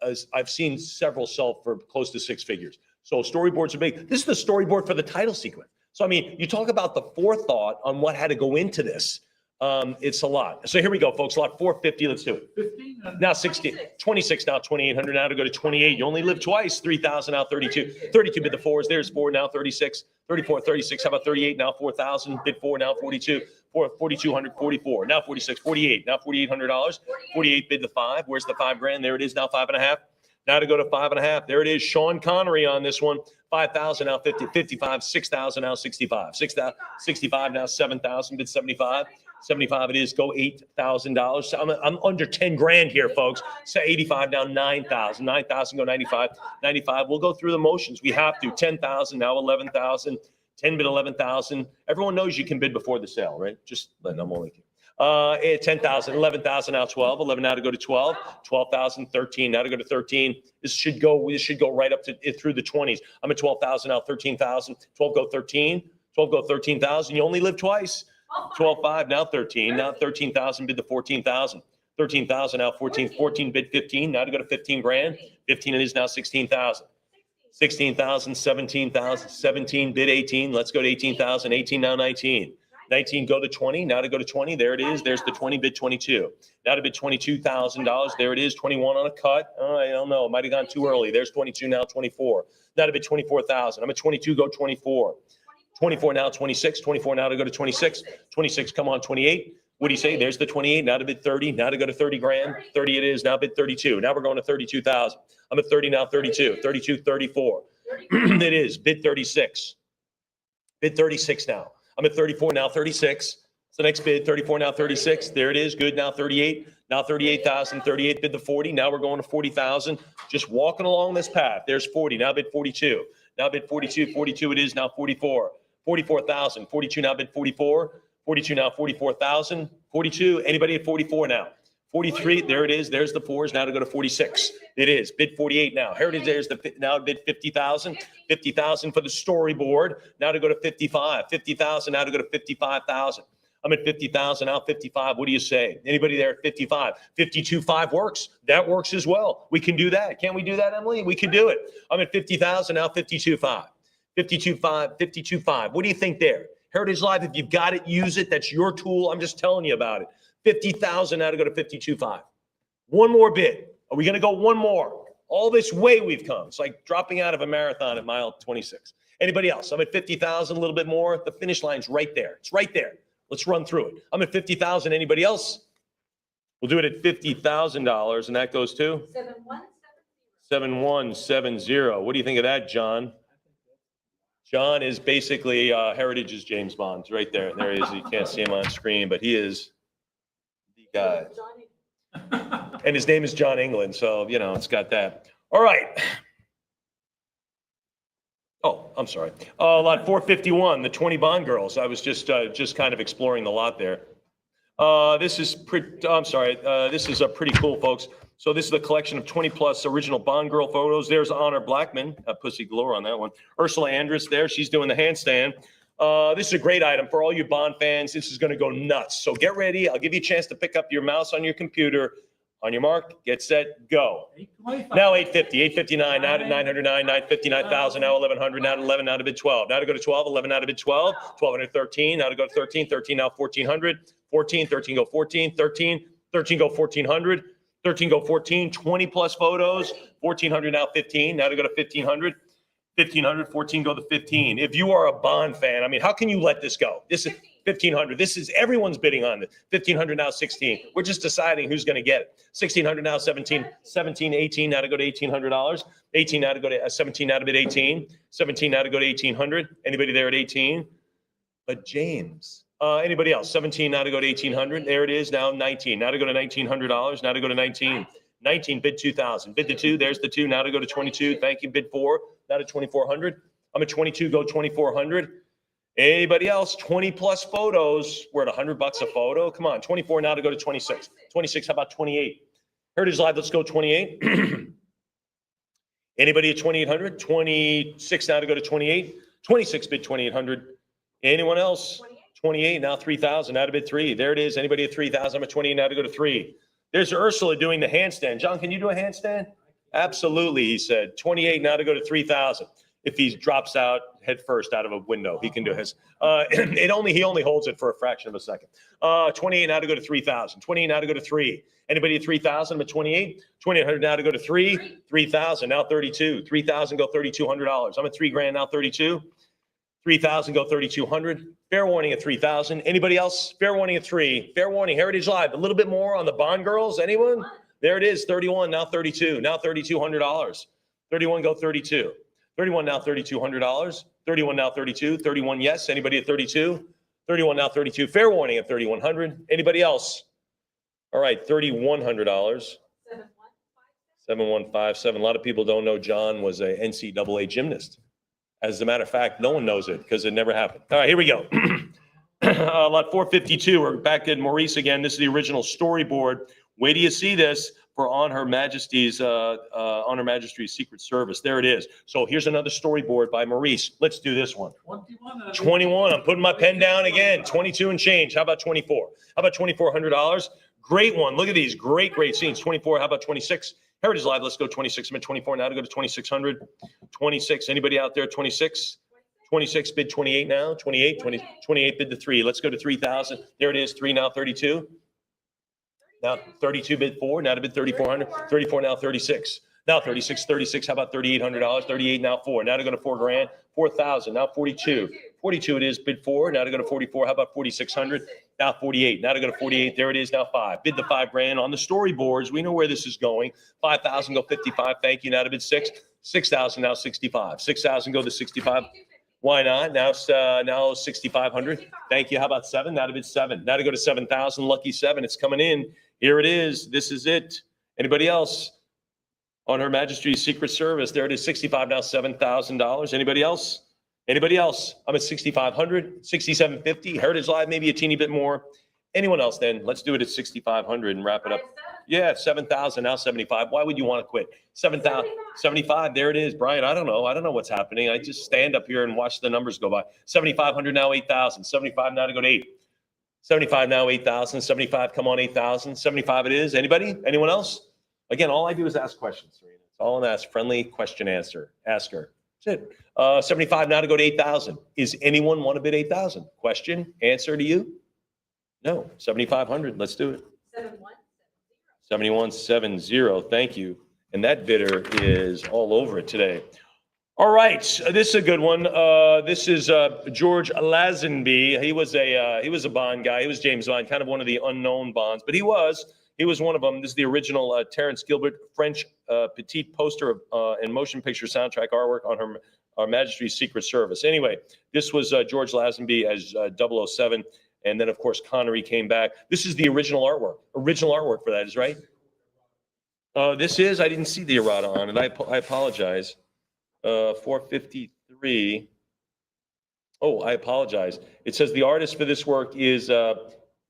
As I've seen several sell for close to six figures. So storyboards are big. This is the storyboard for the title sequence. So, I mean, you talk about the forethought on what had to go into this. It's a lot. So here we go, folks. Lot 450. Let's do it. 15. Now 60, 26 now, 2,800 now to go to 28. You only live twice. 3,000 now, 32. 32 bid the fours. There's 4 now, 36. 34, 36. How about 38 now, 4,000. Bid 4 now, 42. 4,200, 44. Now 46, 48. Now $4,800. 48 bid the 5. Where's the $5,000? There it is now, 5.5. Now to go to 5.5. There it is. Sean Connery on this one. 5,000 now, 50, 55, 6,000 now, 65. 6,000, 65 now, 7,000 bid 75. 75 it is. Go $8,000. So I'm under 10 grand here, folks. So 85 now 9,000. 9,000 go 95. 95. We'll go through the motions. We have to. 10,000 now 11,000. 10 bid 11,000. Everyone knows you can bid before the sale, right? Just letting them only. 10,000, 11,000 now 12, 11 now to go to 12, 12,000, 13 now to go to 13. This should go right up to through the 20s. I'm at 12,000 now, 13,000, 12 go 13, 12 go 13,000. You only live twice. 12,5 now 13, now 13,000 bid to 14,000. 13,000 now 14, 14 bid 15, now to go to 15 grand. 15 it is now 16,000. 16,000, 17,000, 17 bid 18. Let's go to 18,000, 18 now 19. 19 go to 20, now to go to 20, there it is, there's the 20 bid 22. Now to bid $22,000, there it is, 21 on a cut. Oh, I don't know, might have gone too early. There's 22 now 24. Now to bid 24,000. I'm at 22, go 24. 24 now 26, 24 now to go to 26. 26 come on 28. What do you say? There's the 28, now to bid 30, now to go to 30 grand. 30 it is, now bid 32. Now we're going to 32,000. I'm at 30 now 32, 32, 34. It is, bid 36. Bid 36 now. I'm at 34 now, 36. So next bid, 34 now, 36. There it is. Good. Now 38. Now 38,000. 38 bid to 40. Now we're going to 40,000. Just walking along this path. There's 40. Now bid 42. Now bid 42. 42 it is. Now 44. 44,000. 42 now bid 44. 42 now 44,000. 42. Anybody at 44 now? 43. There it is. There's the fours. Now to go to 46. It is. Bid 48 now. Heritage, there's the now bid 50,000. 50,000 for the storyboard. Now to go to 55. 50,000 now to go to 55,000. I'm at 50,000 now 55. What do you say? Anybody there at 55? 52.5 works. That works as well. We can do that. Can't we do that, Emily? We can do it. I'm at 50,000 now 52.5. 52.5. 52.5. What do you think there? Heritage Live, if you've got it, use it. That's your tool. I'm just telling you about it. 50,000 now to go to 52.5. One more bid. Are we going to go one more? All this way we've come. It's like dropping out of a marathon at mile 26. Anybody else? I'm at 50,000, a little bit more. The finish line's right there. It's right there. Let's run through it. I'm at 50,000. Anybody else? We'll do it at $50,000, and that goes to 7170. What do you think of that, John? John is basically Heritage's James Bond. It's right there. There he is. You can't see him on screen, but he is the guy. And his name is John England, so, you know, it's got that. All right. Oh, I'm sorry. Lot 451, the 20 Bond girls. I was just kind of exploring the lot there. This is pretty cool, folks. So this is a collection of 20 plus original Bond girl photos. There's Honor Blackman, pussy galore on that one. Ursula Andress there, she's doing the handstand. This is a great item for all you Bond fans. This is going to go nuts. So get ready. I'll give you a chance to pick up your mouse on your computer. On your mark, get set, go. Now 850, 859, now to 909, 959,000, now 1100, now to 11, now to bid 12. Now to go to 12, 11 now to bid 12, 1213, now to go to 13, 13 now 1400, 14, 13 go 14, 13, 13 go 1400, 13 go 14, 20 plus photos, 1400 now 15, now to go to 1500. 1,500, 14 go to 15. If you are a Bond fan, I mean, how can you let this go? This is 1,500. This is everyone's bidding on it. 1,500 now 16. We're just deciding who's going to get it. 1,600 now 17. 17, 18 now to go to $1,800. 18 now to go to 17 now to bid 18. 17 now to go to 1,800. Anybody there at 18? But James. Anybody else? 17 now to go to 1,800. There it is. Now 19. Now to go to $1,900. Now to go to 19. 19 bid 2,000. Bid to 2. There's the 2. Now to go to 22. Thank you. Bid 4. Now to 2,400. I'm at 22. Go 2,400. Anybody else? 20 plus photos. We're at $100 a photo. Come on. 24 now to go to 26. 26. How about 28? Heritage Live. Let's go 28. Anybody at 2,800? 26 now to go to 28. 26 bid 2,800. Anyone else? 28 now 3,000. Now to bid 3. There it is. Anybody at 3,000? I'm at 28 now to go to 3. There's Ursula doing the handstand. John, can you do a handstand? Absolutely, he said. 28 now to go to 3,000. If he drops out head first out of a window, he can do his. He only holds it for a fraction of a second. 28 now to go to 3,000. 28 now to go to 3. Anybody at 3,000? I'm at 28. 2,800 now to go to 3. 3,000 now 32. 3,000 go $3,200. I'm at $3,000 now 32. 3,000 go 3,200. Fair warning at 3,000. Anybody else? Fair warning at 3. Fair warning. Heritage Live. A little bit more on the Bond girls. Anyone? There it is. 31 now 32. Now $3,200. 31 go 32. 31 now $3,200. 31 now 32. 31 yes. Anybody at 32? 31 now 32. Fair warning at 3,100. Anybody else? All right, $3,100. 7157. A lot of people don't know John was a NCAA gymnast. As a matter of fact, no one knows it because it never happened. All right, here we go. Lot 452. We're back at Maurice again. This is the original storyboard. Wait till you see this for On Her Majesty's Secret Service. There it is. So here's another storyboard by Maurice. Let's do this one. 21. I'm putting my pen down again. 22 and change. How about 24? How about $2,400? Great one. Look at these. Great scenes. 24. How about 26? Heritage Live. Let's go 26. I'm at 24 now to go to 2,600. 26. Anybody out there? 26. 26 bid 28 now. 28. 28 bid to 3. Let's go to 3,000. There it is. 3 now 32. Now 32 bid 4. Now to bid 3,400. 34 now 36. Now 36. How about $3,800? 38 now 4. Now to go to $4,000. 4,000. Now 42. 42 it is. Bid 4. Now to go to 44. How about 4,600? Now 48. Now to go to 48. There it is. Now 5. Bid the $5,000 on the storyboards. We know where this is going. 5,000 go 55. Thank you. Now to bid 6. 6,000 now 65. 6,000 go to 65. Why not? Now 6,500. Thank you. How about 7? Now to bid 7. Now to go to 7,000. Lucky 7. It's coming in. Here it is. This is it. Anybody else? On Her Majesty's Secret Service. There it is. 65 now $7,000. Anybody else? Anybody else? I'm at 6,500, 6,750. Heritage Live, maybe a teeny bit more. Anyone else then? Let's do it at 6,500 and wrap it up. Yeah, 7,000 now 75. Why would you want to quit? 7,000, 75. There it is, Brian. I don't know what's happening. I just stand up here and watch the numbers go by. 7,500 now 8,000. 75 now to go to 8. 75 now 8,000. 75. Come on 8,000. 75 it is. Anybody? Anyone else? Again, all I do is ask questions, Serena. It's all an ask. Friendly question answer. Ask her. That's it. 75 now to go to 8,000. Is anyone want to bid 8,000? Question, answer to you? No. 7,500. Let's do it. 7170. Thank you. And that bidder is all over it today. All right. This is a good one. This is George Lazenby. He was a Bond guy. He was James Bond, kind of one of the unknown Bonds, but he was one of them. This is the original Terrence Gilbert French petite poster and motion picture soundtrack artwork on Her Majesty's Secret Service. Anyway, this was George Lazenby as 007. And then, of course, Connery came back. This is the original artwork. Original artwork for that is right. This is, I didn't see the errata on it. I apologize. 453. Oh, I apologize. It says the artist for this work is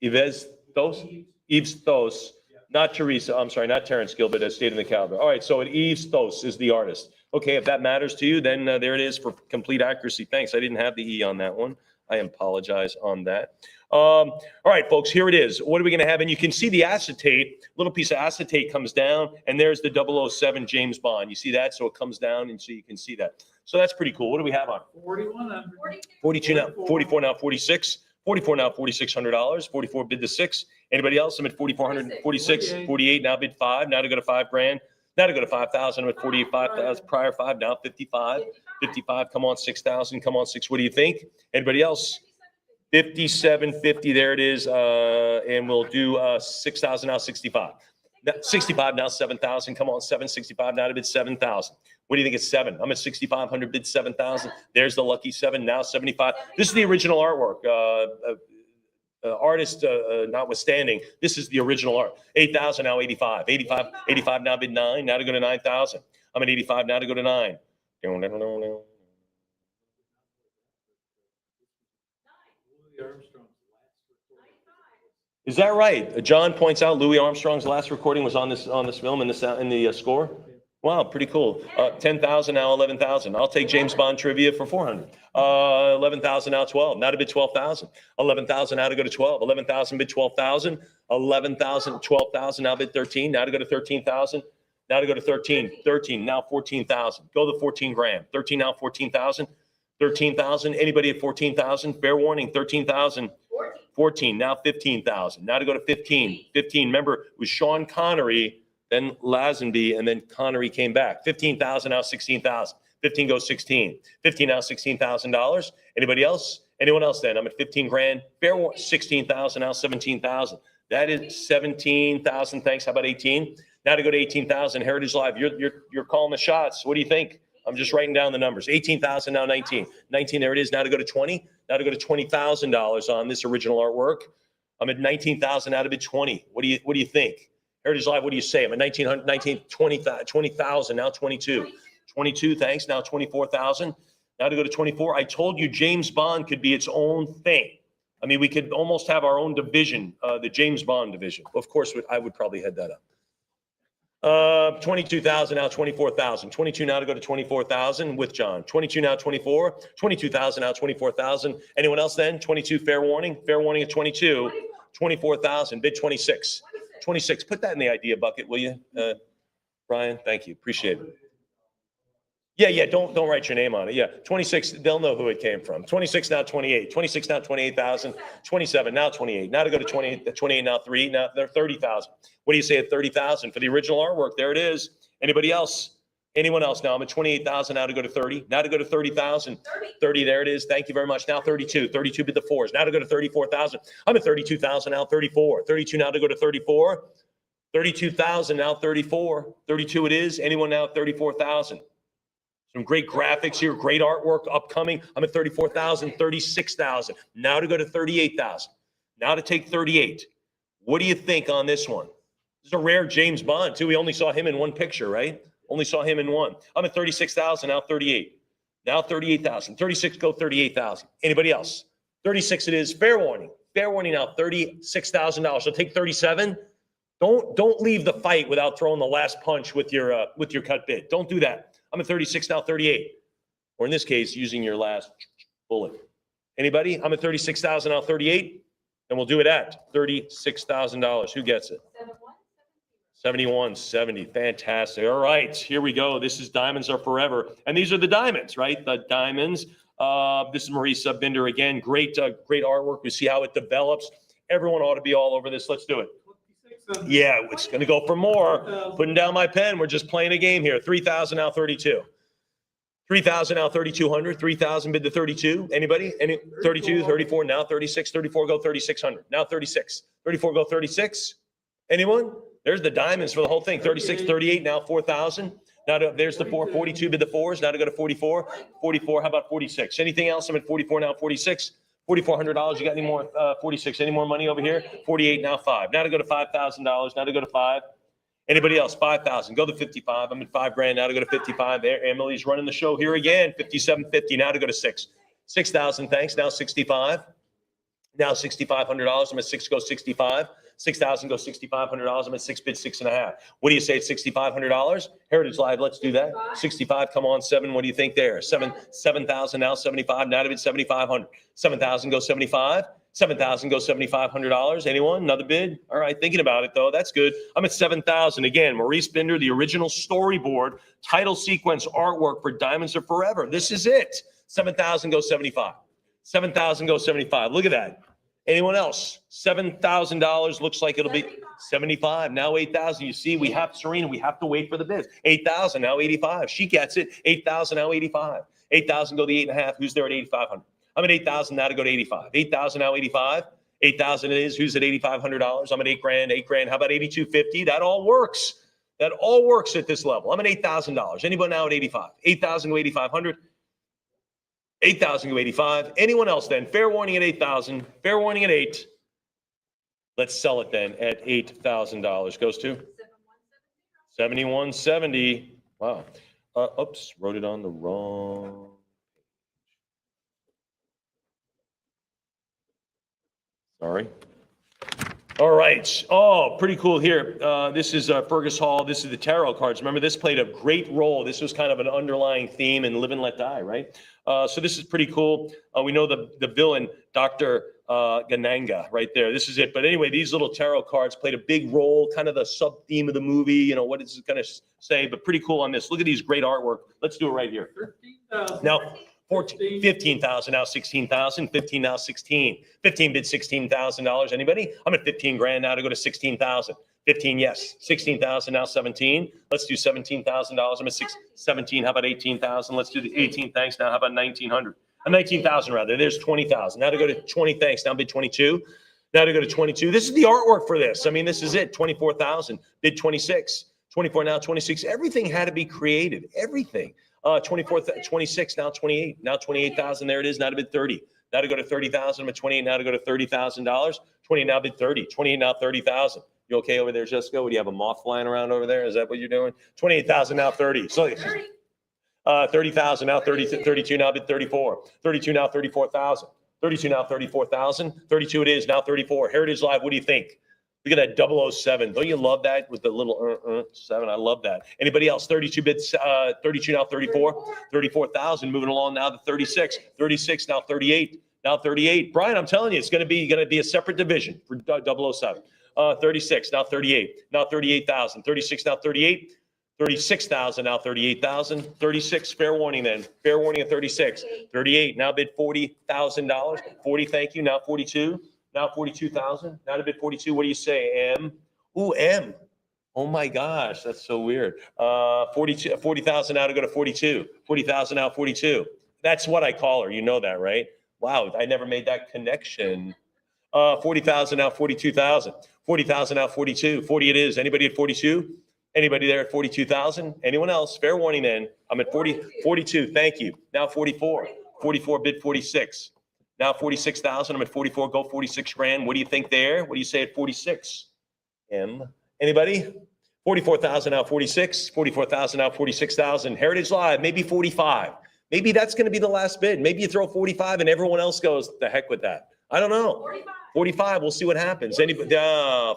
Yves Thos, not Teresa. I'm sorry, not Terrence Gilbert, as stated in the calendar. All right, so Yves Thos is the artist. Okay, if that matters to you, then there it is for complete accuracy. Thanks. I didn't have the E on that one. I apologize on that. All right, folks, here it is. What are we going to have? And you can see the acetate, little piece of acetate comes down, and there's the 007 James Bond. You see that? So it comes down, and so you can see that. So that's pretty cool. What do we have on? 4,100. 42 now, 44 now, 46. 44 now, $4,600. 44 bid to 6. Anybody else? I'm at 4,400, 46, 48 now bid 5. Now to go to $5,000. Now to go to 5,000. I'm at 48, 5,000. Prior 5 now 55. 55. Come on 6,000. Come on 6. What do you think? Anybody else? 5750. There it is. And we'll do 6,000 now 65. 65 now 7,000. Come on 765 now to bid 7,000. What do you think it's 7? I'm at 6,500 bid 7,000. There's the lucky 7 now 75. This is the original artwork. Artist notwithstanding, this is the original art. 8,000 now 85. 85 now bid 9. Now to go to 9,000. I'm at 85 now to go to 9. Is that right? John points out Louis Armstrong's last recording was on this film in the score. Wow, pretty cool. 10,000 now 11,000. I'll take James Bond trivia for 400. 11,000 now 12. Now to bid 12,000. 11,000 now to go to 12. 11,000 bid 12,000. 11,000 12,000 now bid 13. Now to go to 13,000. Now to go to 13. 13 now 14,000. Go to 14 grand. 13 now 14,000. 13,000. Anybody at 14,000? Fair warning. 13,000. 14 now 15,000. Now to go to 15. 15. Remember, it was Sean Connery, then Lazenby, and then Connery came back. 15,000 now 16,000. 15 goes 16. 15 now $16,000. Anybody else? Anyone else then? I'm at 15 grand. Fair warning. 16,000 now 17,000. That is 17,000. Thanks. How about 18? Now to go to 18,000. Heritage Live. You're calling the shots. What do you think? I'm just writing down the numbers. 18,000, now 19. 19, there it is. Now to go to 20. Now to go to $20,000 on this original artwork. I'm at 19,000 out of bid 20. What do you think? Heritage Live, what do you say? I'm at 20,000, now 22. 22, thanks. Now 24,000. Now to go to 24. I told you James Bond could be its own thing. I mean, we could almost have our own division, the James Bond division. Of course, I would probably head that up. 22,000, now 24,000. 22 now to go to 24,000 with John. 22 now 24. 22,000 now 24,000. Anyone else then? 22, fair warning. Fair warning at 22. 24,000, bid 26. 26, put that in the idea bucket, will you, Brian? Thank you, appreciate it. Yeah, don't write your name on it. Yeah, 26, they'll know who it came from. 26 now 28. 26 now 28,000. 27 now 28. Now to go to 28 now 3. Now they're 30,000. What do you say at 30,000 for the original artwork? There it is. Anybody else? Anyone else? Now I'm at 28,000. Now to go to 30. Now to go to 30,000. 30. There it is. Thank you very much. Now 32. 32 bid the fours. Now to go to 34,000. I'm at 32,000. Now 34. 32 now to go to 34. 32,000 now 34. 32 it is. Anyone now at 34,000? Some great graphics here, great artwork upcoming. I'm at 34,000, 36,000. Now to go to 38,000. Now to take 38. What do you think on this one? This is a rare James Bond, too. We only saw him in one picture, right? Only saw him in one. I'm at 36,000, now 38. Now 38,000. 36, go 38,000. Anybody else? 36 it is. Fair warning. Fair warning now, $36,000. So take 37. Don't leave the fight without throwing the last punch with your cut bid. Don't do that. I'm at 36 now, 38. Or in this case, using your last bullet. Anybody? I'm at 36,000 now, 38. And we'll do it at $36,000. Who gets it? 7170. Fantastic. All right, here we go. This is Diamonds Are Forever. And these are the diamonds, right? The diamonds. This is Marisa Binder again. Great artwork. We see how it develops. Everyone ought to be all over this. Let's do it. Yeah, it's going to go for more. Putting down my pen. We're just playing a game here. 3,000 now 32. 3,000 now 3,200. 3,000 bid to 32. Anybody? 32, 34, now 36. 34 go 3,600. Now 36. 34 go 36. Anyone? There's the diamonds for the whole thing. 36, 38, now 4,000. Now there's the 42 bid the fours. Now to go to 44. 44, how about 46? Anything else? I'm at 44 now 46. $4,400. You got any more? 46. Any more money over here? 48 now 5. Now to go to $5,000. Now to go to 5. Anybody else? 5,000. Go to 55. I'm at $5,000. Now to go to 55. There, Emily's running the show here again. 57.50. Now to go to 6. 6,000. Thanks. Now 65. Now $6,500. I'm at 6. Go 65. 6,000. Go $6,500. I'm at 6 bid 6.5. What do you say at $6,500? Heritage Live. Let's do that. 65. Come on. 7. What do you think there? 7,000. Now 75. Now to bid 7,500. 7,000. Go 75. 7,000 go $7,500. Anyone? Another bid? All right, thinking about it though. That's good. I'm at 7,000 again. Maurice Binder, the original storyboard, title sequence artwork for Diamonds Are Forever. This is it. 7,000 go 75. 7,000 go 75. Look at that. Anyone else? $7,000 looks like it'll be 75. Now 8,000. You see, we have Serena. We have to wait for the bids. 8,000 now 85. She gets it. 8,000 now 85. 8,000 go the 8.5. Who's there at 8,500? I'm at 8,000 now to go to 85. 8,000 now 85. 8,000 it is. Who's at $8,500? I'm at $8,000. $8,000. How about 8,250? That all works. That all works at this level. I'm at $8,000. Anybody now at 85? 8,000 to 8,500. 8,000 to 85. Anyone else then? Fair warning at 8,000. Fair warning at 8. Let's sell it then at $8,000. Goes to 7170. Wow. Oops, wrote it on the wrong. Sorry. All right. Oh, pretty cool here. This is Fergus Hall. This is the tarot cards. Remember, this played a great role. This was kind of an underlying theme in Live and Let Die, right? So this is pretty cool. We know the villain, Dr. Gananga, right there. This is it. But anyway, these little tarot cards played a big role, kind of the sub-theme of the movie. You know, what is it going to say? But pretty cool on this. Look at these great artwork. Let's do it right here. 13,000. Now, 15,000 now 16,000. 15 now 16. 15 bid $16,000. Anybody? I'm at $15,000 now to go to 16,000. 15, yes. 16,000 now 17. Let's do $17,000. I'm at 17. How about 18,000? Let's do the 18. Thanks. Now how about 1,900? 19,000 rather. There's 20,000. Now to go to 20. Thanks. Now bid 22. Now to go to 22. This is the artwork for this. I mean, this is it. 24,000. Bid 26. 24 now 26. Everything had to be created. Everything. 26, now 28, now 28,000. There it is. Now to bid 30. Now to go to 30,000. I'm at 28. Now to go to $30,000. 28 now bid 30. 28 now 30,000. You okay over there, Jessica? Would you have a moth flying around over there? Is that what you're doing? 28,000 now 30. So 30,000 now 30. 32 now bid 34. 32 now 34,000. 32 now 34,000. 32 it is now 34. Heritage Live. What do you think? Look at that 007. Don't you love that with the little 7? I love that. Anybody else? 32 bids, 32 now 34, 34,000. Moving along now to 36, 36 now 38, now 38. Brian, I'm telling you, it's going to be a separate division for 007. 36 now 38, now 38,000. 36 now 38, 36,000 now 38,000. 36. Fair warning then. Fair warning at 36. 38 now bid $40,000. 40. Thank you. Now 42. Now 42,000. Now to bid 42. What do you say, M? Ooh, M. Oh my gosh, that's so weird. 40,000 now to go to 42. 40,000 now 42. That's what I call her. You know that, right? Wow, I never made that connection. 40,000 now 42,000. 40,000 now 42. 40 it is. Anybody at 42? Anybody there at 42,000? Anyone else? Fair warning then. I'm at 42. Thank you. Now 44. 44 bid 46. Now 46,000. I'm at 44. Go 46 grand. What do you think there? What do you say at 46? M. Anybody? 44,000 now 46. 44,000 now 46,000. Heritage Live. Maybe 45. Maybe that's going to be the last bid. Maybe you throw 45 and everyone else goes, the heck with that. I don't know. 45. We'll see what happens. Anybody?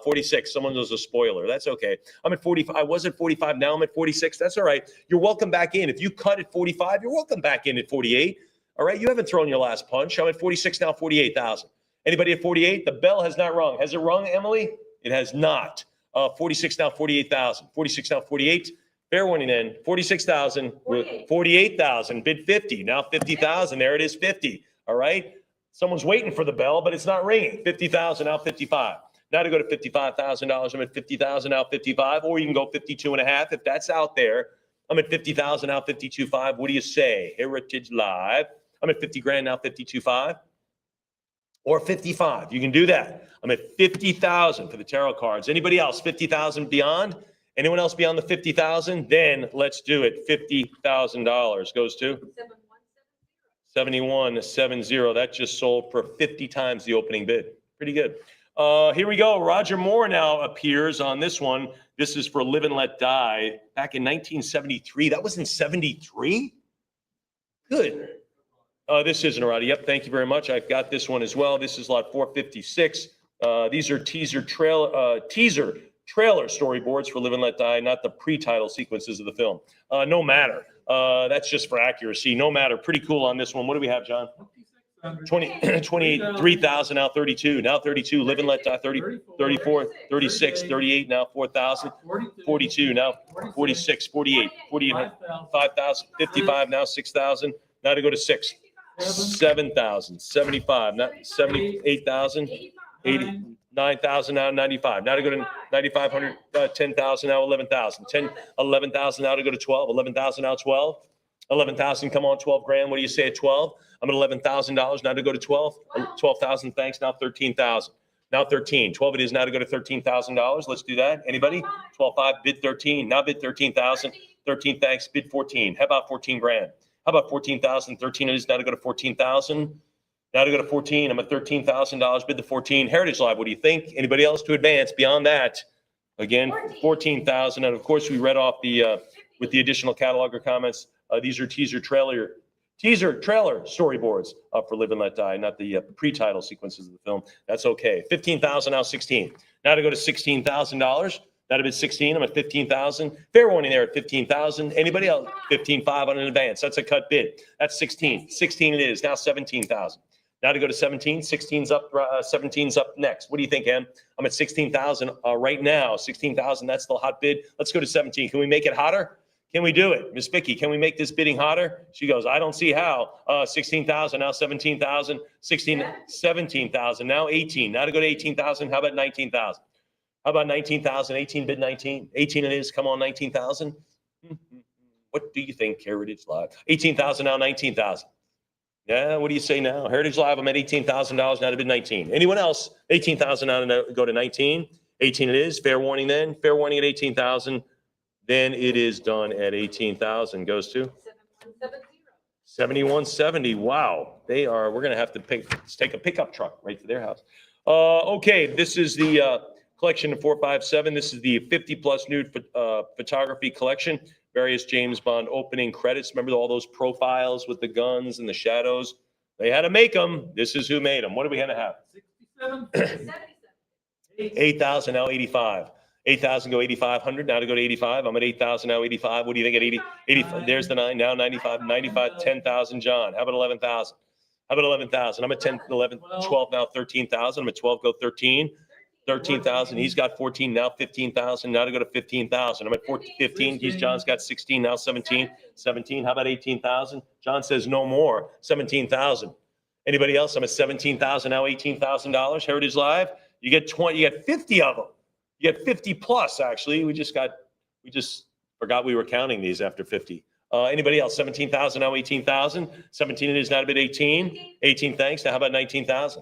46. Someone was a spoiler. That's okay. I'm at 45. I was at 45. Now I'm at 46. That's all right. You're welcome back in. If you cut at 45, you're welcome back in at 48. All right. You haven't thrown your last punch. I'm at 46 now, 48,000. Anybody at 48? The bell has not rung. Has it rung, Emily? It has not. 46 now, 48,000. 46 now, 48. Fair warning then. 46,000. 48,000. Bid 50. Now 50,000. There it is. 50. All right. Someone's waiting for the bell, but it's not ringing. 50,000 now 55. Now to go to $55,000. I'm at 50,000 now 55. Or you can go 52 and a half if that's out there. I'm at 50,000 now 52.5. What do you say? Heritage Live. I'm at 50 grand now 52.5. Or 55. You can do that. I'm at 50,000 for the tarot cards. Anybody else? 50,000 beyond? Anyone else beyond the 50,000? Then let's do it. $50,000 goes to 7170. That just sold for 50 times the opening bid. Pretty good. Here we go. Roger Moore now appears on this one. This is for Live and Let Die back in 1973. That was in 73? Good. This isn't Arati. Yep, thank you very much. I've got this one as well. This is lot 456. These are teaser trailer storyboards for Live and Let Die, not the pre-title sequences of the film. No matter. That's just for accuracy. No matter. Pretty cool on this one. What do we have, John? 23,000 now 32. Now 32. Live and Let Die 30, 34, 36, 38. Now 4,000. 42. Now 46, 48, 48, 5,000, 55. Now 6,000. Now to go to 6. 7,000, 75, not 78,000, 89,000, now 95. Now to go to 9,500, 10,000, now 11,000, 11,000 now to go to 12, 11,000 now 12, 11,000, come on, 12 grand. What do you say at 12? I'm at $11,000 now to go to 12, 12,000, thanks, now 13,000. Now 13, 12 it is now to go to $13,000. Let's do that. Anybody? 12.5, bid 13, now bid 13,000, 13, thanks, bid 14. How about 14 grand? How about 14,000? 13 it is now to go to 14,000. Now to go to 14. I'm at $13,000. Bid the 14. Heritage Live. What do you think? Anybody else to advance beyond that? Again, 14,000. And of course, we read off the with the additional catalog or comments. These are teaser trailer storyboards for Live and Let Die, not the pre-title sequences of the film. That's okay. 15,000 now 16. Now to go to $16,000. That'd have been 16. I'm at 15,000. Fair warning there at 15,000. Anybody else? 15.5 on an advance. That's a cut bid. That's 16. 16 it is. Now 17,000. Now to go to 17. 16's up. 17's up next. What do you think, Em? I'm at 16,000 right now. 16,000. That's the hot bid. Let's go to 17. Can we make it hotter? Can we do it? Miss Vicky, can we make this bidding hotter? She goes, I don't see how. 16,000. Now 17,000. 16. 17,000. Now 18. Now to go to 18,000. How about 19,000? How about 19,000? 18 bid 19. 18 it is. Come on, 19,000. What do you think, Heritage Live? 18,000 now, 19,000. Yeah, what do you say now? Heritage Live, I'm at $18,000 now to bid 19. Anyone else? 18,000 now to go to 19. 18 it is. Fair warning then. Fair warning at 18,000. Then it is done at 18,000. Goes to 7170. Wow. We're going to have to take a pickup truck right to their house. Okay. This is the collection of 457. This is the 50 plus nude photography collection. Various James Bond opening credits. Remember all those profiles with the guns and the shadows? They had to make them. This is who made them. What are we going to have? 8,000, now 85. 8,000 go 8,500. Now to go to 85. I'm at 8,000, now 85. What do you think at 80? There's the 9, now 95. 95, 10,000, John. How about 11,000? How about 11,000? I'm at 10, 11, 12, now 13,000. I'm at 12, go 13. 13,000. He's got 14, now 15,000. Now to go to 15,000. I'm at 14, 15. John's got 16, now 17. 17. How about 18,000? John says no more. 17,000. Anybody else? I'm at 17,000, now $18,000. Heritage Live. You get 20, you get 50 of them. You get 50 plus, actually. We just forgot we were counting these after 50. Anybody else? 17,000, now 18,000. 17 it is, now a bit 18. 18, thanks. Now how about 19,000?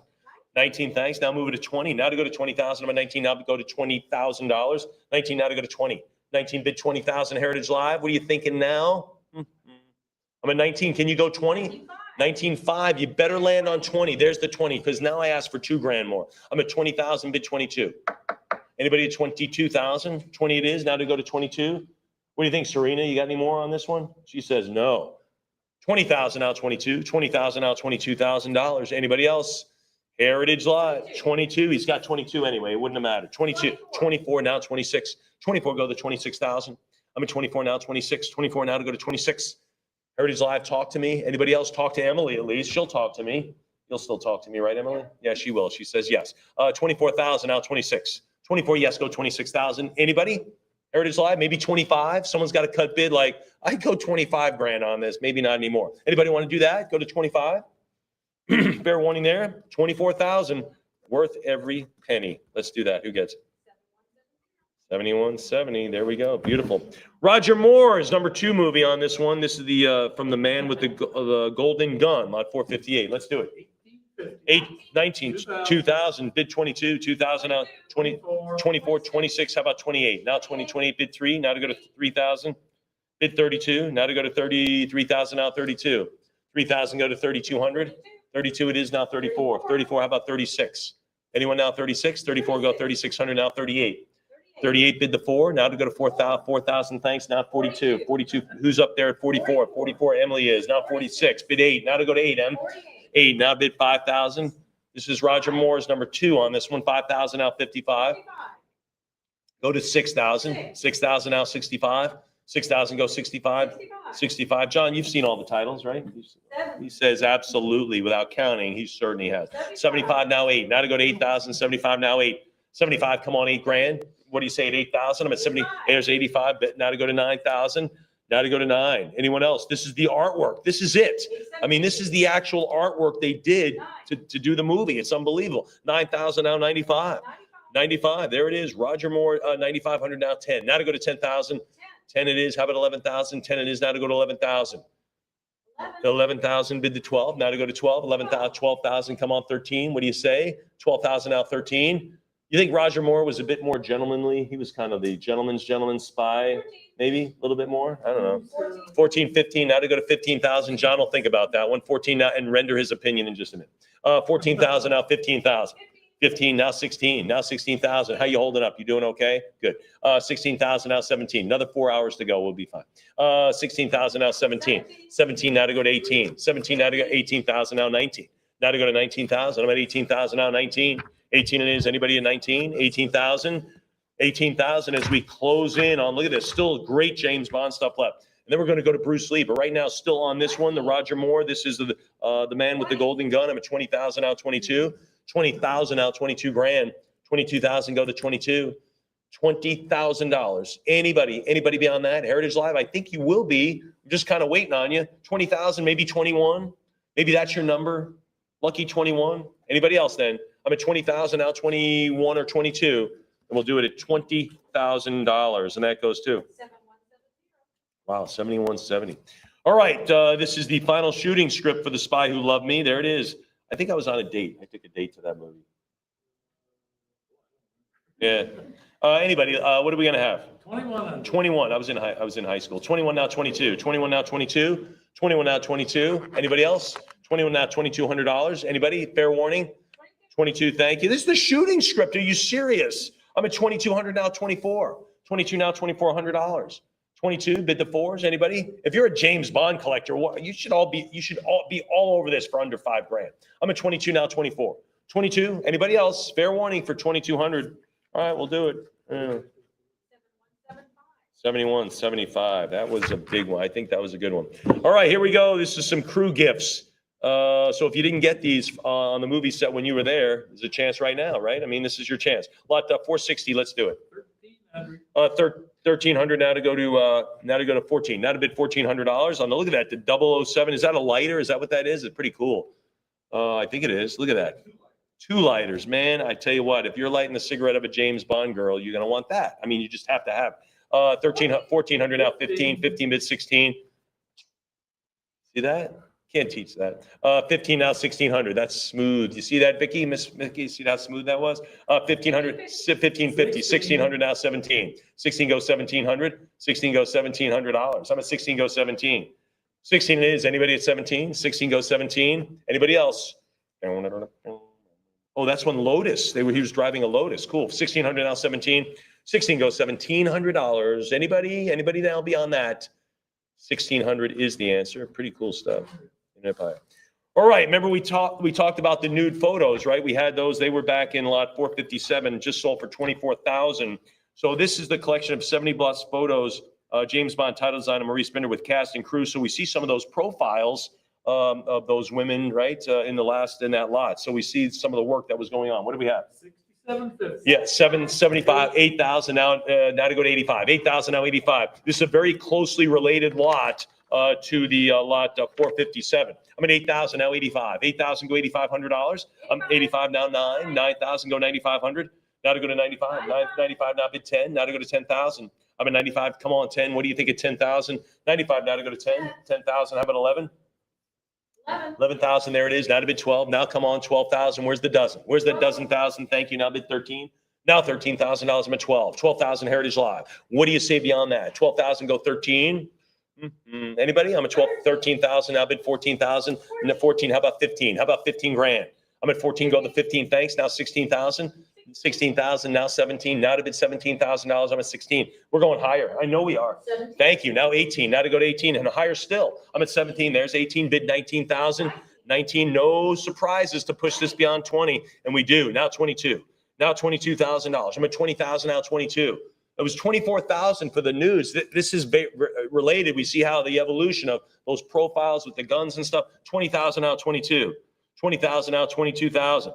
19, thanks. Now move it to 20. Now to go to 20,000. I'm at 19, now to go to $20,000. 19, now to go to 20. 19 bid 20,000 Heritage Live. What are you thinking now? I'm at 19. Can you go 20? 19.5. You better land on 20. There's the 20, because now I asked for $2,000 more. I'm at 20,000 bid 22. Anybody at 22,000? 20 it is. Now to go to 22. What do you think, Serena? You got any more on this one? She says no. 20,000 now 22. 20,000 now $22,000. Anybody else? Heritage Live. 22. He's got 22 anyway. It wouldn't have mattered. 22. 24 now 26. 24 go to 26,000. I'm at 24 now 26. 24 now to go to 26. Heritage Live, talk to me. Anybody else? Talk to Emily at least. She'll talk to me. You'll still talk to me, right, Emily? Yeah, she will. She says yes. 24,000 now 26. 24, yes, go 26,000. Anybody? Heritage Live, maybe 25. Someone's got a cut bid like, I'd go 25 grand on this. Maybe not anymore. Anybody want to do that? Go to 25. Fair warning there. 24,000, worth every penny. Let's do that. Who gets it? 7170. There we go. Beautiful. Roger Moore's number 2 movie on this one. This is the from the man with the golden gun, lot 458. Let's do it. 19, 2,000, bid 22, 2,000 out, 20, 24, 26. How about 28? Now 20, 28, bid 3. Now to go to 3,000, bid 32. Now to go to 33,000 out, 32. 3,000 go to 3,200. 32 it is, now 34. 34, how about 36? Anyone now 36? 34 go 3,600, now 38. 38 bid the 4. Now to go to 4,000, thanks. Now 42. 42, who's up there at 44? 44, Emily is. Now 46, bid 8. Now to go to 8, Em. 8, now bid 5,000. This is Roger Moore's number 2 on this one. 5,000, now 55. Go to 6,000. 6,000, now 65. 6,000, go 65. 65. John, you've seen all the titles, right? He says absolutely, without counting. He certainly has. 75, now 8. Now to go to 8,000. 75, now 8. 75, come on, 8 grand. What do you say at 8,000? I'm at 70. There's 85. Now to go to 9,000. Now to go to 9. Anyone else? This is the artwork. This is it. I mean, this is the actual artwork they did to do the movie. It's unbelievable. 9,000, now 95. 95. There it is. Roger Moore, 9,500, now 10. Now to go to 10,000. 10 it is. How about 11,000? 10 it is. Now to go to 11,000. 11,000 bid to 12. Now to go to 12. 11,000, 12,000. Come on, 13. What do you say? 12,000, now 13. You think Roger Moore was a bit more gentlemanly? He was kind of the gentleman spy, maybe a little bit more. I don't know. 14, 15. Now to go to 15,000. John will think about that one. 14 now and render his opinion in just a minute. 14,000 now 15,000. 15 now 16. Now 16,000. How you holding up? You doing okay? Good. 16,000 now 17. Another 4 hours to go. We'll be fine. 16,000 now 17. 17 now to go to 18. 17 now to go 18,000 now 19. Now to go to 19,000. I'm at 18,000 now 19. 18 it is. Anybody at 19? 18,000. 18,000 as we close in on, look at this, still great James Bond stuff left. And then we're going to go to Bruce Lee, but right now still on this one, the Roger Moore. This is the man with the golden gun. I'm at 20,000 out 22. 20,000 out 22 grand. 22,000 go to 22. $20,000. Anybody beyond that? Heritage Live, I think you will be. I'm just kind of waiting on you. 20,000, maybe 21. Maybe that's your number. Lucky 21. Anybody else then? I'm at 20,000 now 21 or 22. And we'll do it at $20,000. And that goes to. Wow, 7170. All right, this is the final shooting script for The Spy Who Loved Me. There it is. I think I was on a date. I took a date to that movie. Yeah. Anybody, what are we gonna have? 2100. 21, I was in high school. 21 now 22, 21 now 22, 21 now 22. Anybody else? 21 now $2,200. Anybody? Fair warning? 22, thank you. This is the shooting script. Are you serious? I'm at 2,200 now 24. 22 now $2,400. 22, bid the fours. Anybody? If you're a James Bond collector, you should all be all over this for under $5,000. I'm at 22 now 24. 22, anybody else? Fair warning for 2,200. All right, we'll do it. 71, 75. That was a big one. I think that was a good one. All right, here we go. This is some crew gifts. So if you didn't get these on the movie set when you were there, there's a chance right now, right? I mean, this is your chance. Lot 460. Let's do it. 1,300 now to go to 14. Now to bid $1,400 on the, look at that, the 007. Is that a lighter? Is that what that is? It's pretty cool. I think it is. Look at that. 2 lighters, man. I tell you what, if you're lighting the cigarette of a James Bond girl, you're going to want that. I mean, you just have to have 1,400 now, 15 bid 16. See that? Can't teach that. 15 now, 1,600. That's smooth. You see that, Vicky? Miss Vicky, see how smooth that was? 1,500, 1,550, 1,600 now, 17. 16 goes 1,700. 16 goes $1,700. I'm at 16 goes 17. 16 it is. Anybody at 17? 16 goes 17. Anybody else? Oh, that's when Lotus. He was driving a Lotus. Cool. 1,600 now, 17. 16 goes $1,700. Anybody now beyond that? 1,600 is the answer. Pretty cool stuff. All right. Remember we talked about the nude photos, right? We had those. They were back in lot 457, just sold for $24,000. So this is the collection of 70 plus photos. James Bond title design and Maurice Binder with cast and crew. So we see some of those profiles of those women, right, in that lot. So we see some of the work that was going on. What do we have? 6750. Yeah, 775, 8,000 now to go to 85. 8,000 now 85. This is a very closely related lot to the lot 457. I'm at 8,000 now 85. 8,000 go $8,500. I'm 85 now 9. 9,000 go 9,500. Now to go to 95. 95 now bid 10. Now to go to 10,000. I'm at 95. Come on, 10. What do you think at 10,000? 95 now to go to 10. 10,000. How about 11? 11,000, there it is. Now to bid 12. Now come on, 12,000. Where's the dozen? Where's the dozen thousand? Thank you. Now bid 13. Now $13,000. I'm at 12. 12,000 Heritage Live. What do you say beyond that? 12,000 go 13. Anybody? I'm at 12, 13,000. Now bid 14,000. And at 14, how about 15? How about 15 grand? I'm at 14, go to 15. Thanks. Now 16,000. 16,000. Now 17. Now to bid $17,000. I'm at 16. We're going higher. I know we are. 17. Thank you. Now 18. Now to go to 18 and higher still. I'm at 17. There's 18. Bid 19,000. 19. No surprises to push this beyond 20. And we do. Now 22. Now $22,000. I'm at 20,000. Now 22. It was 24,000 for the news. This is related. We see how the evolution of those profiles with the guns and stuff. 20,000 now 22. 20,000 now 22,000.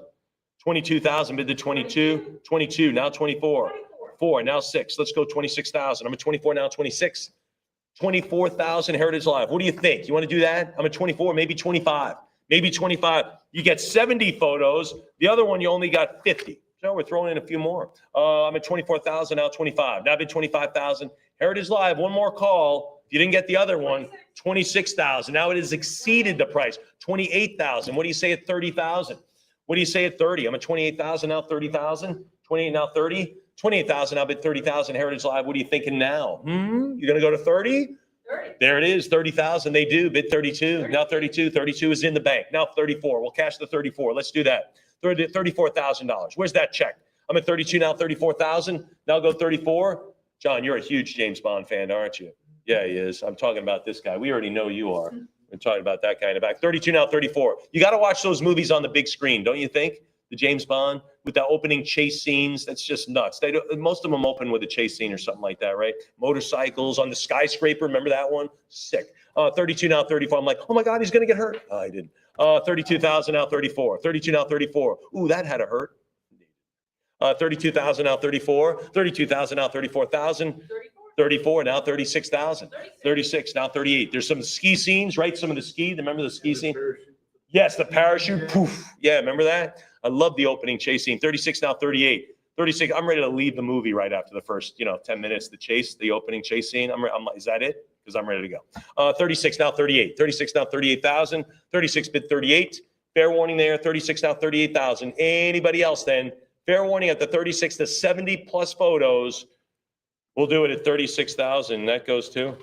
22,000 bid to 22. 22 now 24. 4 now 6. Let's go 26,000. I'm at 24 now 26. 24,000 Heritage Live. What do you think? You want to do that? I'm at 24, maybe 25. Maybe 25. You get 70 photos. The other one you only got 50. So we're throwing in a few more. I'm at 24,000 now 25. Now bid 25,000. Heritage Live. One more call. If you didn't get the other one, 26,000. Now it has exceeded the price. 28,000. What do you say at 30,000? What do you say at 30? I'm at 28,000 now 30,000. 28 now 30. 28,000 now bid 30,000 Heritage Live. What are you thinking now? You're going to go to 30? 30. There it is. 30,000. They do bid 32. Now 32. 32 is in the bank. Now 34. We'll cash the 34. Let's do that. $34,000. Where's that check? I'm at 32 now, 34,000. Now go 34. John, you're a huge James Bond fan, aren't you? Yeah, he is. I'm talking about this guy. We already know you are. We're talking about that guy in the back. 32 now, 34. You got to watch those movies on the big screen, don't you think? The James Bond with the opening chase scenes. That's just nuts. Most of them open with a chase scene or something like that, right? Motorcycles on the skyscraper. Remember that one? Sick. 32 now, 34. I'm like, oh my God, he's going to get hurt. Oh, I didn't. 32,000 now 34. 32 now 34. Ooh, that had to hurt. 32,000 now 34. 32,000 now 34,000. 34 now 36,000. 36 now 38. There's some ski scenes, right? Some of the ski. Remember the ski scene? Yes, the parachute. Poof. Yeah, remember that? I love the opening chase scene. 36 now 38. 36. I'm ready to leave the movie right after the first, 10 minutes. The opening chase scene. I'm like, is that it? Because I'm ready to go. 36 now 38. 36 now 38,000. 36 bid 38. Fair warning there. 36 now 38,000. Anybody else then? Fair warning at the 36 to 70 plus photos. We'll do it at 36,000. That goes to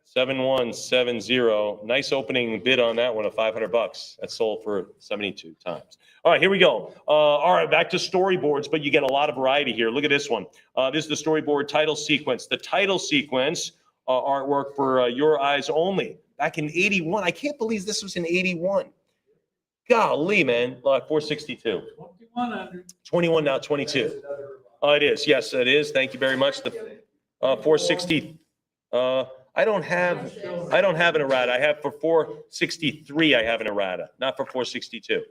7170. Nice opening bid on that one of $500. That sold for 72 times. All right, here we go. All right, back to storyboards, but you get a lot of variety here. Look at this one. This is the storyboard title sequence. The title sequence artwork for Your Eyes Only. Back in 81. I can't believe this was in 81. Golly, man. 462. 2100. 21 now, 22. It is. Yes, it is. Thank you very much. The 460. I don't have an errata. I have for 463. I have an errata, not for 462.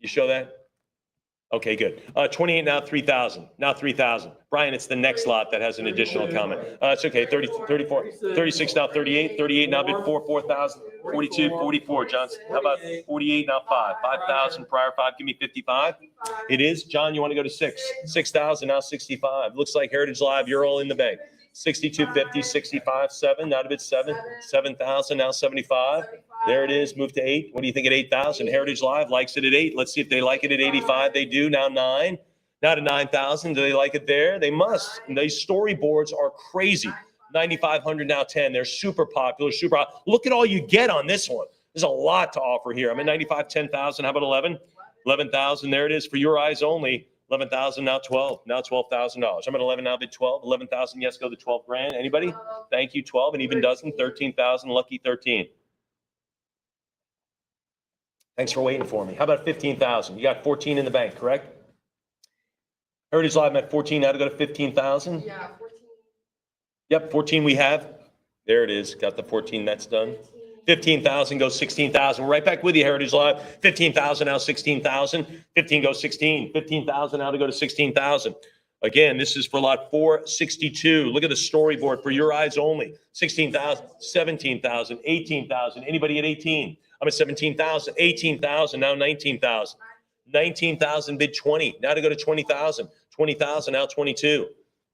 You show that? Okay, good. 28 now, 3,000. Now 3,000. Brian, it's the next lot that has an additional comment. It's okay. 30, 34, 36 now, 38. 38 now, bid 4,000. 42, 44. Johnson, how about 48 now, 5. 5,000 prior 5. Give me 55. It is. John, you want to go to 6? 6,000 now, 65. Looks like Heritage Live. You're all in the bank. 6250, 65, 7, not a bit 7, 7,000, now 75. There it is, move to 8. What do you think at 8,000? Heritage Live likes it at 8. Let's see if they like it at 85. They do, now 9. Now to 9,000. Do they like it there? They must. And these storyboards are crazy. 9,500, now 10. They're super popular, super hot. Look at all you get on this one. There's a lot to offer here. I'm at 95, 10,000. How about 11? 11,000. There it is for Your Eyes Only. 11,000, now 12, now $12,000. I'm at 11, now bid 12, 11,000. Yes, go to 12 grand. Anybody? Thank you. 12, and even dozen, 13,000, lucky 13. Thanks for waiting for me. How about 15,000? You got 14 in the bank, correct? Heritage Live, I'm at 14, now to go to 15,000. Yeah, 14. Yep, 14 we have. There it is. Got the 14, that's done. 15,000 goes 16,000. We're right back with you, Heritage Live. 15,000 now 16,000. 15 goes 16. 15,000 now to go to 16,000. Again, this is for lot 462. Look at the storyboard for Your Eyes Only. 16,000, 17,000, 18,000. Anybody at 18? I'm at 17,000, 18,000, now 19,000. 19,000 bid 20. Now to go to 20,000. 20,000 now 22.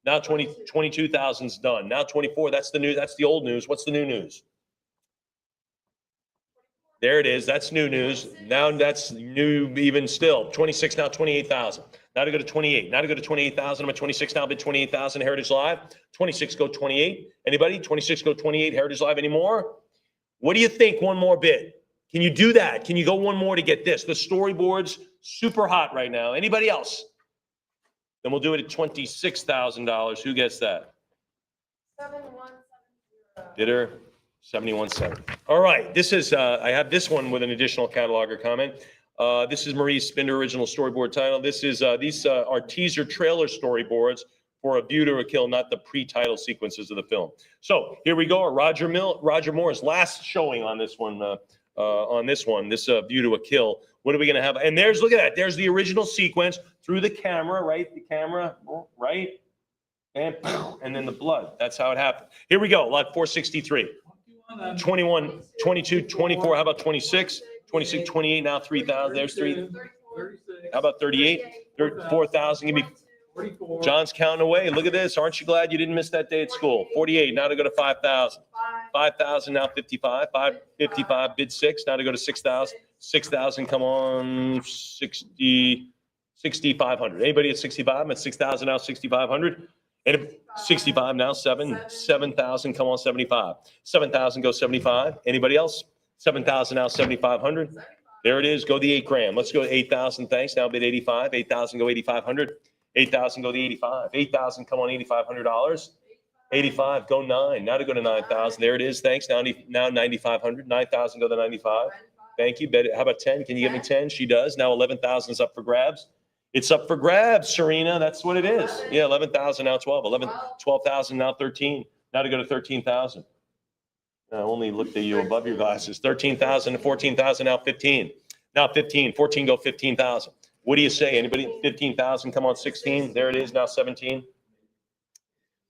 Now 22,000's done. Now 24. That's the new. That's the old news. What's the new news? There it is. That's new news. Now that's new even still. 26 now, 28,000. Now to go to 28. Now to go to 28,000. I'm at 26 now, bid 28,000. Heritage Live. 26 go 28. Anybody? 26 go 28. Heritage Live anymore? What do you think? One more bid. Can you do that? Can you go one more to get this? The storyboard's super hot right now. Anybody else? Then we'll do it at $26,000. Who gets that? 7170. Bidder. 71.7. All right, this is, I have this one with an additional cataloger comment. This is Marie Spinder original storyboard title. This is, these are teaser trailer storyboards for A View to a Kill, not the pre-title sequences of the film. So here we go, Roger Moore's last showing on this one, this View to a Kill. What are we gonna have? And there's, look at that, there's the original sequence through the camera, right? The camera, right? And then the blood, that's how it happened. Here we go, lot 463. 21, 22, 24. How about 26? 26, 28, now 3,000. There's 3. How about 38? 4,000. Give me. 44. John's counting away. Look at this. Aren't you glad you didn't miss that day at school? 48. Now to go to 5,000. 5,000. Now 55. 555. Bid 6. Now to go to 6,000. 6,000. Come on. 60. 6,500. Anybody at 65? I'm at 6,000 now. 6,500. And 65 now, 7,000, come on, 75. 7,000, go 75. Anybody else? 7,000 now, 7,500. There it is, go the 8 grand. Let's go 8,000, thanks. Now bid 85. 8,000, go 8,500. 8,000, go the 85. 8,000, come on, $8,500. 85, go 9. Now to go to 9,000. There it is, thanks. Now 9,500. 9,000, go to 95. Thank you. How about 10? Can you give me 10? She does. Now 11,000 is up for grabs. It's up for grabs, Serena. That's what it is. Yeah, 11,000, now 12. 12,000, now 13. Now to go to 13,000. I only looked at you above your glasses. 13,000 to 14,000, now 15. Now 15. 14, go 15,000. What do you say? Anybody? 15,000, come on, 16. There it is, now 17.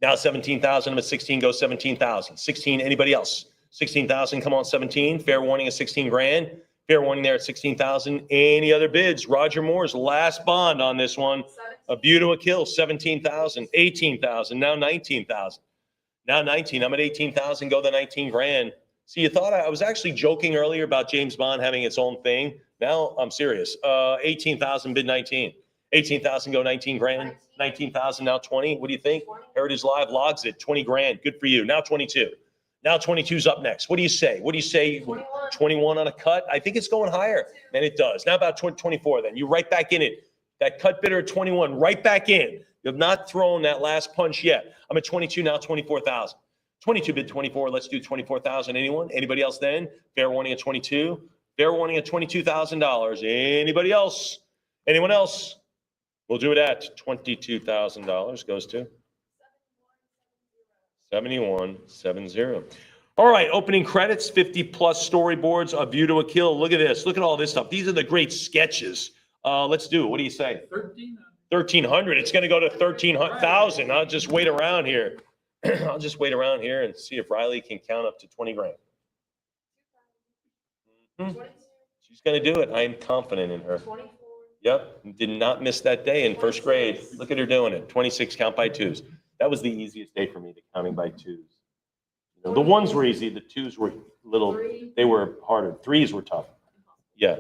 Now 17,000, I'm at 16, go 17,000. 16, anybody else? 16,000, come on, 17. Fair warning is 16 grand. Fair warning there at 16,000. Any other bids? Roger Moore's last bond on this one. A View to a Kill, 17,000, 18,000, now 19,000. Now 19, I'm at 18,000, go the 19 grand. See, you thought I was actually joking earlier about James Bond having its own thing. Now I'm serious. 18,000, bid 19. 18,000 go 19 grand. 19,000 now 20. What do you think? Heritage Live logs it 20 grand. Good for you. Now 22. Now 22's up next. What do you say? What do you say? 21 on a cut? I think it's going higher. Man, it does. Now about 24 then. You right back in it. That cut bidder at 21, right back in. You have not thrown that last punch yet. I'm at 22 now, 24,000. 22 bid 24. Let's do 24,000. Anyone? Anybody else then? Fair warning at 22. Fair warning at $22,000. Anybody else? Anyone else? We'll do it at $22,000. Goes to 7170. All right, opening credits, 50 plus storyboards, A View to a Kill. Look at this. Look at all this stuff. These are the great sketches. Let's do it. What do you say? 1,300. It's going to go to 13,000. I'll just wait around here. I'll just wait around here and see if Riley can count up to 20 grand. She's going to do it. I am confident in her. Yep. Did not miss that day in first grade. Look at her doing it. 26 count by twos. That was the easiest day for me, the counting by twos. You know, the ones were easy. The twos were little, they were harder. Threes were tough. Yeah.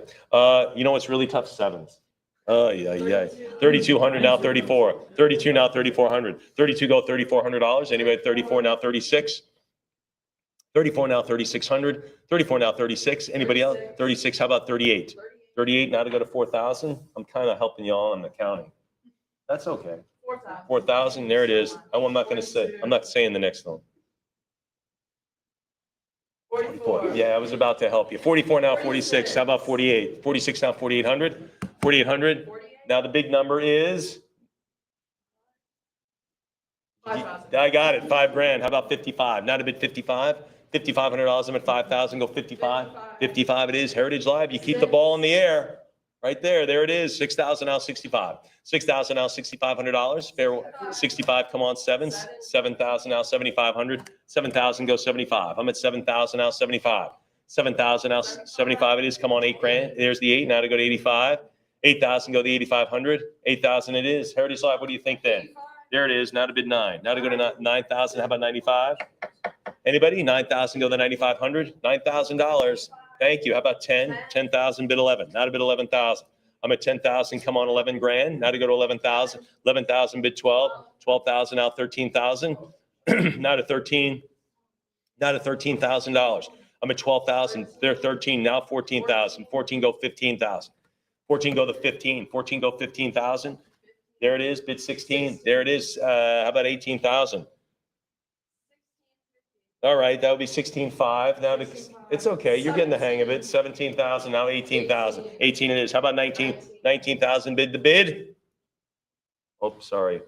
You know what's really tough? Sevens. Oh, yeah. 3,200 now 34. 32 now 3,400. 32 go $3,400. Anybody at 34 now 36? 34 now 3,600. 34 now 36. Anybody else? 36. How about 38? 38 now to go to 4,000. I'm kind of helping y'all on the counting. That's okay. 4,000. There it is. I'm not going to say. I'm not saying the next one. 44. Yeah, I was about to help you. 44 now 46. How about 48? 46 now 4,800. 4,800. Now the big number is. I got it. 5 grand. How about 55? Not a bid 55. $5,500. I'm at 5,000. Go 55. 55 it is. Heritage Live. You keep the ball in the air. Right there. There it is. 6,000 now 65. 6,000 now $6,500. Fair 65. Come on, sevens. 7,000 now 7,500. 7,000 go 75. I'm at 7,000 now 75. 7,000 now 75 it is. Come on, 8 grand. There's the 8. Now to go to 85. 8,000 go to 8,500. 8,000 it is. Heritage Live. What do you think then? There it is. Now to bid 9. Now to go to 9,000. How about 95? Anybody? 9,000 go to 9,500. $9,000. Thank you. How about 10? 10,000 bid 11. Now to bid 11,000. I'm at 10,000. Come on, 11 grand. Now to go to 11,000. 11,000 bid 12. 12,000 now 13,000. Now to 13. Now to $13,000. I'm at 12,000. They're 13. Now 14,000. 14 go 15,000. 14 go to 15. 14 go 15,000. There it is. Bid 16. There it is. How about 18,000? All right, that would be 16.5. Now it's okay. You're getting the hang of it. 17,000, now 18,000. 18 it is. How about 19? 19,000 bid the bid. Oh, sorry.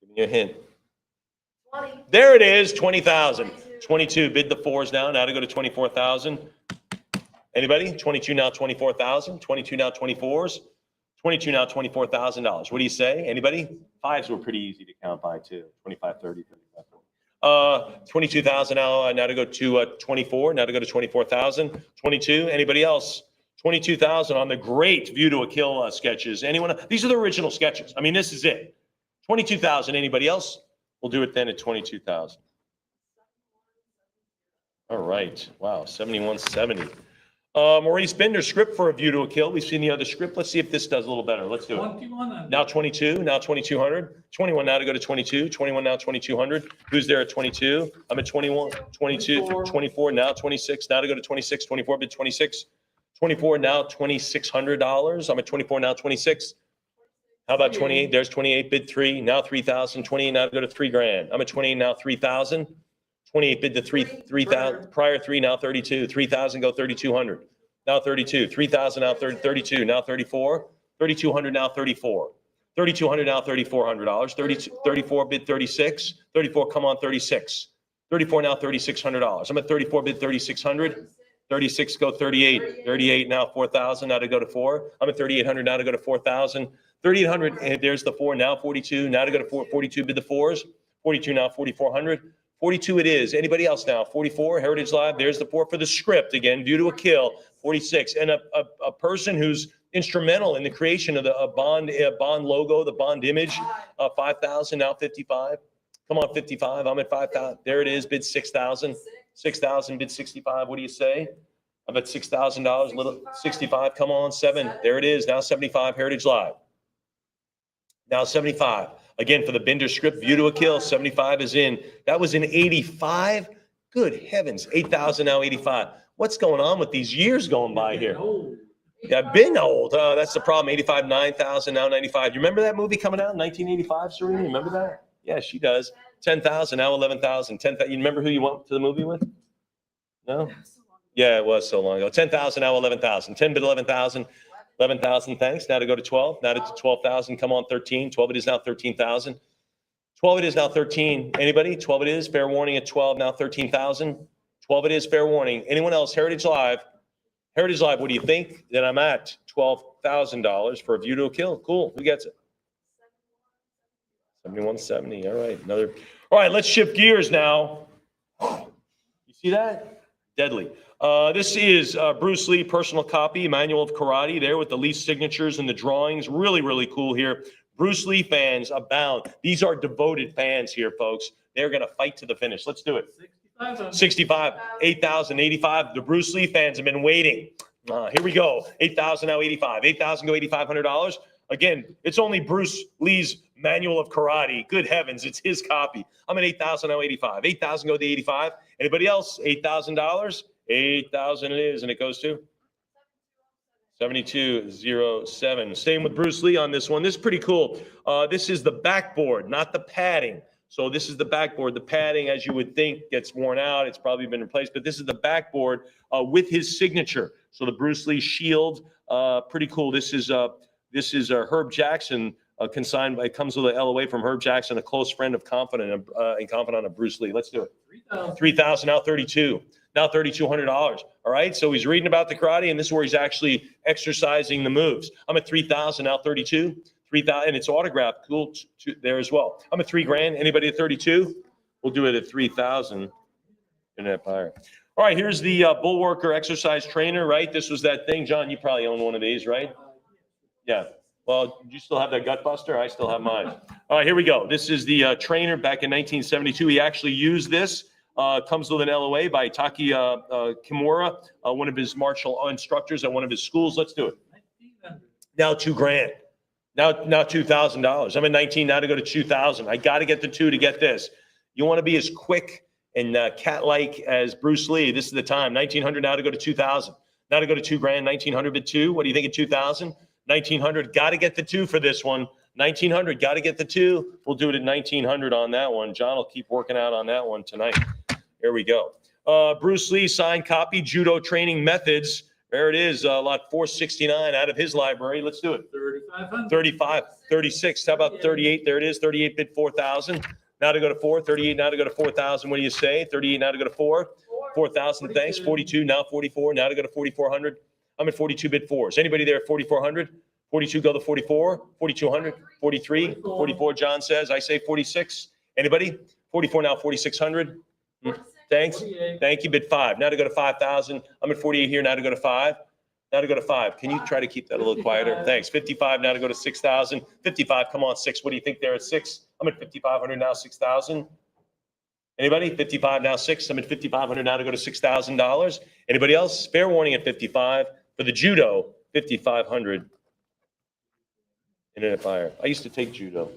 Giving you a hint. 20. There it is, 20,000. 22 bid the 4s now. Now to go to 24,000. Anybody? 22 now 24,000. 22 now 24s. 22 now $24,000. What do you say? Anybody? 5s were pretty easy to count by too. 25, 30, 35, 40. 22,000 now to go to 24, now to go to 24,000. 22, anybody else? 22,000 on the great View to a Kill sketches. Anyone? These are the original sketches. I mean, this is it. 22,000, anybody else? We'll do it then at 22,000. All right, wow, 7170. Maurice Binder, script for A View to a Kill. We've seen the other script. Let's see if this does a little better. Let's do it. 2100. Now 22, now 2,200. 21 now to go to 22. 21 now 2,200. Who's there at 22? I'm at 21, 22, 24, now 26. Now to go to 26. 24 bid 26. 24 now $2,600. I'm at 24 now 26. How about 28? There's 28 bid 3. Now 3,000. 28 now to go to 3 grand. I'm at 28 now 3,000. 28 bid to 3,000. Prior 3 now 32. 3,000 go 3,200. Now 32. 3,000 now 32. Now 34. 3,200 now 34. 3,200 now $3,400. 34 bid 36. 34 come on 36. 34 now $3,600. I'm at 34 bid 3,600. 36 go 38. 38 now 4,000. Now to go to 4. I'm at 3,800 now to go to 4,000. 3,800 and there's the 4. Now 42. Now to go to 42 bid the 4s. 42 now 4,400. 42 it is. Anybody else now? 44, Heritage Live. There's the 4 for the script. Again, View to a Kill. 46. And a person who's instrumental in the creation of the bond logo, the bond image. 5,000, now 55. Come on, 55. I'm at 5,000. There it is. Bid 6,000. 6,000, bid 65. What do you say? I'm at $6,000. Little 65. Come on, 7. There it is. Now 75, Heritage Live. Now 75. Again, for the Binder script, view to a kill, 75 is in. That was in 85. Good heavens, 8,000, now 85. What's going on with these years going by here? Oh, Yeah, I've been old. That's the problem. 85, 9,000, now 95. You remember that movie coming out in 1985, Serena? You remember that? Yeah, she does. 10,000, now 11,000. 10,000. You remember who you went to the movie with? No? Yeah, it was so long ago. 10,000, now 11,000. 10 bit 11,000. 11,000, thanks. Now to go to 12. Now to 12,000. Come on, 13. 12 it is now 13,000. 12 it is now 13. Anybody? 12 it is. Fair warning at 12, now 13,000. 12 it is. Fair warning. Anyone else? Heritage Live. Heritage Live, what do you think? That I'm at $12,000 for a view to a kill. Cool. Who gets it? 7170. All right. Another. All right. Let's shift gears now. You see that? Deadly. This is Bruce Lee personal copy, Manual of Karate, there with the Lee signatures and the drawings. Really, really cool here. Bruce Lee fans abound. These are devoted fans here, folks. They're going to fight to the finish. Let's do it. 6,500. 65, 8,000, 85. The Bruce Lee fans have been waiting. Here we go. 8,000, now 85. 8,000 go $8,500. Again, it's only Bruce Lee's Manual of Karate. Good heavens, it's his copy. I'm at 8,000, now 85. 8,000 go to 85. Anybody else? $8,000? 8,000 it is, and it goes to 7207. Staying with Bruce Lee on this one. This is pretty cool. This is the backboard, not the padding. So this is the backboard. The padding, as you would think, gets worn out. It's probably been replaced, but this is the backboard with his signature. So the Bruce Lee shield, pretty cool. This is Herb Jackson consigned. It comes with an LOA from Herb Jackson, a close friend of confidant of Bruce Lee. Let's do it. 3,000. 3,000, now 32. Now $3,200. All right. So he's reading about the karate, and this is where he's actually exercising the moves. I'm at 3,000, now 32. 3,000, and it's autographed. Cool there as well. I'm at $3,000. Anybody at 32? We'll do it at 3,000. Internet buyer. All right. Here's the Bullworker exercise trainer. Right. This was that thing. John, you probably own one of these, right? Yeah. Well, you still have that gut buster? I still have mine. All right. Here we go. This is the trainer back in 1972. He actually used this. Comes with an LOA by Taki Kimura, one of his martial instructors at one of his schools. Let's do it. 1,900. Now $2,000. Now $2,000. I'm at 19 now to go to 2,000. I got to get the two to get this. You want to be as quick and cat-like as Bruce Lee. This is the time. 1,900 now to go to 2,000. Now to go to $2,000. 1,900 at two. What do you think at 2,000? 1,900. Got to get the two for this one. 1,900. Got to get the two. We'll do it at 1,900 on that one. John will keep working out on that one tonight. There we go. Bruce Lee signed copy, Judo Training Methods. There it is, lot 469 out of his library. Let's do it. 3,500. 35, 36. How about 38? There it is, 38 bid 4,000. Now to go to 4, 38 now to go to 4,000. What do you say? 38 now to go to 4, 4,000. Thanks. 42 now 44. Now to go to 4,400. I'm at 42 bid 4s. Anybody there at 4,400? 42 go to 44, 4,200, 43, 44. John says. I say 46. Anybody? 44 now 4,600. Thanks. 48. Thank you. Bid 5. Now to go to 5,000. I'm at 48 here. Now to go to 5. Now to go to 5. Can you try to keep that a little quieter? Thanks. 55 now to go to 6,000. 55. Come on, 6. What do you think there at 6? I'm at 5,500 now. 6,000. Anybody? 55 now 6. I'm at 5,500 now to go to $6,000. Anybody else? Fair warning at 55 for the judo. 5,500. Internet buyer. I used to take judo.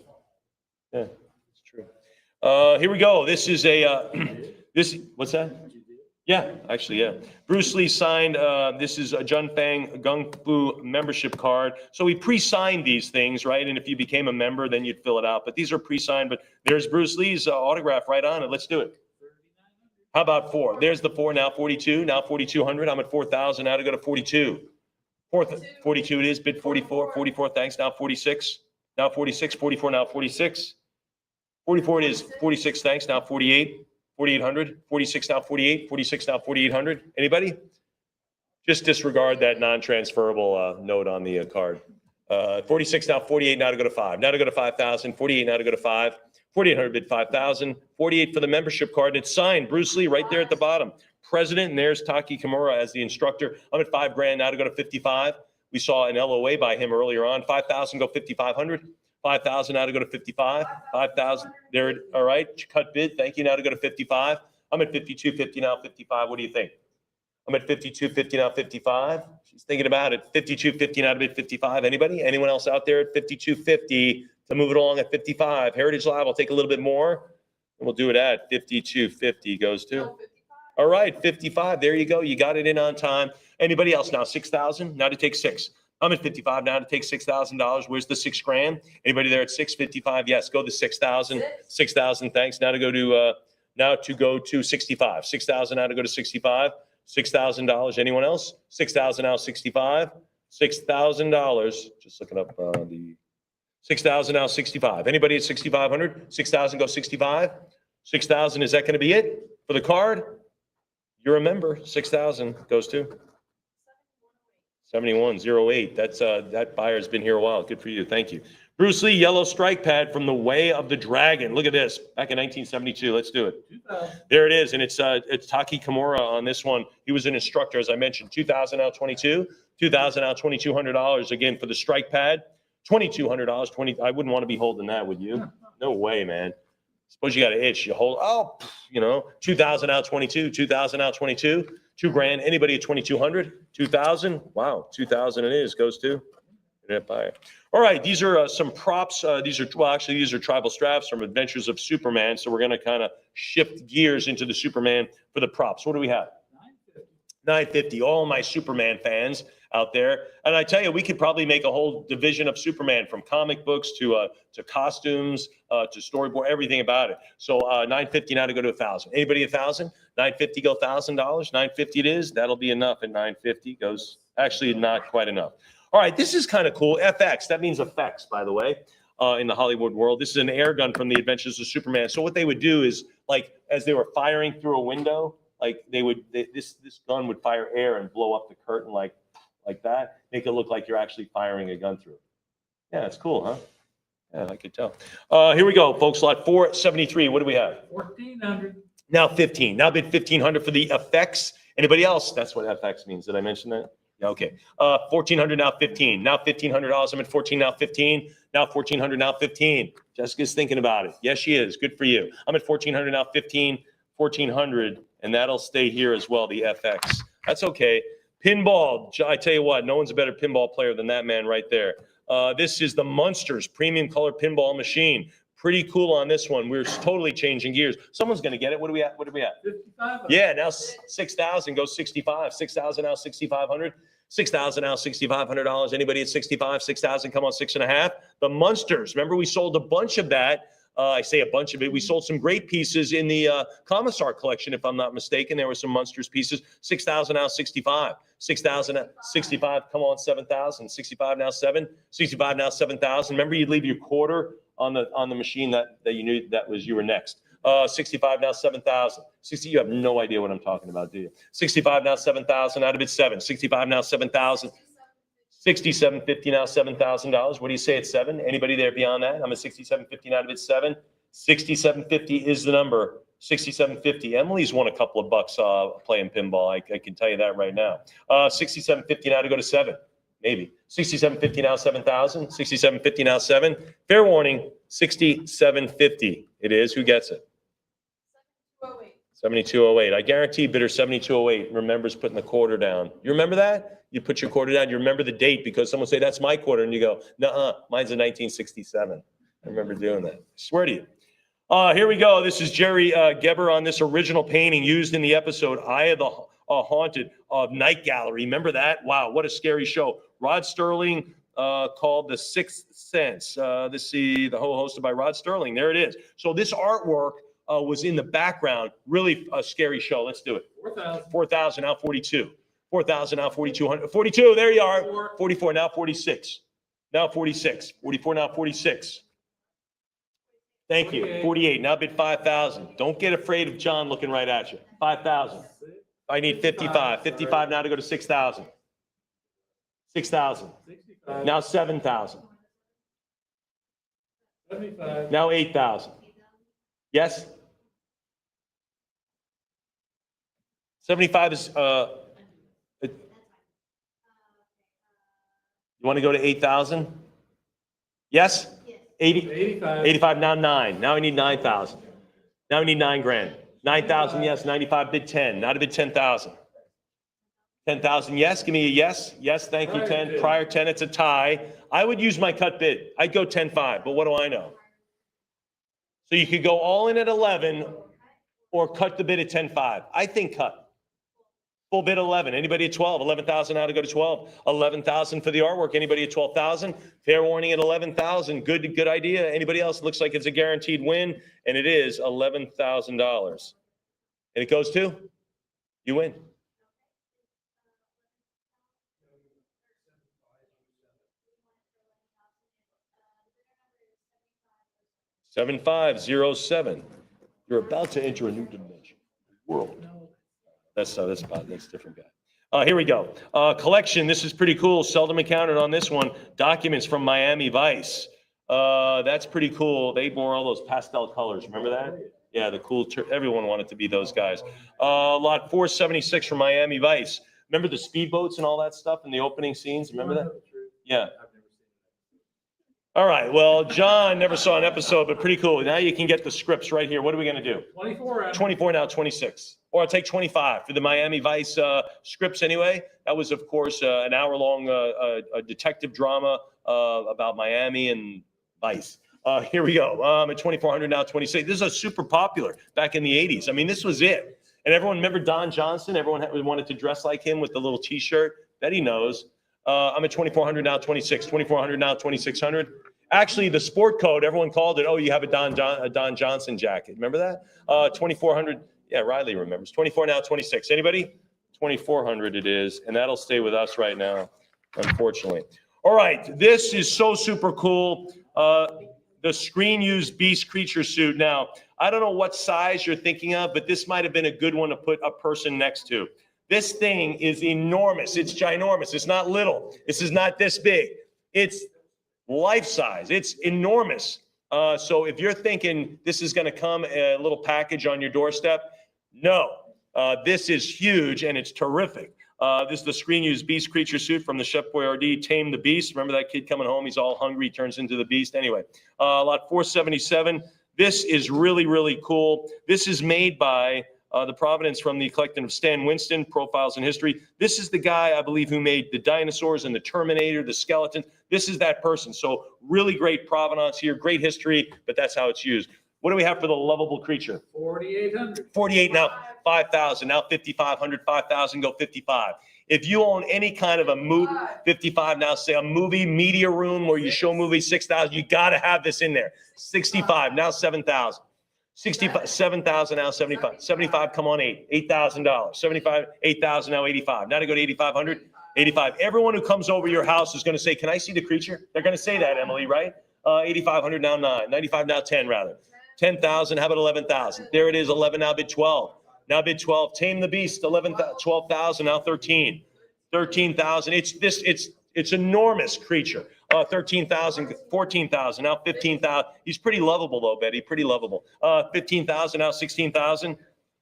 Yeah, it's true. Here we go. This is a what's that? Yeah, actually, yeah. Bruce Lee signed, this is a Jun Fang Gung Fu membership card. So he pre-signed these things, right? And if you became a member, then you'd fill it out. But these are pre-signed, but there's Bruce Lee's autograph right on it. Let's do it. How about 4? There's the 4, now 42, now 4,200. I'm at 4,000, now to go to 42. 42 it is, bid 44, 44, thanks, now 46, now 46, 44, now 46. 44 it is, 46, thanks, now 48, 4,800, 46, now 48, 46, now 4,800. Anybody? Just disregard that non-transferable note on the card. 46, now 48, now to go to 5. Now to go to 5,000, 48, now to go to 5. 4,800 bid 5,000, 48 for the membership card. And it's signed, Bruce Lee, right there at the bottom. President, and there's Taki Kimura as the instructor. I'm at $5,000 now to go to 55. We saw an LOA by him earlier on. 5,000 go 5,500. 5,000 now to go to 55. 5,000 there. All right, cut bid. Thank you. Now to go to 55. I'm at 52.50 now. 55. What do you think? I'm at 52.50 now. 55. She's thinking about it. 52.50 now to bid 55. Anybody? Anyone else out there at 52.50? to move it along at 55. Heritage Live, I'll take a little bit more, and we'll do it at 52.50 goes to. All right, 55. There you go. You got it in on time. Anybody else now? 6,000. Now to take 6. I'm at 55 now to take $6,000. Where's the 6 grand? Anybody there at 655? Yes, go to 6,000. 6,000. Thanks. Now to go to 65. 6,000 now to go to 65. $6,000. Anyone else? 6,000 now 65. $6,000. Just looking up the 6,000 now 65. Anybody at 6,500? 6,000 go 65. 6,000. Is that going to be it for the card? You're a member. 6,000 goes to 7108. That's that buyer's been here a while. Good for you. Thank you. Bruce Lee yellow strike pad from the Way of the Dragon. Look at this. Back in 1972. Let's do it. 2,000. There it is, and it's Taki Kimura on this one. He was an instructor, as I mentioned. 2,000 out 22. 2,000 out $2,200 again for the strike pad. $2,200. I wouldn't want to be holding that, would you? No way, man. Suppose you got an itch. You hold. 2,000 out 22. 2,000 out 22. $2 grand. Anybody at 2,200? 2,000. Wow, 2,000 it is. Goes to. All right, these are some props. These are tribal straps from Adventures of Superman. So we're going to kind of shift gears into the Superman for the props. What do we have? 950. All my Superman fans out there. And I tell you, we could probably make a whole division of Superman, from comic books to costumes to storyboard, everything about it. So 950 now to go to 1,000. Anybody 1,000? 950 go $1,000. 950 it is. That'll be enough. And 950 goes actually not quite enough. All right, this is kind of cool. FX, that means effects, by the way, in the Hollywood world. This is an air gun from the Adventures of Superman. So what they would do is, like, as they were firing through a window, like this gun would fire air and blow up the curtain like that, make it look like you're actually firing a gun through it. Yeah, it's cool, huh? Yeah, I could tell. Here we go, folks. Lot 473. What do we have? 1,400. Now 15. Now bid 1,500 for the effects. Anybody else? That's what FX means. Did I mention that? Yeah, okay. 1,400 now 15. Now $1,500. I'm at 14 now 15. Now 1,400 now 15. Jessica's thinking about it. Yes, she is. Good for you. I'm at 1,400 now 15. 1,400, and that'll stay here as well. The FX. That's okay. Pinball. I tell you what, no one's a better pinball player than that man right there. This is the Munsters Premium Color Pinball Machine. Pretty cool on this one. We're totally changing gears. Someone's going to get it. What do we have? 55. Yeah, now 6,000 goes 65. 6,000 now 6,500. 6,000 now $6,500. Anybody at 65? 6,000. Come on, 6.5. The Munsters. Remember, we sold a bunch of that. I say a bunch of it. We sold some great pieces in the Commissar collection, if I'm not mistaken. There were some Munsters pieces. 6,000 now 65. 6,000 65. Come on, 7,000. 65 now 7. 65 now 7,000. Remember, you'd leave your quarter on the machine that you knew that was you were next. 65 now 7,000. 60. You have no idea what I'm talking about, do you? 65 now 7,000. Out of it 7. 65 now 7,000. 67.50 now $7,000. What do you say at 7? Anybody there beyond that? I'm at 67.50 out of it 7. 67.50 is the number. 67.50. Emily's won a couple of bucks playing pinball. I can tell you that right now. 67.50 now to go to 7. Maybe. 67.50 now 7,000. 67.50 now 7. Fair warning. 67.50. It is. Who gets it? 7208. I guarantee bidder 7208 remembers putting the quarter down. You remember that? You put your quarter down. You remember the date because someone say, that's my quarter. And you go, nuh-uh, mine's in 1967. I remember doing that. I swear to you. Here we go. This is Jerry Geber on this original painting used in the episode Eye of the Haunted of Night Gallery. Remember that? Wow, what a scary show. Rod Sterling called The Sixth Sense. This is the hosted by Rod Sterling. There it is. So this artwork was in the background. Really a scary show. Let's do it. 4,000. 4,000 now 42. 4,000 now 4,200. 42. There you are. 44 now 46. Now 46. 44 now 46. Thank you. 48. Now bid 5,000. Don't get afraid of John looking right at you. 5,000. I need 55. 55 now to go to 6,000. 6,000. 65. Now 7,000. 75. Now 8,000. Yes? 75 is, you want to go to 8,000? Yes? 80? 85. 85, now 9. Now I need 9,000. Now we need 9 grand. 9,000, yes. 95, bid 10. Now to bid 10,000. 10,000, yes, give me a yes. Yes, thank you, 10. Prior 10, it's a tie. I would use my cut bid. I'd go 10.5, but what do I know? So you could go all in at 11 or cut the bid at 10.5. I think cut. Full bid 11. Anybody at 12? 11,000 now to go to 12. 11,000 for the artwork. Anybody at 12,000? Fair warning at 11,000. Good idea. Anybody else? Looks like it's a guaranteed win, and it is $11,000. And it goes to? You win. 7507. You're about to enter a new dimension. World. That's different guy. Here we go. Collection. This is pretty cool. Seldom encountered on this one. Documents from Miami Vice. That's pretty cool. They wore all those pastel colors. Remember that? Yeah, the cool. Everyone wanted to be those guys. Lot 476 from Miami Vice. Remember the speedboats and all that stuff in the opening scenes? Remember that? Yeah. All right. Well, John never saw an episode, but pretty cool. Now you can get the scripts right here. What are we going to do? 24. 24 now, 26. Or I'll take 25 for the Miami Vice scripts anyway. That was, of course, an hour-long a detective drama about Miami and Vice. Here we go. At 2,400 now, 26. This is super popular back in the 80s. I mean, this was it. And everyone remember Don Johnson? Everyone wanted to dress like him with the little T-shirt. Betty knows. I'm at 2,400 now, 26. 2,400 now, 2,600. Actually, the sport code, everyone called it, oh, you have a Don Johnson jacket. Remember that? 2,400. Yeah, Riley remembers. 24 now, 26. Anybody? 2,400 it is, and that'll stay with us right now, unfortunately. All right, this is so super cool. The screen used beast creature suit. Now, I don't know what size you're thinking of, but this might have been a good one to put a person next to. This thing is enormous. It's ginormous. It's not little. This is not this big. It's life size. It's enormous. So if you're thinking this is going to come a little package on your doorstep, no. This is huge and it's terrific. This is the screen used beast creature suit from the Chef Boyardee, Tame the Beast. Remember that kid coming home? He's all hungry, turns into the beast. Anyway, lot 477. This is really, really cool. This is made by the Providence from the collection of Stan Winston, Profiles in History. This is the guy, I believe, who made the dinosaurs and the Terminator, the skeletons. This is that person. So really great provenance here, great history, but that's how it's used. What do we have for the lovable creature? 4,800. 48 now, 5,000, now 5,500, 5,000, go 55. If you own any kind of a movie, 55 now, say a movie media room where you show movies, 6,000, you got to have this in there. 65, now 7,000. 65, 7,000 now, 75. 75, come on, $8,000. 75, 8,000 now, 85. Now to go to 8,500, 85. Everyone who comes over your house is going to say, can I see the creature? They're going to say that, Emily, right? 8,500 now, 9. 95 now, 10 rather. 10,000, how about 11,000? There it is, 11 now, bid 12. Now bid 12. Tame the Beast, 12,000 now, 13. 13,000. It's enormous creature. 13,000, 14,000, now 15,000. He's pretty lovable though, Betty, pretty lovable. 15,000, now 16,000.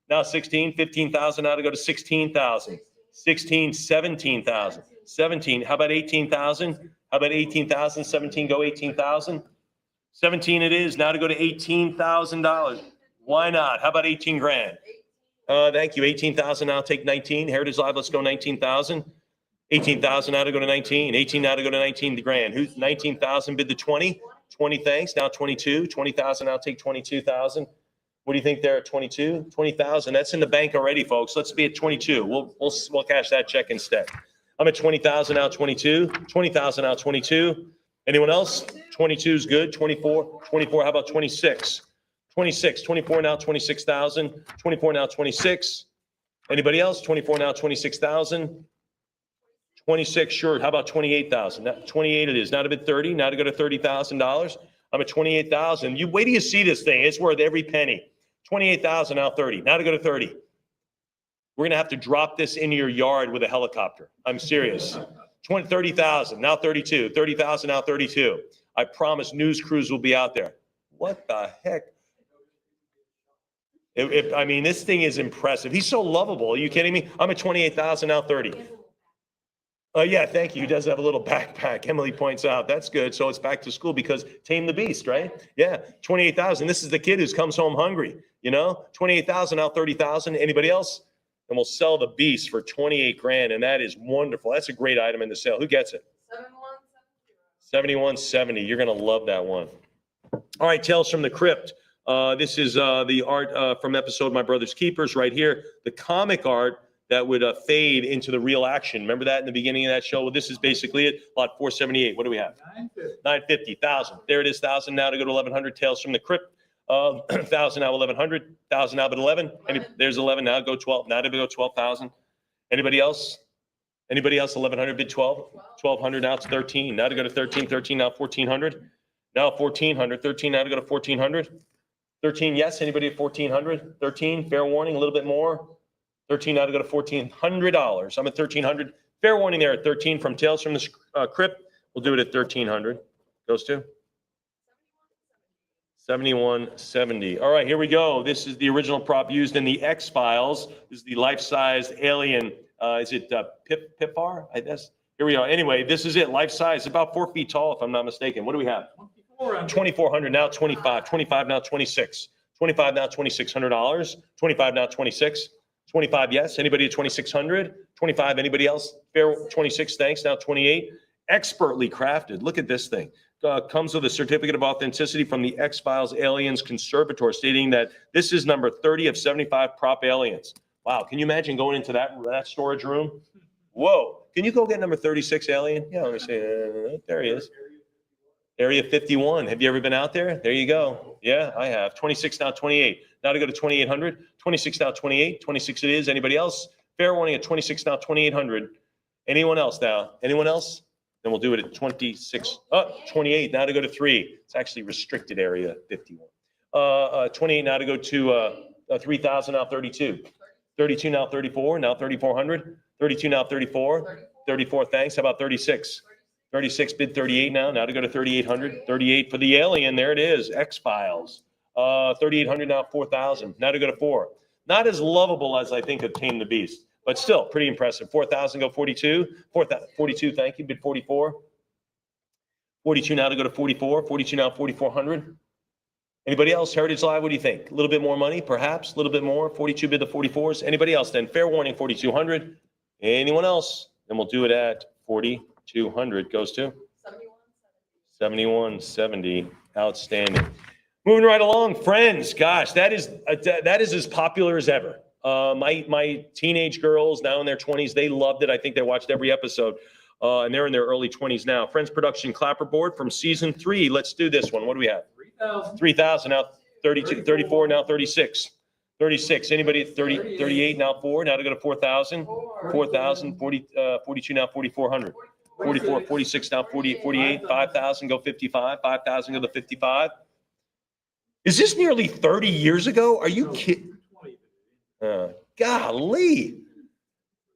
Now 16, 15,000, now to go to 16,000. 16, 17,000. 17, how about 18,000? How about 18,000? 17, go 18,000. 17 it is, now to go to $18,000. Why not? How about 18 grand? Thank you, 18,000, now take 19. Heritage Live, let's go 19,000. 18,000 now to go to 19. 18 now to go to 19 grand. Who's 19,000 bid the 20? 20, thanks. Now 22. 20,000 now take 22,000. What do you think there at 22? 20,000. That's in the bank already, folks. Let's be at 22. We'll cash that check instead. I'm at 20,000 now 22. 20,000 now 22. Anyone else? 22 is good. 24. 24. How about 26? 26. 24 now 26,000. 24 now 26. Anybody else? 24 now 26,000. 26, sure. How about 28,000? 28 it is. Now to bid 30. Now to go to $30,000. I'm at 28,000. You wait till you see this thing. It's worth every penny. 28,000 now 30. Now to go to 30. We're gonna have to drop this into your yard with a helicopter. I'm serious. 30,000 now 32. 30,000 now 32. I promise news crews will be out there. What the heck? I mean, this thing is impressive. He's so lovable. Are you kidding me? I'm at 28,000 now 30. Yeah, thank you. He does have a little backpack. Emily points out that's good. So it's back to school because Tame the Beast, right? Yeah, 28,000. This is the kid who comes home hungry. You know, 28,000 now 30,000. Anybody else? and we'll sell the beast for 28 grand. And that is wonderful. That's a great item in the sale. Who gets it? 7170. You're going to love that one. All right, Tales from the Crypt. This is the art from episode My Brother's Keepers right here. The comic art that would fade into the real action. Remember that in the beginning of that show? Well, this is basically it. Lot 478. What do we have? 950. 1,000. There it is. 1,000 now to go to 1,100. Tales from the Crypt. 1,000 now 1,100. 1,000 now but 11. There's 11 now. Go 12. Now to go 12,000. Anybody else? Anybody else? 1,100 bid 12. 1,200 now it's 13. Now to go to 13. 13 now 1,400. Now 1,400. 13 now to go to 1,400. 13 yes. Anybody at 1,400? 13. Fair warning. A little bit more. 13 now to go to $1,400. I'm at 1,300. Fair warning there at 13 from Tales from the Crypt. We'll do it at 1,300. Goes to 7170. All right, here we go. This is the original prop used in the X-Files. This is the life-size alien. Is it Pipar? I guess. Here we are. Anyway, this is it. Life-size, about 4 feet tall, if I'm not mistaken. What do we have? 2,400 now 25. 25 now 26. 25 now $2,600. 25 now 26. 25 yes. Anybody at 2,600? 25. Anybody else? Fair 26. Thanks. Now 28. Expertly crafted. Look at this thing. Comes with a certificate of authenticity from the X-Files Aliens Conservator stating that this is number 30 of 75 prop aliens. Wow. Can you imagine going into that storage room? Whoa. Can you go get number 36 alien? Yeah, let me see. There he is. Area 51. Have you ever been out there? There you go. Yeah, I have. 26 now 28. Now to go to 2,800. 26 now 28. 26 it is. Anybody else? Fair warning at 26 now 2,800. Anyone else now? Anyone else? Then we'll do it at 26. 28 now to go to 3. It's actually restricted area 51. 28 now to go to 3,000 now 32. 32 now 34. Now 3,400. 32 now 34. 34 thanks. How about 36? 36 bid 38 now. Now to go to 3,800. 38 for the alien. There it is. X-Files. 3,800 now 4,000. Now to go to 4. Not as lovable as I think of Tame the Beast, but still pretty impressive. 4,000 go 42. 42 thank you. Bid 44. 42 now to go to 44. 42 now 4,400. Anybody else? Heritage Live, what do you think? A little bit more money, perhaps? A little bit more? 42 bid the 44s. Anybody else then? Fair warning, 4,200. Anyone else? Then we'll do it at 4,200. Goes to 7170. Outstanding. Moving right along, Friends. Gosh, that is as popular as ever. My teenage girls now in their 20s, they loved it. I think they watched every episode, and they're in their early 20s now. Friends production clapperboard from season 3. Let's do this one. What do we have? 3,000 now 32, 34 now 36. 36. Anybody at 30, 38 now 4. Now to go to 4,000. 4,000. 42 now 4,400. 44, 46 now 48. 5,000 go 55. 5,000 go to 55. Is this nearly 30 years ago? Are you kidding? Golly.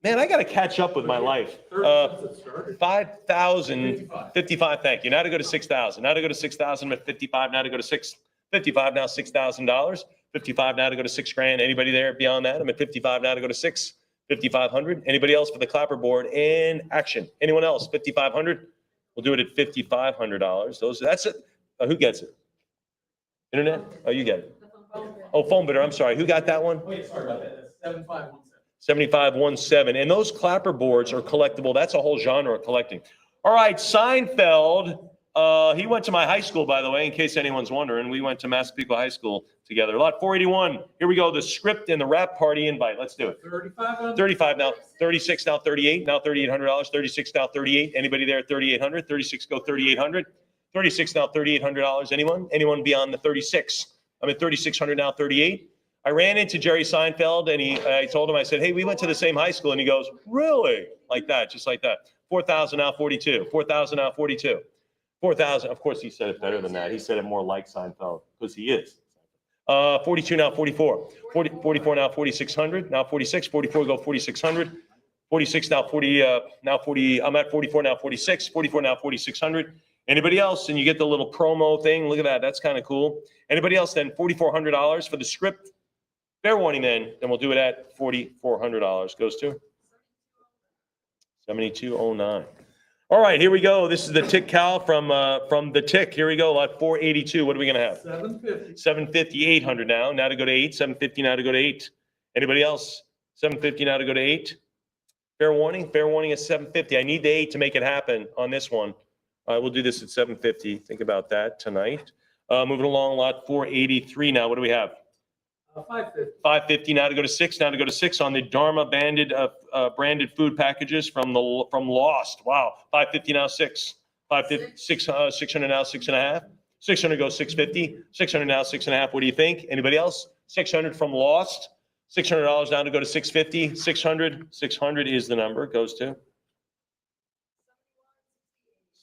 Man, I got to catch up with my life. 5,000, 55, thank you. Now to go to 6,000. Now to go to 6,000, I'm at 55. Now to go to 55 now $6,000. 55 now to go to 6 grand. Anybody there beyond that? I'm at 55 now to go to 5,500. Anybody else for the clapperboard in action? Anyone else? 5,500. We'll do it at $5,500. That's it. Who gets it? Internet? Oh, you get it. Oh, phone bidder. I'm sorry. Who got that one? Wait, sorry about that. That's 7517. 7517. And those clapperboards are collectible. That's a whole genre of collecting. All right, Seinfeld. He went to my high school, by the way, in case anyone's wondering. We went to Massapequa High School together. Lot 481. Here we go. The script and the wrap party invite. Let's do it. 35 now. 36 now 38. Now $3,800. 36 now 38. Anybody there at 3,800? 36 go 3,800. 36 now $3,800. Anyone? Anyone beyond the 36? I'm at 3,600 now 38. I ran into Jerry Seinfeld and I told him, I said, hey, we went to the same high school. And he goes, really? Like that, just like that. 4,000 now 42. 4,000 now 42. 4,000. Of course, he said it better than that. He said it more like Seinfeld because he is. 42 now 44. 44 now 4,600. Now 46. 44 go 4,600. 46 now 40. Now 40. I'm at 44 now 46. 44 now 4,600. Anybody else? And you get the little promo thing. Look at that. That's kind of cool. Anybody else then? $4,400 for the script. Fair warning then we'll do it at $4,400. Goes to 7209. All right, here we go. This is the Tick Cow from the Tick. Here we go. Lot 482. What are we going to have? 750. 750, 800 now. Now to go to 8. 750 now to go to 8. Anybody else? 750 now to go to 8. Fair warning at 750. I need the 8 to make it happen on this one. All right, we'll do this at 750. Think about that tonight. Moving along, lot 483 now. What do we have? 550. 550 now to go to 6. Now to go to 6 on the Dharma branded food packages from Lost. Wow. 550 now 6. 550 600 now 6.5. 600 goes 650. 600 now 6.5. What do you think? Anybody else? 600 from Lost. $600 now to go to 650. 600 is the number. It goes to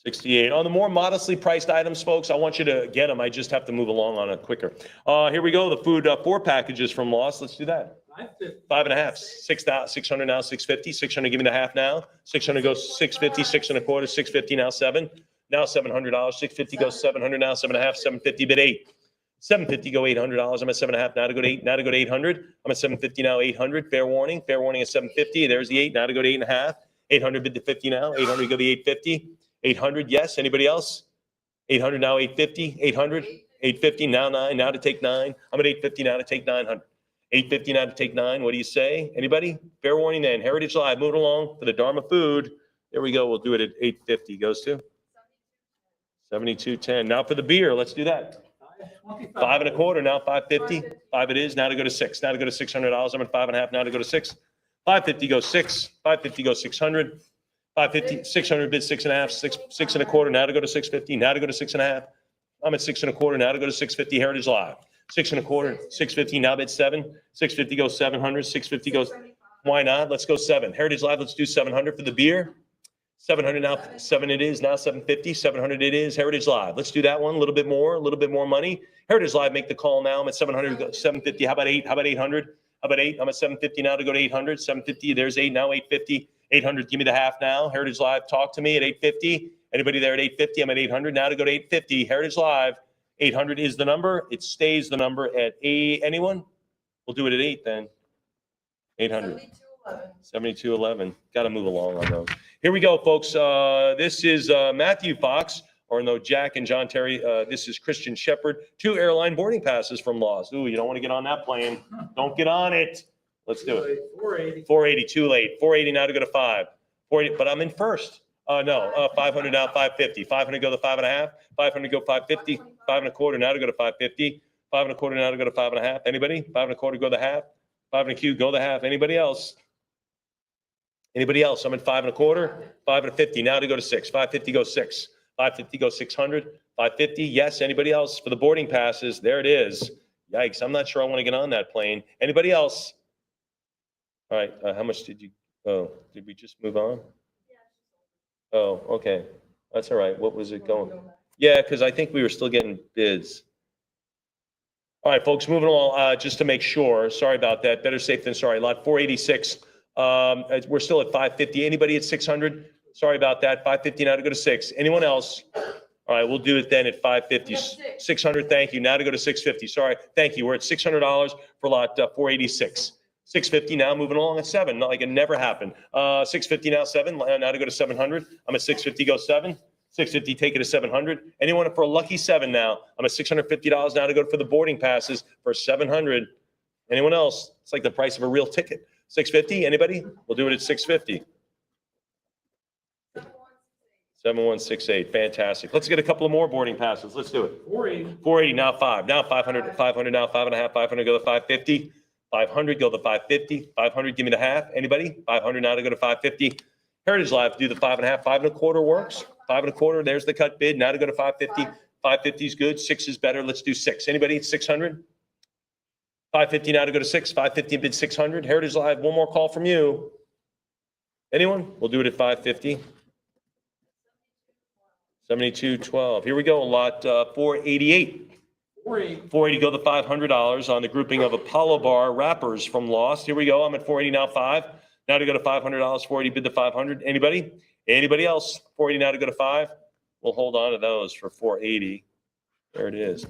68. On the more modestly priced items, folks, I want you to get them. I just have to move along on it quicker. Here we go. The food 4 packages from Lost. Let's do that. 550. 5.5. 600 now 650. 600. Give me the half now. 600 goes 650. 6.25. 650 now 7. Now $700. 650 goes 700 now 7.5. 750 bid 8. 750 go $800. I'm at 7.5 now to go to 8. Now to go to 800. I'm at 750 now 800. Fair warning at 750. There's the 8. Now to go to 8.5. 800 bid to 50 now. 800 go to 850. 800, yes. Anybody else? 800 now 850. 800. 850 now 9. Now to take 9. I'm at 850 now to take 900. 850 now to take 9. What do you say? Anybody? Fair warning then. Heritage Live, moving along for the Dharma food. There we go. We'll do it at 850. Goes to 72.10. Now for the beer. Let's do that. 5.25 now 550. 5 it is. Now to go to 6. Now to go to $600. I'm at 5.5 now to go to 6. 550 goes 6. 550 goes 600. 550, 600 bid 6.5, 6.25 now to go to 650. Now to go to 6.5. I'm at 6.25 now to go to 650. Heritage Live. 6.25, 650 now bid 7. 650 goes 700. 650 goes. Why not? Let's go 7. Heritage Live. Let's do 700 for the beer. 700 now. 7 it is. Now 750. 700 it is. Heritage Live. Let's do that one. A little bit more money. Heritage Live. Make the call now. I'm at 700. 750. How about 8? How about 800? How about 8? I'm at 750 now to go to 800. 750. There's 8 now. 850. 800, give me the half now. Heritage Live, talk to me at 850. Anybody there at 850? I'm at 800 now to go to 850. Heritage Live, 800 is the number. It stays the number at 8. Anyone? We'll do it at 8 then. 800. 7211. Got to move along on those. Here we go, folks. This is Matthew Fox, or no, Jack and John Terry. This is Christian Shepherd. 2 airline boarding passes from Lost. Ooh, you don't want to get on that plane. Don't get on it. Let's do it. 480. 480, too late. 480 now to go to 5. 480, but I'm in first. No, 500 now, 550. 500 go to 5.5. 500 go 550. 5.25 now to go to 550. 5.25 now to go to 5.5. Anybody? 5.25 go the half. 5.25 go the half. Anybody else? Anybody else? I'm at 5.25. 5.50 now to go to 6. 550 go 6. 550 go 600. 550. Yes. Anybody else for the boarding passes? There it is. Yikes. I'm not sure I want to get on that plane. Anybody else? All right, how much did we just move on? Oh, okay. That's all right. What was it going? Yeah, because I think we were still getting bids. All right, folks, moving along, just to make sure. Sorry about that. Better safe than sorry. Lot 486. We're still at 550. Anybody at 600? Sorry about that. 550 now to go to 6. Anyone else? All right, we'll do it then at 550. 600, thank you. Now to go to 650. Sorry, thank you. We're at $600 for lot 486. 650 now, moving along at 7, not like it never happened. 650 now, 7. Now to go to 700. I'm at 650, go 7. 650, take it to 700. Anyone for a lucky 7 now? I'm at $650 now to go for the boarding passes for 700. Anyone else? It's like the price of a real ticket. 650, anybody? We'll do it at 650. 7168, fantastic. Let's get a couple of more boarding passes. Let's do it. 480. 480, now 5. Now 500, 500 now, 5.5, 500 go to 550. 500, go to 550. 500, give me the half. Anybody? 500 now to go to 550. Heritage Live, do the 5.5. 5.25 works. 5.25, there's the cut bid. Now to go to 550. 550 is good. 6 is better. Let's do 6. Anybody? 600? 550 now to go to 6. 550 bid 600. Heritage Live, one more call from you. Anyone? We'll do it at 550. 7212. Here we go. Lot 488. 480 go the $500 on the grouping of Apollo Bar wrappers from Lost. Here we go. I'm at 480 now, 5. Now to go to $500. 480 bid the 500. Anybody? Anybody else? 480 now to go to 5. We'll hold on to those for 480. There it is.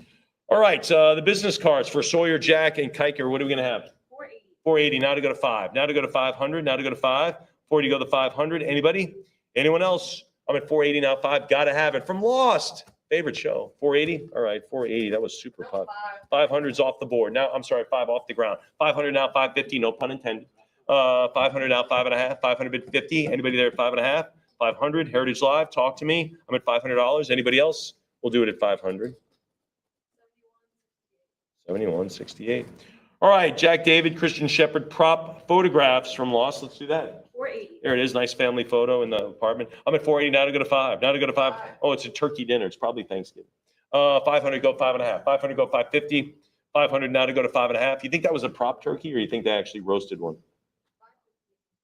All right. The business cards for Sawyer, Jack, and Kiker. What are we going to have? 480. 480 now to go to 5. Now to go to 500. Now to go to 5. 480 go to 500. Anybody? Anyone else? I'm at 480 now, 5. Got to have it from Lost. Favorite show. 480. All right, 480. That was super fun. 500's off the board. Now, I'm sorry, 5 off the ground. 500 now, 550. No pun intended. 500 now, 5.5. 500 bid 50. Anybody there at 5.5? 500. Heritage Live, talk to me. I'm at $500. Anybody else? We'll do it at 500. 71.68. All right, Jack David, Christian Shepherd, prop photographs from Lost. Let's do that. 480. There it is. Nice family photo in the apartment. I'm at 480. Now to go to 5. Now to go to 5. Oh, it's a turkey dinner. It's probably Thanksgiving. 500 go 5.5. 500 go 550. 500 now to go to 5.5. You think that was a prop turkey, or you think they actually roasted one?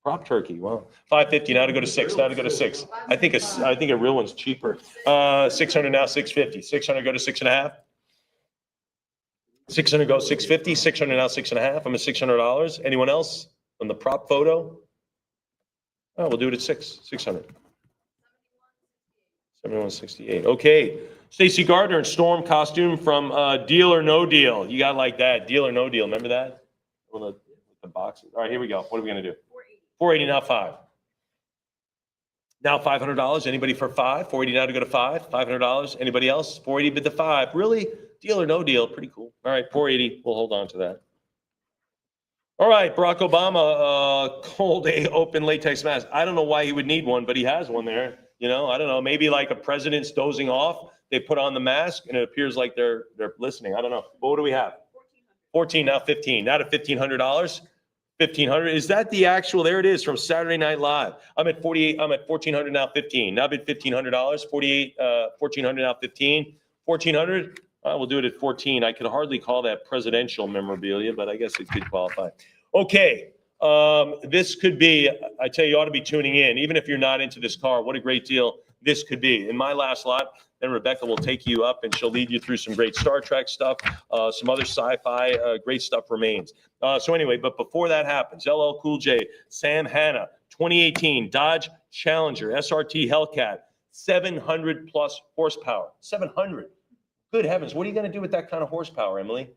Prop turkey. Wow. 550 now to go to 6. Now to go to 6. I think a real one's cheaper. 600 now 650. 600 go to 6.5. 600 go 650. 600 now 6.5. I'm at $600. Anyone else on the prop photo? Oh, we'll do it at 600. 71.68. Okay. Stacy Gardner in Storm costume from Deal or No Deal. You got like that. Deal or No Deal. Remember that? Well, the boxes. All right, here we go. What are we going to do? 480 now 5. Now $500. Anybody for 5? 480 now to go to 5. $500. Anybody else? 480 bid the 5. Really? Deal or No Deal. Pretty cool. All right, 480. We'll hold on to that. All right, Barack Obama, cold open latex mask. I don't know why he would need one, but he has one there. You know, I don't know. Maybe like a president's dozing off, they put on the mask and it appears like they're listening. I don't know. But what do we have? 14 now 15. Now to $1,500. 1,500. Is that the actual? There it is from Saturday Night Live. I'm at 48. I'm at 1,400 now 15. Now bid $1,500. 48. 1,400 now 15. 1,400. We'll do it at 14. I could hardly call that presidential memorabilia, but I guess it could qualify. Okay. This could be, I tell you ought to be tuning in. Even if you're not into this car, what a great deal this could be. In my last lot, then Rebecca will take you up and she'll lead you through some great Star Trek stuff, some other sci-fi, great stuff remains. So anyway, but before that happens, LL Cool J, Sam Hanna, 2018 Dodge Challenger SRT Hellcat, 700 plus horsepower. 700. Good heavens, what are you going to do with that kind of horsepower, Emily?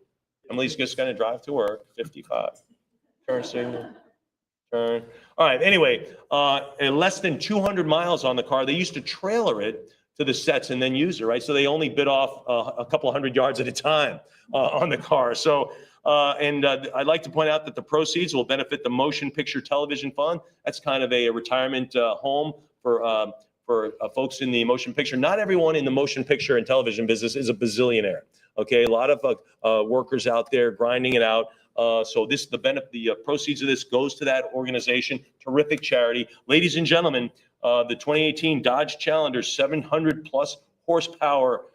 Emily's just going to drive to work, 55. Turn signal, turn. All right, anyway, less than 200 miles on the car. They used to trailer it to the sets and then use it, right? So they only bid off a couple hundred yards at a time on the car. So, I'd like to point out that the proceeds will benefit the Motion Picture Television Fund. That's kind of a retirement home for folks in the motion picture. Not everyone in the motion picture and television business is a bazillionaire. Okay, a lot of workers out there grinding it out. So the proceeds of this goes to that organization. Terrific charity, ladies and gentlemen. The 2018 Dodge Challenger, 700 plus horsepower.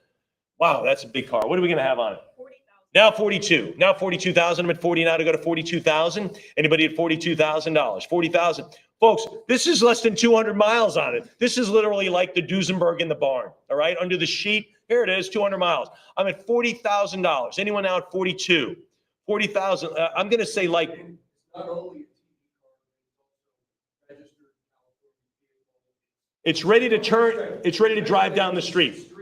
Wow, that's a big car. What are we going to have on it? 40,000. Now 42. Now 42,000. I'm at 40 now to go to 42,000. Anybody at $42,000? 40,000. Folks, this is less than 200 miles on it. This is literally like the Duesenberg in the barn, all right? Under the sheet, here it is, 200 miles. I'm at $40,000. Anyone now at 42? 40,000. I'm going to say like. Not only a TV car, it's also registered. It's ready to turn. It's ready to drive down the street.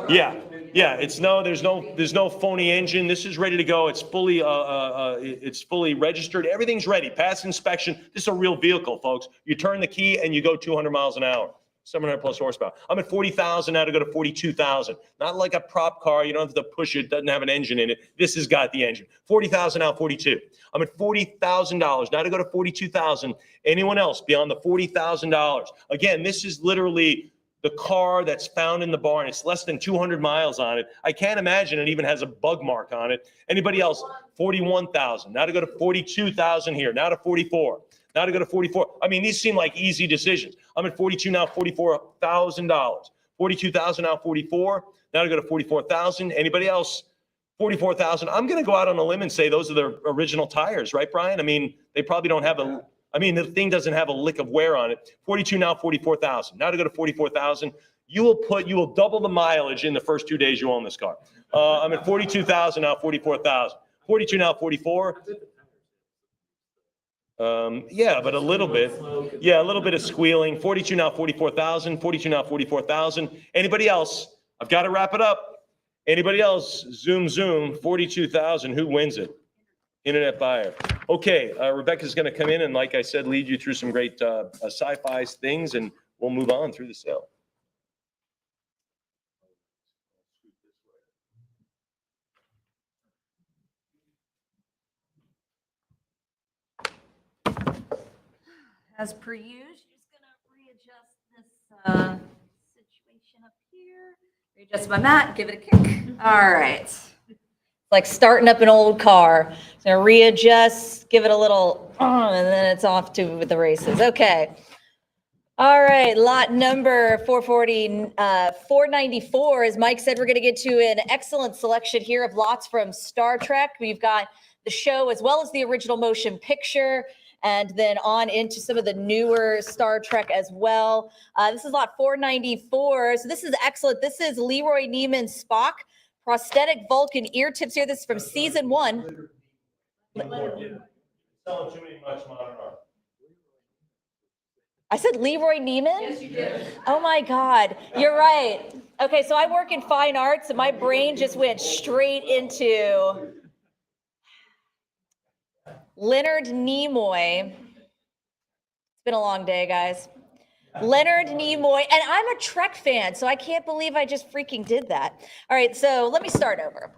Yeah. Yeah, there's no phony engine. This is ready to go. It's fully registered. Everything's ready. Pass inspection. This is a real vehicle, folks. You turn the key and you go 200 miles an hour. 700 plus horsepower. I'm at 40,000 now to go to 42,000. Not like a prop car. You don't have to push it. Doesn't have an engine in it. This has got the engine. 40,000 now, 42. I'm at $40,000 now to go to 42,000. Anyone else beyond the $40,000? Again, this is literally the car that's found in the barn. It's less than 200 miles on it. I can't imagine it even has a bug mark on it. Anybody else? 41,000. Now to go to 42,000 here. Now to 44. Now to go to 44. I mean, these seem like easy decisions. I'm at 42 now, $44,000. 42,000 now, 44. Now to go to 44,000. Anybody else? 44,000. I'm going to go out on a limb and say those are the original tires, right, Brian? I mean, they probably don't have the thing doesn't have a lick of wear on it. 42 now, 44,000. Now to go to 44,000. You will double the mileage in the first 2 days you own this car. I'm at 42,000 now, 44,000. 42 now, 44. Yeah, but a little bit. Yeah, a little bit of squealing. 42 now, 44,000. 42 now, 44,000. Anybody else? I've got to wrap it up. Anybody else? Zoom, 42,000. Who wins it? Internet buyer. Okay, Rebecca's going to come in and, like I said, lead you through some great sci-fi things, and we'll move on through the sale. As per usual, just gonna readjust this situation up here. Readjust my mat, give it a kick. All right. Like starting up an old car. So readjust, give it a little, and then it's off to the races. Okay. All right, lot number 494. As Mike said, we're going to get to an excellent selection here of lots from Star Trek. We've got the show as well as the original motion picture, and then on into some of the newer Star Trek as well. This is lot 494. So this is excellent. This is Leroy Neiman's Spock, prosthetic Vulcan ear tips here. This is from season 1. Selling too many much modern art. I said Leroy Neiman? Yes, you did. Oh my God, you're right. Okay, so I work in fine arts and my brain just went straight into Leonard Nimoy. It's been a long day, guys. Leonard Nimoy, and I'm a Trek fan, so I can't believe I just freaking did that. All right, so let me start over.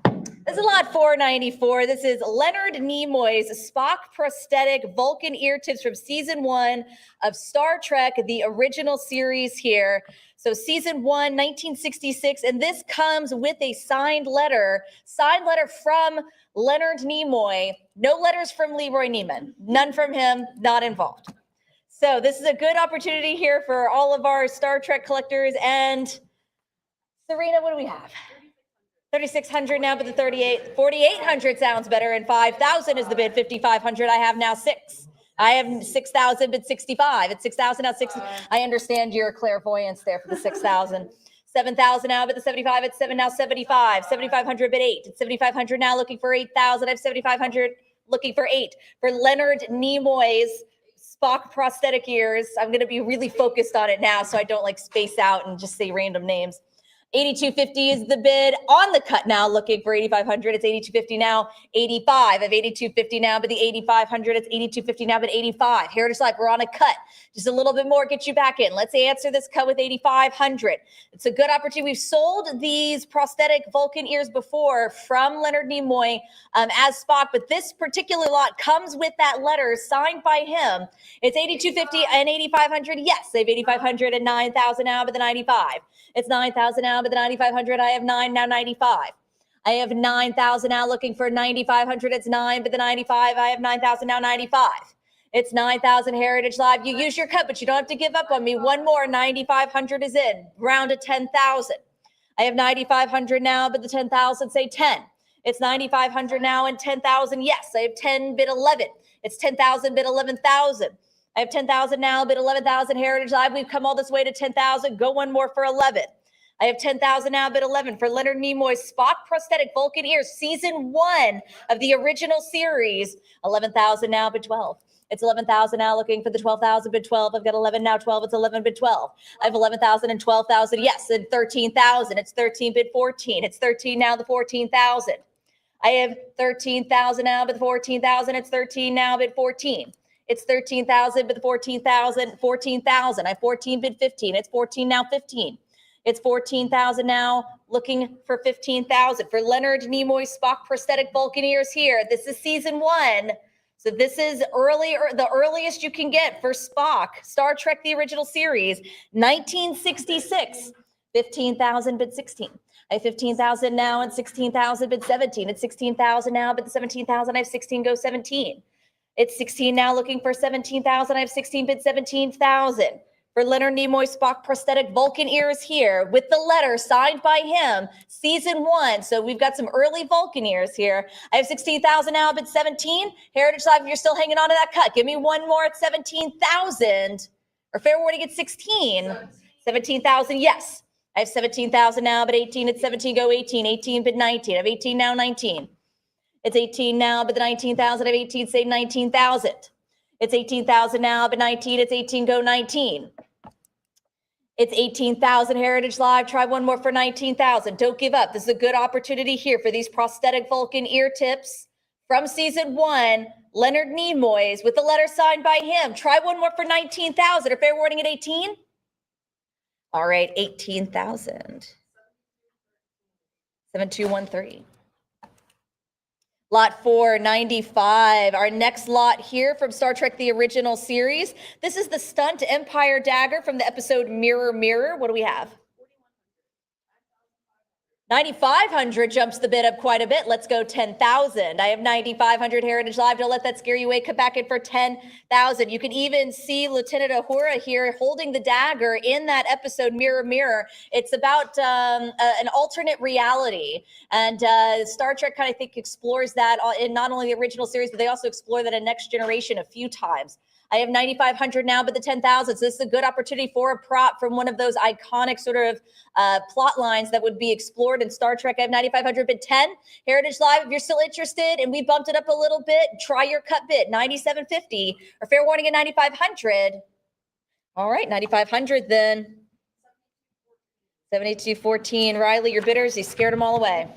This is lot 494. This is Leonard Nimoy's Spock prosthetic Vulcan ear tips from season 1 of Star Trek, the original series here. So season 1, 1966, and this comes with a signed letter from Leonard Nimoy. No letters from Leroy Neiman, none from him, not involved. So this is a good opportunity here for all of our Star Trek collectors. And Serena, what do we have? 3,600 now, but the 4,800 sounds better, and 5,000 is the bid. 5,500. I have now 6. I have 6,000, bid 65. It's 6,000 now 6. I understand your clairvoyance there for the 6,000. 7,000 now, but the 75. It's 7 now 75. 7,500 bid 8. It's 7,500 now, looking for 8,000. I have 7,500, looking for 8 for Leonard Nimoy's Spock prosthetic ears. I'm going to be really focused on it now, so I don't like space out and just say random names. 8250 is the bid on the cut now, looking for 8,500. It's 8250 now, 85. I have 8250 now, but the 8,500. It's 8250 now, but 85. Heritage Life, we're on a cut. Just a little bit more, get you back in. Let's answer this cut with 8,500. It's a good opportunity. We've sold these prosthetic Vulcan ears before from Leonard Nimoy as Spock, but this particular lot comes with that letter signed by him. It's 8250 and 8,500. Yes, they have 8,500 and 9,000 now, but the 95. It's 9,000 now, but the 9,500. I have 9 now, 95. I have 9,000 now, looking for 9,500. It's 9, but the 95. I have 9,000 now, 95. It's 9,000 Heritage Live. You use your cut, but you don't have to give up on me. One more, 9,500 is in. Round to 10,000. I have 9,500 now, but the 10,000, say 10. It's 9,500 now and 10,000. Yes, I have 10, bid 11. It's 10,000, bid 11,000. I have 10,000 now, bid 11,000 Heritage Live. We've come all this way to 10,000. Go one more for 11. I have 10,000 now, bid 11 for Leonard Nimoy's Spock prosthetic Vulcan ears, season 1 of the original series. 11,000 now, bid 12. It's 11,000 now, looking for the 12,000, bid 12. I've got 11 now, 12. It's 11, bid 12. I have 11,000 and 12,000. Yes, and 13,000. It's 13, bid 14. It's 13 now, the 14,000. I have 13,000 now, bid 14,000. It's 13 now, bid 14. It's 13,000, but the 14,000, 14,000. I have 14, bid 15. It's 14 now, 15. It's 14,000 now, looking for 15,000 for Leonard Nimoy Spock prosthetic Vulcan ears here. This is season 1. So this is the earliest you can get for Spock, Star Trek, the original series, 1966. 15,000, bid 16. I have 15,000 now and 16,000, bid 17. It's 16,000 now, but the 17,000, I have 16, go 17. It's 16 now, looking for 17,000. I have 16, bid 17,000. For Leonard Nimoy Spock prosthetic Vulcan ears here with the letter signed by him, season 1. So we've got some early Vulcan ears here. I have 16,000 now, bid 17. Heritage Live, if you're still hanging on to that cut, give me one more at 17,000. Or fair warning at 16. 17,000, yes. I have 17,000 now, but 18 at 17, go 18. 18, bid 19. I have 18 now, 19. It's 18 now, but the 19,000. I have 18, say 19,000. It's 18,000 now, but 19. It's 18, go 19. It's 18,000 Heritage Live. Try one more for 19,000. Don't give up. This is a good opportunity here for these prosthetic Vulcan ear tips from season 1. Leonard Nimoy's with the letter signed by him. Try one more for 19,000. Or fair warning at 18? All right, 18,000. 7213. Lot 495. Our next lot here from Star Trek, the original series. This is the Stunt Empire Dagger from the episode Mirror, Mirror. What do we have? 9,500 jumps the bid up quite a bit. Let's go 10,000. I have 9,500 Heritage Live. Don't let that scare you away. Come back in for 10,000. You can even see Lieutenant Uhura here holding the dagger in that episode Mirror, Mirror. It's about an alternate reality. And Star Trek kind of, I think, explores that in not only the original series, but they also explore that in Next Generation a few times. I have 9,500 now, but the 10,000. So this is a good opportunity for a prop from one of those iconic sort of plot lines that would be explored in Star Trek. I have 9,500 bid 10. Heritage Live, if you're still interested and we bumped it up a little bit, try your cut bid, 9,750 or fair warning at 9,500. All right, 9,500 then. 7214. Riley, your bidders, he scared them all away.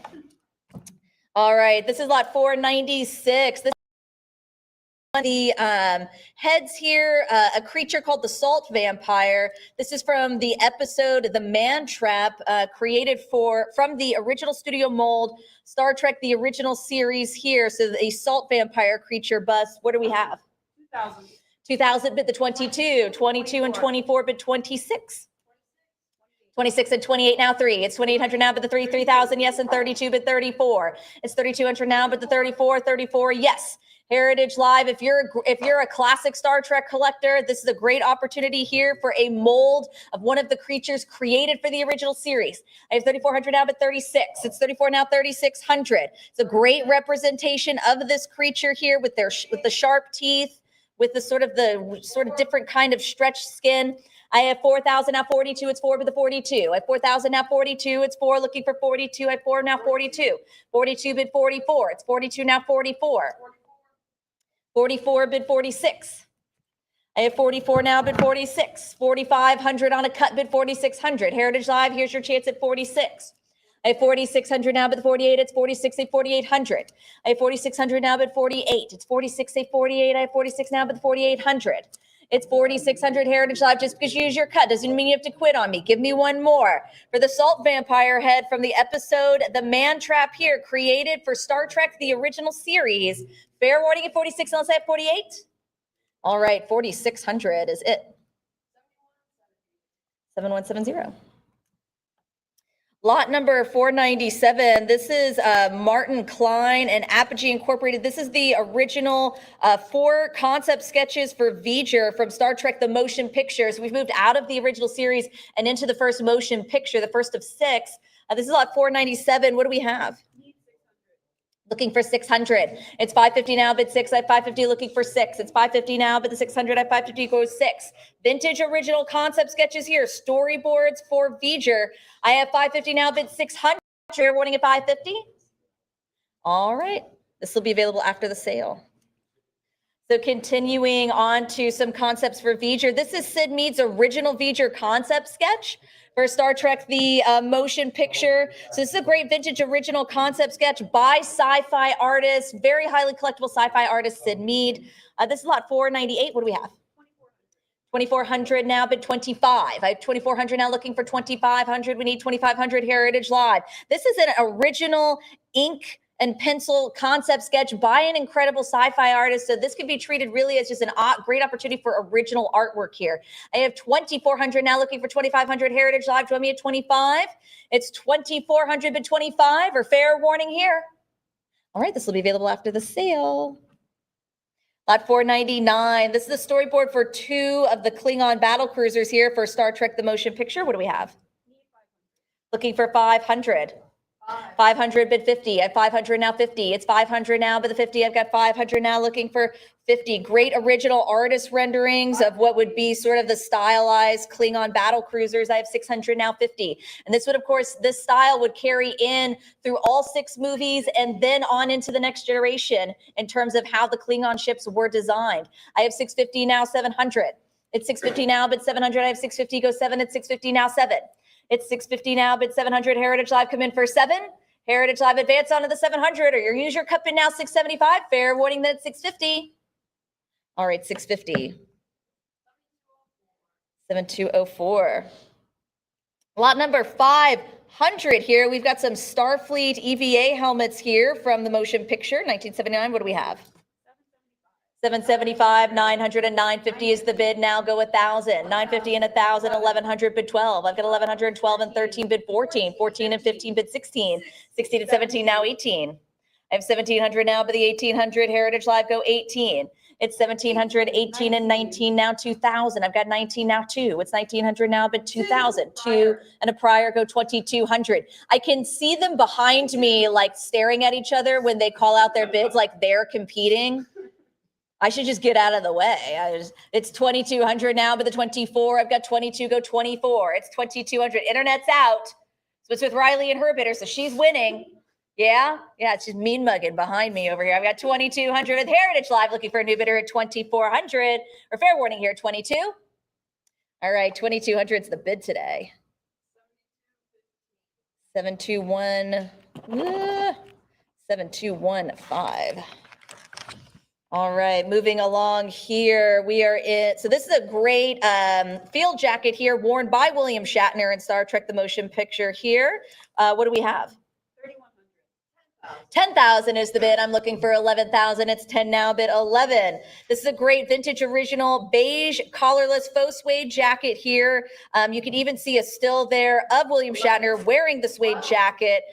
All right, this is lot 496. This the heads here, a creature called the Salt Vampire. This is from the episode The Man Trap, created from the original studio mold, Star Trek, the original series here. So a salt vampire creature bust. What do we have? 2,000. 2,000 bid the 22, 22 and 24 bid 26. 26 and 28 now 3. It's 2,800 now, but the 3,000 yes, and 32 bid 34. It's 3,200 now, but the 34 yes. Heritage Live, if you're a classic Star Trek collector, this is a great opportunity here for a mold of one of the creatures created for the original series. I have 3,400 now, but 36. It's 34 now, 3,600. It's a great representation of this creature here with the sharp teeth, with the sort of different kind of stretched skin. I have 4,000 now, 42. It's 4 with the 42. I have 4,000 now, 42. It's 4 looking for 42. I have 4 now, 42. 42 bid 44. It's 42 now, 44. 44 bid 46. I have 44 now, bid 46. 4,500 on a cut, bid 4,600. Heritage Live, here's your chance at 46. I have 4,600 now, bid 48. It's 46, 4,800. I have 4,600 now, bid 48. It's 46, 48. I have 46 now, bid 4,800. It's 4,600 Heritage Live. Just because you use your cut doesn't mean you have to quit on me. Give me one more. For the Salt Vampire head from the episode The Man Trap here, created for Star Trek, the original series. Fair warning at 46, unless I have 48. All right, 4,600 is it. 7170. Lot number 497. This is Martin Klein and Apogee Incorporated. This is the original 4 concept sketches for V'ger from Star Trek, the motion picture. So we've moved out of the original series and into the first motion picture, the first of 6. This is lot 497. What do we have? Looking for 600. It's 550 now, bid 6. I have 550 looking for 6. It's 550 now, but the 600 at 550 goes 6. Vintage original concept sketches here. Storyboards for V'ger. I have 550 now, bid 600. Fair warning at 550. All right. This will be available after the sale. So continuing on to some concepts for V'ger. This is Sid Mead's original V'ger concept sketch for Star Trek, the motion picture. So this is a great vintage original concept sketch by sci-fi artist, very highly collectible sci-fi artist, Sid Mead. This is lot 498. What do we have? 2,400 now, bid 25. I have 2,400 now looking for 2,500. We need 2,500 Heritage Live. This is an original ink and pencil concept sketch by an incredible sci-fi artist. So this could be treated really as just a great opportunity for original artwork here. I have 2,400 now looking for 2,500 Heritage Live. Do you want me at 25? It's 2,400 bid 25 or fair warning here. All right, this will be available after the sale. Lot 499. This is the storyboard for 2 of the Klingon battle cruisers here for Star Trek, the motion picture. What do we have? Looking for 500. 500 bid 50. I have 500 now, 50. It's 500 now, but the 50, I've got 500 now looking for 50. Great original artist renderings of what would be sort of the stylized Klingon battle cruisers. I have 600 now, 50. And this would, of course, this style would carry in through all 6 movies and then on into the Next Generation in terms of how the Klingon ships were designed. I have 650 now, 700. It's 650 now, but 700. I have 650, go 7. It's 650 now, 7. It's 650 now, bid 700. Heritage Live come in for 7. Heritage Live advance onto the 700, or use your cut bid now, 675. Fair warning that it's 650. All right, 650. 7204. Lot number 5 500 here. We've got some Starfleet EVA helmets here from the motion picture, 1979. What do we have? 775, 900, and 950 is the bid. Now go 1,000, 950 and 1,000, 1,100 bid 12. I've got 1,112 and 13 bid 14, 14 and 15 bid 16, 16 and 17 now 18. I have 1,700 now, but the 1,800 Heritage Live go 18. It's 1,700, 18 and 19 now 2,000. I've got 19 now 2. It's 1,900 now, but 2,000. 2 and a prior go 2,200. I can see them behind me like staring at each other when they call out their bids like they're competing. I should just get out of the way. It's 2,200 now, but the 24, I've got 22, go 24. It's 2,200. Internet's out. So it's with Riley and her bidder, so she's winning. Yeah, it's just mean mugging behind me over here. I've got 2,200 with Heritage Live looking for a new bidder at 2,400. Or fair warning here, 22. All right, 2,200 is the bid today. 721, 7,215. All right, moving along here, we are in, so this is a great field jacket here worn by William Shatner in Star Trek: The Motion Picture here. What do we have? 10,000 is the bid. I'm looking for 11,000. It's 10 now, bid 11. This is a great vintage original beige collarless faux suede jacket here. You can even see a still there of William Shatner wearing the suede jacket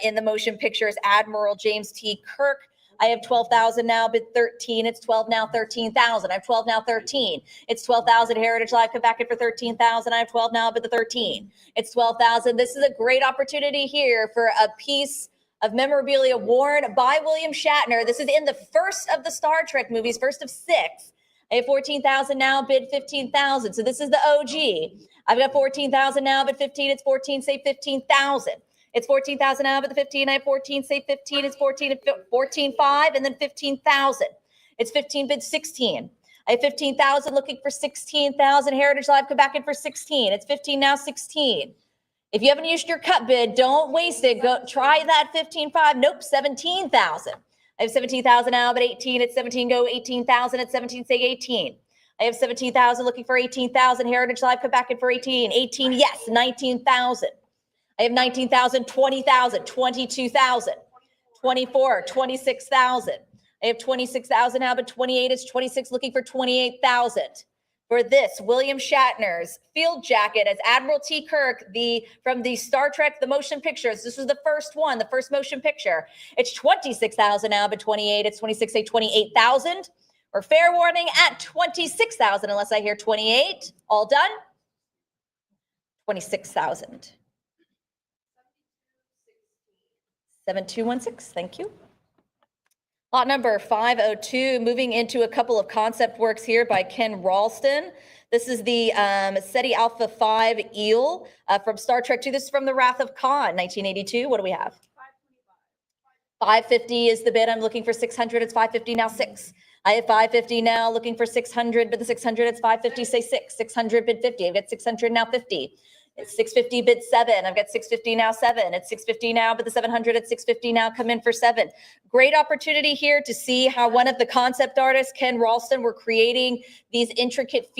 in the motion picture as Admiral James T. Kirk. I have 12,000 now, bid 13. It's 12 now, 13,000. I have 12 now, 13. It's 12,000. Heritage Live, come back in for 13,000. I have 12 now, bid the 13. It's 12,000. This is a great opportunity here for a piece of memorabilia worn by William Shatner. This is in the first of the Star Trek movies, first of 6. I have 14,000 now, bid 15,000. So this is the OG. I've got 14,000 now, bid 15. It's 14, say 15,000. It's 14,000 now, but the 15, I have 14, say 15, it's 14, 14.5, and then 15,000. It's 15, bid 16. I have 15,000 looking for 16,000. Heritage Live, come back in for 16. It's 15 now, 16. If you haven't used your cut bid, don't waste it. Go try that 15.5. Nope, 17,000. I have 17,000 now, but 18, it's 17, go 18,000. It's 17, say 18. I have 17,000 looking for 18,000. Heritage Live, come back in for 18. 18, yes, 19,000. I have 19,000, 20,000, 22,000, 24, 26,000. I have 26,000 now, but 28 is 26 looking for 28,000. For this, William Shatner's field jacket as Admiral T. Kirk, from the Star Trek, the motion pictures. This was the first one, the first motion picture. It's 26,000 now, but 28, it's 26, say 28,000. Or fair warning at 26,000, unless I hear 28. All done? 26,000. 7216, thank you. Lot number 502, moving into a couple of concept works here by Ken Ralston. This is the SETI Alpha 5 Eel from Star Trek 2. This is from The Wrath of Khan, 1982. What do we have? 550 is the bid. I'm looking for 600. It's 550 now, 6. I have 550 now, looking for 600, but the 600, it's 550, say 6. 600 bid 50. I've got 600 now, 50. It's 650 bid 7. I've got 650 now 7. It's 650 now, but the 700 at 650 now come in for 7. Great opportunity here to see how one of the concept artists, Ken Ralston, were creating these intricate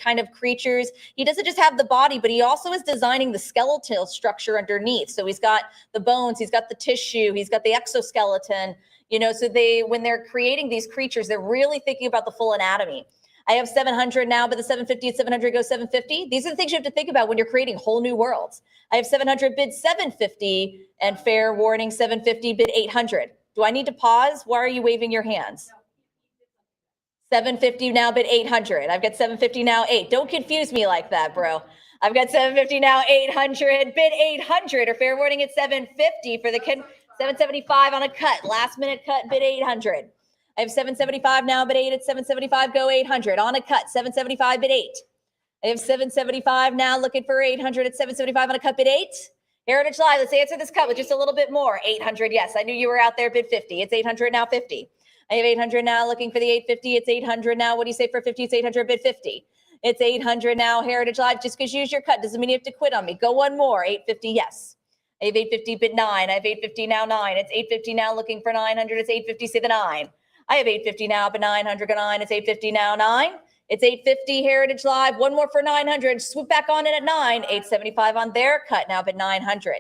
kind of creatures. He doesn't just have the body, but he also is designing the skeletal structure underneath. So he's got the bones, he's got the tissue, he's got the exoskeleton. You know, so when they're creating these creatures, they're really thinking about the full anatomy. I have 700 now, but the 750 at 700 goes 750. These are the things you have to think about when you're creating whole new worlds. I have 700 bid 750 and fair warning 750 bid 800. Do I need to pause? Why are you waving your hands? 750 now bid 800. I've got 750 now 8. Don't confuse me like that, bro. I've got 750 now 800 bid 800 or fair warning at 750 for the 775 on a cut. Last minute cut bid 800. I have 775 now, bid 8 at 775, go 800. On a cut, 775, bid 8. I have 775 now, looking for 800 at 775 on a cut, bid 8. Heritage Live, let's answer this cut with just a little bit more. 800, yes, I knew you were out there, bid 50. It's 800 now, 50. I have 800 now, looking for the 850. It's 800 now. What do you say for 50? It's 800, bid 50. It's 800 now, Heritage Live. Just because you use your cut doesn't mean you have to quit on me. Go one more, 850, yes. I have 850, bid 9. I have 850 now, 9. It's 850 now, looking for 900. It's 850, say the 9. I have 850 now, but 900 go 9. It's 850 now, 9. It's 850 Heritage Live. One more for 900. Swoop back on in at 9. 875 on their cut now, but 900.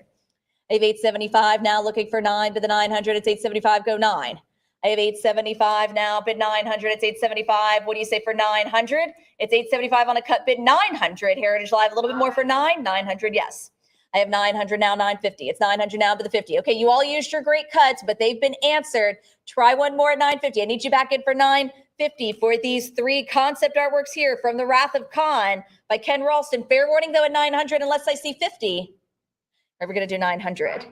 I have 875 now looking for 9 to the 900. It's 875, go 9. I have 875 now, bid 900. It's 875. What do you say for 900? It's 875 on a cut bid 900. Heritage Live, a little bit more for 900, yes. I have 900 now, 950. It's 900 now to the 50. Okay, you all used your great cuts, but they've been answered. Try one more at 950. I need you back in for 950 for these 3 concept artworks here from The Wrath of Khan by Ken Ralston. Fair warning though at 900 unless I see 50. Or we're going to do 900.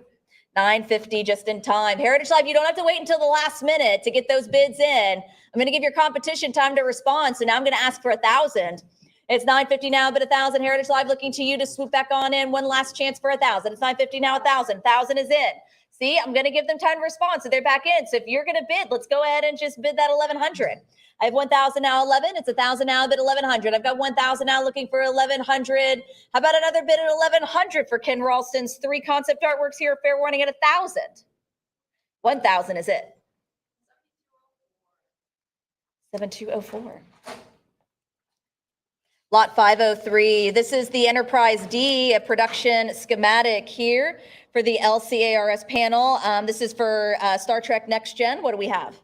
950 just in time. Heritage Live, you don't have to wait until the last minute to get those bids in. I'm going to give your competition time to respond. So now I'm going to ask for 1,000. It's 950 now, but 1,000. Heritage Live looking to you to swoop back on in. One last chance for 1,000. It's 950 now, 1,000. 1,000 is in. See, I'm going to give them time to respond. So they're back in. So if you're going to bid, let's go ahead and just bid that 1,100. I have 1,000 now, 11. It's 1,000 now, bid 1,100. I've got 1,000 now looking for 1,100. How about another bid at 1,100 for Ken Ralston's 3 concept artworks here? Fair warning at 1,000. 1,000 is it. 7204. Lot 503. This is the Enterprise D, a production schematic here for the LCARS panel. This is for Star Trek Next Gen. What do we have?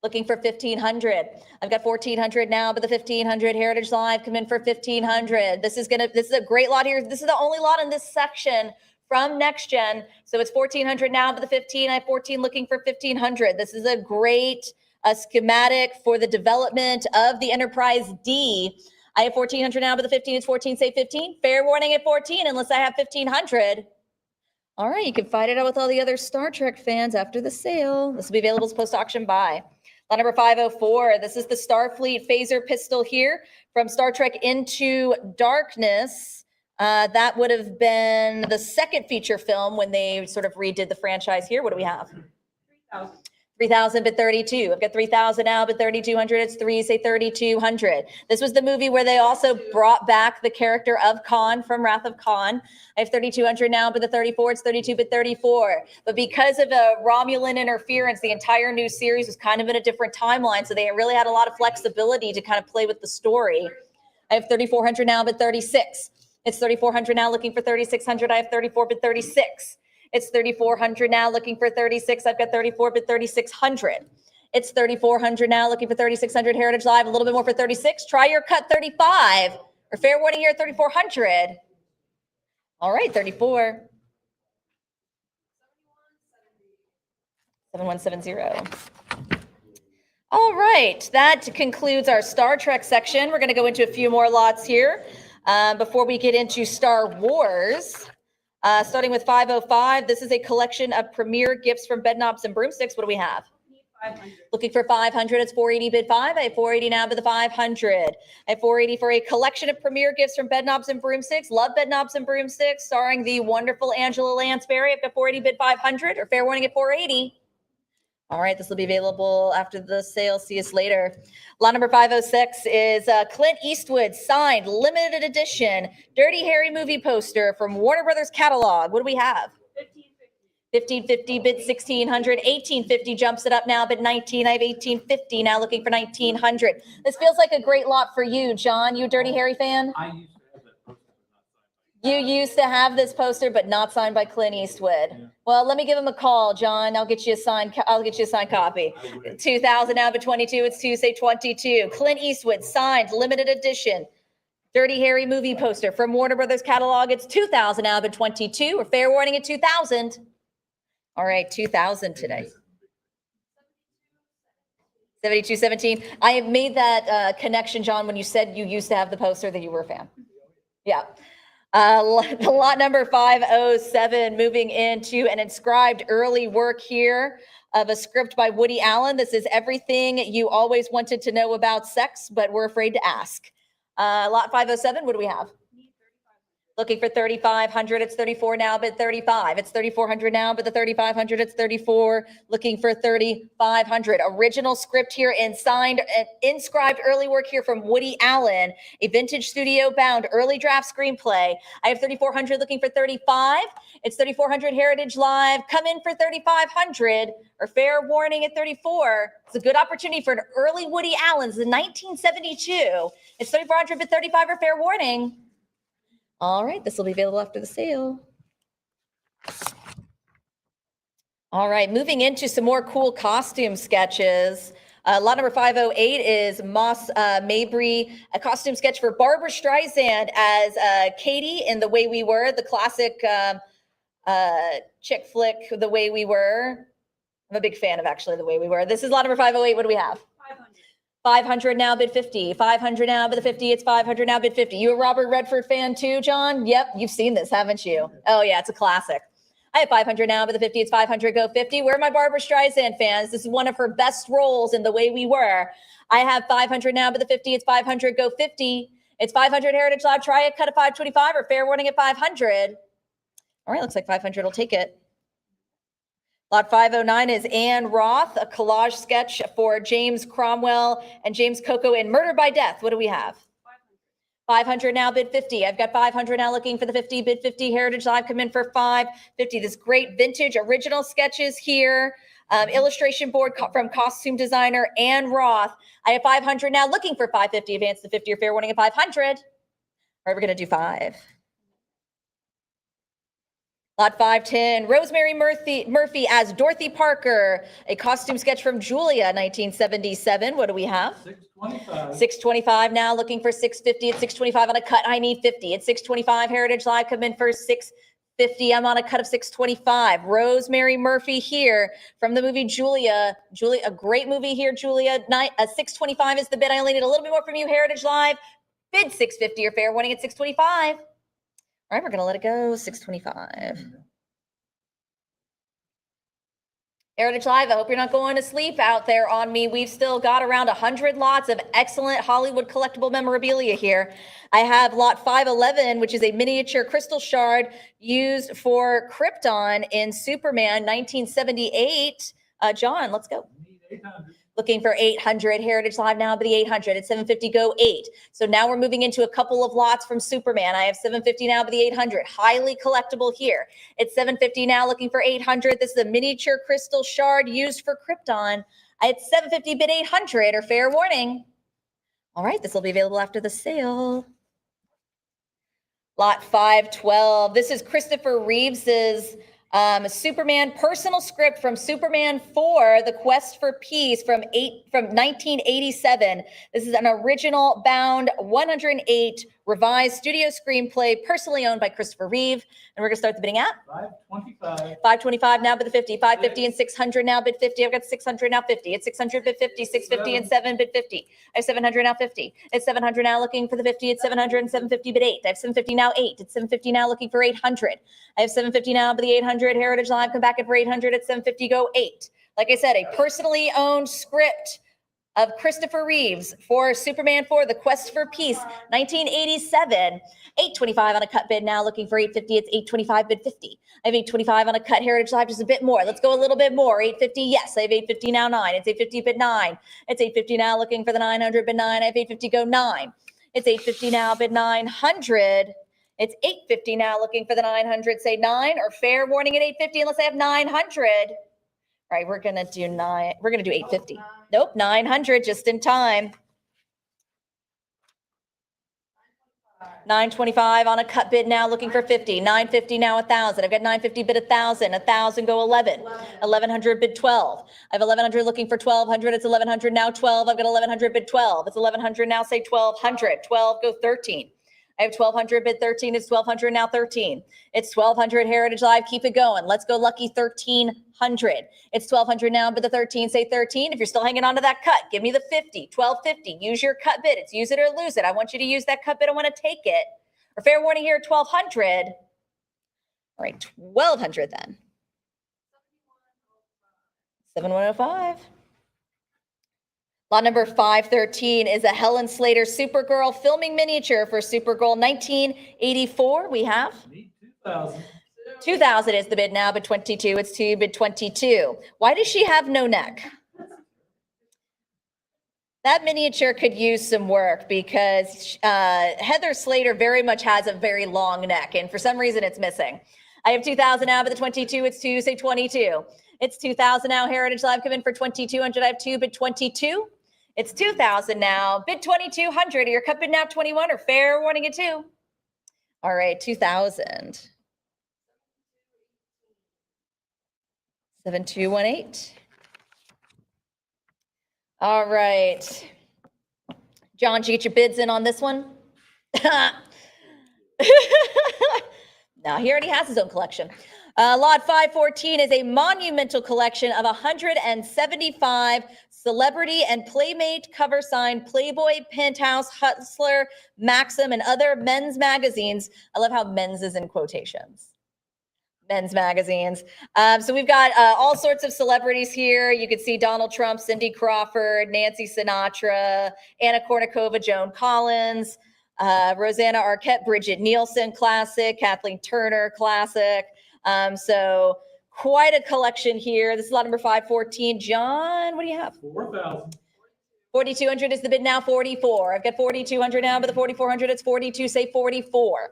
Looking for 1,500. I've got 1,400 now, but the 1,500 Heritage Live come in for 1,500. This is a great lot here. This is the only lot in this section from Next Gen. So it's 1,400 now, but the 15, I have 14 looking for 1,500. This is a great schematic for the development of the Enterprise D. I have 1,400 now, but the 15 is 14, say 15. Fair warning at 14 unless I have 1,500. All right, you can fight it out with all the other Star Trek fans after the sale. This will be available as post-auction buy. Lot number 504. This is the Starfleet phaser pistol here from Star Trek Into Darkness. That would have been the second feature film when they sort of redid the franchise here. What do we have? 3,000. 3,000 but 32. I've got 3,000 now, but 3,200. It's 3, say 3,200. This was the movie where they also brought back the character of Khan from Wrath of Khan. I have 3,200 now, but the 34, it's 32 but 34. But because of a Romulan interference, the entire new series was kind of in a different timeline. So they really had a lot of flexibility to kind of play with the story. I have 3,400 now, but 36. It's 3,400 now, looking for 3,600. I have 34 but 36. It's 3,400 now, looking for 36. I've got 34 but 3,600. It's 3,400 now, looking for 3,600. Heritage Live, a little bit more for 36. Try your cut 35. Or fair warning here at 3,400. All right, 34. 7170. All right, that concludes our Star Trek section. We're going to go into a few more lots here before we get into Star Wars. Starting with 505, this is a collection of premier gifts from Bedknobs and Broomsticks. What do we have? 500. Looking for 500. It's 480 bid 5. I have 480 now to the 500. I have 480 for a collection of premier gifts from Bedknobs and Broomsticks. Love Bedknobs and Broomsticks, starring the wonderful Angela Lansbury. I've got 480 bid 500, or fair warning at 480. All right, this will be available after the sale. See us later. Lot number 506 is Clint Eastwood signed limited edition Dirty Harry movie poster from Warner Brothers catalog. What do we have? 1,550. 1,550 bid 1,600. 1,850 jumps it up now, bid 19. I have 1,850 now, looking for 1,900. This feels like a great lot for you, John. You a Dirty Harry fan? I used to have that poster, but not signed by You used to have this poster, but not signed by Clint Eastwood. Yeah. Well, let me give him a call, John. I'll get you a signed. I'll get you a signed copy. I would. 2,000 now, but 22. It's Tuesday 22. Clint Eastwood signed limited edition Dirty Harry movie poster from Warner Brothers catalog. It's 2,000 now, but 22. Or fair warning at 2,000. All right, 2,000 today. 7217. I have made that connection, John, when you said you used to have the poster that you were a fan. Yeah. Lot number 507, moving into an inscribed early work here of a script by Woody Allen. This is everything you always wanted to know about sex, but were afraid to ask. Lot 507, what do we have? Looking for 3,500, it's 34 now, bid 35. It's 3,400 now, but the 3,500, it's 34. Looking for 3,500. Original script here and signed, inscribed early work here from Woody Allen, a vintage studio bound early draft screenplay. I have 3,400 looking for 35. It's 3,400 Heritage Live. Come in for 3,500 or fair warning at 34. It's a good opportunity for an early Woody Allen's in 1972. It's 3,400 bid 35 or fair warning. All right, this will be available after the sale. All right, moving into some more cool costume sketches. Lot number 508 is Moss Mabry, a costume sketch for Barbara Streisand as Katie in The Way We Were, the classic chick flick, The Way We Were. I'm a big fan of actually The Way We Were. This is lot number 508. What do we have? 500. 500 now, bid 50. 500 now, bid the 50. It's 500 now, bid 50. You a Robert Redford fan too, John? Yep, you've seen this, haven't you? Oh yeah, it's a classic. I have 500 now, bid the 50. It's 500, go 50. Where are my Barbara Streisand fans? This is one of her best roles in The Way We Were. I have 500 now, bid the 50. It's 500, go 50. It's 500 Heritage Live. Try it, cut at 525 or fair warning at 500. All right, looks like 500 will take it. Lot 509 is Anne Roth, a collage sketch for James Cromwell and James Coco in Murder by Death. What do we have? 500 now, bid 50. I've got 500 now looking for the 50, bid 50. Heritage Live, come in for 550. This great vintage original sketches here. Illustration board from costume designer Anne Roth. I have 500 now looking for 550. Advance to 50 or fair warning at 500. All right, we're going to do 5. Lot 510, Rosemary Murphy as Dorothy Parker, a costume sketch from Julia, 1977. What do we have? 625. 625 now, looking for 650. It's 625 on a cut. I need 50. It's 625. Heritage Live, come in for 650. I'm on a cut of 625. Rosemary Murphy here from the movie Julia. Julia, a great movie here, Julia. 625 is the bid. I only need a little bit more from you, Heritage Live. Bid 650 or fair warning at 625. All right, we're going to let it go, 625. Heritage Live, I hope you're not going to sleep out there on me. We've still got around 100 lots of excellent Hollywood collectible memorabilia here. I have lot 511, which is a miniature crystal shard used for Krypton in Superman 1978. John, let's go. Need 800. Looking for 800. Heritage Live now, but the 800. It's 750, go 8. So now we're moving into a couple of lots from Superman. I have 750 now, but the 800. Highly collectible here. It's 750 now, looking for 800. This is a miniature crystal shard used for Krypton. It's 750, bid 800 or fair warning. All right, this will be available after the sale. Lot 512. This is Christopher Reeves's Superman personal script from Superman 4, The Quest for Peace from 1987. This is an original bound 108 revised studio screenplay personally owned by Christopher Reeve. And we're going to start the bidding at 525. 525 now, bid the 50, 550 and 600 now, bid 50. I've got 600 now, 50. It's 600, bid 50, 650 and 7, bid 50. I have 700 now, 50. It's 700 now, looking for the 50. It's 700 and 750, bid 8. I have 750 now, 8. It's 750 now, looking for 800. I have 750 now, bid the 800. Heritage Live, come back in for 800. It's 750, go 8. Like I said, a personally owned script of Christopher Reeves for Superman 4, The Quest for Peace, 1987. 825 on a cut bid now, looking for 850. It's 825, bid 50. I have 825 on a cut. Heritage Live, just a bit more. Let's go a little bit more. 850, yes. I have 850 now, 9. It's 850, bid 9. It's 850 now, looking for the 900, bid 9. I have 850, go 9. It's 850 now, bid 900. It's 850 now, looking for the 900, say 9, or fair warning at 850 unless I have 900. All right, we're gonna do 9. We're gonna do 850. Nope, 900 just in time. 925 on a cut bid now, looking for 50. 950 now, 1,000. I've got 950 bid 1,000. 1,000 go 11. 1,100 bid 12. I have 1,100 looking for 1,200. It's 1,100 now, 12. I've got 1,100 bid 12. It's 1,100 now, say 1,200. 12 go 13. I have 1,200 bid 13. It's 1,200 now, 13. It's 1,200 Heritage Live. Keep it going. Let's go lucky 1,300. It's 1,200 now, but the 13, say 13. If you're still hanging on to that cut, give me the 50, 1,250. Use your cut bid. It's use it or lose it. I want you to use that cut bid. I want to take it. Or fair warning here, 1,200. All right, 1,200 then. 7105. Lot number 513 is a Helen Slater Supergirl filming miniature for Supergirl 1984. We have Need 2,000. 2,000 is the bid now, bid 22. It's to bid 22. Why does she have no neck? That miniature could use some work because Heather Slater very much has a very long neck, and for some reason it's missing. I have 2,000 now, but the 22, it's to say 22. It's 2,000 now. Heritage Live come in for 2,200. I have two, bid 22. It's 2,000 now. Bid 2,200. Your cut bid now 21 or fair warning at 2. All right, 2,000. 7218. All right. John, did you get your bids in on this one? No, he already has his own collection. Lot 514 is a monumental collection of 175 celebrity and Playmate cover signed Playboy, Penthouse, Hustler, Maxim, and other men's magazines. I love how men's is in quotations. Men's magazines. So we've got all sorts of celebrities here. You can see Donald Trump, Cindy Crawford, Nancy Sinatra, Anna Kournikova, Joan Collins, Rosanna Arquette, Bridget Nielsen classic, Kathleen Turner classic. So quite a collection here. This is lot number 514. John, what do you have? 4,000. 4,200 is the bid now, 44. I've got 4,200 now, but the 4,400, it's 42, say 44.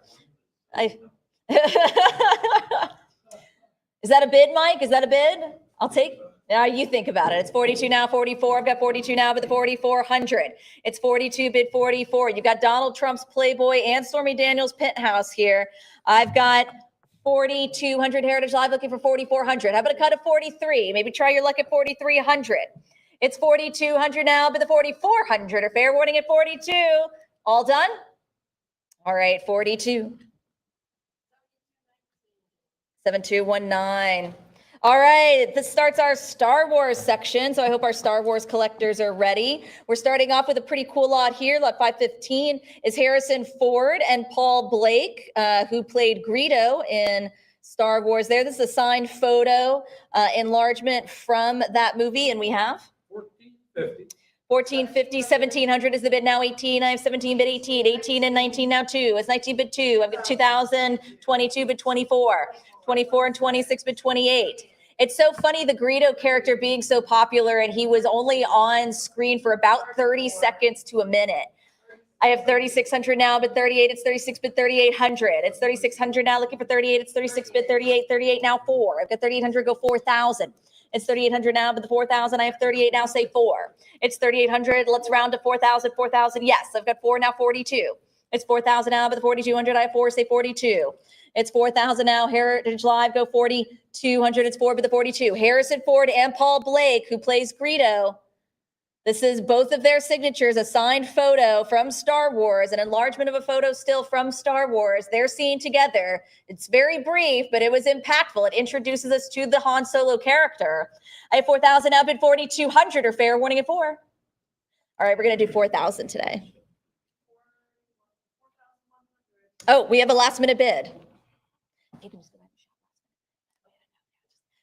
Is that a bid, Mike? Is that a bid? I'll take, now you think about it. It's 42 now, 44. I've got 42 now, but the 4,400. It's 42, bid 44. You've got Donald Trump's Playboy and Stormy Daniels' Penthouse here. I've got 4,200 Heritage Live looking for 4,400. How about a cut of 43? Maybe try your luck at 4,300. It's 4,200 now, but the 4,400 or fair warning at 42. All done? All right, 42. 7219. All right, this starts our Star Wars section. So I hope our Star Wars collectors are ready. We're starting off with a pretty cool lot here. Lot 515 is Harrison Ford and Paul Blake, who played Greedo in Star Wars there. This is a signed photo enlargement from that movie. And we have 1,450. 1450, 1700 is the bid now, 18. I have 17 bid 18, 18 and 19 now 2. It's 19 bid 2. I've got 2000, 22 bid 24, 24 and 26 bid 28. It's so funny, the Greedo character being so popular, and he was only on screen for about 30 seconds to a minute. I have 3,600 now, but 38, it's 36 bid 3,800. It's 3,600 now, looking for 38, it's 36 bid 38, 38 now 4. I've got 3,800, go 4,000. It's 3,800 now, but the 4,000, I have 38 now, say 4. It's 3,800, let's round to 4,000, 4,000, yes, I've got 4 now, 42. It's 4,000 now, but the 4,200, I have 4, say 42. It's 4,000 now, Heritage Live, go 4,200, it's 4, but the 42. Harrison Ford and Paul Blake, who plays Greedo. This is both of their signatures, a signed photo from Star Wars, an enlargement of a photo still from Star Wars. They're seen together. It's very brief, but it was impactful. It introduces us to the Han Solo character. I have 4,000 now, bid 4,200 or fair warning at 4. All right, we're going to do 4,000 today. Oh, we have a last minute bid.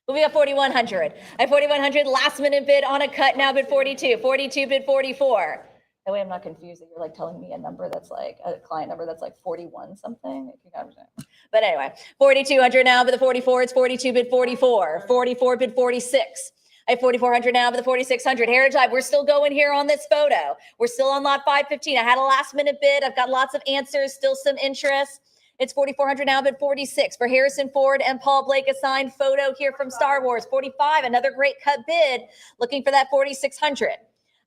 But we got 4,100. I have 4,100 last minute bid on a cut now, bid 42. 42 bid 44. That way I'm not confused that you're like telling me a number that's like a client number that's like 41 something. But anyway, 4,200 now, but the 44, it's 42 bid 44. 44 bid 46. I have 4,400 now, but the 4,600. Heritage Live, we're still going here on this photo. We're still on lot 515. I had a last minute bid. I've got lots of answers, still some interest. It's 4,400 now, but 46 for Harrison Ford and Paul Blake, a signed photo here from Star Wars. 45, another great cut bid, looking for that 4,600.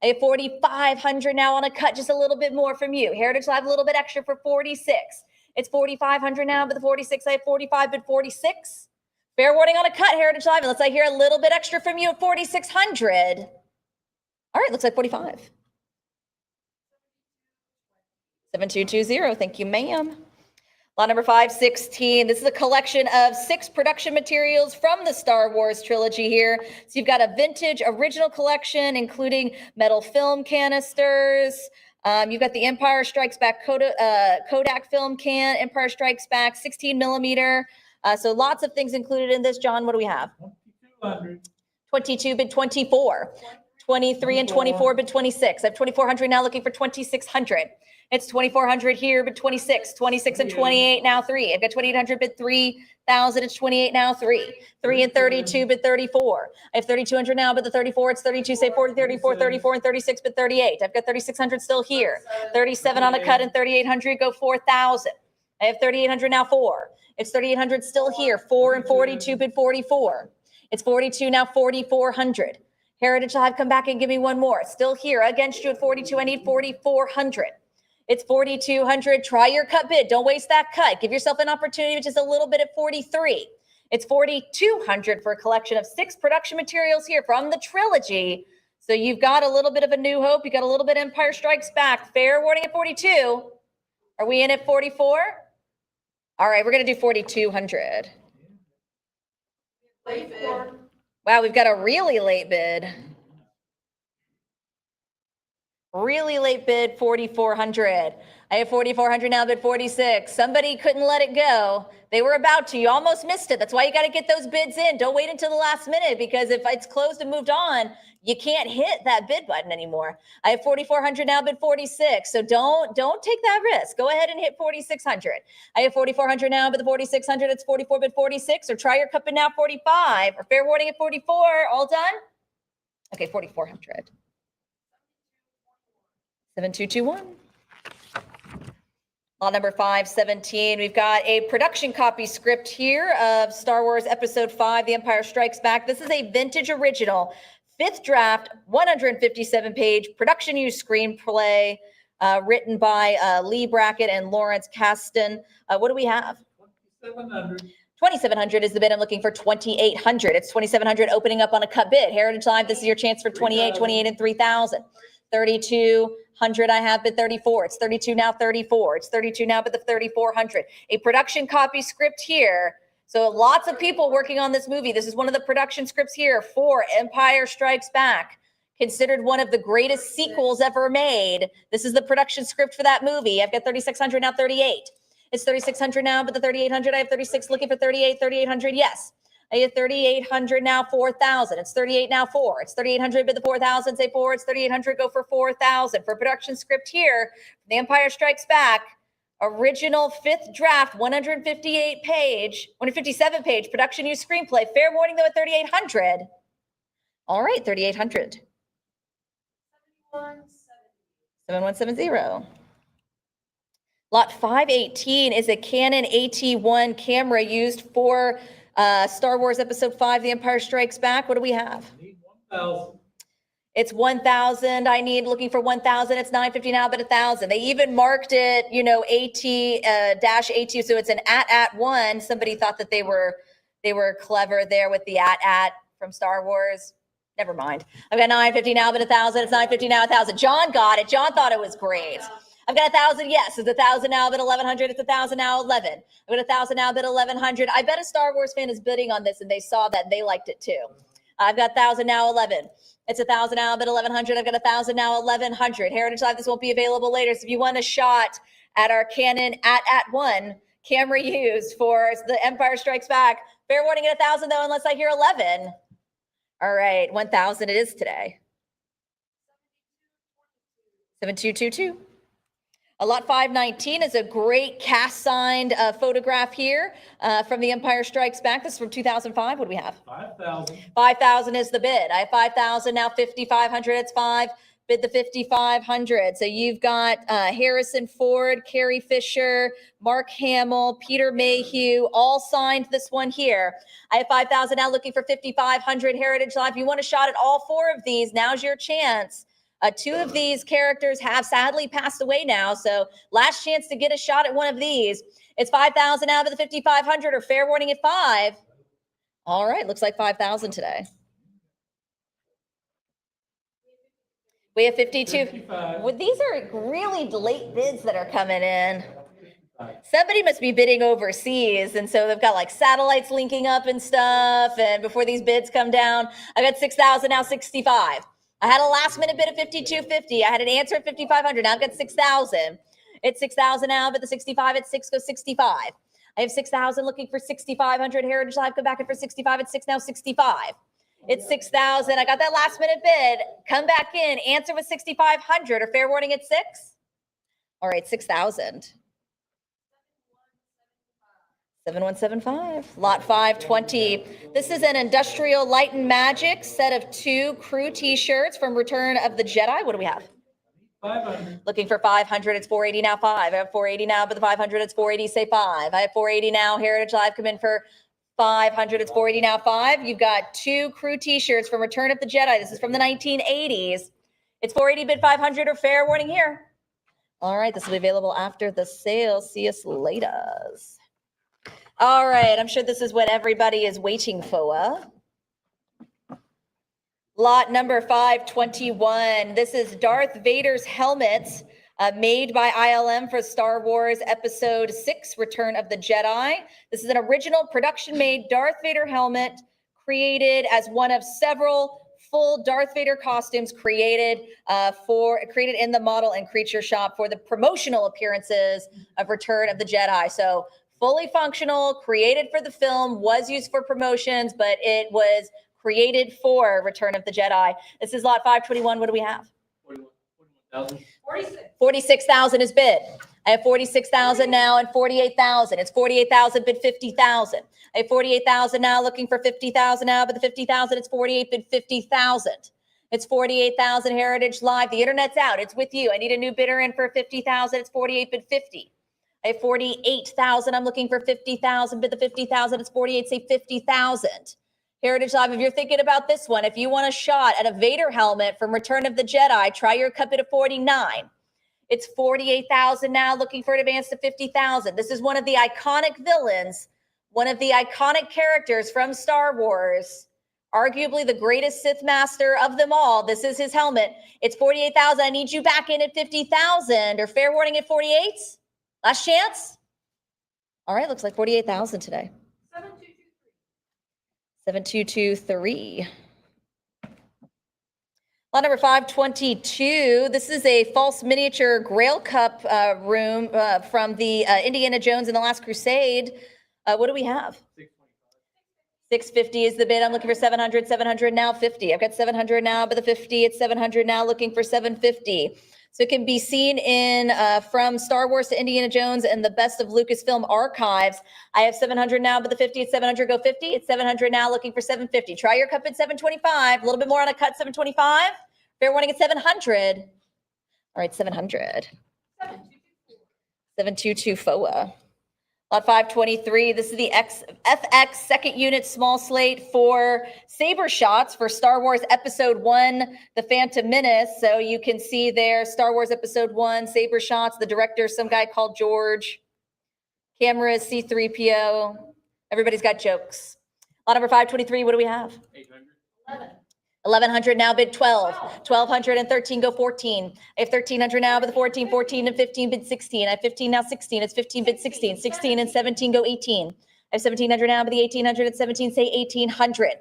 I have 4,500 now on a cut, just a little bit more from you. Heritage Live, a little bit extra for 46. It's 4,500 now, but the 46, I have 45, but 46. Fair warning on a cut, Heritage Live, unless I hear a little bit extra from you at 4,600. All right, looks like 45. 7220, thank you, ma'am. Lot number 516. This is a collection of 6 production materials from the Star Wars trilogy here. So you've got a vintage original collection, including metal film canisters. You've got the Empire Strikes Back Kodak film can, Empire Strikes Back 16 millimeter. So lots of things included in this. John, what do we have? 2,200. 22 bid 24. 23 and 24 bid 26. I have 2,400 now looking for 2,600. It's 2,400 here, bid 26, 26 and 28 now 3. I've got 2,800 bid 3,000. It's 28 now 3. 3 and 32 bid 34. I have 3,200 now, but the 34, it's 32, say 40, 34, 34 and 36 bid 38. I've got 3,600 still here. 37 on a cut and 3,800 go 4,000. I have 3,800 now 4. It's 3,800 still here. 4 and 42 bid 44. It's 42 now 4,400. Heritage Live, come back and give me one more. Still here against you at 42. I need 4,400. It's 4,200. Try your cut bid. Don't waste that cut. Give yourself an opportunity, which is a little bit at 43. It's 4,200 for a collection of 6 production materials here from the trilogy. So you've got a little bit of A New Hope. You got a little bit Empire Strikes Back. Fair warning at 42. Are we in at 44? All right, we're going to do 4,200. Wow, we've got a really late bid. Really late bid, 4,400. I have 4,400 now, bid 46. Somebody couldn't let it go. They were about to. You almost missed it. That's why you got to get those bids in. Don't wait until the last minute, because if it's closed and moved on, you can't hit that bid button anymore. I have 4,400 now, bid 46. So don't take that risk. Go ahead and hit 4,600. I have 4,400 now, but the 4,600, it's 44 bid 46. Or try your cup in now, 45. Or fair warning at 44. All done? Okay, 4,400. 7221. Lot number 517. We've got a production copy script here of Star Wars Episode 5, The Empire Strikes Back. This is a vintage original, 5th draft, 157-page production use screenplay written by Lee Brackett and Lawrence Kasdan. What do we have? 2,700. 2,700 is the bid. I'm looking for 2,800. It's 2,700 opening up on a cut bid. Heritage Live, this is your chance for 28, 28 and 3,000. 3,200 I have bid 34. It's 32 now 34. It's 32 now but the 3,400. A production copy script here. So lots of people working on this movie. This is one of the production scripts here for Empire Strikes Back. Considered one of the greatest sequels ever made. This is the production script for that movie. I've got 3,600 now 38. It's 3,600 now but the 3,800. I have 36 looking for 38. 3,800 yes. I have 3,800 now, 4,000. It's 38 now, 4. It's 3,800 bid the 4,000, say 4. It's 3,800, go for 4,000. For production script here, The Empire Strikes Back, original 5th draft, 157-page production use screenplay. Fair warning though at 3,800. All right, 3,800. 7170. Lot 518 is a Canon AT1 camera used for Star Wars Episode 5, The Empire Strikes Back. What do we have? Need 1,000. It's 1,000. I need looking for 1,000. It's 950 now, but 1,000. They even marked it, AT dash AT. So it's an at one. Somebody thought that they were clever there with the at from Star Wars. Never mind. I've got 950 now, but 1,000. It's 950 now, 1,000. John got it. John thought it was great. I've got 1,000. Yes, it's 1,000 now, but 1,100. It's 1,000 now, 11. I've got 1,000 now, but 1,100. I bet a Star Wars fan is bidding on this, and they saw that and they liked it too. I've got 1,000 now, 11. It's 1,000 now, but 1,100. I've got 1,000 now, 1,100. Heritage Live, this won't be available later. So if you want a shot at our Canon at one camera used for The Empire Strikes Back, fair warning at 1,000 though, unless I hear 11. All right, 1,000 it is today. 7222. Lot 519 is a great cast signed photograph here from The Empire Strikes Back. This is from 2005. What do we have? 5,000. 5,000 is the bid. I have 5,000 now, 5,500. It's 5. Bid the 5,500. So you've got Harrison Ford, Carrie Fisher, Mark Hamill, Peter Mayhew, all signed this one here. I have 5,000 now looking for 5,500. Heritage Live. If you want a shot at all 4 of these, now's your chance. 2 of these characters have sadly passed away now. So last chance to get a shot at one of these. It's 5,000 out of the 5,500 or fair warning at 5. All right. Looks like 5,000 today. We have 52. 55. Well, these are really late bids that are coming in. Somebody must be bidding overseas. And so they've got like satellites linking up and stuff. And before these bids come down, I got 6,000 now, 65. I had a last minute bid of 5,250. I had an answer at 5,500. Now I've got 6,000. It's 6,000 now, but the 65 at 6 goes 65. I have 6,000 looking for 6,500. Heritage Live, come back in for 65 at 6 now, 65. It's 6,000. I got that last minute bid. Come back in, answer with 6,500 or fair warning at 6. All right, 6,000. 7175, lot 520. This is an Industrial Light and Magic set of 2 crew t-shirts from Return of the Jedi. What do we have? 500. Looking for 500, it's 480 now, 5. I have 480 now, but the 500, it's 480, say 5. I have 480 now, Heritage Live come in for 500, it's 480 now, 5. You've got 2 crew t-shirts from Return of the Jedi. This is from the 1980s. It's 480, bid 500 or fair warning here. All right, this will be available after the sale. See us later. All right, I'm sure this is what everybody is waiting for. Lot number 521. This is Darth Vader's helmet made by ILM for Star Wars Episode 6, Return of the Jedi. This is an original production-made Darth Vader helmet created as one of several full Darth Vader costumes created in the model and creature shop for the promotional appearances of Return of the Jedi. So fully functional, created for the film, was used for promotions, but it was created for Return of the Jedi. This is lot 521. What do we have? 41,000. 46. 46,000 is bid. I have 46,000 now and 48,000. It's 48,000, bid 50,000. I have 48,000 now, looking for 50,000 now, but the 50,000, it's 48, bid 50,000. It's 48,000, Heritage Live. The internet's out. It's with you. I need a new bidder in for 50,000. It's 48, bid 50. I have 48,000. I'm looking for 50,000, bid the 50,000. It's 48, say 50,000. Heritage Live, if you're thinking about this one, if you want a shot at a Vader helmet from Return of the Jedi, try your cup at 49. It's 48,000 now, looking for an advance to 50,000. This is one of the iconic villains, one of the iconic characters from Star Wars, arguably the greatest Sith master of them all. This is his helmet. It's 48,000. I need you back in at 50,000 or fair warning at 48. Last chance. All right, looks like 48,000 today. 7223. Lot number 522. This is a false miniature Grail Cup room from the Indiana Jones and the Last Crusade. What do we have? 650 is the bid. I'm looking for 700. 700 now, 50. I've got 700 now, but the 50, it's 700 now, looking for 750. So it can be seen in from Star Wars to Indiana Jones and the best of Lucasfilm archives. I have 700 now, but the 50, it's 700, go 50. It's 700 now, looking for 750. Try your cup at 725. A little bit more on a cut, 725. Fair warning at 700. All right, 700. 722 FOA. Lot 523, this is the FX second unit small slate for saber shots for Star Wars Episode 1, The Phantom Menace. So you can see there, Star Wars Episode 1, saber shots. The director, some guy called George. Camera is C-3PO. Everybody's got jokes. Lot number 523, what do we have? 800. 1,100 now, bid 12. 1,200 and 13, go 14. I have 1,300 now, but the 14, 14 and 15, bid 16. I have 15 now, 16. It's 15, bid 16. 16 and 17, go 18. I have 1,700 now, but the 1,800 and 17, say 1,800.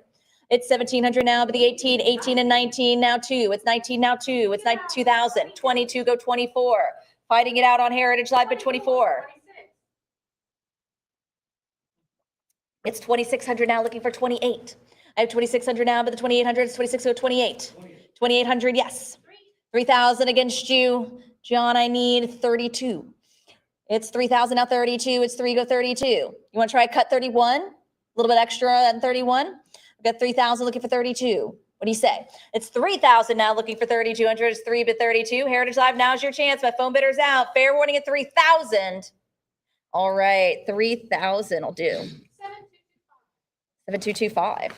It's 1,700 now, but the 18, 18 and 19, now 2. It's 19 now, 2. It's 2,000. 22, go 24. Fighting it out on Heritage Live, but 24. It's 2,600 now, looking for 28. I have 2,600 now, but the 2,800 is 26, so 28. 2,800, yes. 3,000 against you. John, I need 32. It's 3,000 now, 32. It's 3, go 32. You want to try cut 31? A little bit extra than 31? I've got 3,000 looking for 32. What do you say? It's 3,000 now, looking for 3,200. It's 3, but 32. Heritage Live, now's your chance. My phone bidder's out. Fair warning at 3,000. All right, 3,000 will do. 7225.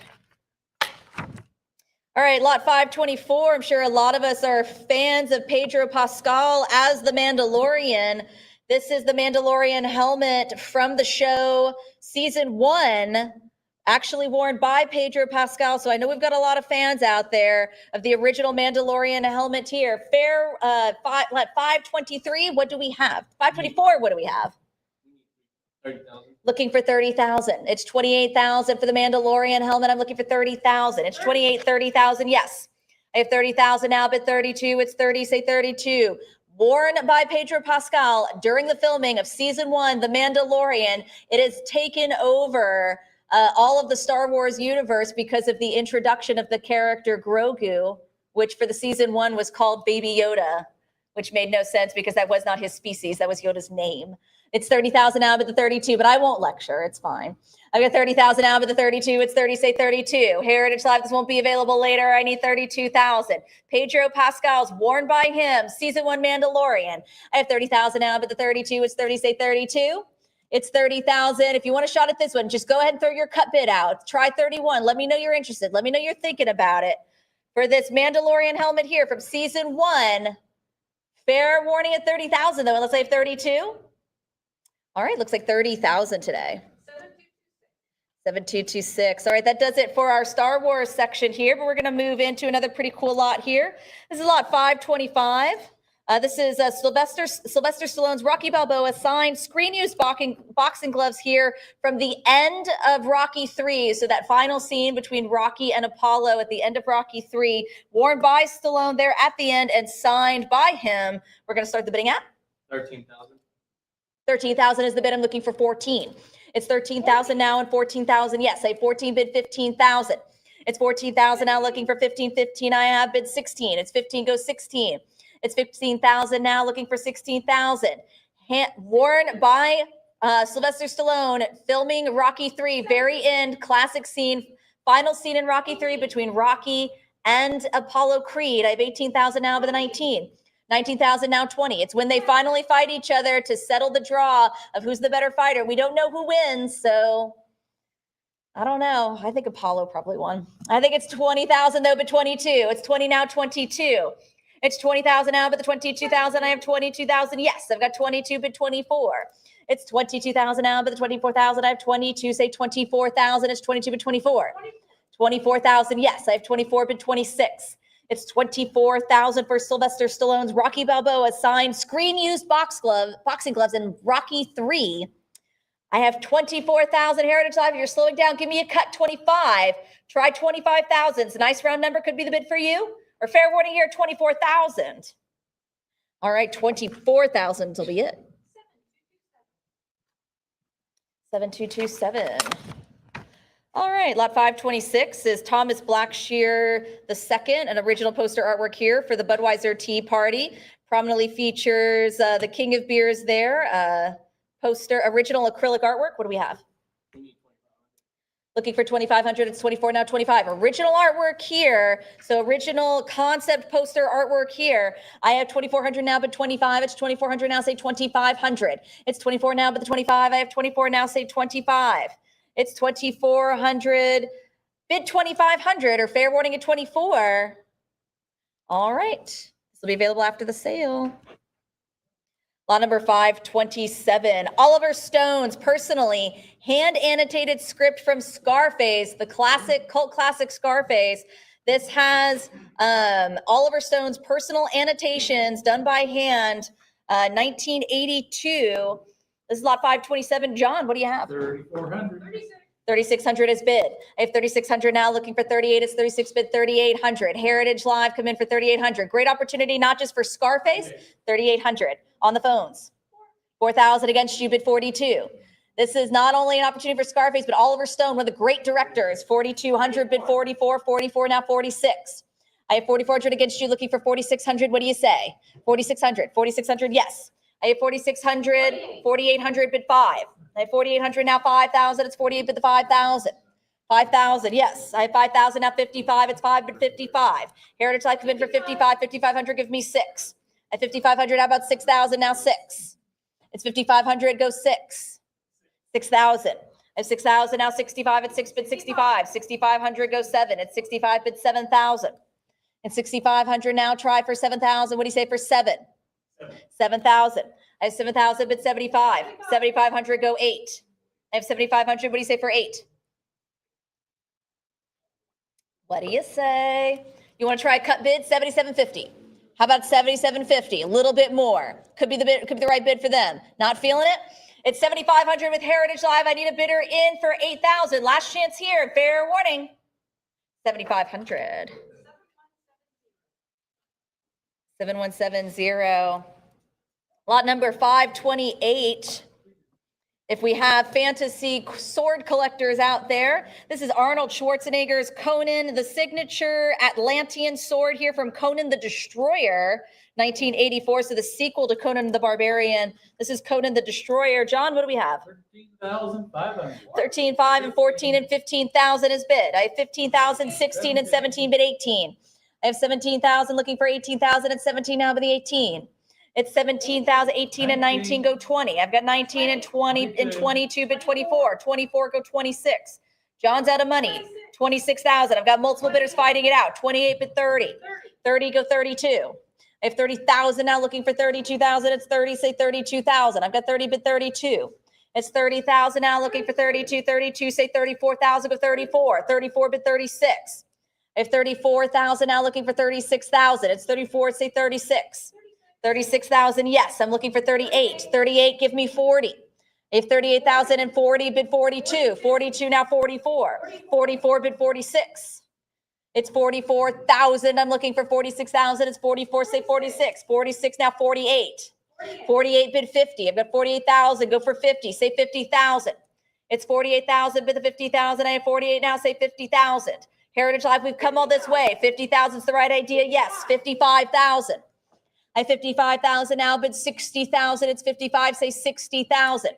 All right, lot 524. I'm sure a lot of us are fans of Pedro Pascal as the Mandalorian. This is the Mandalorian helmet from the show season 1, actually worn by Pedro Pascal. So I know we've got a lot of fans out there of the original Mandalorian helmet here. Fair 523. What do we have? 524. What do we have? 30,000. Looking for 30,000. It's 28,000 for the Mandalorian helmet. I'm looking for 30,000. It's 28, 30,000. Yes. I have 30,000 now, but 32. It's 30, say 32. Worn by Pedro Pascal during the filming of season 1, The Mandalorian. It has taken over all of the Star Wars universe because of the introduction of the character Grogu, which for the season 1 was called Baby Yoda, which made no sense because that was not his species. That was Yoda's name. It's 30,000 out of the 32, but I won't lecture. It's fine. I got 30,000 out of the 32. It's 30, say 32. Heritage Live, this won't be available later. I need 32,000. Pedro Pascal's Worn by Him, season 1 Mandalorian. I have 30,000 out of the 32. It's 30, say 32. It's 30,000. If you want a shot at this one, just go ahead and throw your cut bid out. Try 31. Let me know you're interested. Let me know you're thinking about it. For this Mandalorian helmet here from season 1, fair warning at 30,000 though. Let's say 32. All right, looks like 30,000 today. 7226. All right, that does it for our Star Wars section here, but we're going to move into another pretty cool lot here. This is lot 525. This is Sylvester Stallone's Rocky Balboa signed screen use boxing gloves here from the end of Rocky 3. So that final scene between Rocky and Apollo at the end of Rocky 3, worn by Stallone there at the end and signed by him. We're going to start the bidding at 13,000. 13,000 is the bid. I'm looking for 14. It's 13,000 now and 14,000. Yes, I have 14 bid 15,000. It's 14,000 now looking for 15. 15 I have bid 16. It's 15 goes 16. It's 15,000 now looking for 16,000. Worn by Sylvester Stallone filming Rocky 3, very end, classic scene, final scene in Rocky 3 between Rocky and Apollo Creed. I have 18,000 now, but the 19. 19,000 now 20. It's when they finally fight each other to settle the draw of who's the better fighter. We don't know who wins, so I don't know. I think Apollo probably won. I think it's 20,000 though, but 22. It's 20 now, 22. It's 20,000 now, but the 22,000, I have 22,000. Yes, I've got 22, but 24. It's 22,000 now, but the 24,000, I have 22, say 24,000. It's 22, but 24. 24,000, yes, I have 24, but 26. It's 24,000 for Sylvester Stallone's Rocky Balboa signed screen-used boxing gloves in Rocky 3. I have 24,000 Heritage Live. If you're slowing down, give me a cut 25. Try 25,000. It's a nice round number. Could be the bid for you. Or fair warning here, 24,000. All right, 24,000 will be it. 7227. All right, lot 526 is Thomas Blackshear II, an original poster artwork here for the Budweiser Tea Party. Prominently features the King of Beers there. Poster, original acrylic artwork. What do we have? Looking for 2,500. It's 24 now, 25. Original artwork here. So original concept poster artwork here. I have 2,400 now, but 25. It's 2,400 now, say 2,500. It's 24 now, but the 25. I have 24 now, say 25. It's 2,400, bid 2,500 or fair warning at 24. All right, this will be available after the sale. Lot number 527, Oliver Stone's personally hand annotated script from Scarface, the classic, cult classic Scarface. This has Oliver Stone's personal annotations done by hand, 1982. This is lot 527. John, what do you have? 3,400. 3,600 is bid. I have 3,600 now, looking for 38. It's 36 bid, 3,800. Heritage Live, come in for 3,800. Great opportunity, not just for Scarface, 3,800 on the phones. 4,000 against you, bid 42. This is not only an opportunity for Scarface, but Oliver Stone, one of the great directors. 4,200 bid 44, 44 now 46. I have 4,400 against you, looking for 4,600. What do you say? 4,600, 4,600, yes. I have 4,600, 4,800 bid 5. I have 4,800 now 5,000. It's 48 bid the 5,000. 5,000, yes. I have 5,000 now 55. It's 5 bid 55. Heritage Life come in for 55. 5,500, give me 6. At 5,500, how about 6,000 now 6? It's 5,500, go 6. 6,000. I have 6,000 now 65. It's 6 bid 65. 6,500, go 7. It's 65 bid 7,000. And 6,500 now try for 7,000. What do you say for 7? 7,000. I have 7,000 bid 75. 7,500 go 8. I have 7,500. What do you say for 8? What do you say? You want to try a cut bid? 7,750. How about 7,750? A little bit more. Could be the bid, could be the right bid for them. Not feeling it? It's 7,500 with Heritage Live. I need a bidder in for 8,000. Last chance here. Fair warning. 7,500. 7170. Lot number 528 If we have fantasy sword collectors out there, this is Arnold Schwarzenegger's Conan the Signature Atlantean sword here from Conan the Destroyer, 1984. So the sequel to Conan the Barbarian. This is Conan the Destroyer. John, what do we have? 13,500. 13, 5, and 14, and 15,000 is bid. I have 15,000, 16, and 17, bid 18. I have 17,000, looking for 18,000 and 17 now, bid the 18. It's 17,000, 18 and 19 go 20. I've got 19 and 20 and 22, bid 24. 24 go 26. John's out of money. 26,000. I've got multiple bidders fighting it out. 28 bid 30. 30 go 32. I have 30,000 now, looking for 32,000. It's 30, say 32,000. I've got 30 bid 32. It's 30,000 now, looking for 32. 32, say 34,000 go 34. 34 bid 36. I have 34,000 now, looking for 36,000. It's 34, say 36. 36,000, yes. I'm looking for 38. 38, give me 40. I have 38,000 and 40, bid 42. 42, now 44. 44, bid 46. It's 44,000. I'm looking for 46,000. It's 44, say 46. 46, now 48. 48, bid 50. I've got 48,000. Go for 50. Say 50,000. It's 48,000, bid the 50,000. I have 48 now. Say 50,000. Heritage Life, we've come all this way. 50,000 is the right idea. Yes. 55,000. I have 55,000 now, bid 60,000. It's 55. Say 60,000.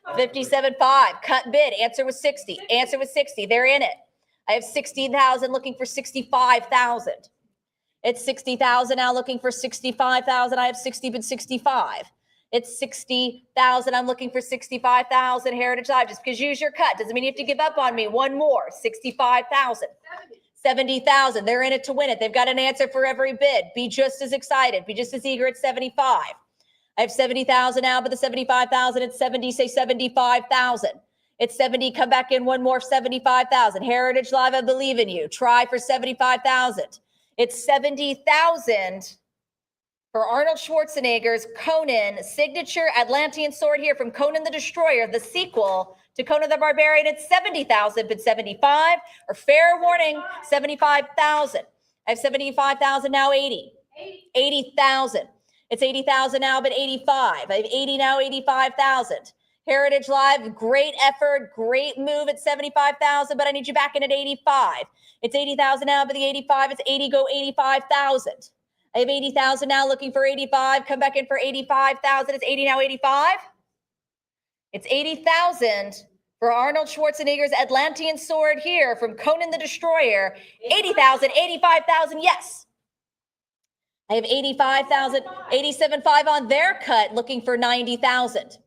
57.5. Cut bid. Answer was 60. Answer was 60. They're in it. I have 16,000, looking for 65,000. It's 60,000 now, looking for 65,000. I have 60 bid 65. It's 60,000. I'm looking for 65,000. Heritage Live, just because you use your cut doesn't mean you have to give up on me. One more. 65,000. 70,000. They're in it to win it. They've got an answer for every bid. Be just as excited. Be just as eager at 75. I have 70,000 now, but the 75,000, it's 70, say 75,000. It's 70, come back in one more, 75,000. Heritage Live, I believe in you. Try for 75,000. It's 70,000 for Arnold Schwarzenegger's Conan Signature Atlantean sword here from Conan the Destroyer, the sequel to Conan the Barbarian. It's 70,000, but 75, or fair warning, 75,000. I have 75,000 now, 80. 80,000. It's 80,000 now, but 85. I have 80 now, 85,000. Heritage Live, great effort, great move at 75,000, but I need you back in at 85. It's 80,000 now, but the 85, it's 80, go 85,000. I have 80,000 now, looking for 85. Come back in for 85,000. It's 80 now, 85. It's 80,000 for Arnold Schwarzenegger's Atlantean sword here from Conan the Destroyer. 80,000, 85,000, yes. I have 85,000, 87.5 on their cut, looking for 90,000.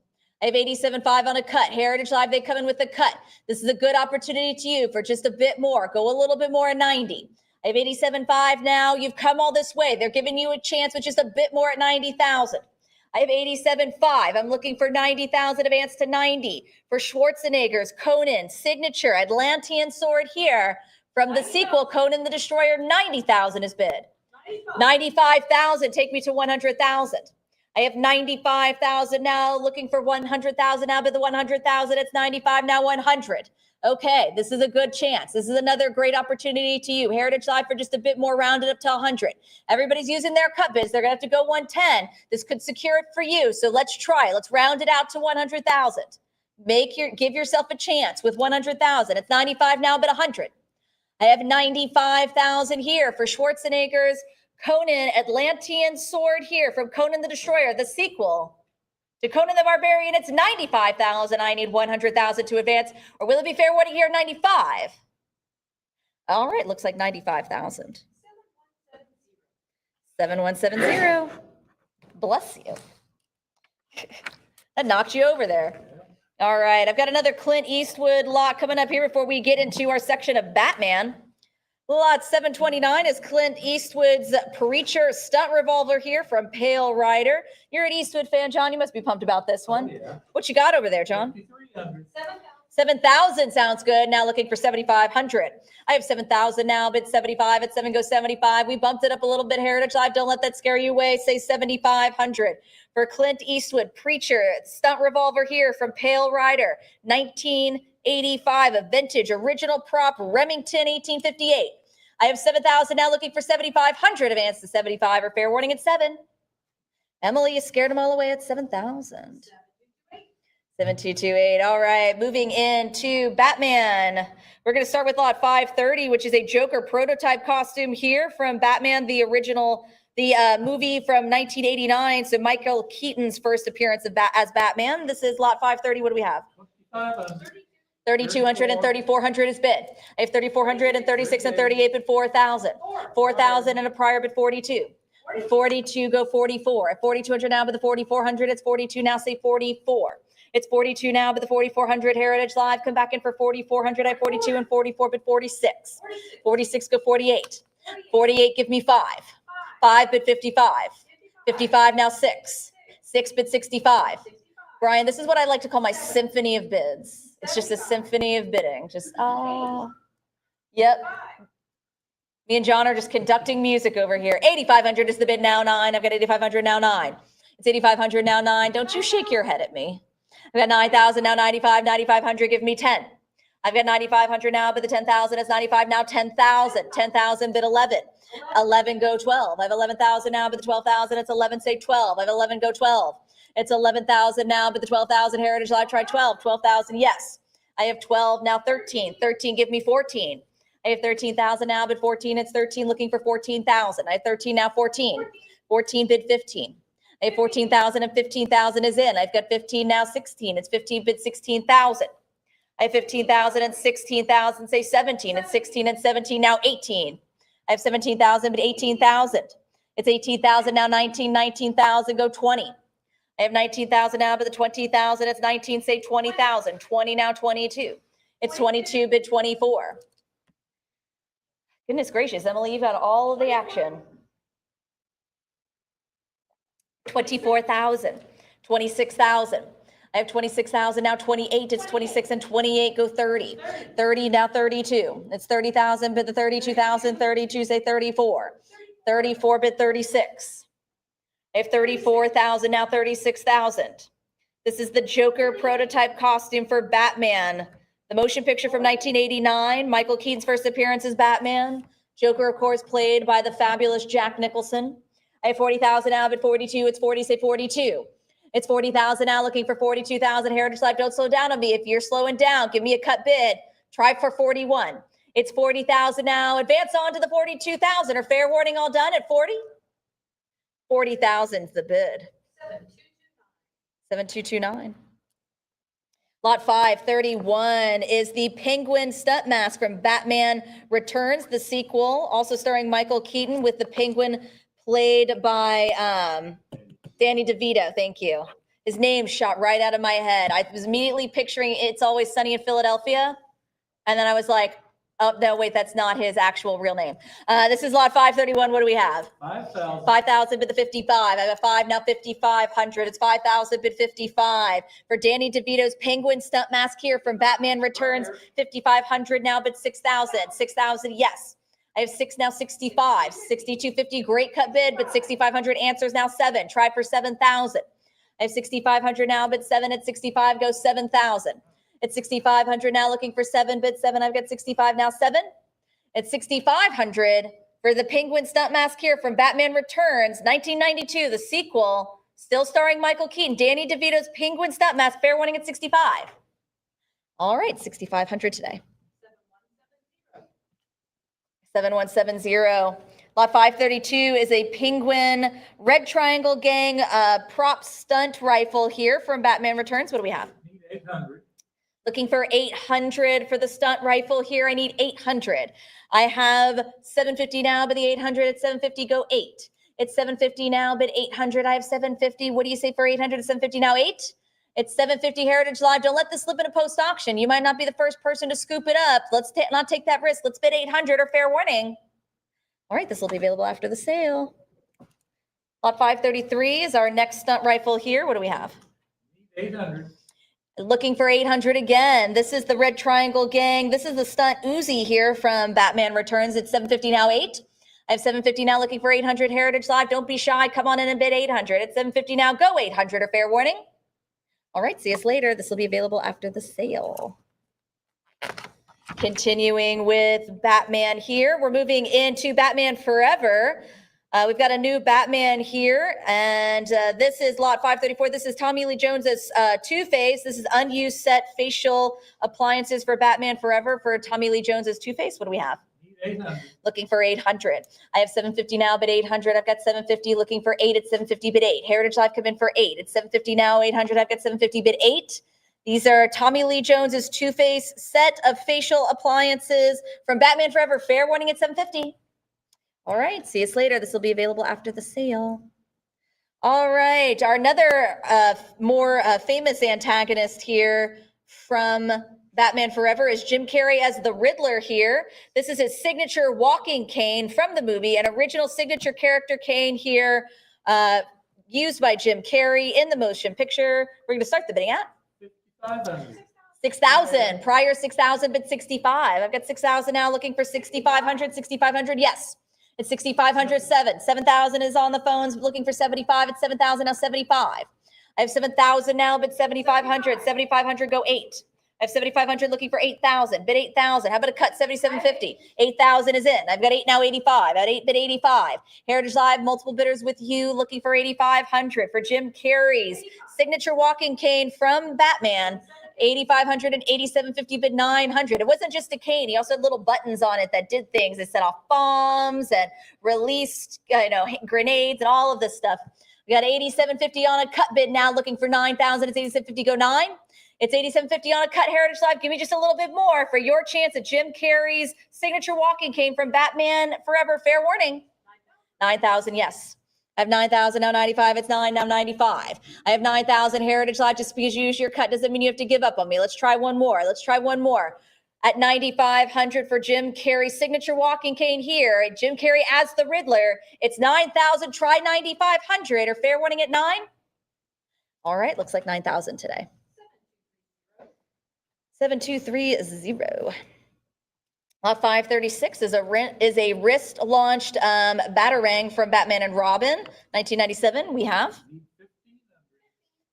I have 87.5 on a cut. Heritage Live, they come in with a cut. This is a good opportunity to you for just a bit more. Go a little bit more at 90. I have 87.5 now. You've come all this way. They're giving you a chance with just a bit more at 90,000. I have 87.5. I'm looking for 90,000, advance to 90 for Schwarzenegger's Conan Signature Atlantean sword here from the sequel, Conan the Destroyer. 90,000 is bid. 95,000. Take me to 100,000. I have 95,000 now, looking for 100,000 now, but the 100,000, it's 95 now, 100. Okay, this is a good chance. This is another great opportunity to you. Heritage Live for just a bit more, rounded up to 100. Everybody's using their cut bids. They're gonna have to go 110. This could secure it for you. So let's try. Let's round it out to 100,000. Give yourself a chance with 100,000. It's 95 now, but 100. I have 95,000 here for Schwarzenegger's Conan Atlantean sword here from Conan the Destroyer, the sequel to Conan the Barbarian. It's 95,000. I need 100,000 to advance. Or will it be fair warning here? 95. All right, looks like 95,000. 7170. Bless you. That knocked you over there. All right, I've got another Clint Eastwood lot coming up here before we get into our section of Batman. Lot 729 is Clint Eastwood's Preacher stunt revolver here from Pale Rider. You're an Eastwood fan, John. You must be pumped about this one. Oh, yeah. What you got over there, John? 5,300. 7,000 sounds good. Now looking for 7,500. I have 7,000 now, bid 75. At 7 goes 75. We bumped it up a little bit. Heritage Live, don't let that scare you away. Say 7,500 for Clint Eastwood Preacher stunt revolver here from Pale Rider. 1985, a vintage original prop Remington 1858. I have 7,000 now, looking for 7,500. Advance to 75 or fair warning at 7. Emily, you scared them all away at 7,000. 7228. All right, moving into Batman. We're going to start with lot 530, which is a Joker prototype costume here from Batman, the original, the movie from 1989. So Michael Keaton's first appearance as Batman. This is lot 530. What do we have? 500. 3,200 and 3,400 is bid. I have 3,400 and 36 and 38 bid 4,000. 4,000 and a prior bid 42. 42 go 44. At 4,200 now, but the 4,400, it's 42 now, say 44. It's 42 now, but the 4,400 Heritage Live come back in for 4,400. I have 42 and 44 bid 46. 46 go 48. 48 give me 5. 5 bid 55. 55 now 6. 6 bid 65. Brian, this is what I like to call my symphony of bids. It's just a symphony of bidding. Just, oh, yep. Me and John are just conducting music over here. 8,500 is the bid now 9. I've got 8,500 now 9. It's 8,500 now 9. Don't you shake your head at me. I've got 9,000 now 95. 9,500 give me 10. I've got 9,500 now, but the 10,000 is 95 now 10,000. 10,000 bid 11. 11 go 12. I have 11,000 now, but the 12,000 it's 11 say 12. I have 11 go 12. It's 11,000 now, but the 12,000 Heritage Live try 12. 12,000 yes. I have 12 now 13. 13 give me 14. I have 13,000 now, but 14 it's 13 looking for 14,000. I have 13 now 14. 14 bid 15. I have 14,000 and 15,000 is in. I've got 15 now 16. It's 15 bid 16,000. I have 15,000 and 16,000 say 17. It's 16 and 17 now 18. I have 17,000 but 18,000. It's 18,000 now 19. 19,000 go 20. I have 19,000 now, but the 20,000, it's 19, say 20,000. 20 now, 22. It's 22 bid 24. Goodness gracious, Emily, you've got all of the action. 24,000, 26,000. I have 26,000 now, 28. It's 26 and 28 go 30. 30 now 32. It's 30,000 bid the 32,000. 32 say 34. 34 bid 36. I have 34,000 now 36,000. This is the Joker prototype costume for Batman. The motion picture from 1989. Michael Keaton's first appearance as Batman. Joker, of course, played by the fabulous Jack Nicholson. I have 40,000 now, but 42. It's 40, say 42. It's 40,000 now, looking for 42,000. Heritage Live, don't slow down on me. If you're slowing down, give me a cut bid. Try for 41. It's 40,000 now. Advance on to the 42,000. Or fair warning all done at 40? 40,000 is the bid. 7229. Lot 531 is the Penguin stunt mask from Batman Returns, the sequel, also starring Michael Keaton with the Penguin played by Danny DeVito. Thank you. His name shot right out of my head. I was immediately picturing It's Always Sunny in Philadelphia. And then I was like, oh, no, wait, that's not his actual real name. This is lot 531. What do we have? 5,000. 5,000 bid the 55. I have a 5 now 5,500. It's 5,000 bid 55 for Danny DeVito's Penguin stunt mask here from Batman Returns. 5,500 now bid 6,000. 6,000 yes. I have 6 now 65. 6,250 great cut bid, but 6,500 answers now 7. Try for 7,000. I have 6,500 now bid 7 at 65 goes 7,000. It's 6,500 now looking for 7 bid 7. I've got 65 now 7. It's 6,500 for the Penguin stunt mask here from Batman Returns, 1992, the sequel, still starring Michael Keaton. Danny DeVito's Penguin stunt mask, fair warning at 65. All right, 6,500 today. 7170. Lot 532 is a Penguin Red Triangle Gang prop stunt rifle here from Batman Returns. What do we have? Need 800. Looking for 800 for the stunt rifle here. I need 800. I have 750 now, but the 800 at 750 go 8. It's 750 now, but 800. I have 750. What do you say for 800 at 750 now? 8. It's 750 Heritage Live. Don't let this slip in a post auction. You might not be the first person to scoop it up. Let's not take that risk. Let's bid 800 or fair warning. All right, this will be available after the sale. Lot 533 is our next stunt rifle here. What do we have? Need 800. Looking for 800 again. This is the Red Triangle Gang. This is the stunt Uzi here from Batman Returns. It's 750 now 8. I have 750 now looking for 800 Heritage Live. Don't be shy. Come on in and bid 800. It's 750 now. Go 800 or fair warning. All right, see us later. This will be available after the sale. Continuing with Batman here. We're moving into Batman Forever. We've got a new Batman here, and this is lot 534. This is Tommy Lee Jones's Two-Face. This is unused set facial appliances for Batman Forever for Tommy Lee Jones's Two-Face. What do we have? Need 800. Looking for 800. I have 750 now, but 800. I've got 750 looking for 8 at 750, but 8. Heritage Life come in for 8. It's 750 now, 800. I've got 750, but 8. These are Tommy Lee Jones's Two-Face set of facial appliances from Batman Forever. Fair warning at 750. All right, see us later. This will be available after the sale. All right, our another more famous antagonist here from Batman Forever is Jim Carrey as the Riddler here. This is his signature walking cane from the movie, an original signature character cane here used by Jim Carrey in the motion picture. We're going to start the bidding at 5,500. 6,000. Prior 6,000, but 65. I've got 6,000 now, looking for 6,500. 6,500, yes. It's 6,500, 7,000 is on the phones, looking for 75. It's 7,000 now, 75. I have 7,000 now, but 7,500. 7,500, go 8. I have 7,500 looking for 8,000, bid 8,000. How about a cut 7,750? 8,000 is in. I've got 8 now, 85. At 8, bid 85. Heritage Live, multiple bidders with you, looking for 8,500 for Jim Carrey's signature walking cane from Batman. 8,500 and 8,750, bid 900. It wasn't just a cane. He also had little buttons on it that did things. It set off bombs and released, grenades and all of this stuff. We got 8,750 on a cut bid now, looking for 9,000. It's 8,750, go 9. It's 8,750 on a cut. Heritage Live, give me just a little bit more for your chance at Jim Carrey's signature walking cane from Batman Forever. Fair warning. 9,000, yes. I have 9,000 now, 95. It's 9 now, 95. I have 9,000 Heritage Live. Just because you use your cut doesn't mean you have to give up on me. Let's try one more. Let's try one more. At 9,500 for Jim Carrey's signature walking cane here. Jim Carrey as the Riddler. It's 9,000. Try 9,500 or fair warning at 9. All right. Looks like 9,000 today. 7230. Lot 536 is a wrist-launched Batarang from Batman and Robin, 1997. We have Need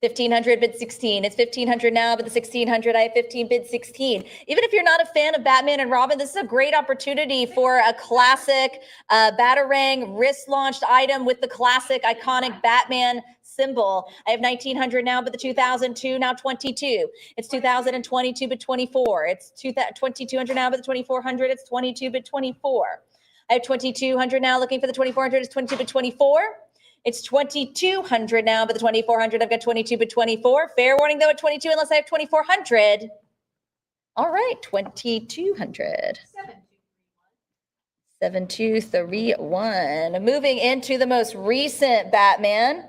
1,500, 1,500. bid 16. It's 1,500 now, but the 1,600, I have 15, bid 16. Even if you're not a fan of Batman and Robin, this is a great opportunity for a classic Batarang wrist-launched item with the classic iconic Batman symbol. I have 1,900 now, but the 2,002 now 22. It's 2,022, but 24. It's 2,200 now, but the 2,400. It's 22, but 24. I have 2,200 now, looking for the 2,400. It's 22, but 24. It's 2,200 now, but the 2,400. I've got 22, but 24. Fair warning though at 22, unless I have 2,400. All right, 2,200. 7,231. Moving into the most recent Batman.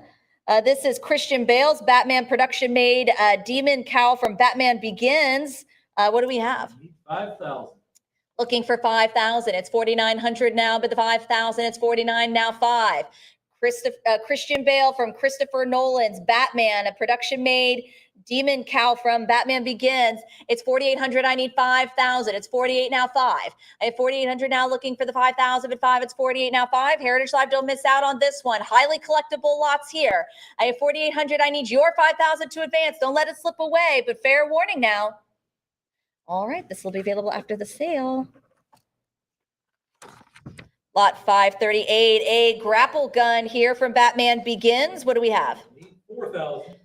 This is Christian Bale's Batman production made demon cowl from Batman Begins. What do we have? Need 5,000. Looking for 5,000. It's 4,900 now, but the 5,000, it's 49 now, 5. Christian Bale from Christopher Nolan's Batman, a production made demon cowl from Batman Begins. It's 4,800. I need 5,000. It's 48 now, 5. I have 4,800 now, looking for the 5,000 but 5. It's 48 now, 5. Heritage Live, don't miss out on this one. Highly collectible lots here. I have 4,800. I need your 5,000 to advance. Don't let it slip away, but fair warning now. All right, this will be available after the sale. Lot 538, a grapple gun here from Batman Begins. What do we have? Need 4,000.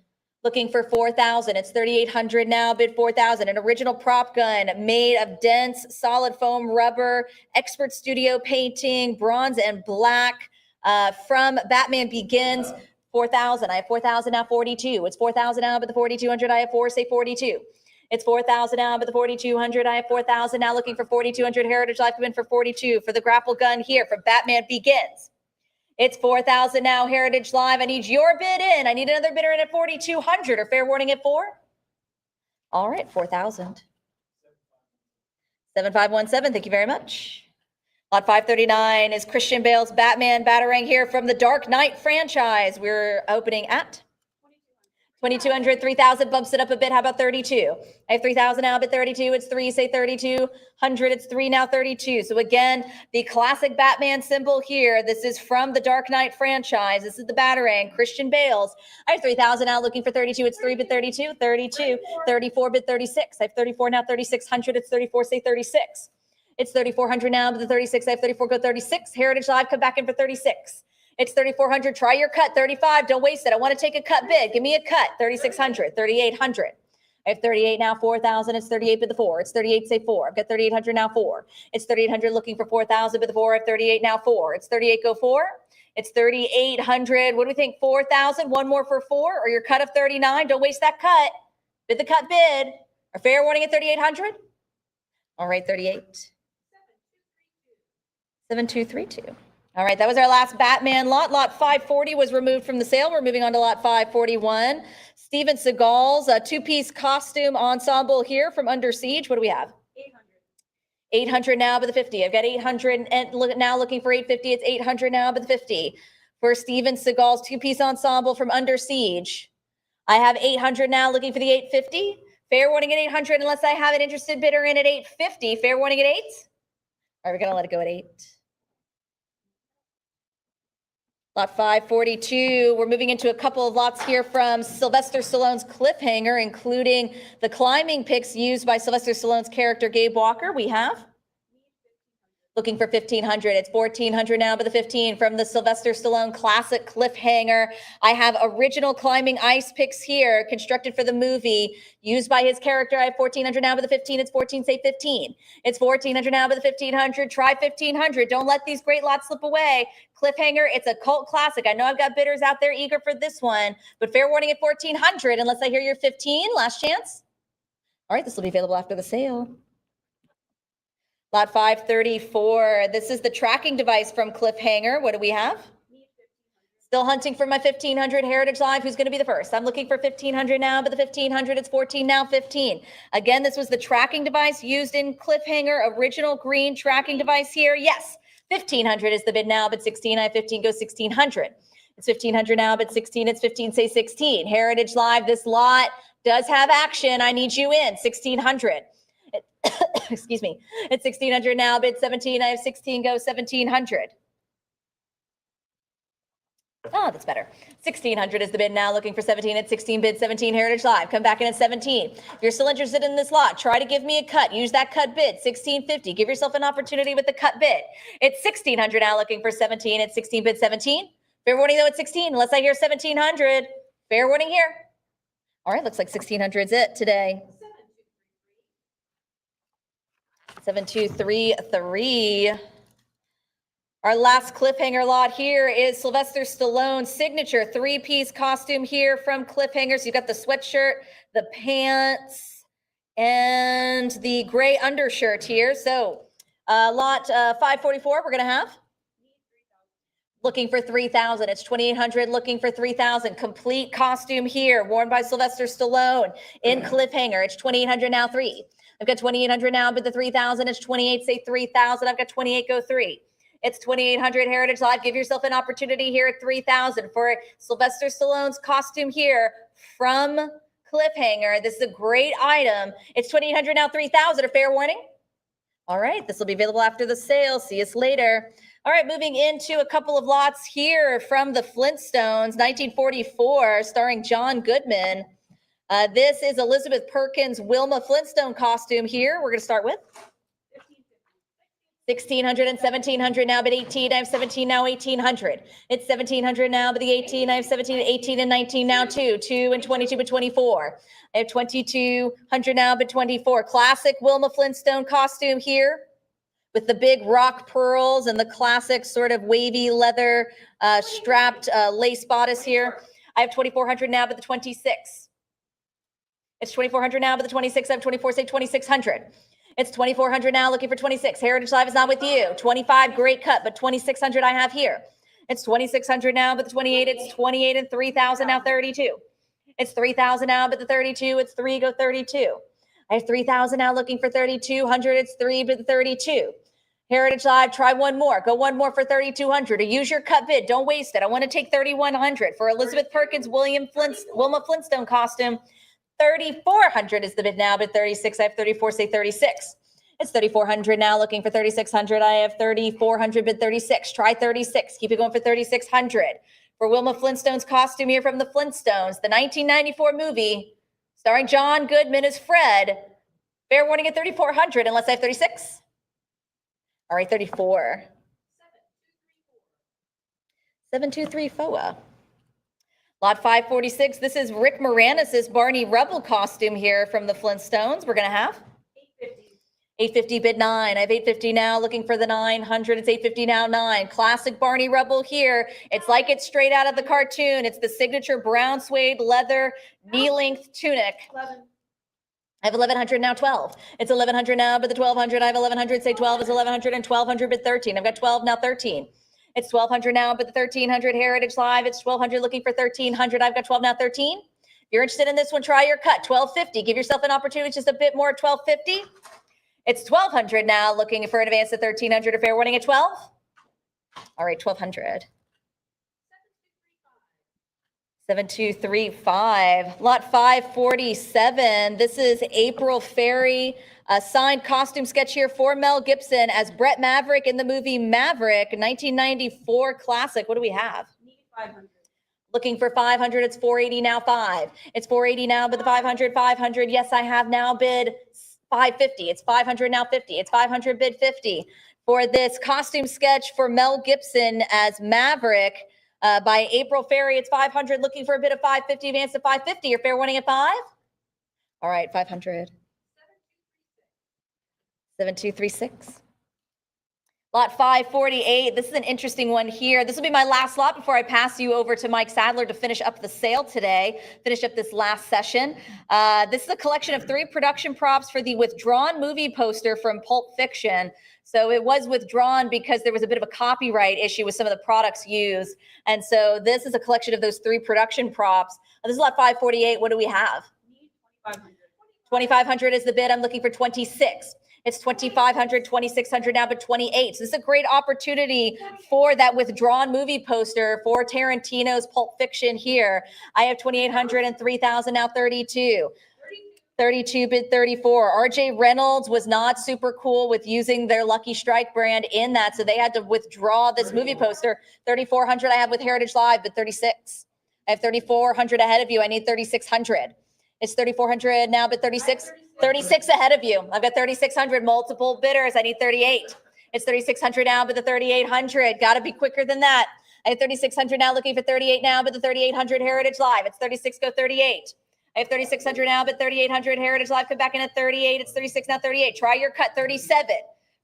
Looking for 4,000. It's 3,800 now, bid 4,000. An original prop gun made of dense solid foam rubber, expert studio painting, bronze and black from Batman Begins. 4,000. I have 4,000 now, 42. It's 4,000 now, but the 4,200 I have 4, say 42. It's 4,000 now, but the 4,200, I have 4,000 now, looking for 4,200. Heritage Life come in for 42 for the grapple gun here from Batman Begins. It's 4,000 now, Heritage Live. I need your bid in. I need another bidder in at 4,200 or fair warning at 4. All right, 4,000. 7517, thank you very much. Lot 539 is Christian Bale's Batman Batarang here from the Dark Knight franchise. We're opening at 2,200, 3,000 bumps it up a bit. How about 32? I have 3,000 now, but 32. It's 3, say 3,200. It's 3 now, 32. So again, the classic Batman symbol here. This is from the Dark Knight franchise. This is the Batarang, Christian Bale's. I have 3,000 now, looking for 32. It's 3 bit 32, 32, 34 bit 36. I have 34 now, 3,600. It's 34, say 36. It's 3,400 now, but the 36. I have 34, go 36. Heritage Live, come back in for 36. It's 3,400. Try your cut. 35. Don't waste it. I want to take a cut bid. Give me a cut. 3,600, 3,800. I have 38 now, 4,000. It's 38 bid the 4. It's 38, say 4. I've got 3,800 now, 4. It's 3,800 looking for 4,000 bid the 4. I have 38 now, 4. It's 38, go 4. It's 3,800. What do we think? 4,000. One more for 4 or your cut of 39. Don't waste that cut. Bid the cut bid. Our fair warning at 3,800. All right, 38. 7232. All right, that was our last Batman lot. Lot 540 was removed from the sale. We're moving on to lot 541. Steven Seagal's two-piece costume ensemble here from Under Siege. What do we have? 800. 800 now, but the 50. I've got 800 and now looking for 850. It's 800 now, but the 50. For Steven Seagal's two-piece ensemble from Under Siege. I have 800 now, looking for the 850. Fair warning at 800 unless I have an interested bidder in at 850. Fair warning at 8. All right, we're going to let it go at 8. Lot 542, we're moving into a couple of lots here from Sylvester Stallone's Cliffhanger, including the climbing picks used by Sylvester Stallone's character Gabe Walker. We have looking for 1,500. It's 1,400 now, but the 15 from the Sylvester Stallone classic Cliffhanger. I have original climbing ice picks here, constructed for the movie, used by his character. I have 1,400 now, but the 15. It's 14, say 15. It's 1,400 now, but the 1,500. Try 1,500. Don't let these great lots slip away. Cliffhanger, it's a cult classic. I know I've got bidders out there eager for this one, but fair warning at 1,400 unless I hear your 15. Last chance. All right, this will be available after the sale. Lot 534. This is the tracking device from Cliffhanger. What do we have? Still hunting for my 1,500 Heritage Live. Who's going to be the first? I'm looking for 1,500 now, but the 1,500, it's 14 now, 15. Again, this was the tracking device used in Cliffhanger. Original green tracking device here. Yes, 1,500 is the bid now, but 16. I have 15, goes 1,600. It's 1,500 now, but 16. It's 15, say 16. Heritage Live, this lot does have action. I need you in. 1,600. Excuse me. It's 1,600 now, bid 17. I have 16, go 1,700. Oh, that's better. 1,600 is the bid now, looking for 17 at 16, bid 17, Heritage Live. Come back in at 17. If you're still interested in this lot, try to give me a cut. Use that cut bid, 1,650. Give yourself an opportunity with the cut bid. It's 1,600 now, looking for 17 at 16, bid 17. Fair warning though at 16, unless I hear 1,700. Fair warning here. All right, looks like 1,600 is it today. 7233. Our last Cliffhanger lot here is Sylvester Stallone's signature three-piece costume here from Cliffhanger. So you got the sweatshirt, the pants, and the gray undershirt here. So lot 544, we're going to have. Looking for 3,000. It's 2,800 looking for 3,000. Complete costume here, worn by Sylvester Stallone in Cliffhanger. It's 2,800 now, 3. I've got 2,800 now, but the 3,000 is 28, say 3,000. I've got 28, go 3. It's 2,800 Heritage Live. Give yourself an opportunity here at 3,000 for Sylvester Stallone's costume here from Cliffhanger. This is a great item. It's 2,800 now, 3,000. A fair warning? All right, this will be available after the sale. See us later. All right, moving into a couple of lots here from the Flintstones, 1944, starring John Goodman. This is Elizabeth Perkins' Wilma Flintstone costume here. We're going to start with 1,600 and 1,700 now, but 18. I have 17 now, 1,800. It's 1,700 now, but the 18. I have 17, 18 and 19 now, 2. 2 and 22, but 24. I have 2,200 now, but 24. Classic Wilma Flintstone costume here with the big rock pearls and the classic sort of wavy leather strapped lace bodice here. I have 2,400 now, but the 26. It's 2,400 now, but the 26, I have 24, say 2,600. It's 2,400 now, looking for 26. Heritage Live is not with you. 25, great cut, but 2,600 I have here. It's 2,600 now, but the 28, it's 28 and 3,000 now, 32. It's 3,000 now, but the 32, it's 3, go 32. I have 3,000 now, looking for 3,200. It's 3, but the 32. Heritage Live, try one more. Go one more for 3,200. Or use your cut bid. Don't waste it. I want to take 3,100 for Elizabeth Perkins' Wilma Flintstone costume. 3,400 is the bid now, but 36. I have 34, say 36. It's 3,400 now, looking for 3,600. I have 3,400, bid 36. Try 36. Keep it going for 3,600. For Wilma Flintstone's costume here from the Flintstones, the 1994 movie starring John Goodman as Fred. Fair warning at 3,400, unless I have 36. All right, 34. 723 FOA. Lot 546, this is Rick Moranis' Barney Rubble costume here from the Flintstones. We're gonna have 850. 850 bid 9. I have 850 now, looking for the 900. It's 850 now, 9. Classic Barney Rubble here. It's like it's straight out of the cartoon. It's the signature brown suede leather knee-length tunic. 11. I have 1100 now, 12. It's 1100 now, but the 1200, I have 1100, say 12 is 1100 and 1200 bid 13. I've got 12 now, 13. It's 1200 now, but the 1300 Heritage Live, it's 1200 looking for 1300. I've got 12 now, 13. If you're interested in this one, try your cut, 1250. Give yourself an opportunity, just a bit more, 1250. It's 1200 now, looking for an advance to 1300, a fair warning at 12. All right, 1200. 7235, lot 547. This is April Ferry, a signed costume sketch here for Mel Gibson as Brett Maverick in the movie Maverick, 1994 classic. What do we have? Need 500. Looking for 500, it's 480 now, 5. It's 480 now, but the 500, 500. Yes, I have now bid 550. It's 500 now, 50. It's 500 bid 50 for this costume sketch for Mel Gibson as Maverick. By April Ferry, it's 500, looking for a bid of 550, advance to 550. Your fair warning at 5? All right, 500. 7236. Lot 548, this is an interesting one here. This will be my last lot before I pass you over to Mike Sadler to finish up the sale today, finish up this last session. This is a collection of 3 production props for the withdrawn movie poster from Pulp Fiction. So it was withdrawn because there was a bit of a copyright issue with some of the products used. And so this is a collection of those 3 production props. This is lot 548. What do we have? Need 2,500. 2,500 is the bid. I'm looking for 26. It's 2,500, 2,600 now, but 28. So this is a great opportunity for that withdrawn movie poster for Tarantino's Pulp Fiction here. I have 2,800 and 3,000 now, 32. 32 bid 34. RJ Reynolds was not super cool with using their Lucky Strike brand in that, so they had to withdraw this movie poster. 3,400 I have with Heritage Live, but 36. I have 3,400 ahead of you. I need 3,600. It's 3,400 now, but 36. 36 ahead of you. I've got 3,600 multiple bidders. I need 38. It's 3,600 now, but the 3,800. Got to be quicker than that. I have 3,600 now, looking for 38 now, but the 3,800 Heritage Live. It's 36, go 38. I have 3,600 now, but 3,800 Heritage Live. Come back in at 38. It's 36 now, 38. Try your cut, 37.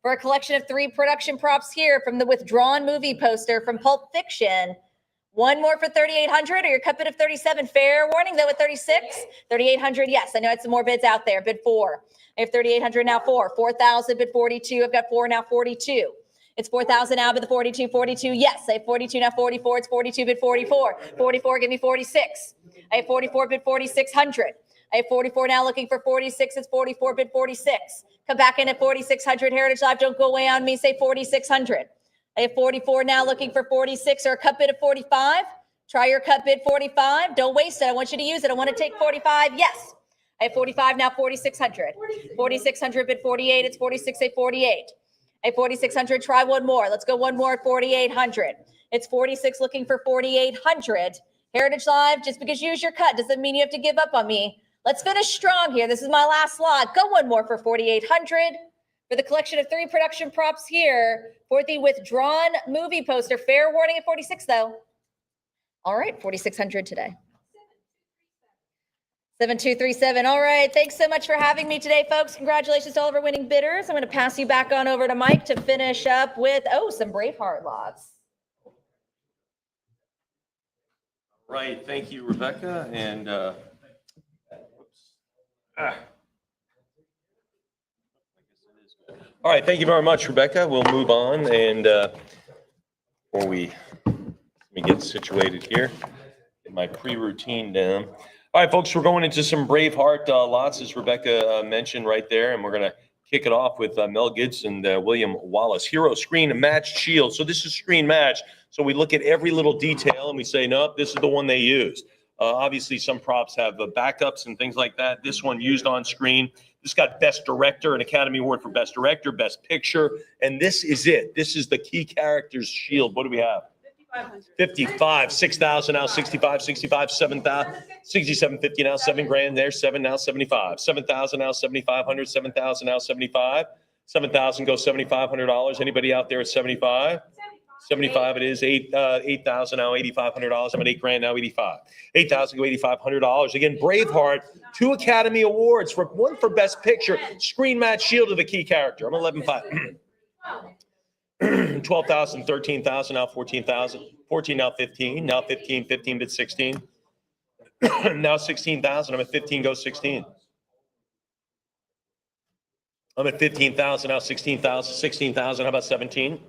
For a collection of 3 production props here from the withdrawn movie poster from Pulp Fiction. One more for 3,800 or your cut bid of 37. Fair warning though at 36. 3,800, yes. I know I had some more bids out there. Bid 4. I have 3,800 now, 4. 4,000 bid 42. I've got 4 now, 42. It's 4,000 now, bid the 42. 42, yes. I have 42 now, 44. It's 42 bid 44. 44, give me 46. I have 44 bid 4,600. I have 44 now, looking for 46. It's 44 bid 46. Come back in at 4,600 Heritage Live. Don't go away on me. Say 4,600. I have 44 now, looking for 46 or a cut bid of 45. Try your cut bid 45. Don't waste it. I want you to use it. I want to take 45. Yes. I have 45 now, 4,600. 4,600 bid 48. It's 46, say 48. I have 4,600. Try one more. Let's go one more at 4,800. It's 46, looking for 4,800. Heritage Live, just because you use your cut doesn't mean you have to give up on me. Let's finish strong here. This is my last slot. Go one more for 4,800. For the collection of 3 production props here for the withdrawn movie poster. Fair warning at 46 though. All right, 4,600 today. 7237. All right, thanks so much for having me today, folks. Congratulations to all of our winning bidders. I'm going to pass you back on over to Mike to finish up with, some Braveheart lots. Right, thank you, Rebecca, and all right, thank you very much, Rebecca. We'll move on, and before let me get situated here, get my pre-routine down. All right, folks, we're going into some Braveheart lots, as Rebecca mentioned right there, and we're going to kick it off with Mel Gibson, William Wallace, Hero Screen Matched Shield. So this is screen match. So we look at every little detail and we say, nope, this is the one they used. Obviously, some props have backups and things like that. This one used on screen. This got Best Director, an Academy Award for Best Director, Best Picture, and this is it. This is the key character's shield. What do we have? 5,500. 55, 6,000 now, 65, 65, 7,000, 6750 now, 7 grand there, 7 now, 75, 7,000 now, 7,500, 7,000 now, 75, 7,000 goes $7,500. Anybody out there at 75? 75. 75 it is, 8,000 now, $8,500. I'm at $8,000 now, 85. 8,000 go $8,500. Again, Braveheart, 2 Academy Awards, for one for Best Picture, Screen Match Shield of the key character. I'm 11,500. 12,000, 13,000 now, 14,000. 14 now, 15. Now 15, 15 bid 16. Now 16,000. I'm at 15 go 16. I'm at 15,000 now, 16,000, 16,000. How about 17?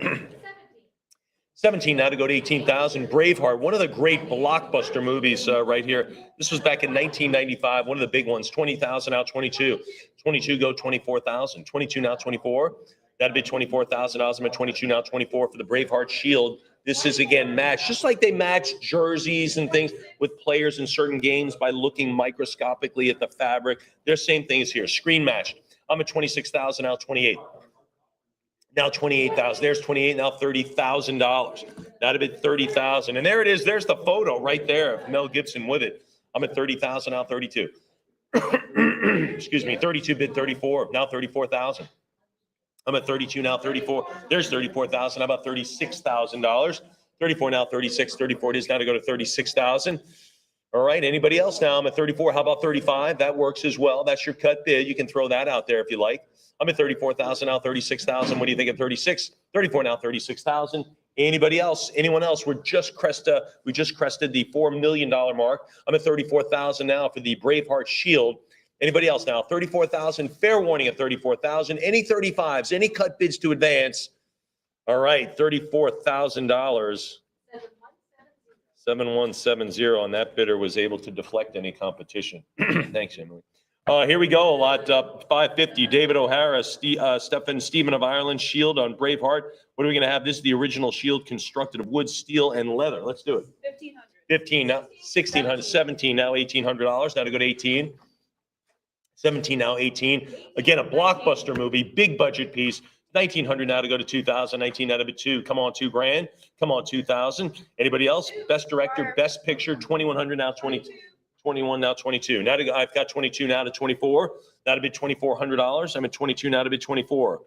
17 now to go to 18,000. Braveheart, one of the great blockbuster movies right here. This was back in 1995, one of the big ones. 20,000 now, 22. 22 go 24,000. 22 now, 24. That'd be $24,000. I'm at 22 now, 24 for the Braveheart Shield. This is again matched, just like they match jerseys and things with players in certain games by looking microscopically at the fabric. Their same thing is here, screen matched. I'm at 26,000 now, 28. Now 28,000. There's 28. Now $30,000. That'd have been 30,000. And there it is. There's the photo right there of Mel Gibson with it. I'm at 30,000 now. 32. Excuse me. 32 bid 34. Now 34,000. I'm at 32 now. 34. There's 34,000. How about $36,000? 34 now. 36. 34 it is now to go to 36,000. All right. Anybody else now? I'm at 34. How about 35? That works as well. That's your cut bid. You can throw that out there if you like. I'm at 34,000 now, 36,000. What do you think of 36? 34 now, 36,000. Anybody else? Anyone else? We just crested the $4 million mark. I'm at 34,000 now for the Braveheart Shield. Anybody else now? 34,000. Fair warning at 34,000. Any 35s? Any cut bids to advance? All right, $34,000. 7170 on that bidder was able to deflect any competition. Thanks, Emily. Here we go. Lot 550. David O'Hara, Stephen of Ireland Shield on Braveheart. What are we going to have? This is the original shield constructed of wood, steel, and leather. Let's do it. 1,500. 15 now, 1,600, 17 now, $1,800. Now to go to 18. 17 now, 18. Again, a blockbuster movie, big budget piece. 1,900 now to go to 2,000. 19 now to be 2. Come on, $2,000. Come on, 2,000. Anybody else? Best director, best picture. 2,100 now, 22. 21 now, 22. Now to go, I've got 22 now to 24. That'll be $2,400. I'm at 22 now to bid 24.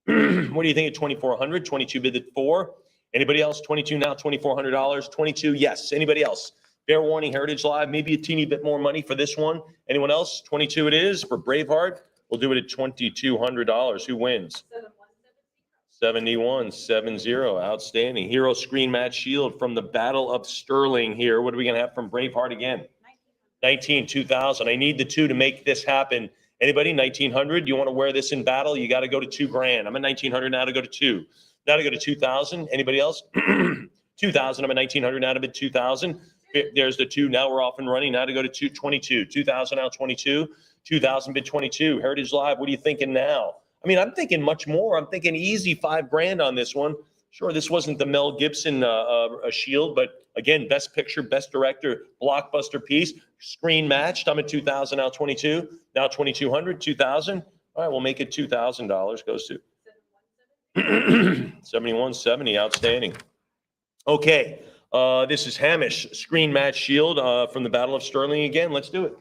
What do you think at 2,400? 22 bid at 4. Anybody else? 22 now, $2,400. 22, yes. Anybody else? Fair warning, Heritage Live, maybe a teeny bit more money for this one. Anyone else? 22 it is for Braveheart. We'll do it at $2,200. Who wins? 7170. Outstanding. Hero Screen Match Shield from the Battle of Stirling here. What are we going to have from Braveheart again? 19, 2,000. I need the 2 to make this happen. Anybody? 1,900. You want to wear this in battle? You got to go to $2,000. I'm at 1,900 now to go to 2. Now to go to 2,000. Anybody else? 2,000. I'm at 1,900 now to bid 2,000. There's the 2. Now we're off and running. Now to go to 22. 2,000 now 22. 2,000 bid 22. Heritage Live. What are you thinking now? I mean, I'm thinking much more. I'm thinking easy $5,000 on this one. Sure, this wasn't the Mel Gibson Shield, but again, best picture, best director, blockbuster piece, screen matched. I'm at 2,000 now, 22. Now 2,200, 2,000. All right, we'll make it $2,000. Goes to 7170. Outstanding. Okay, this is Hamish Screen Match Shield from the Battle of Stirling again. Let's do it.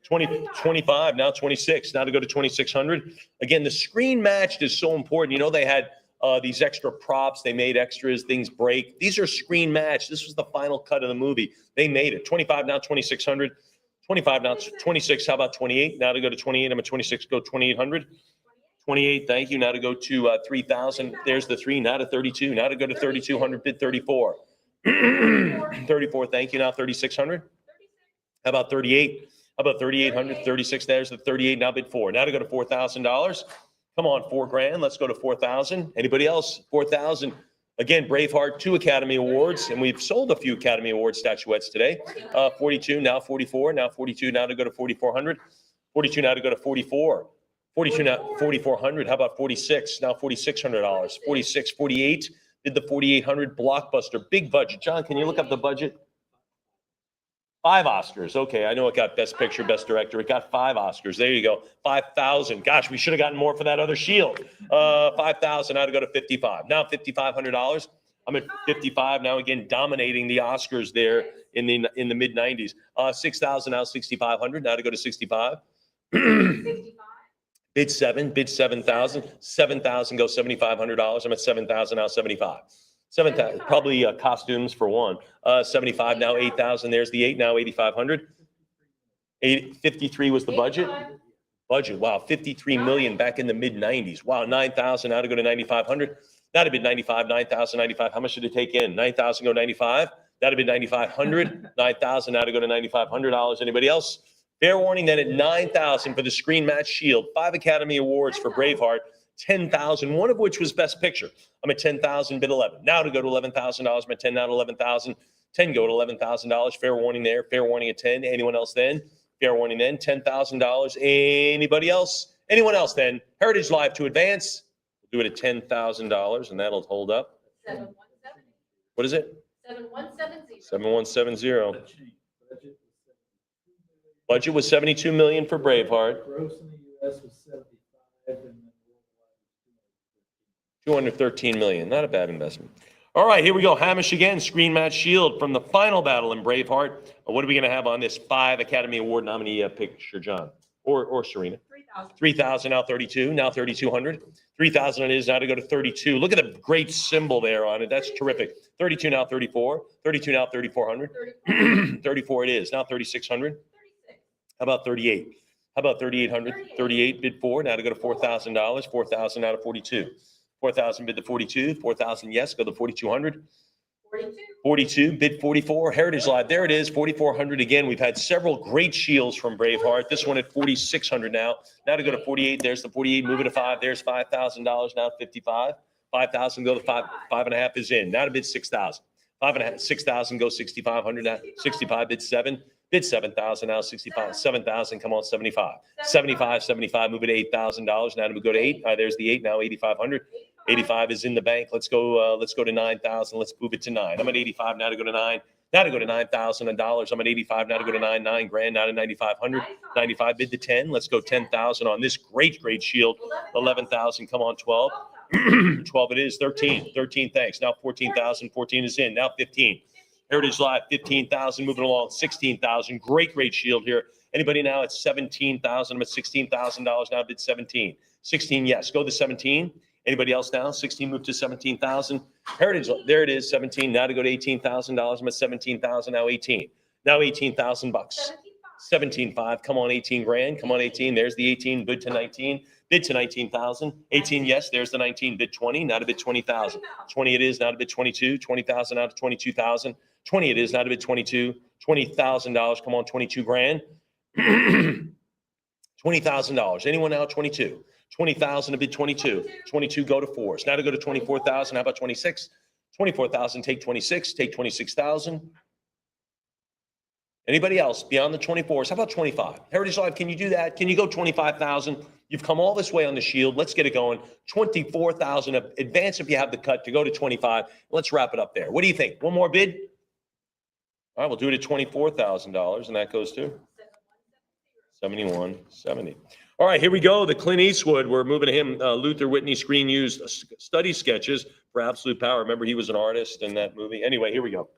25, now 26, now to go to 2,600. Again, the screen matched is so important. You know, they had these extra props. They made extras, things break. These are screen matched. This was the final cut of the movie. They made it. 25, now 2,600. 25, now 26. How about 28? Now to go to 28. I'm at 26, go 2,800. 28, thank you. Now to go to 3,000. There's the 3, now to 32. Now to go to 3,200, bid 34. 34, thank you. Now 3,600. How about 38? How about 3,800, 36? There's the 38. Now bid 4. Now to go to $4,000. Come on, $4,000. Let's go to 4,000. Anybody else? 4,000. Again, Braveheart, 2 Academy Awards, and we've sold a few Academy Award statuettes today. 42, now 44, now 42. Now to go to 4,400. 42. Now to go to 44. 42 now 4,400. How about 46? Now $4,600. 46, 48. Did the 4,800 blockbuster, big budget. John, can you look up the budget? 5 Oscars. Okay, I know it got Best Picture, Best Director. It got 5 Oscars. There you go. 5,000. Gosh, we should have gotten more for that other Shield. 5,000. Now to go to 55. Now $5,500. I'm at 55 now. Again, dominating the Oscars there in the mid 90s. 6,000 now 6,500. Now to go to 65. Bid 7,000, 7,000 go $7,500. I'm at 7,000 now, 75. 7,000, probably costumes for one. 75 now, 8,000. There's the 8 now, 8,500. 53 was the budget. Wow, 53 million back in the mid 90s. Wow, 9,000 now to go to 9,500. That'd have been 95, 9,000, 95. How much did it take in? 9,000 go 95. That'd have been 9,500. 9,000 now to go to $9,500. Anybody else? Fair warning then at 9,000 for the Screen Match Shield. 5 Academy Awards for Braveheart. 10,000, one of which was Best Picture. I'm at 10,000, bid 11. Now to go to $11,000. I'm at 10 now to 11,000. 10 go to $11,000. Fair warning there. Fair warning at 10. Anyone else then? Fair warning then. $10,000. Anybody else? Anyone else then? Heritage Live to advance. We'll do it at $10,000 and that'll hold up. 7170. What is it? 7170. 7170. Budget was 72 million for Braveheart. Gross in the US was 75 and then worldwide was 213 million. Not a bad investment. All right, here we go. Hamish again. Screen Match Shield from the final battle in Braveheart. What are we going to have on this 5 Academy Award nominee picture, John? Or Serena? 3,000. 3,000, now 32, now 3,200. 3,000 it is now to go to 32. Look at the great symbol there on it. That's terrific. 32 now 34. 32 now 3,400. 34 it is now 3,600. 36. How about 38? How about 3,800? 38 bid 4 now to go to $4,000. 4,000 now to 42. 4,000 bid to 42. 4,000 yes, go to 4,200. 42. 42 bid 44. Heritage Live, there it is, 4,400 again. We've had several great shields from Braveheart. This one at 4,600 now. Now to go to 48. There's the 48. Move it to 5. There's $5,000 now. 55. 5,000 go to 5.5 is in. Now to bid 6,000. 5.5. 6,000 go 6,500 now. 65 bid 7. Bid 7,000 now. 65. 7,000. Come on 75. 75. 75. Move it to $8,000. Now to go to 8. There's the 8 now. 8,500. 85 is in the bank. Let's go to 9,000. Let's move it to 9. I'm at 85 now to go to 9. Now to go to $9,000. I'm at 85 now to go to 9 grand. Now to 9,500. 95 bid to 10. Let's go 10,000 on this great shield. 11,000. Come on 12. 12 it is. 13. 13. Thanks. Now 14,000. 14 is in. Now 15. Heritage Live 15,000. Moving along 16,000. Great shield here. Anybody now at 17,000? I'm at $16,000 now. Bid 17. 16. Yes. Go to 17. Anybody else now? 16 moved to 17,000. Heritage, there it is, 17. Now to go to $18,000. I'm at 17,000, now 18. Now 18,000 bucks. 17.5. Come on, 18 grand. Come on, 18. There's the 18. Bid to 19. Bid to 19,000. 18, yes. There's the 19. Bid 20. Now to bid 20,000. 20 it is. Now to bid 22. 20,000 now to 22,000. 20 it is. Now to bid 22. $20,000. Come on, 22 grand. $20,000. Anyone now? 22. 20,000 to bid 22. 22 go to 4s. Now to go to 24,000. How about 26? 24,000. Take 26. Take 26,000. Anybody else beyond the 24s? How about 25? Heritage Live, can you do that? Can you go 25,000? You've come all this way on the shield. Let's get it going. 24,000. Advance if you have the cut to go to 25. Let's wrap it up there. What do you think? One more bid? All right, we'll do it at $24,000, and that goes to 71.70. All right, here we go. The Clint Eastwood. We're moving to him. Luther Whitney screen used study sketches for Absolute Power. Remember, he was an artist in that movie. Anyway, here we go.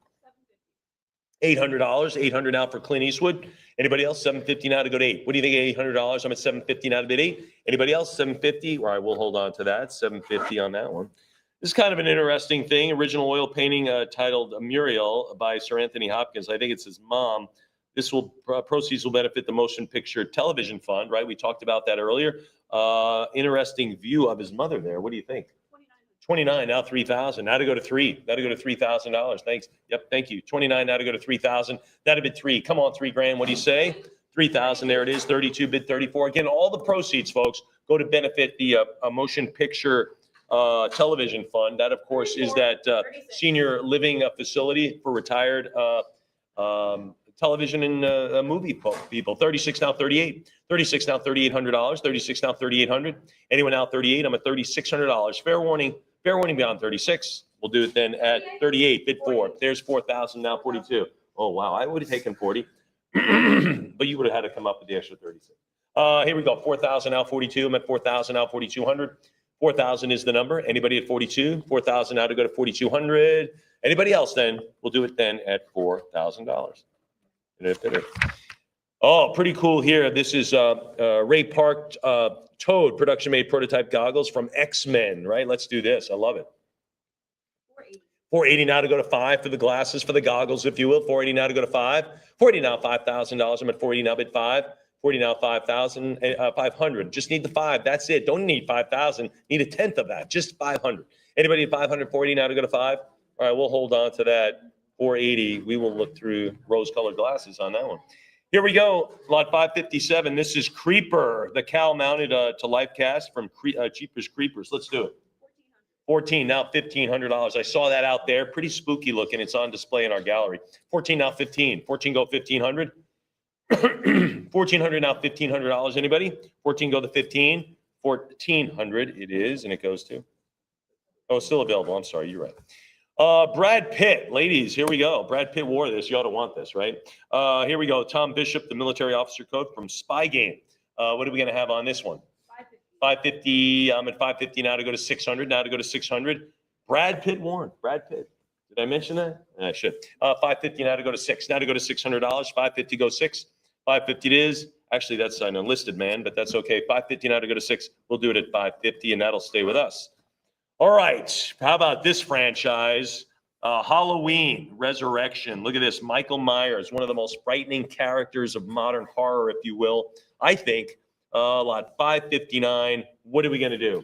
$800. $800 now for Clint Eastwood. Anybody else? $750 now to go to 8. What do you think? $800. I'm at $750 now to bid 8. Anybody else? $750. All right, we'll hold on to that. $750 on that one. This is kind of an interesting thing. Original oil painting titled Muriel by Sir Anthony Hopkins. I think it's his mom. This will proceeds will benefit the Motion Picture Television Fund, right? We talked about that earlier. Interesting view of his mother there. What do you think? 29 now 3,000. Now to go to 3. Now to go to $3,000. Thanks. Yep. Thank you. 29 now to go to 3,000. Now to bid 3. Come on, 3 grand. What do you say? 3,000. There it is. 32 bid 34. Again, all the proceeds, folks, go to benefit the Motion Picture Television Fund. That, of course, is that senior living facility for retired television and movie people. 36 now 38. 36 now $3,800. 36 now $3,800. Anyone now 38? I'm at $3,600. Fair warning beyond 36. We'll do it then at 38. Bid 4. There's 4,000 now 42. Oh wow, I would have taken 40, but you would have had to come up with the extra 36. Here we go. 4,000 now 42. I'm at 4,000 now 4,200. 4,000 is the number. Anybody at 42? 4,000 now to go to 4,200. Anybody else then? We'll do it then at $4,000. Oh, pretty cool here. This is Ray Park Toad production made prototype goggles from X-Men, right? Let's do this. I love it. 480 now to go to 5 for the glasses, for the goggles, if you will. 480 now to go to 5. 480 now, $5,000. I'm at 480 now, bid 5. 40 now, 5,000, 500. Just need the 5. That's it. Don't need 5,000. Need a tenth of that. Just 500. Anybody at 540 now to go to 5? All right, we'll hold on to that. 480. We will look through rose-colored glasses on that one. Here we go. Lot 557. This is Creeper, the cow mounted to life cast from Cheapers Creepers. Let's do it. 14 now, $1,500. I saw that out there. Pretty spooky looking. It's on display in our gallery. 14 now, 15. 14 go 1,500. 1,400 now, $1,500. Anybody? 14 go to 15. 1,400 it is, and it goes to. Oh, it's still available. I'm sorry. You're right. Brad Pitt, ladies, here we go. Brad Pitt wore this. You ought to want this, right? Here we go. Tom Bishop, the military officer code from Spy Game. What are we going to have on this one? 550. I'm at 550 now to go to 600. Now to go to 600. Brad Pitt worn. Brad Pitt. Did I mention that? I should. 550 now to go to 6. Now to go to $600. 550 go 6. 550 it is. Actually, that's an enlisted man, but that's okay. 550 now to go to 6. We'll do it at 550, and that'll stay with us. All right. How about this franchise? Halloween Resurrection. Look at this. Michael Myers, one of the most frightening characters of modern horror, if you will. I think. Lot 559. What are we going to do?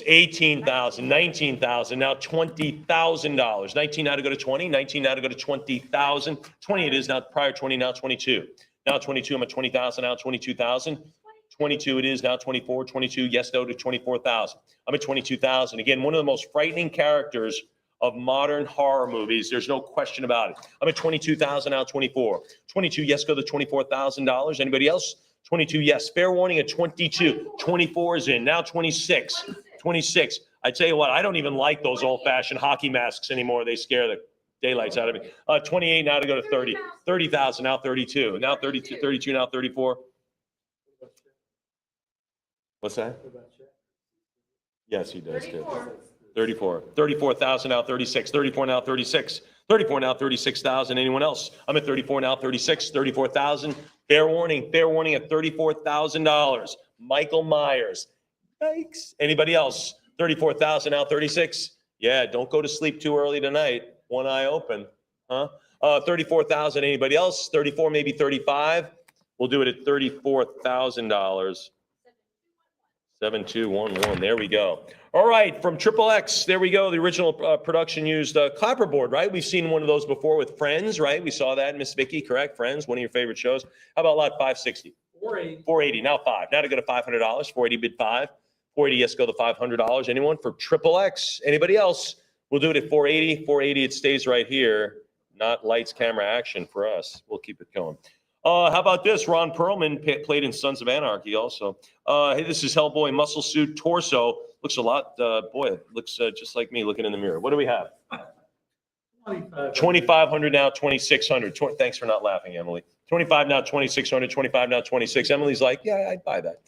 18,000, 19,000, now $20,000. 19 now to go to 20, 19 now to go to 20,000. 20 it is now, prior 20, now 22. Now 22, I'm at 20,000, now 22,000. 22 it is now, 24, 22, yes, no to 24,000. I'm at 22,000. Again, one of the most frightening characters of modern horror movies. There's no question about it. I'm at 22,000, now 24. 22, yes, go to $24,000. Anybody else? 22, yes. Fair warning at 22. 24 is in. Now 26. 26. I tell you what, I don't even like those old-fashioned hockey masks anymore. They scare the daylights out of me. 28 now to go to 30. 30,000, now 32. Now 32, 32, now 34. What's that? Yes, he does too. 34. 34,000 now 36. 34 now 36. 34 now 36,000. Anyone else? I'm at 34 now 36. 34,000. Fair warning at $34,000. Michael Myers. Yikes. Anybody else? 34,000 now 36. Yeah, don't go to sleep too early tonight. One eye open. Huh? 34,000. Anybody else? 34, maybe 35. We'll do it at $34,000. 7211. There we go. All right, from Triple X, there we go. The original production used clapperboard, right? We've seen one of those before with Friends, right? We saw that, Miss Vicky, correct? Friends, one of your favorite shows. How about lot 560? 480. 480, now 5. Now to go to $500. 480 bid 5. 480, yes, go to $500. Anyone for Triple X? Anybody else? We'll do it at 480. 480, it stays right here. Not lights, camera, action for us. We'll keep it going. How about this? Ron Perlman played in Sons of Anarchy also. Hey, this is Hellboy Muscle Suit Torso. Looks a lot, boy, it looks just like me looking in the mirror. What do we have? 2,500 now, 2,600. Thanks for not laughing, Emily. 25 now, 2,600. 25 now, 26. Emily's like, yeah, I'd buy that.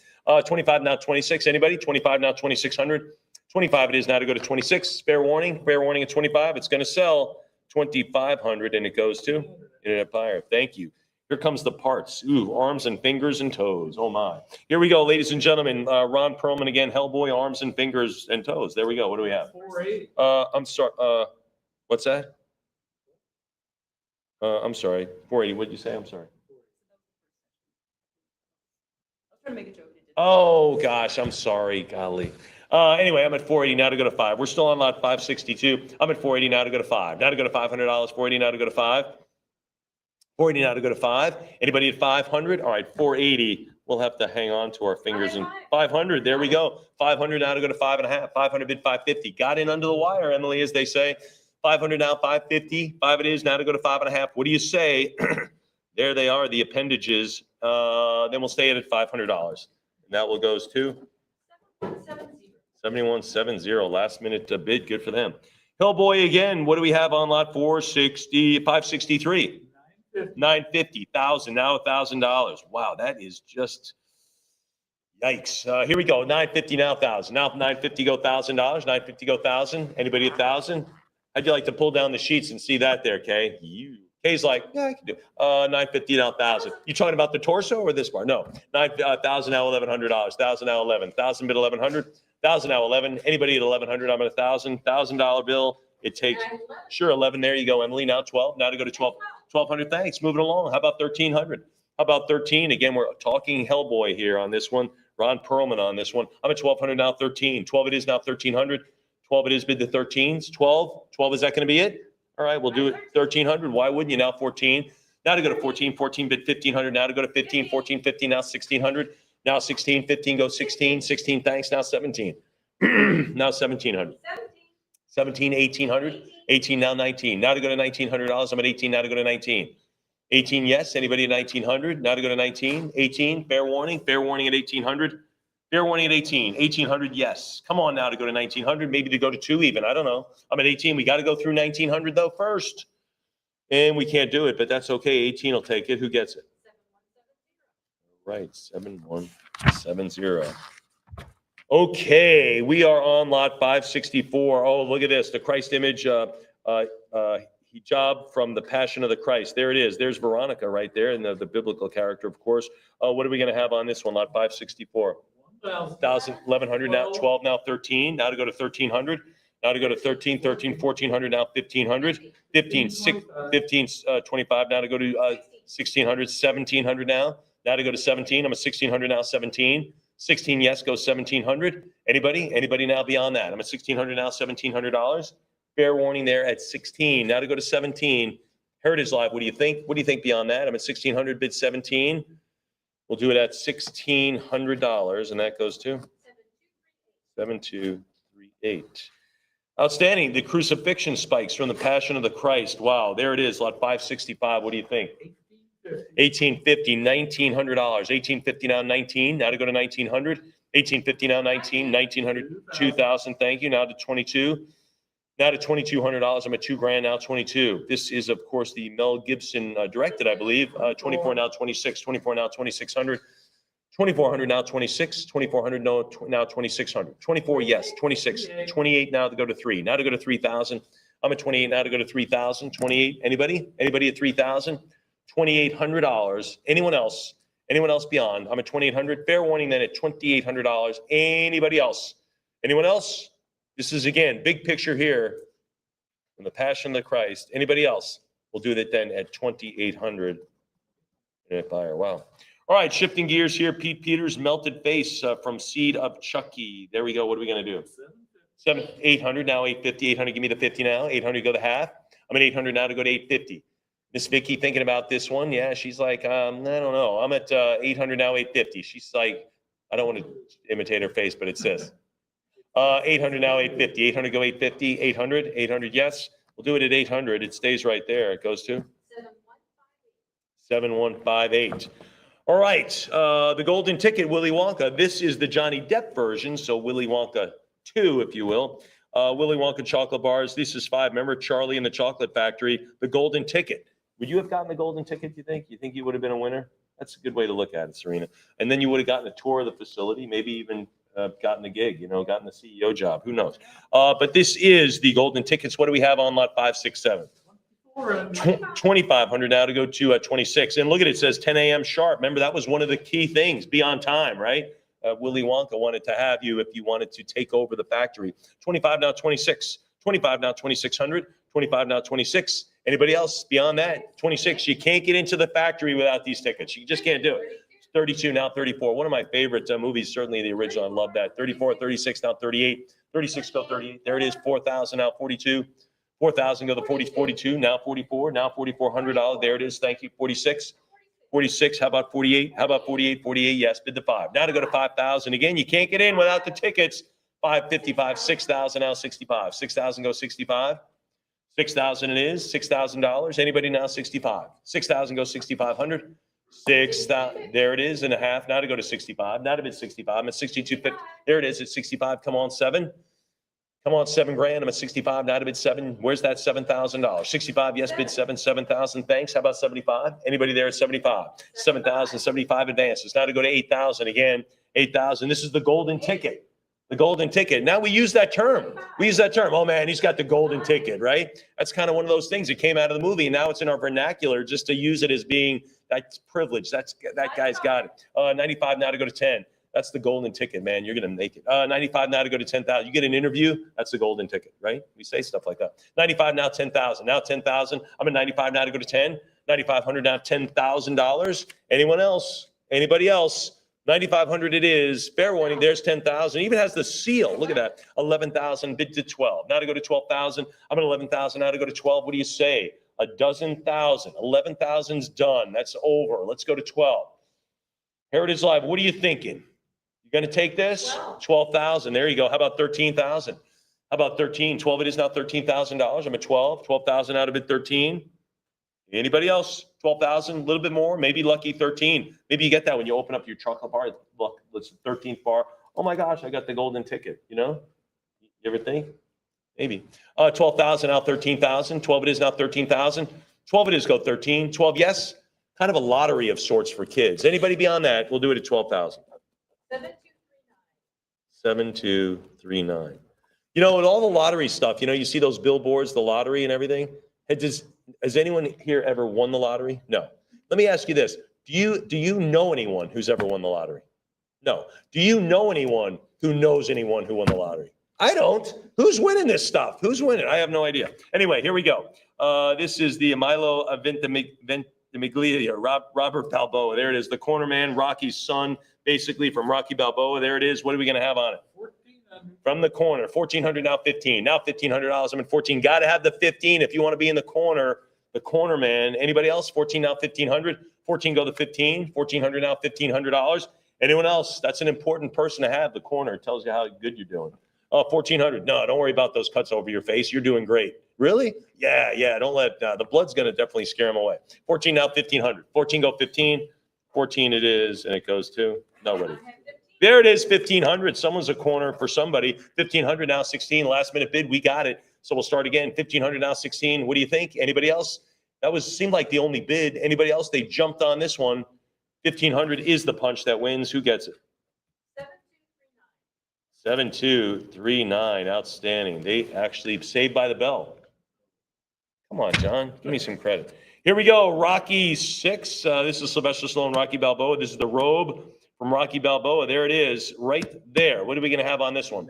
25 now, 26. Anybody? 25 now, 2,600. 25 it is now to go to 26. Fair warning at 25. It's going to sell 2,500 and it goes to Internet Buyer. Thank you. Here comes the parts. Ooh, arms and fingers and toes. Oh my. Here we go, ladies and gentlemen. Ron Perlman again, Hellboy, arms and fingers and toes. There we go. What do we have? 480. I'm sorry. What's that? I'm sorry. 480. What did you say? I'm sorry. Oh gosh, I'm sorry. Golly. Anyway, I'm at 480 now to go to 5. We're still on lot 562. I'm at 480 now to go to 5. Now to go to $500. 480 now to go to 5. 480 now to go to 5. Anybody at 500? All right, 480. We'll have to hang on to our fingers. And 500. There we go. 500 now to go to 5.5. 500 bid 550. Got in under the wire, Emily, as they say. 500 now, 550. 5 it is now to go to 5.5. What do you say? There they are, the appendages. Then we'll stay at $500. And that will goes to 7170. Last minute bid. Good for them. Hellboy again. What do we have on lot 563? 950,000 now $1,000. Wow, that is just yikes. Here we go. 950 now 1,000. Now 950 go $1,000. 950 go 1,000. Anybody at 1,000? How'd you like to pull down the sheets and see that there, Kay? You Kay's like, yeah, I can do it. 950 now 1,000. You talking about the torso or this bar? No, 9,000 now $1,100. 1,000 now 11. 1,000 bid 1,100. 1,000 now 11. Anybody at 1,100? I'm at 1,000. $1,000 bill. It takes sure 11. There you go, Emily. Now 12. Now to go to 12. 1,200. Thanks. Moving along. How about 1,300? How about 13? Again, we're talking Hellboy here on this one. Ron Perlman on this one. I'm at 1,200 now 13. 12 it is now 1,300. 12 it is bid the 13s. 12. 12 is that going to be it? All right, we'll do it 1,300. Why wouldn't you? Now 14. Now to go to 14. 14 bid 1,500. Now to go to 15. 14, 15. Now 1,600. Now 16. 15 go 16. 16 thanks. Now 17. Now 1,700. 17, 1,800. 18 now 19. Now to go to $1,900. I'm at 18. Now to go to 19. 18 yes. Anybody at 1,900? Now to go to 19. 18. Fair warning. Fair warning at 1,800. Fair warning at 18. 1,800 yes. Come on now to go to 1,900. Maybe to go to 2 even. I don't know. I'm at 18. We got to go through 1,900 though first. And we can't do it, but that's okay. 18 will take it. Who gets it? Right. 7170. Okay. We are on lot 564. Oh, look at this. The Christ image hijab from the Passion of the Christ. There it is. There's Veronica right there, and the biblical character, of course. What are we going to have on this one? Lot 564. 1,000, 1,100 now, 12 now, 13. Now to go to 1,300. Now to go to 13, 13, 1,400 now, 1,500. 15, 15, 25. Now to go to 1,600, 1,700 now. Now to go to 17. I'm at 1,600 now, 17. 16 yes, go 1,700. Anybody? Anybody now beyond that? I'm at 1,600 now, $1,700. Fair warning there at 16. Now to go to 17. Heritage Live, what do you think? What do you think beyond that? I'm at 1,600, bid 17. We'll do it at $1,600, and that goes to 7,238. Outstanding. The crucifixion spikes from the Passion of the Christ. Wow, there it is, lot 565. What do you think? 1,850, $1,900. 1,850 now, 19. Now to go to 1,900. 1,850 now, 19. 1,900, 2,000. Thank you. Now to 22. Now to $2,200. I'm at $2,000 now, 22. This is, of course, the Mel Gibson directed, I believe. 24 now, 26. 24 now, 2,600. 2,400 now, 26. 2,400 no, now 2,600. 24 yes, 26. 28 now to go to 3. Now to go to 3,000. I'm at 28 now to go to 3,000. 28. Anybody? Anybody at 3,000? $2,800. Anyone else? Anyone else beyond? I'm at 2,800. Fair warning then at $2,800. Anybody else? Anyone else? This is, again, big picture here from the Passion of the Christ. Anybody else? We'll do that then at 2,800. Buyer. Wow. All right, shifting gears here. Pete Peters, Melted Face from Seed of Chucky. There we go. What are we going to do? 800 now, 850. 800, give me the 50 now. 800, go the half. I'm at 800 now to go to 850. Miss Vicky thinking about this one. Yeah, she's like, I don't know. I'm at 800 now, 850. She's like, I don't want to imitate her face, but it's this. 800 now, 850. 800, go 850. 800, 800, yes. We'll do it at 800. It stays right there. It goes to 7158. All right. The golden ticket, Willy Wonka. This is the Johnny Depp version. So Willy Wonka 2, if you will. Willy Wonka chocolate bars. This is 5. Remember Charlie and the Chocolate Factory, the golden ticket. Would you have gotten the golden ticket, you think? You think you would have been a winner? That's a good way to look at it, Serena. And then you would have gotten a tour of the facility, maybe even gotten a gig, gotten the CEO job. Who knows? But this is the golden tickets. What do we have on lot 567? 2,500 now to go to 26. And look at it, it says 10 a.m. sharp. Remember, that was one of the key things. Be on time, right? Willy Wonka wanted to have you if you wanted to take over the factory. 25 now, 26. 25 now, 2,600. 25 now, 26. Anybody else beyond that? 26. You can't get into the factory without these tickets. You just can't do it. 32 now, 34. One of my favorite movies, certainly the original. I love that. 34, 36 now, 38. 36 go 38. There it is. 4,000 now, 42. 4,000 go to 40, 42. Now 44. Now $4,400. There it is. Thank you. 46. 46. How about 48? How about 48? 48. Yes. Bid the 5. Now to go to 5,000. Again, you can't get in without the tickets. 555. 6,000 now, 65. 6,000 go 65. 6,000 it is. $6,000. Anybody now? 65. 6,000 go 6,500. 6,000. There it is and a half. Now to go to 65. Now to bid 65. I'm at 62.50. There it is at 65. Come on, 7. Come on, $7,000. I'm at 65. Now to bid 7. Where's that $7,000? 65. Yes, bid 7. 7,000. Thanks. How about 75? Anybody there at 75? 7,000. 75 advances. Now to go to 8,000 again. 8,000. This is the golden ticket. The golden ticket. Now we use that term. We use that term. Oh man, he's got the golden ticket, right? That's kind of one of those things that came out of the movie, and now it's in our vernacular just to use it as being that's privilege. That guy's got it. 95 now to go to 10. That's the golden ticket, man. You're gonna make it. 95 now to go to 10,000. You get an interview. That's the golden ticket, right? We say stuff like that. 95 now 10,000. Now 10,000. I'm at 95 now to go to 10. 9,500 now $10,000. Anyone else? Anybody else? 9,500 it is. Fair warning, there's 10,000. Even has the seal. Look at that. 11,000 bid to 12. Now to go to 12,000. I'm at 11,000 now to go to 12. What do you say? A dozen thousand. 11,000's done. That's over. Let's go to 12. Heritage Live, what are you thinking? You going to take this? 12,000. There you go. How about 13,000? How about 13? 12 it is now $13,000. I'm at 12. 12,000 out of bid 13. Anybody else? 12,000, a little bit more, maybe lucky 13. Maybe you get that when you open up your chocolate bar. Look, it's the 13th bar. Oh my gosh, I got the golden ticket, you know? You ever think? Maybe. 12,000 out 13,000. 12 it is now 13,000. 12 it is go 13. 12 yes. Kind of a lottery of sorts for kids. Anybody beyond that, we'll do it at 12,000. 7239. You know, with all the lottery stuff, you know, you see those billboards, the lottery and everything. Has anyone here ever won the lottery? No. Let me ask you this. Do you know anyone who's ever won the lottery? No. Do you know anyone who knows anyone who won the lottery? I don't. Who's winning this stuff? Who's winning? I have no idea. Anyway, here we go. This is the Milo Ventimiglia, Robert Balboa. There it is. The corner man, Rocky's son, basically from Rocky Balboa. There it is. What are we going to have on it? From the corner, 1,400, now 15. Now $1,500, I'm at 14. Got to have the 15 if you want to be in the corner man. Anybody else? 14 now, 1,500. 14 go to 15. 1,400 now, $1,500. Anyone else? That's an important person to have. The corner tells you how good you're doing. Oh, 1,400. No, don't worry about those cuts over your face. You're doing great. Really? Yeah. Don't let, the blood's going to definitely scare them away. 14 now, 1,500. 14 go 15. 14 it is, and it goes to nobody. There it is, 1,500. Someone's a corner for somebody. 1,500 now, 16. Last minute bid, we got it. So we'll start again. 1,500 now, 16. What do you think? Anybody else? That seemed like the only bid. Anybody else? They jumped on this one. 1,500 is the punch that wins. Who gets it? 7239. Outstanding. They actually saved by the bell. Come on, John. Give me some credit. Here we go. Rocky 6. This is Sylvester Stallone, Rocky Balboa. This is the robe from Rocky Balboa. There it is, right there. What are we going to have on this one?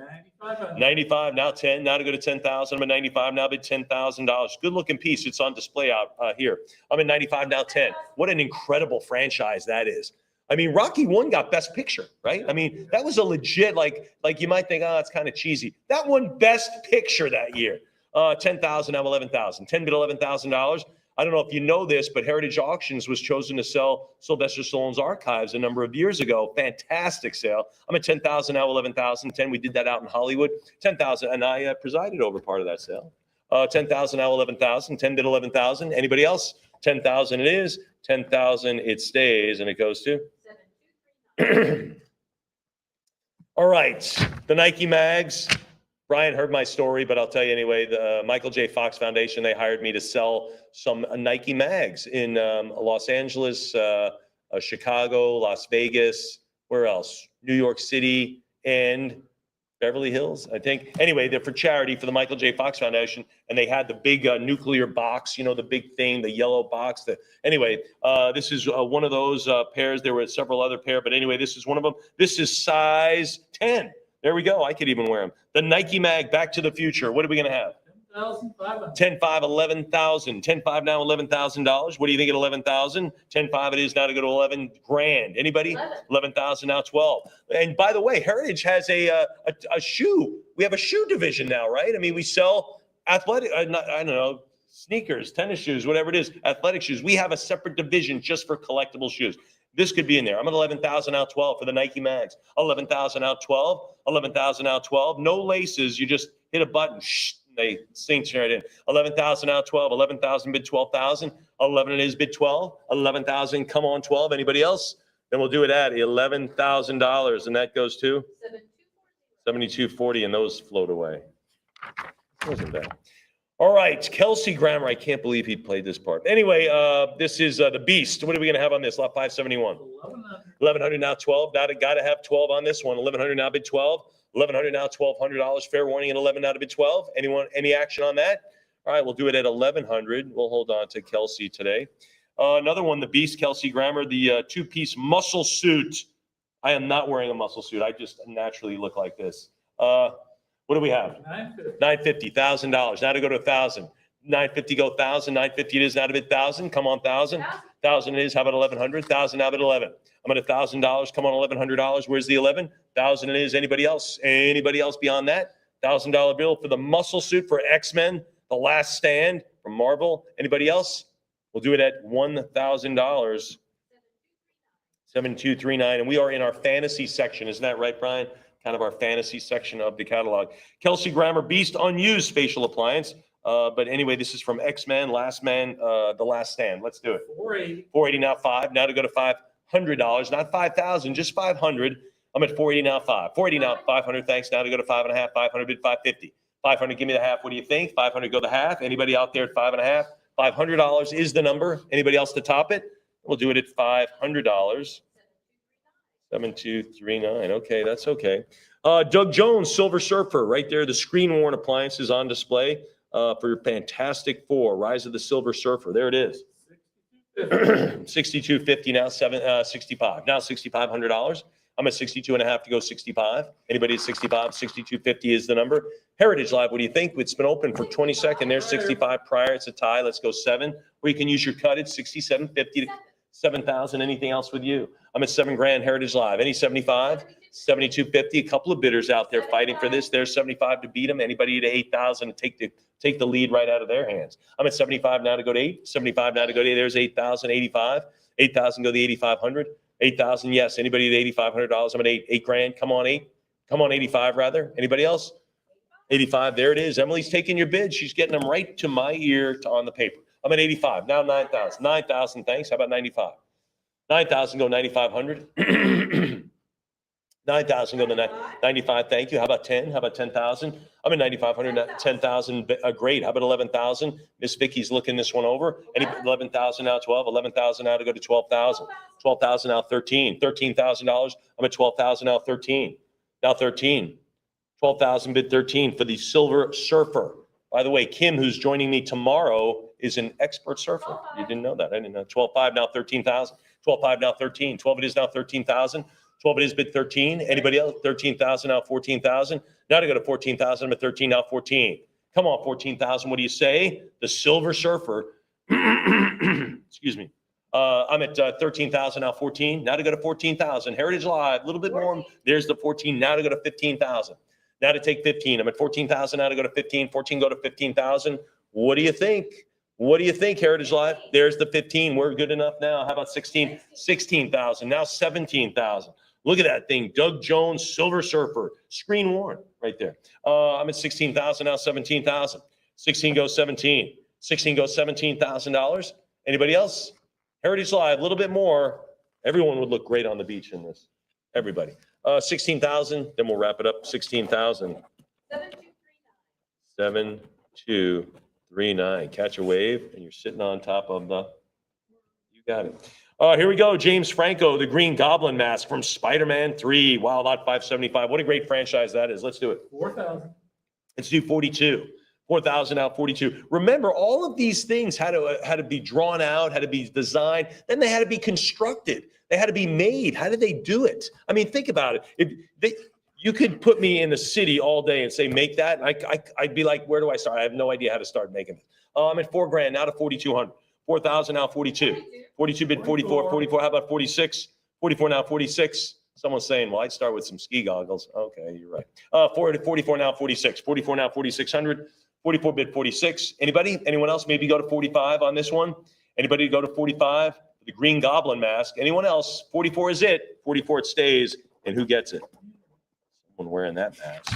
95, now 10. Now to go to 10,000. I'm at 95, now bid $10,000. Good looking piece. It's on display out here. I'm at 95, now 10. What an incredible franchise that is. I mean, Rocky 1 got Best Picture, right? I mean, that was a legit, like you might think, oh, it's kind of cheesy. That won Best Picture that year. 10,000, now 11,000. 10 bid $11,000. I don't know if you know this, but Heritage Auctions was chosen to sell Sylvester Stallone's archives a number of years ago. Fantastic sale. I'm at 10,000 now, 11,000. 10, we did that out in Hollywood. 10,000, and I presided over part of that sale. 10,000 now, 11,000. 10 bid 11,000. Anybody else? 10,000 it is. 10,000 it stays, and it goes to? All right, the Nike mags. Brian heard my story, but I'll tell you anyway. The Michael J. Fox Foundation, they hired me to sell some Nike mags in Los Angeles, Chicago, Las Vegas, where else? New York City and Beverly Hills, I think. Anyway, they're for charity for the Michael J. Fox Foundation, and they had the big nuclear box, you know, the big thing, the yellow box. Anyway, this is one of those pairs. There were several other pair, but anyway, this is one of them. This is size 10. There we go. I could even wear them. The Nike mag, Back to the Future. What are we going to have? 10, 5, 11,000. 10, 5 now, $11,000. What do you think at 11,000? 10, 5 it is now to go to 11 grand. Anybody? 11,000 now, 12. And by the way, Heritage has a shoe. We have a shoe division now, right? I mean, we sell athletic, I don't know, sneakers, tennis shoes, whatever it is, athletic shoes. We have a separate division just for collectible shoes. This could be in there. I'm at 11,000 out 12 for the Nike mags. 11,000 out 12. 11,000 out 12. No laces. You just hit a button. Shh, they sink right in. 11,000 out 12. 11,000 bid 12,000. 11 it is bid 12. 11,000. Come on 12. Anybody else? Then we'll do it at $11,000, and that goes to 7240, and those float away. Wasn't bad. All right, Kelsey Grammer. I can't believe he played this part. Anyway, this is the Beast. What are we going to have on this? Lot 571. 1,100 now, 12. Got to have 12 on this one. 1,100 now, bid 12. 1,100 now, $1,200. Fair warning at 11 now to bid 12. Anyone, any action on that? All right, we'll do it at 1,100. We'll hold on to Kelsey today. Another one, the Beast, Kelsey Grammer, the two-piece muscle suit. I am not wearing a muscle suit. I just naturally look like this. What do we have? $950, $1,000. Now to go to 1,000. 950 go 1,000. 950 it is now to bid 1,000. Come on, 1,000. 1,000 it is. How about 1,100? 1,000 now bid 11. I'm at $1,000. Come on, $1,100. Where's the 11? 1,000 it is. Anybody else? Anybody else beyond that? $1,000 bill for the muscle suit for X-Men, The Last Stand from Marvel. Anybody else? We'll do it at $1,000. 7239. And we are in our fantasy section. Isn't that right, Brian? Kind of our fantasy section of the catalog. Kelsey Grammer, Beast, unused facial appliance. But anyway, this is from X-Men, Last Man, The Last Stand. Let's do it. 480. 480 now, 5. Now to go to $500. Not 5,000, just 500. I'm at 480 now, 5. 480 now, 500. Thanks. Now to go to 5.5. 500 bid 550. 500, give me the half. What do you think? 500, go the half. Anybody out there at 5.5? $500 is the number. Anybody else to top it? We'll do it at $500. 7239. Okay, that's okay. Doug Jones, Silver Surfer, right there. The screen-worn appliances on display for your Fantastic Four, Rise of the Silver Surfer. There it is. 6250 now, 65. Now $6,500. I'm at 62.5 to go 65. Anybody at 65? 6250 is the number. Heritage Live, what do you think? It's been open for 20 seconds. There's 65 prior. It's a tie. Let's go 7. Or you can use your cut at 6750 to 7,000. Anything else with you? I'm at $7,000. Heritage Live. Any 75? 7250. A couple of bidders out there fighting for this. There's 75 to beat them. Anybody at 8,000 to take the lead right out of their hands. I'm at 75 now to go to 8. 75 now to go to 8. There's 8,000. 85. 8,000 go to 8,500. 8,000. Yes. Anybody at $8,500? I'm at 8 grand. Come on, 8. Come on, 85 rather. Anybody else? 85. There it is. Emily's taking your bid. She's getting them right to my ear on the paper. I'm at 85. Now 9,000. 9,000. Thanks. How about 95? 9,000 go 9,500. 9,000 go to 95. Thank you. How about 10? How about 10,000? I'm at 9,500. 10,000. Great. How about 11,000? Miss Vicky's looking this one over. 11,000 now 12. 11,000 now to go to 12,000. 12,000 now 13. $13,000. I'm at 12,000 now 13. Now 13. 12,000 bid 13 for the Silver Surfer. By the way, Kim, who's joining me tomorrow, is an expert surfer. You didn't know that. I didn't know. 12.5 now 13,000. 12.5 now 13. 12 it is now 13,000. 12 it is bid 13. Anybody else? 13,000 now 14,000. Now to go to 14,000. I'm at 13 now 14. Come on, 14,000. What do you say? The Silver Surfer. Excuse me. I'm at 13,000 now 14. Now to go to 14,000. Heritage Live. A little bit more. There's the 14. Now to go to 15,000. Now to take 15. I'm at 14,000 now to go to 15. 14 go to 15,000. What do you think? What do you think, Heritage Live? There's the 15. We're good enough now. How about 16? 16,000. Now 17,000. Look at that thing. Doug Jones, Silver Surfer, screen worn right there. I'm at 16,000 now 17,000. 16 goes 17. 16 goes $17,000. Anybody else? Heritage Live, a little bit more. Everyone would look great on the beach in this. Everybody. 16,000. Then we'll wrap it up. 16,000. 7239. Catch a wave, and you're sitting on top of the. You got it. Here we go. James Franco, the Green Goblin mask from Spider-Man 3. Wow, lot 575. What a great franchise that is. Let's do it. 4,000. Let's do 42. 4,000 out 42. Remember, all of these things had to be drawn out, had to be designed. Then they had to be constructed. They had to be made. How did they do it? I mean, think about it. You could put me in the city all day and say, make that. I'd be like, where do I start? I have no idea how to start making it. I'm at $4,000 now to 4,200. 4,000 now 42. 42 bid 44. 44. How about 46? 44 now 46. Someone's saying, well, I'd start with some ski goggles. Okay, you're right. 44 now 46. 44 now 4,600. 44 bid 46. Anybody? Anyone else? Maybe go to 45 on this one. Anybody go to 45? The Green Goblin mask. Anyone else? 44 is it. 44 it stays. And who gets it? Someone wearing that mask.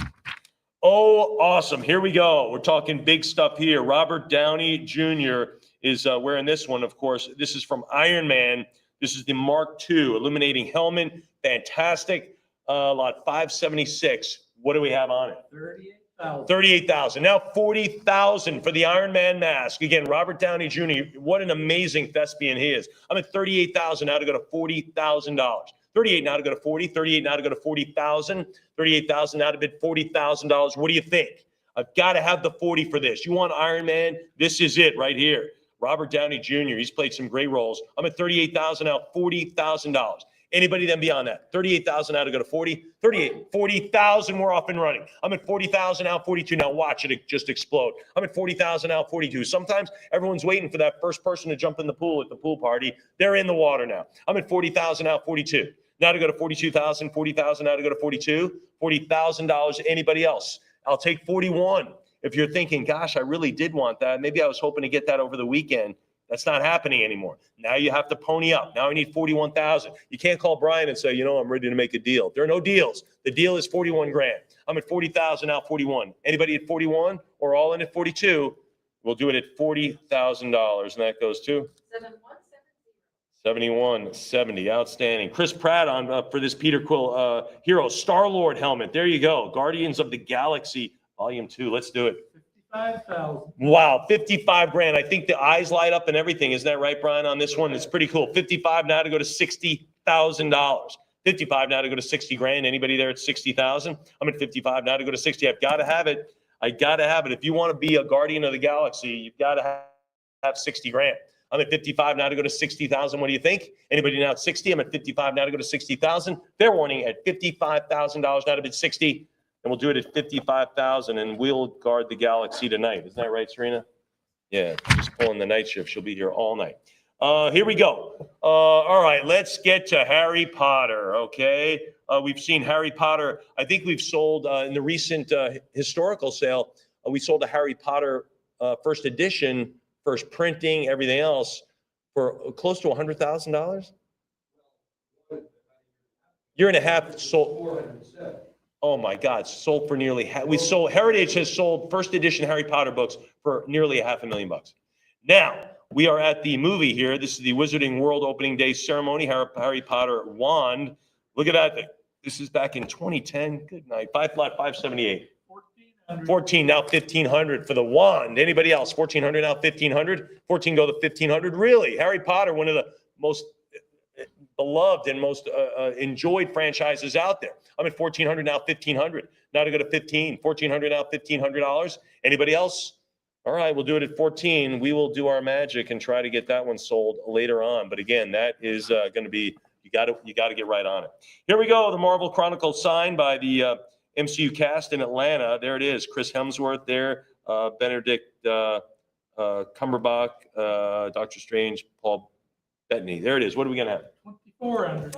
Oh, awesome. Here we go. We're talking big stuff here. Robert Downey Jr. is wearing this one, of course. This is from Iron Man. This is the Mark II illuminating helmet. Fantastic. Lot 576. What do we have on it? 38,000. 38,000. Now 40,000 for the Iron Man mask. Again, Robert Downey Jr. What an amazing thespian he is. I'm at 38,000 now to go to $40,000. 38 now to go to 40, 38 now to go to 40,000, 38,000 now to bid $40,000. What do you think? I've got to have the 40 for this. You want Iron Man? This is it right here. Robert Downey Jr., he's played some great roles. I'm at 38,000 now, $40,000. Anybody then beyond that? 38,000 now to go to 40, 38, 40,000 we're off and running. I'm at 40,000 now, 42. Now watch it just explode. I'm at 40,000 now, 42. Sometimes everyone's waiting for that first person to jump in the pool at the pool party. They're in the water now. I'm at 40,000 now, 42. Now to go to 42,000, 40,000 now to go to 42, $40,000. Anybody else? I'll take 41. If you're thinking, gosh, I really did want that. Maybe I was hoping to get that over the weekend. That's not happening anymore. Now you have to pony up. Now I need 41,000. You can't call Brian and say, you know, I'm ready to make a deal. There are no deals. The deal is 41 grand. I'm at 40,000 now, 41. Anybody at 41 or all in at 42? We'll do it at $40,000. And that goes to 7170. Outstanding. Chris Pratt on for this Peter Quill Hero Star-Lord helmet. There you go. Guardians of the Galaxy Volume 2. Let's do it. 55,000. Wow, 55 grand. I think the eyes light up and everything. Isn't that right, Brian, on this one? It's pretty cool. 55 now to go to $60,000. 55 now to go to 60 grand. Anybody there at 60,000? I'm at 55 now to go to 60. I've got to have it. I got to have it. If you want to be a Guardian of the Galaxy, you've got to have 60 grand. I'm at 55 now to go to 60,000. What do you think? Anybody now at 60? I'm at 55 now to go to 60,000. Fair warning at $55,000 now to bid 60. And we'll do it at 55,000 and we'll guard the Galaxy tonight. Isn't that right, Serena? Yeah, she's pulling the night shift. She'll be here all night. Here we go. All right, let's get to Harry Potter, okay? We've seen Harry Potter. I think we've sold in the recent historical sale, we sold a Harry Potter first edition, first printing, everything else for close to $100,000. Year and a half sold. 407. Oh my God, sold for nearly Heritage has sold first edition Harry Potter books for nearly $500,000. Now, we are at the movie here. This is the Wizarding World opening day ceremony, Harry Potter wand. Look at that thing. This is back in 2010. Good night. 578. 1,400. 14, now 1,500 for the wand. Anybody else? 1,400, now 1,500. 14 go to 1,500. Really? Harry Potter, one of the most beloved and most enjoyed franchises out there. I'm at 1,400 now, 1,500. Now to go to 15, 1,400 now, $1,500. Anybody else? All right, we'll do it at 14. We will do our magic and try to get that one sold later on. But again, that is going to be, you got to get right on it. Here we go. The Marvel Chronicles signed by the MCU cast in Atlanta. There it is. Chris Hemsworth there, Benedict Cumberbatch, Doctor Strange, Paul Bettany. There it is. What are we going to have? 2,400.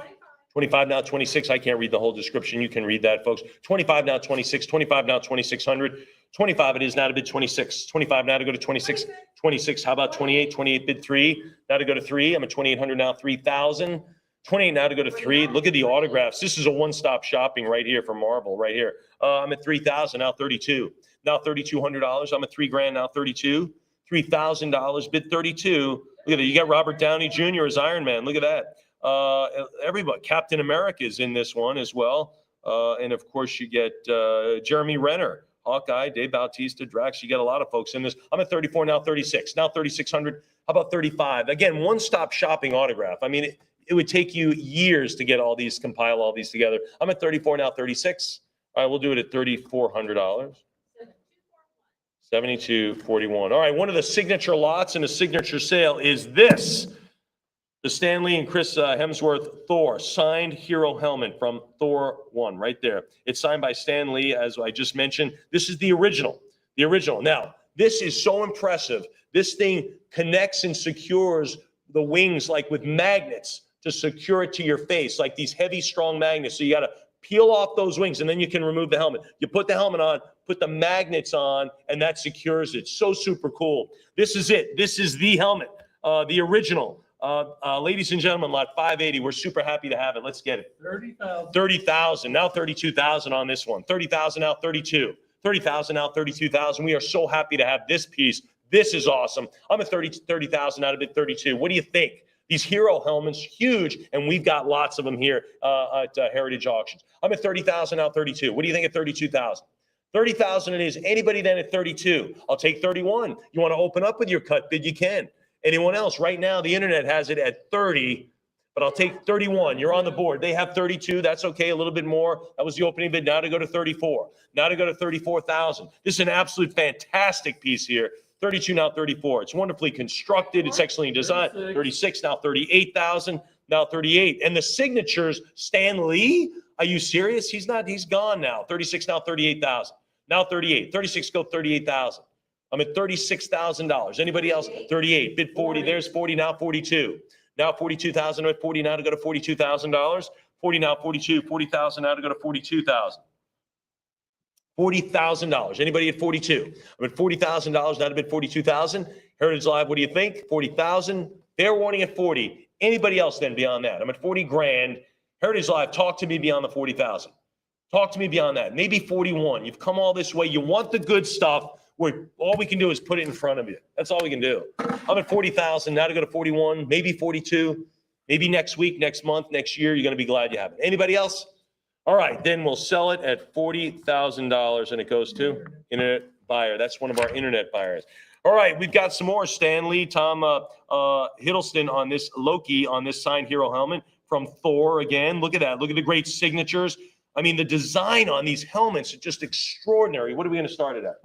25 now, 26. I can't read the whole description. You can read that, folks. 25 now, 26. 25 now, 2,600. 25 it is now to bid 26. 25 now to go to 26. 26. How about 28? 28 bid 3. Now to go to 3. I'm at 2,800 now, 3,000. 28 now to go to 3. Look at the autographs. This is a one-stop shopping right here for Marvel, right here. I'm at 3,000 now, 32. Now $3,200. I'm at $3,000 now, 32. $3,000 bid 32. Look at that. You got Robert Downey Jr. as Iron Man. Look at that. Everybody, Captain America is in this one as well. And of course you get Jeremy Renner, Hawkeye, Dave Bautista, Drax. You get a lot of folks in this. I'm at 34 now, 36. Now 3,600. How about 35? Again, one-stop shopping autograph. I mean, it would take you years to get all these, compile all these together. I'm at 34 now, 36. All right, we'll do it at $3,400. 7241. All right, one of the signature lots in a signature sale is this. The Stan Lee and Chris Hemsworth Thor signed hero helmet from Thor 1 right there. It's signed by Stan Lee, as I just mentioned. This is the original. The original. Now, this is so impressive. This thing connects and secures the wings like with magnets to secure it to your face, like these heavy, strong magnets. So you got to peel off those wings and then you can remove the helmet. You put the helmet on, put the magnets on, and that secures it. So super cool. This is it. This is the helmet, the original. Ladies and gentlemen, lot 580. We're super happy to have it. Let's get it. 30,000. 30,000. Now 32,000 on this one. 30,000 now 32. 30,000 now 32,000. We are so happy to have this piece. This is awesome. I'm at 30,000 out of it 32. What do you think? These hero helmets, huge, and we've got lots of them here at Heritage Auctions. I'm at 30,000 now 32. What do you think at 32,000? 30,000 it is. Anybody then at 32? I'll take 31. You want to open up with your cut bid? You can. Anyone else? Right now, the internet has it at 30. but I'll take 31. You're on the board. They have 32. That's okay. A little bit more. That was the opening bid. Now to go to 34. Now to go to 34,000. This is an absolute fantastic piece here. 32, now 34. It's wonderfully constructed. It's excellently designed. 36, now 38,000. Now 38. And the signatures, Stan Lee? Are you serious? He's gone now. 36, now 38,000. Now 38. 36, go 38,000. I'm at $36,000. Anybody else? 38. Bid 40. There's 40. Now 42. Now 42,000. I'm at 40. Now to go to $42,000. 40 now 42. 40,000 now to go to 42,000. $40,000. Anybody at 42? I'm at $40,000. Now to bid 42,000. Heritage Live. What do you think? 40,000. Fair warning at 40. Anybody else then beyond that? I'm at 40 grand. Heritage Live. Talk to me beyond the 40,000. Talk to me beyond that. Maybe 41. You've come all this way. You want the good stuff. Where all we can do is put it in front of you. That's all we can do. I'm at 40,000. Now to go to 41. Maybe 42. Maybe next week, next month, next year. You're going to be glad you have it. Anybody else? All right, then we'll sell it at $40,000 and it goes to internet buyer. That's one of our internet buyers. All right, we've got some more. Stan Lee, Tom Hiddleston on this Loki on this signed hero helmet from Thor again. Look at that. Look at the great signatures. I mean, the design on these helmets is just extraordinary. What are we going to start it at?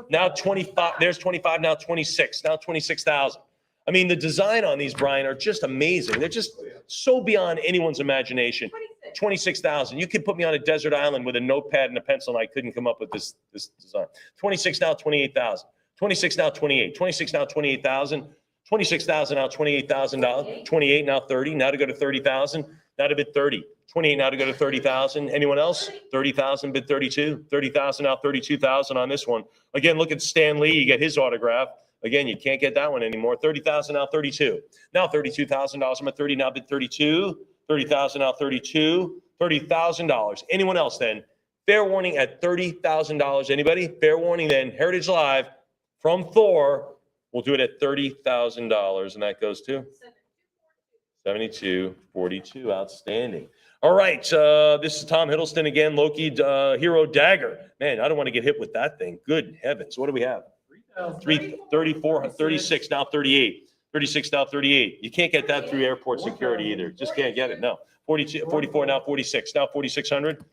Now 25. There's 25. Now 26. Now 26,000. I mean, the design on these, Brian, are just amazing. They're just so beyond anyone's imagination. 26,000. You could put me on a desert island with a notepad and a pencil, and I couldn't come up with this design. 26 now, 28,000. 26 now, 28. 26 now, 28,000. 26,000 now, $28,000. 28 now, 30. Now to go to 30,000. Now to bid 30. 28 now to go to 30,000. Anyone else? 30,000 bid 32. 30,000 now, 32,000 on this one. Again, look at Stan Lee. You get his autograph. Again, you can't get that one anymore. 30,000 now, 32. Now $32,000. I'm at 30 now, bid 32. 30,000 now, 32. $30,000. Anyone else then? Fair warning at $30,000. Anybody? Fair warning then. Heritage Live from Thor. We'll do it at $30,000, and that goes to 72.42. Outstanding. All right, this is Tom Hiddleston again. Loki Hero Dagger. Man, I don't want to get hit with that thing. Good heavens. What do we have? 34, 36, now 38. 36, now 38. You can't get that through airport security either. Just can't get it. No. 42, 44, now 46. Now 4,600.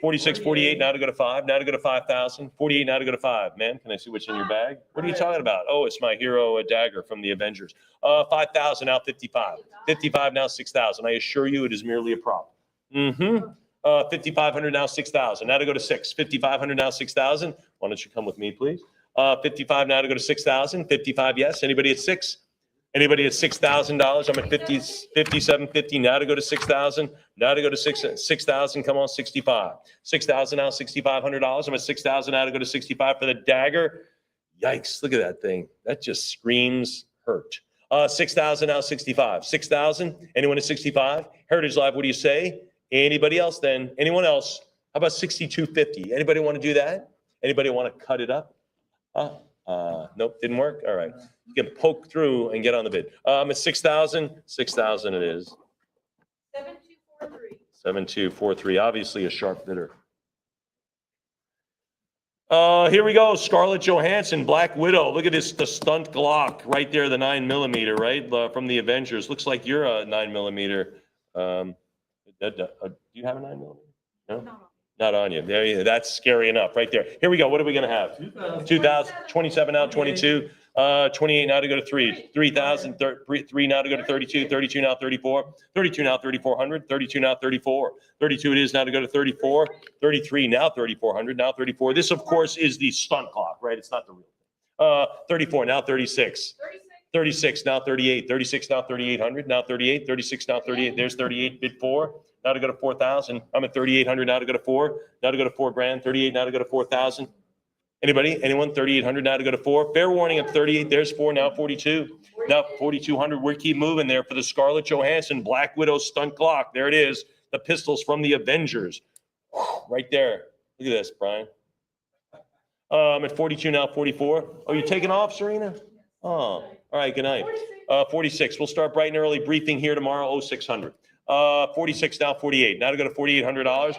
46, 48, now to go to 5. Now to go to 5,000. 48, now to go to 5. Man, can I see what's in your bag? What are you talking about? Oh, it's my hero dagger from the Avengers. 5,000, now 55. 55, now 6,000. I assure you it is merely a prop. 5,500, now 6,000. Now to go to 6. 5,500, now 6,000. Why don't you come with me, please? 55 now to go to 6,000. 55, yes. Anybody at 6? Anybody at $6,000? I'm at 57.50 now to go to 6,000. Now to go to 6,000. Come on, 65. 6,000 now, $6,500. I'm at 6,000 now to go to 65 for the dagger. Yikes! Look at that thing. That just screams hurt. 6,000 now, 65. 6,000. Anyone at 65? Heritage Live. What do you say? Anybody else? Then anyone else? How about 62.50? Anybody want to do that? Anybody want to cut it up? Nope, didn't work. All right. You can poke through and get on the bid. I'm at 6,000. 6,000 it is. 7243. 7243. Obviously a sharp bidder. Here we go. Scarlett Johansson, Black Widow. Look at this, the stunt Glock right there, the 9mm, right? From the Avengers. Looks like you're a 9mm. Do you have a 9mm? No? Not on you. There you, that's scary enough right there. Here we go. What are we going to have? 2,000, 27 now, 22, 28 now to go to 3, 3,000, 3 now to go to 32, 32 now, 34, 32 now, 3,400, 32 now, 34, 32 it is now to go to 34, 33 now, 3,400, now 34. This, of course, is the stunt clock, right? It's not the real. 34 now, 36. 36 now, 38, 36 now, 3,800, now 38, 36 now, 38. There's 38, bid 4. Now to go to 4,000. I'm at 3,800 now to go to 4. Now to go to 4 grand. 38 now to go to 4,000. Anybody? Anyone? 3,800 now to go to 4. Fair warning at 38. There's 4. Now 42. Now 4,200. We keep moving there for the Scarlett Johansson Black Widow stunt clock. There it is. The pistols from the Avengers. Right there. Look at this, Brian. I'm at 42 now. 44. Oh, you taking off, Serena? Oh, all right. Good night. 46. We'll start bright and early briefing here tomorrow. 0600. 46 now, 48. Now to go to $4,800.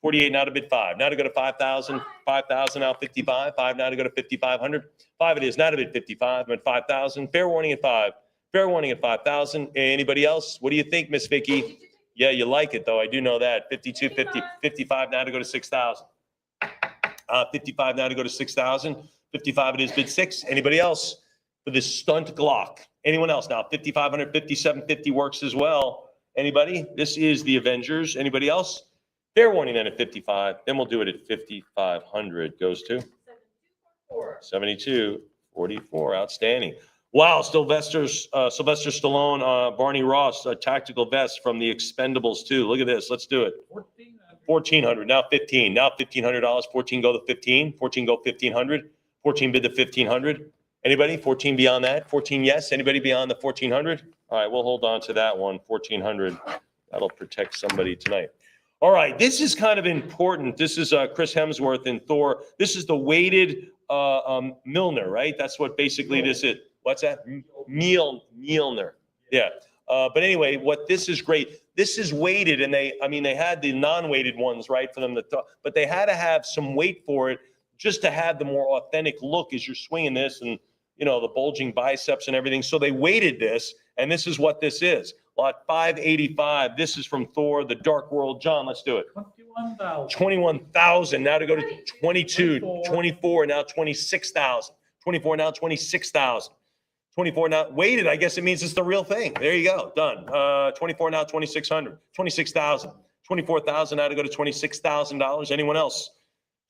48 now to bid 5. Now to go to 5,000. 5,000 now, 55. 5 now to go to 5,500. 5 it is now to bid 55. I'm at 5,000. Fair warning at 5. Fair warning at 5,000. Anybody else? What do you think, Miss Vicky? Yeah, you like it though. I do know that. 52, 50, 55 now to go to 6,000. 55 now to go to 6,000. 55 it is, bid 6. Anybody else for this stunt Glock? Anyone else now? 5,500, 5,750 works as well. Anybody? This is the Avengers. Anybody else? Fair warning then at 55. Then we'll do it at 5,500. Goes to 72, 44. Outstanding. Wow, Sylvester Stallone, Barney Ross, a tactical vest from the Expendables 2. Look at this. Let's do it. 1,400. Now 15. Now $1,500. 14 go to 15. 14 go 1,500. 14 bid to 1,500. Anybody? 14 beyond that? 14 yes. Anybody beyond the 1,400? All right, we'll hold on to that one. 1,400. That'll protect somebody tonight. All right, this is kind of important. This is Chris Hemsworth in Thor. This is the weighted Milner, right? That's what basically this is. What's that? Mjolnir. Yeah. But anyway, what this is great. This is weighted, and they had the non-weighted ones, right, for them to talk, but they had to have some weight for it just to have the more authentic look as you're swinging this, and the bulging biceps and everything. So they weighted this, and this is what this is. Lot 585. This is from Thor: The Dark World. John, let's do it. 21,000. 21,000. Now to go to 22, 24. Now 26,000. 24. Now 26,000. 24 now weighted. I guess it means it's the real thing. There you go. Done. 24 now 2,600. 26,000. 24,000 now to go to $26,000. Anyone else?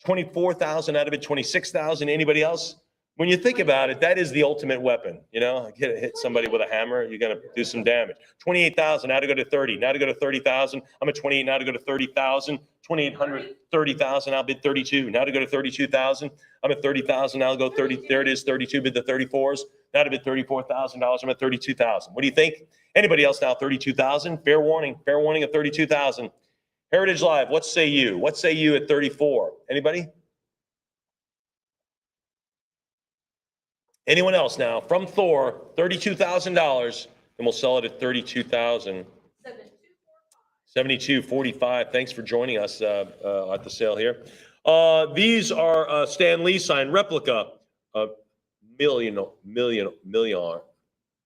24,000 out of it. 26,000. Anybody else? When you think about it, that is the ultimate weapon. Hit somebody with a hammer, you're gonna do some damage. 28,000 now to go to 30. Now to go to 30,000. I'm at 28 now to go to 30,000. 2,800, 30,000. I'll bid 32. Now to go to 32,000. I'm at 30,000. Now I'll go 30. There it is. 32. Bid the 34s. Now to bid $34,000. I'm at 32,000. What do you think? Anybody else now? 32,000. Fair warning. Fair warning at 32,000. Heritage Live. What say you? What say you at 34? Anybody? Anyone else now? From Thor, $32,000, and we'll sell it at 32,000. 72.45. Thanks for joining us at the sale here. These are Stan Lee signed replica million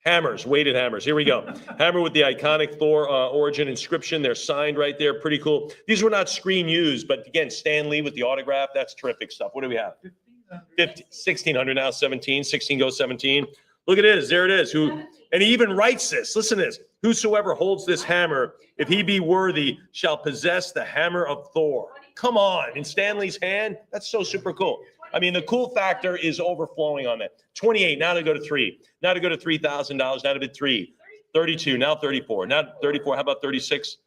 hammers, weighted hammers. Here we go. Hammer with the iconic Thor origin inscription. They're signed right there. Pretty cool. These were not screen used, but again, Stan Lee with the autograph. That's terrific stuff. What do we have? 1,600 now, 17. 16 goes 17. Look at this. There it is. And he even writes this. Listen to this. Whosoever holds this hammer, if he be worthy, shall possess the hammer of Thor. Come on. In Stan Lee's hand? That's so super cool. The cool factor is overflowing on that. 28. Now to go to 3. Now to go to $3,000. Now to bid 3. 32. Now 34. Now 34. How about 36?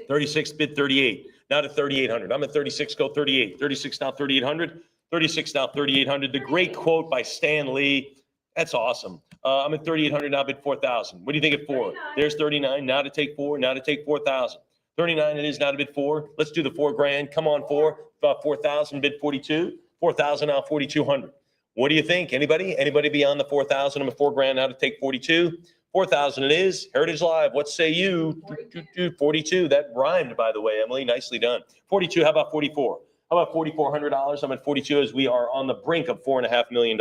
36 bid 38. Now to 3,800. I'm at 36, go 38. 36 now 3,800. 36 now 3,800. The great quote by Stan Lee. That's awesome. I'm at 3,800 now, bid 4,000. What do you think at 4? There's 39. Now to take 4. Now to take 4,000. 39 it is now to bid 4. Let's do the $4,000. Come on, 4. 4,000 bid 42. 4,000 now 4,200. What do you think? Anybody? Anybody beyond the 4,000? I'm at $4,000 now to take 42. 4,000 it is. Heritage Live. What say you? 42. That rhymed, by the way, Emily. Nicely done. 42. How about 44? How about $4,400? I'm at 42 as we are on the brink of $4.5 million.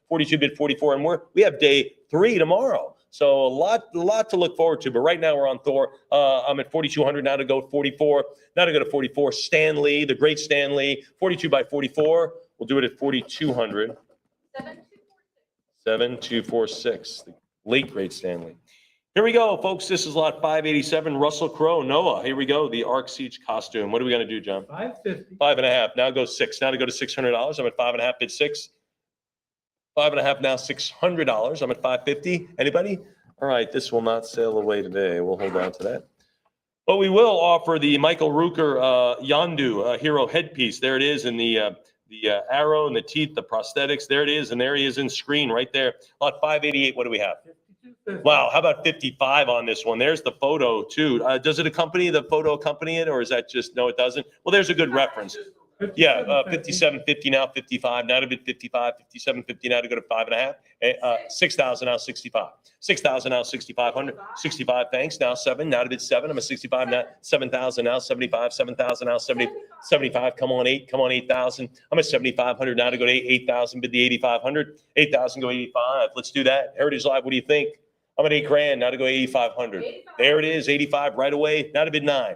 42 bid 44, and we have day 3 tomorrow. So a lot to look forward to. But right now we're on Thor. I'm at 4,200 now to go 44. Now to go to 44. Stan Lee, the great Stan Lee. 42 by 44. We'll do it at 4,200. 7246. The late great Stan Lee. Here we go, folks. This is lot 587. Russell Crowe, Noah. Here we go. The Ark Siege costume. What are we going to do, John? 550. 5.5. Now go 6. Now to go to $600. I'm at 5.5. Bid 6. 5.5 now $600. I'm at 550. Anybody? All right. This will not sail away today. We'll hold on to that. But we will offer the Michael Rooker Yondu hero headpiece. There it is in the arrow and the teeth, the prosthetics. There it is. And there he is in screen right there. Lot 588. What do we have? 52.50. Wow, how about 55 on this one? There's the photo too. Does it accompany it, or is that just, no, it doesn't? Well, there's a good reference. Yeah, 57.50 now, 55, now to bid 55, 57.50 now to go to 5.5. 6,000 now 65. 6,000 now 6,500. 65, thanks. Now 7, now to bid 7. I'm at 65 now. 7,000 now 75. 7,000 now 70. 75. Come on 8. Come on 8,000. I'm at 7,500 now to go to 8,000. Bid the 8,500. 8,000 go 85. Let's do that. Heritage Live. What do you think? I'm at $8,000 now to go 8,500. There it is. 85 right away. Now to bid 9.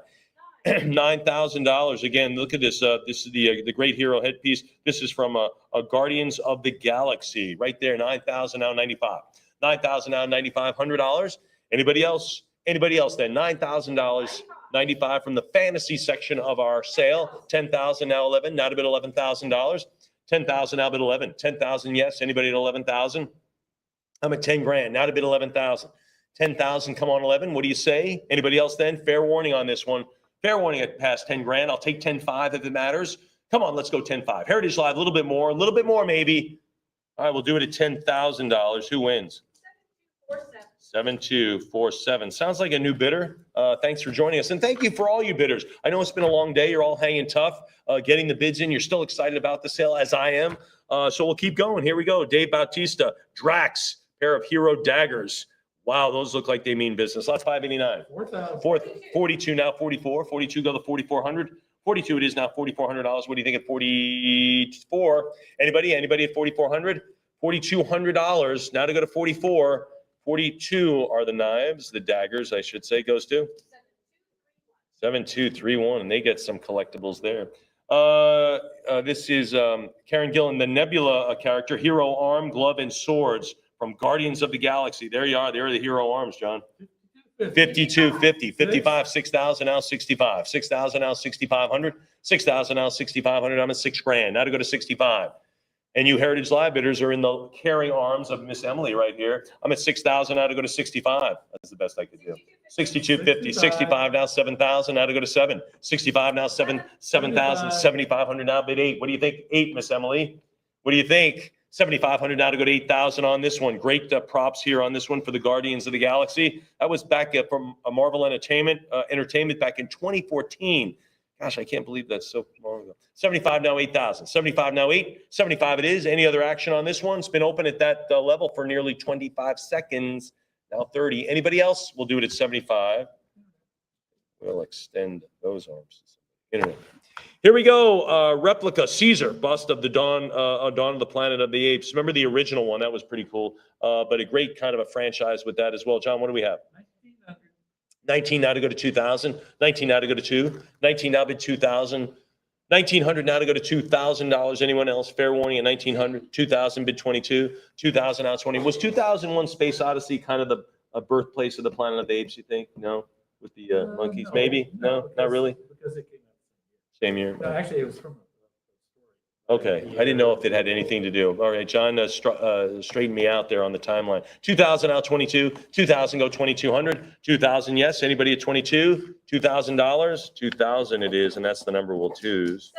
$9,000. Again, look at this. This is the Great Hero headpiece. This is from a Guardians of the Galaxy. Right there, 9,000 now 95. 9,000 now $9,500. Anybody else? Anybody else then? $9,000, 95 from the fantasy section of our sale. 10,000 now 11. Now to bid $11,000. 10,000 now bid 11. 10,000, yes. Anybody at 11,000? I'm at $10,000. Now to bid 11,000. 10,000, come on 11. What do you say? Anybody else then? Fair warning on this one. Fair warning at past $10,000. I'll take 10.5 if it matters. Come on, let's go 10.5. Heritage Live, a little bit more maybe. All right, we'll do it at $10,000. Who wins? 7247. Sounds like a new bidder. Thanks for joining us. And thank you for all you bidders. I know it's been a long day. You're all hanging tough, getting the bids in. You're still excited about the sale, as I am. So we'll keep going. Here we go. Dave Bautista, Drax, pair of Hero daggers. Wow, those look like they mean business. Lot 589. 4,000. 42 now, 44. 42 go to 4,400. 42 it is now, $4,400. What do you think at 44? Anybody at 4,400? $4,200. Now to go to 44. 42 are the knives, the daggers, I should say, goes to 7231, and they get some collectibles there. This is Karen Gillan, the Nebula character, hero arm, glove, and swords from Guardians of the Galaxy. There you are. There are the hero arms, John. 5250, 55, 6,000 now 65, 6,000 now 6,500, 6,000 now 6,500. I'm at $6,000. Now to go to 65. And you Heritage Live bidders are in the caring arms of Miss Emily right here. I'm at 6,000 now to go to 65. That's the best I could do. 6250, 65 now 7,000 now to go to 7. 65 now 7,000, 7,500 now bid 8. What do you think? 8, Miss Emily. What do you think? 7,500 now to go to 8,000 on this one. Great props here on this one for the Guardians of the Galaxy. That was back from Marvel Entertainment back in 2014. Gosh, I can't believe that's so long ago. 75 now 8,000. 75 now 8. 75 it is. Any other action on this one? It's been open at that level for nearly 25 seconds. Now 30. Anybody else? We'll do it at 75. We'll extend those arms. Internet. Here we go. Replica Caesar bust of the Dawn of the Planet of the Apes. Remember the original one? That was pretty cool. But a great kind of a franchise with that as well. John, what do we have? 19 now to go to 2,000. 19 now to go to 2. 19 now bid 2,000. 1,900 now to go to $2,000. Anyone else? Fair warning at 1,900. 2,000 bid 22. 2,000 now 20. Was 2001 Space Odyssey kind of the birthplace of the Planet of the Apes, you think? No? With the monkeys? No. Maybe? No, not really? Because it came out. Same year? No, actually, it was from a story. Okay, I didn't know if it had anything to do. All right, John straightened me out there on the timeline. 2,000 out 22, 2,000 go 2,200, 2,000 yes. Anybody at 22? $2,000, 2,000 it is, and that's the number we'll choose.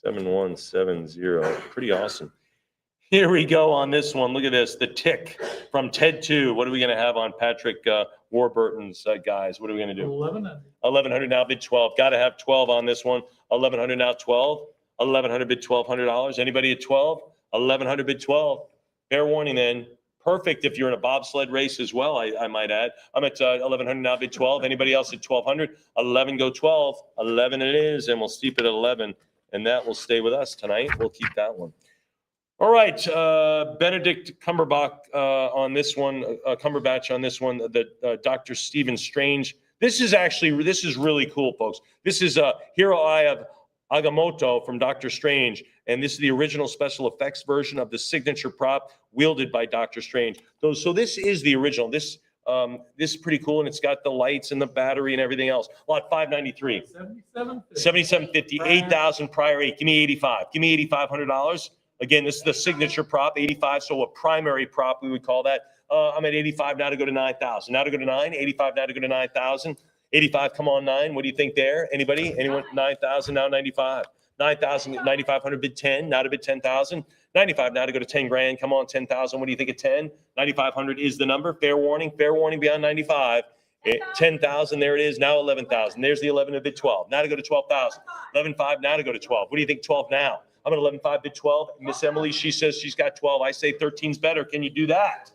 7170. Pretty awesome. Here we go on this one. Look at this, the Tick from Ted 2. What are we going to have on Patrick Warburton's guys? What are we going to do? 1,100. 1,100 now bid 12. Got to have 12 on this one. 1,100 now 12. 1,100 bid $1,200. Anybody at 12? 1,100 bid 12. Fair warning then. Perfect if you're in a bobsled race as well, I might add. I'm at 1,100 now bid 12. Anybody else at 1,200? 11 go 12. 11 it is, and we'll steep it at 11. And that will stay with us tonight. We'll keep that one. All right, Benedict Cumberbatch on this one, Cumberbatch on this one, the Dr. Stephen Strange. This is really cool, folks. This is Hero Eye of Agamotto from Doctor Strange, and this is the original special effects version of the signature prop wielded by Doctor Strange. So this is the original. This is pretty cool, and it's got the lights and the battery and everything else. Lot 593. 7750, 8,000 prior 8. Give me 85. Give me $8,500. Again, this is the signature prop, 85. So a primary prop, we would call that. I'm at 85 now to go to 9,000. Now to go to 9. 85 now to go to 9,000. 85, come on, 9. What do you think there? Anybody? Anyone? 9,000, now 95. 9,000, 9,500 bid 10, now to bid 10,000. 95 now to go to 10 grand. Come on, 10,000. What do you think at 10? 9,500 is the number. Fair warning beyond 95. 10,000, there it is. Now 11,000. There's the 11 to bid 12. Now to go to 12,000. 11.5 now to go to 12. What do you think 12 now? I'm at 11.5 bid 12. Miss Emily, she says she's got 12. I say 13's better. Can you do that?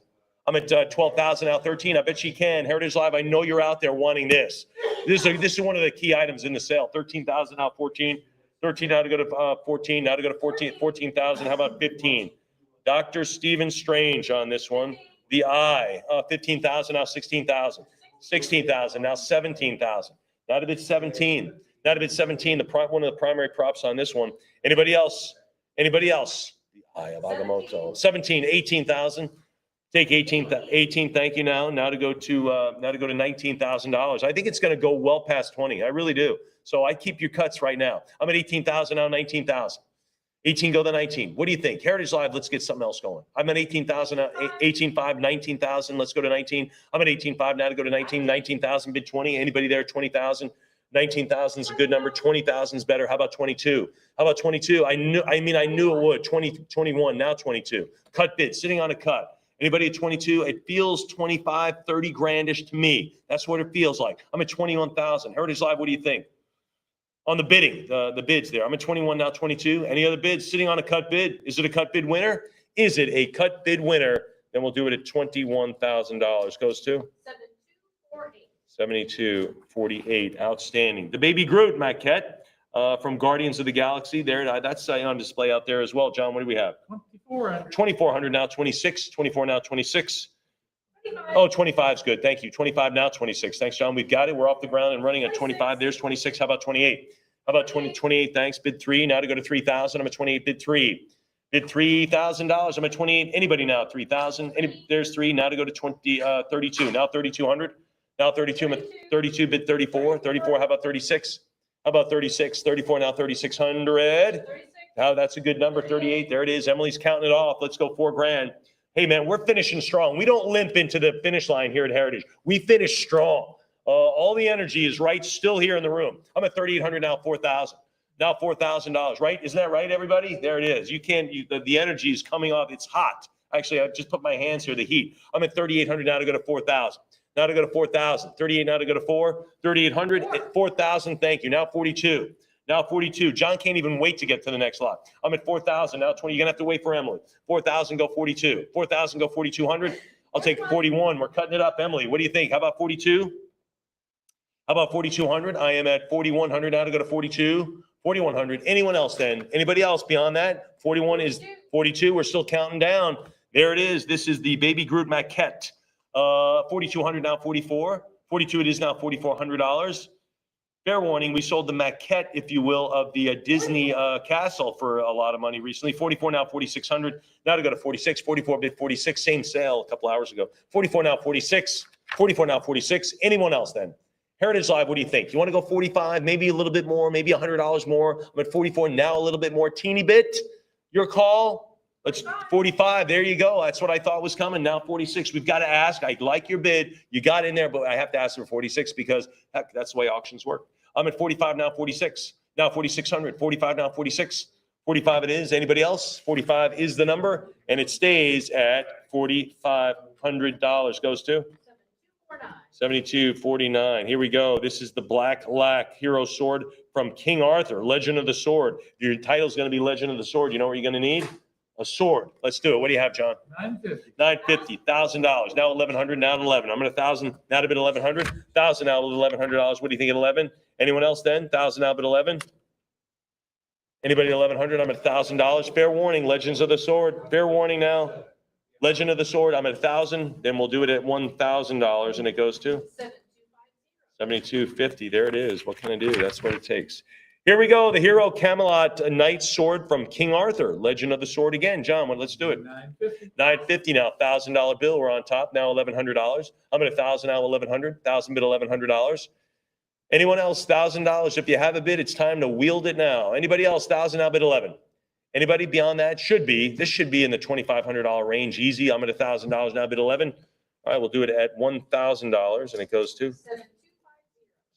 I'm at 12,000 now 13. I bet she can. Heritage Live, I know you're out there wanting this. This is one of the key items in the sale. 13,000 now 14. 13 now to go to 14. Now to go to 14. 14,000. How about 15? Dr. Stephen Strange on this one. The Eye. 15,000 now 16,000. 16,000 now 17,000. Now to bid 17. Now to bid 17. One of the primary props on this one. Anybody else? Anybody else? The Eye of Agamotto. 17. 18,000. Take 18, thank you now. Now to go to $19,000. I think it's going to go well past 20. I really do. So I keep your cuts right now. I'm at 18,000 now, 19,000. 18 go to 19. What do you think? Heritage Live, let's get something else going. I'm at 18,000, 18.5, 19,000. Let's go to 19. I'm at 18.5 now to go to 19, 19,000 bid 20. Anybody there? 20,000. 19,000 is a good number. 20,000 is better. How about 22? How about 22? I knew it would. 20, 21, now 22. Cut bid, sitting on a cut. Anybody at 22? It feels 25, 30 grandish to me. That's what it feels like. I'm at 21,000. Heritage Live, what do you think? On the bidding, the bids there. I'm at 21 now, 22. Any other bids sitting on a cut bid? Is it a cut bid winner? Is it a cut bid winner? Then we'll do it at $21,000. Goes to 7248. Outstanding. The Baby Groot maquette from Guardians of the Galaxy. There, that's on display out there as well. John, what do we have? 2,400. 2,400 now 26. 24 now 26. Oh, 25 is good. Thank you. 25 now 26. Thanks, John. We've got it. We're off the ground and running at 25. There's 26. How about 28? How about 28? Thanks. Bid 3. Now to go to 3,000. I'm at 28. Bid 3. Bid $3,000. I'm at 28. Anybody now? 3,000. There's 3. Now to go to 32. Now 3,200. Now 32. I'm at 32. Bid 34. 34. How about 36? How about 36? 34. Now 3,600. Now that's a good number. 38. There it is. Emily's counting it off. Let's go $4,000. Hey, man, we're finishing strong. We don't limp into the finish line here at Heritage. We finish strong. All the energy is right still here in the room. I'm at 3,800 now, 4,000. Now $4,000, right? Isn't that right, everybody? There it is. The energy is coming off. It's hot. Actually, I just put my hands here, the heat. I'm at 3,800 now to go to 4,000. Now to go to 4,000. 38 now to go to 4. 3,800, 4,000, thank you. Now 42. Now 42. John can't even wait to get to the next lot. I'm at 4,000. Now 20. You're going to have to wait for Emily. 4,000, go 42. 4,000, go 4,200. I'll take 41. We're cutting it up. Emily, what do you think? How about 42? How about 4,200? I am at 4,100 now to go to 42. 4,100. Anyone else then? Anybody else beyond that? 41 is 42. We're still counting down. There it is. This is the Baby Groot maquette. 4,200 now 44. 42 it is now $4,400. Fair warning, we sold the maquette, if you will, of the Disney castle for a lot of money recently. 44 now 4,600. Now to go to 46. 44 bid 46. Same sale a couple hours ago. 44 now 46. 44 now 46. Anyone else then? Heritage Live, what do you think? You want to go 45, maybe a little bit more, maybe $100 more. I'm at 44 now, a little bit more, teeny bit. Your call. Let's 45. There you go. That's what I thought was coming. Now 46. We've got to ask. I like your bid. You got in there, but I have to ask for 46 because heck, that's the way auctions work. I'm at 45 now, 46. Now 4,600. 45 now, 46. 45 it is. Anybody else? 45 is the number, and it stays at $4,500. Goes to 7249. Here we go. This is the Black Lac Hero Sword from King Arthur, Legend of the Sword. Your title's going to be Legend of the Sword. You know what you're going to need? A sword. Let's do it. What do you have, John? 950. $950. Now 1,100. Now at 11. I'm at 1,000. Now to bid 1,100. 1,000 now at $1,100. What do you think at 11? Anyone else then? 1,000 now bid 11. Anybody at 1,100? I'm at $1,000. Fair warning. Legends of the Sword. Fair warning now. Legend of the Sword. I'm at 1,000. Then we'll do it at $1,000, and it goes to 7250. There it is. What can I do? That's what it takes. Here we go. The Hero Camelot Knight Sword from King Arthur. Legend of the Sword again. John, let's do it. 950. $950 now. $1,000 bill. We're on top. Now $1,100. I'm at 1,000 now. 1,100. 1,000 bid $1,100. Anyone else? $1,000. If you have a bid, it's time to wield it now. Anybody else? 1,000 now bid 11. Anybody beyond that? This should be in the $2,500 range. Easy. I'm at $1,000 now bid 11. All right, we'll do it at $1,000, and it goes to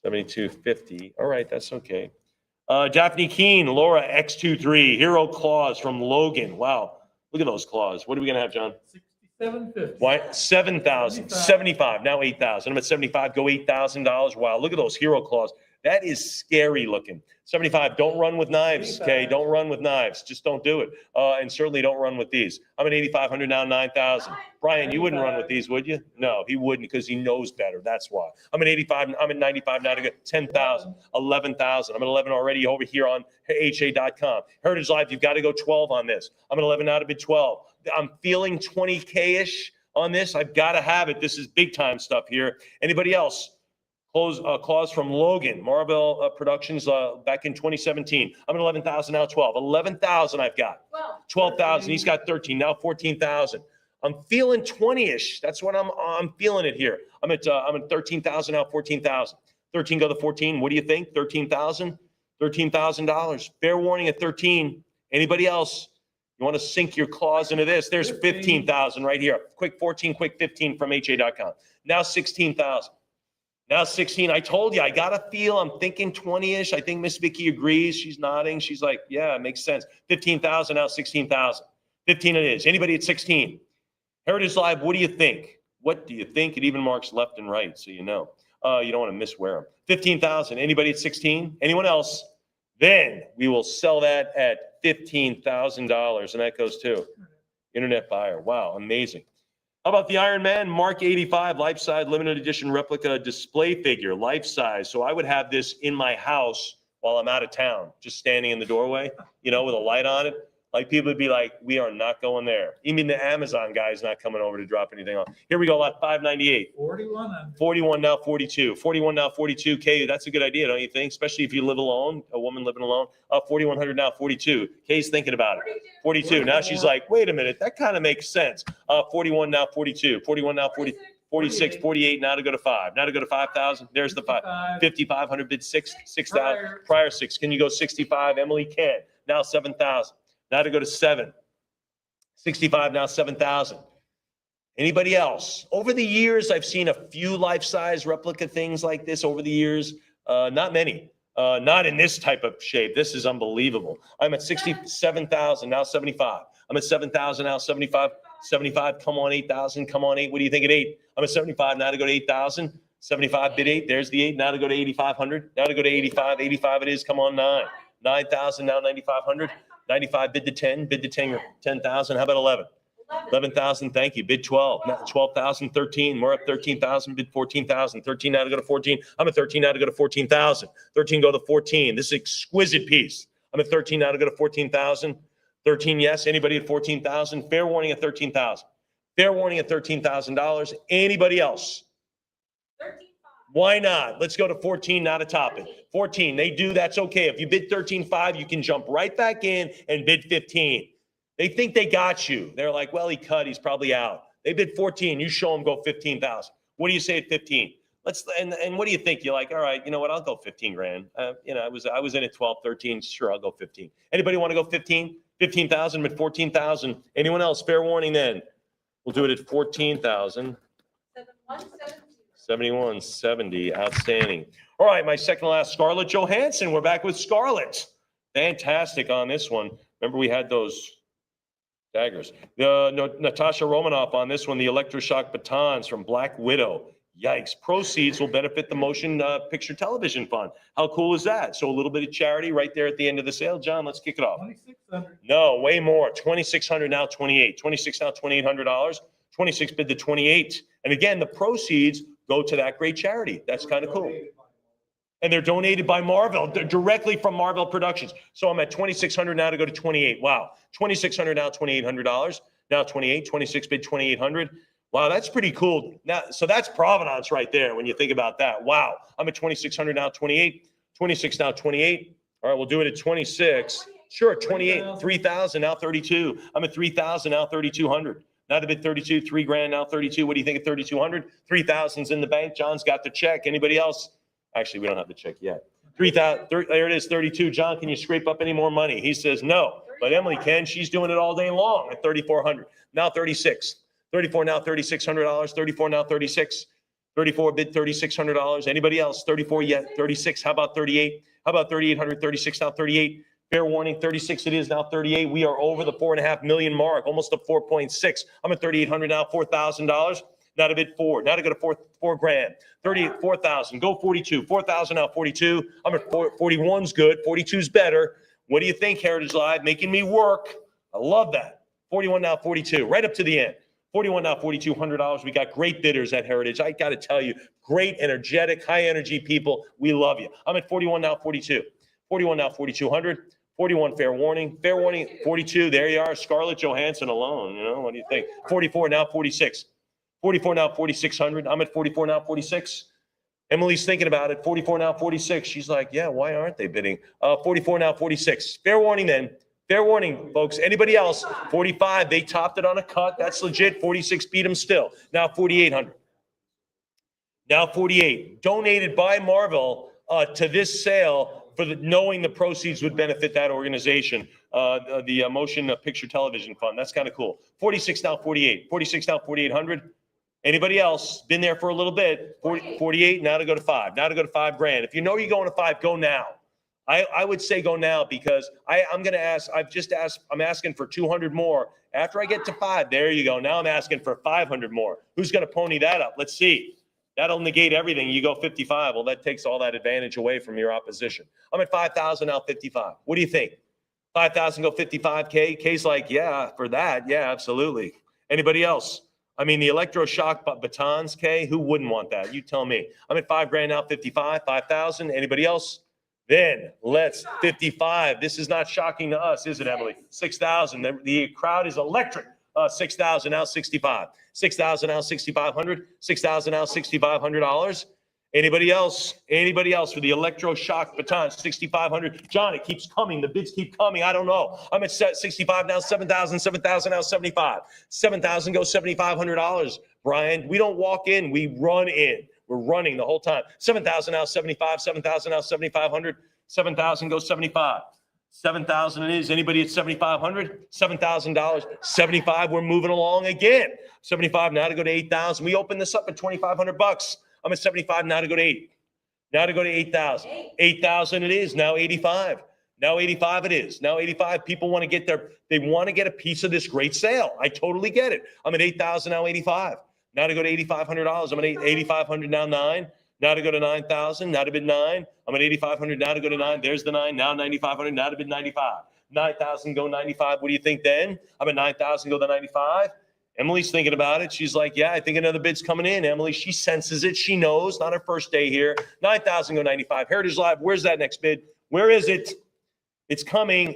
7250. All right, that's okay. Daphne Keene, Laura X23, Hero Claws from Logan. Wow, look at those claws. What are we gonna have, John? 750. Why? 7,000, 75, now 8,000. I'm at 75, go $8,000. Wow, look at those hero claws. That is scary looking. 75, don't run with knives, okay? Don't run with knives. Just don't do it. And certainly don't run with these. I'm at 8,500 now, 9,000. Brian, you wouldn't run with these, would you? No, he wouldn't because he knows better. That's why. I'm at 85, I'm at 95 now to get 10,000, 11,000. I'm at 11 already over here on HA.com. Heritage Life, you've got to go 12 on this. I'm at 11 now to bid 12. I'm feeling 20K-ish on this. I've got to have it. This is big time stuff here. Anybody else? Clause from Logan, Marvel Productions back in 2017. I'm at 11,000 now, 12. 11,000 I've got. 12,000. He's got 13 now, 14,000. I'm feeling 20-ish. That's what I'm feeling it here. I'm at 13,000 now, 14,000. 13 go to 14. What do you think? 13,000. $13,000. Fair warning at 13. Anybody else? You want to sink your claws into this? There's 15,000 right here. Quick 14, quick 15 from HA.com. Now 16,000. Now 16. I told you, I got a feel. I'm thinking 20-ish. I think Miss Vicky agrees. She's nodding. She's like, yeah, it makes sense. 15,000, now 16,000. 15 it is. Anybody at 16? Heritage Live, what do you think? What do you think? It even marks left and right, so you know. You don't want to miswear them. 15,000. Anybody at 16? Anyone else? Then we will sell that at $15,000, and that goes to Internet Buyer. Wow, amazing. How about the Iron Man Mark 85 life-size limited edition replica display figure, life-size? So I would have this in my house while I'm out of town, just standing in the doorway, you know, with a light on it. Like people would be like, we are not going there. Even the Amazon guy's not coming over to drop anything on. Here we go, lot 598. 41 on 41 now 42. 41 now 42. Kay, that's a good idea, don't you think? Especially if you live alone, a woman living alone. 4,100 now 42. Kay's thinking about it. 42. Now she's like, wait a minute, that kind of makes sense. 41 now 42. 41 now 40. 46, 48, now to go to 5. Now to go to 5,000. There's the 5. 5,500 bid 6, 6,000. Prior 6. Can you go 65? Emily can. Now 7,000. Now to go to 7. 65, now 7,000. Anybody else? Over the years, I've seen a few life-size replica things like this over the years. Not many. Not in this type of shape. This is unbelievable. I'm at 67,000, now 75. I'm at 7,000, now 75. 75, come on, 8,000. Come on, 8. What do you think at 8? I'm at 75, now to go to 8,000. 75, bid 8. There's the 8. Now to go to 8,500. Now to go to 85. 85 it is. Come on, 9. 9,000, now 9,500. 95, bid to 10. Bid to 10, 10,000. How about 11? 11,000, thank you. Bid 12. Now 12,000, 13. We're up 13,000. Bid 14,000. 13 now to go to 14. I'm at 13 now to go to 14,000. 13 go to 14. This is exquisite piece. I'm at 13 now to go to 14,000. 13, yes. Anybody at 14,000? Fair warning at 13,000. Fair warning at $13,000. Anybody else? 13,500. Why not? Let's go to 14 now to top it. 14, they do. That's okay. If you bid 13.5, you can jump right back in and bid 15. They think they got you. They're like, well, he cut. He's probably out. They bid 14. You show them go 15,000. What do you say at 15? And what do you think? You're like, all right, you know what? I'll go 15 grand. You know, I was in at 12, 13. Sure, I'll go 15. Anybody want to go 15? 15,000 at 14,000. Anyone else? Fair warning then. We'll do it at 14,000. 7170. 7170. Outstanding. All right, my second to last, Scarlett Johansson. We're back with Scarlett. Fantastic on this one. Remember we had those daggers. Natasha Romanoff on this one, the electroshock batons from Black Widow. Yikes. Proceeds will benefit the Motion Picture Television Fund. How cool is that? So a little bit of charity right there at the end of the sale. John, let's kick it off. 2,600. No, way more. 2,600 now, 28. 26 now, $2,800. 26 bid to 28. And again, the proceeds go to that great charity. That's kind of cool. And they're donated by Marvel, they're directly from Marvel Productions. So I'm at 2,600 now to go to 28. Wow. 2,600 now, $2,800. Now 28, 26 bid 2,800. Wow, that's pretty cool. Now, so that's provenance right there when you think about that. Wow. I'm at 2,600 now, 28. 26 now, 28. All right, we'll do it at 26. Sure, 28. 3,000 now, 32. I'm at 3,000 now, 3,200. Now to bid 32, 3 grand now, 32. What do you think of 3,200? 3,000's in the bank. John's got the check. Anybody else? Actually, we don't have the check yet. 3,000. There it is, 32. John, can you scrape up any more money? He says no, but Emily can. She's doing it all day long at 3,400. Now 36. 34 now, $3,600. 34 now, 36. 34 bid $3,600. Anybody else? 34 yet? 36. How about 38? How about 3,800? 36 now, 38. Fair warning, 36 it is now, 38. We are over the 4.5 million mark, almost to 4.6. I'm at 3,800 now, $4,000. Now to bid 4. Now to go to four grand. 4,000. Go 42. 4,000 now, 42. I'm at 41's good. 42's better. What do you think, Heritage Live? Making me work. I love that. 41 now, 42. Right up to the end. 41 now, $4,200. We got great bidders at Heritage. I got to tell you, great, energetic, high energy people. We love you. I'm at 41 now, 42. 41 now, 4,200. 41 fair warning. Fair warning, 42. There you are. Scarlett Johansson alone. You know, what do you think? 44 now, 46. 44 now, 4,600. I'm at 44 now, 46. Emily's thinking about it. 44 now, 46. She's like, yeah, why aren't they bidding? 44 now, 46. Fair warning then. Fair warning, folks. Anybody else? 45. They topped it on a cut. That's legit. 46 beat them still. Now 4,800. Now 48. Donated by Marvel to this sale for knowing the proceeds would benefit that organization, the Motion Picture Television Fund. That's kind of cool. 46 now 48. 46 now 4,800. Anybody else been there for a little bit? 48 now to go to 5. Now to go to 5 grand. If you know you're going to 5, go now. I would say go now because I'm going to ask. I'm asking for 200 more. After I get to 5, there you go. Now I'm asking for 500 more. Who's going to pony that up? Let's see. That'll negate everything. You go 55. Well, that takes all that advantage away from your opposition. I'm at 5,000 now, 55. What do you think? 5,000 go 55K. K's like, yeah, for that. Yeah, absolutely. Anybody else? I mean, the electroshock batons, K, who wouldn't want that? You tell me. I'm at 5 grand now, 55, 5,000. Anybody else? Then let's 55. This is not shocking to us, is it, Emily? 6,000. The crowd is electric. 6,000 now, 65. 6,000 now, 6,500. 6,000 now, $6,500. Anybody else? Anybody else for the electroshock baton? 6,500. John, it keeps coming. The bids keep coming. I don't know. I'm at 65 now, 7,000. 7,000 now, 75. 7,000 goes $7,500. Brian, we don't walk in. We run in. We're running the whole time. 7,000 now, 75. 7,000 now, 7,500. 7,000 goes 75. 7,000 it is. Anybody at 7,500? $7,000. 75. We're moving along again. 75 now to go to 8,000. We opened this up at $2,500. I'm at 75 now to go to 8. Now to go to 8,000. 8,000 it is. Now 85. Now 85 it is. Now 85. People want to get they want to get a piece of this great sale. I totally get it. I'm at 8,000 now 85. Now to go to $8,500. I'm at 8,500 now 9. Now to go to 9,000. Now to bid 9. I'm at 8,500 now to go to 9. There's the 9. Now 9,500. Now to bid 95. 9,000 go 95. What do you think then? I'm at 9,000 go to 95. Emily's thinking about it. She's like, yeah, I think another bid's coming in. Emily, she senses it. She knows. Not her first day here. 9,000 go 95. Heritage Live, where's that next bid? Where is it? It's coming.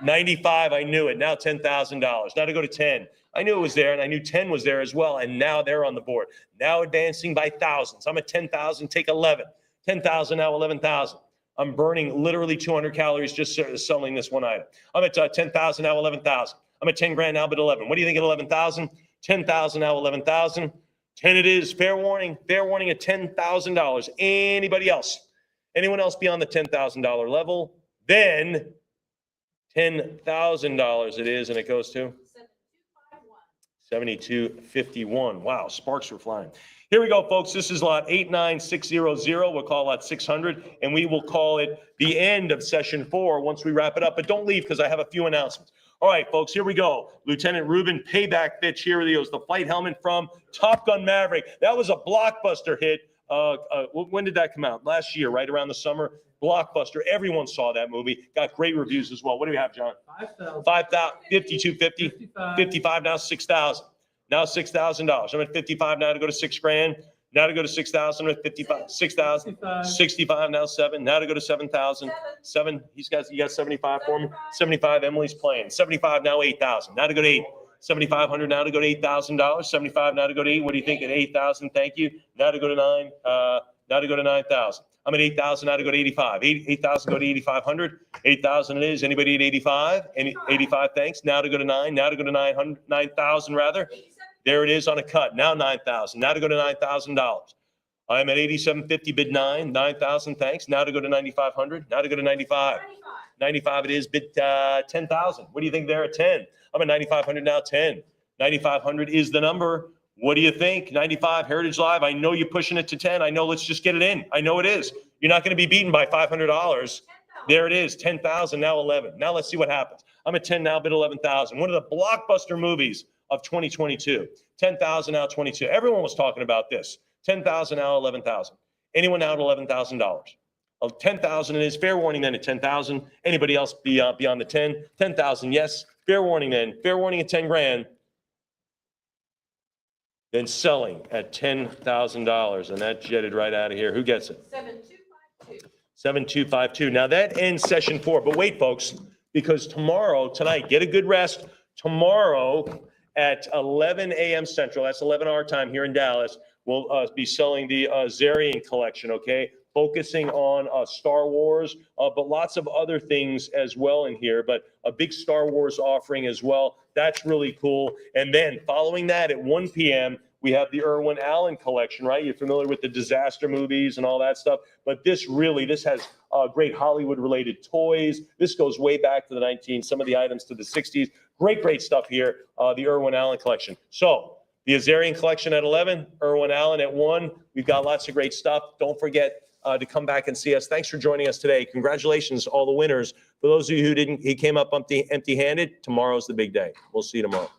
95. I knew it. Now $10,000. Now to go to 10. I knew it was there, and I knew 10 was there as well, and now they're on the board. Now advancing by thousands. I'm at 10,000. Take 11. 10,000 now 11,000. I'm burning literally 200 calories just selling this one item. I'm at 10,000 now 11,000. I'm at 10 grand now, but 11. What do you think at 11,000? 10,000 now, 11,000. 10 it is. Fair warning at $10,000. Anybody else? Anyone else beyond the $10,000 level? Then $10,000 it is, and it goes to 7251. Wow, sparks are flying. Here we go, folks. This is lot 89600. We'll call lot 600, and we will call it the end of session 4 once we wrap it up. But don't leave because I have a few announcements. All right, folks, here we go. Lieutenant Ruben Payback Fitch, here he goes. The flight helmet from Top Gun Maverick. That was a blockbuster hit. When did that come out? Last year, right around the summer. Blockbuster. Everyone saw that movie. Got great reviews as well. What do we have, John? 5,000. 5,000, 5250, 55 now 6,000. Now $6,000. I'm at 55 now to go to 6 grand. Now to go to 6,000 at 55, 6,000, 65 now 7. Now to go to 7,000. 7. You got 75 for me. 75. Emily's playing. 75 now 8,000. Now to go to 8. 7,500 now to go to $8,000. 75 now to go to 8. What do you think at 8,000? Thank you. Now to go to 9. Now to go to 9,000. I'm at 8,000 now to go to 85. 8,000 go to 8,500. 8,000 it is. Anybody at 85? 85, thanks. Now to go to 9. Now to go to 9,000 rather. There it is on a cut. Now 9,000. Now to go to $9,000. I'm at 8750, bid 9. 9,000, thanks. Now to go to 9,500. Now to go to 95. 95 it is, bid 10,000. What do you think there at 10? I'm at 9,500 now, 10. 9,500 is the number. What do you think? 95 Heritage Live. I know you're pushing it to 10. I know. Let's just get it in. I know it is. You're not going to be beaten by $500. There it is, 10,000, now 11. Now let's see what happens. I'm at 10 now, bid 11,000. One of the blockbuster movies of 2022. 10,000 now, 22. Everyone was talking about this. 10,000 now, 11,000. Anyone now at $11,000? 10,000 is fair warning then at 10,000. Anybody else beyond the 10? 10,000, yes. Fair warning then. Fair warning at 10 grand. Then selling at $10,000, and that jetted right out of here. Who gets it? 7252. 7252. Now that ends session 4, but wait, folks, because tonight, get a good rest. Tomorrow at 11 a.m. Central, that's 11 our time here in Dallas, we'll be selling the Zarian collection, okay? Focusing on Star Wars, but lots of other things as well in here, but a big Star Wars offering as well. That's really cool. And then following that at 1 p.m., we have the Irwin Allen collection, right? You're familiar with the disaster movies and all that stuff, but this has great Hollywood-related toys. This goes way back to the some of the items to the 60s. Great stuff here, the Irwin Allen collection. So the Azarian collection at 11, Irwin Allen at 1. We've got lots of great stuff. Don't forget to come back and see us. Thanks for joining us today. Congratulations to all the winners. For those of you who came up empty-handed, tomorrow's the big day. We'll see you tomorrow.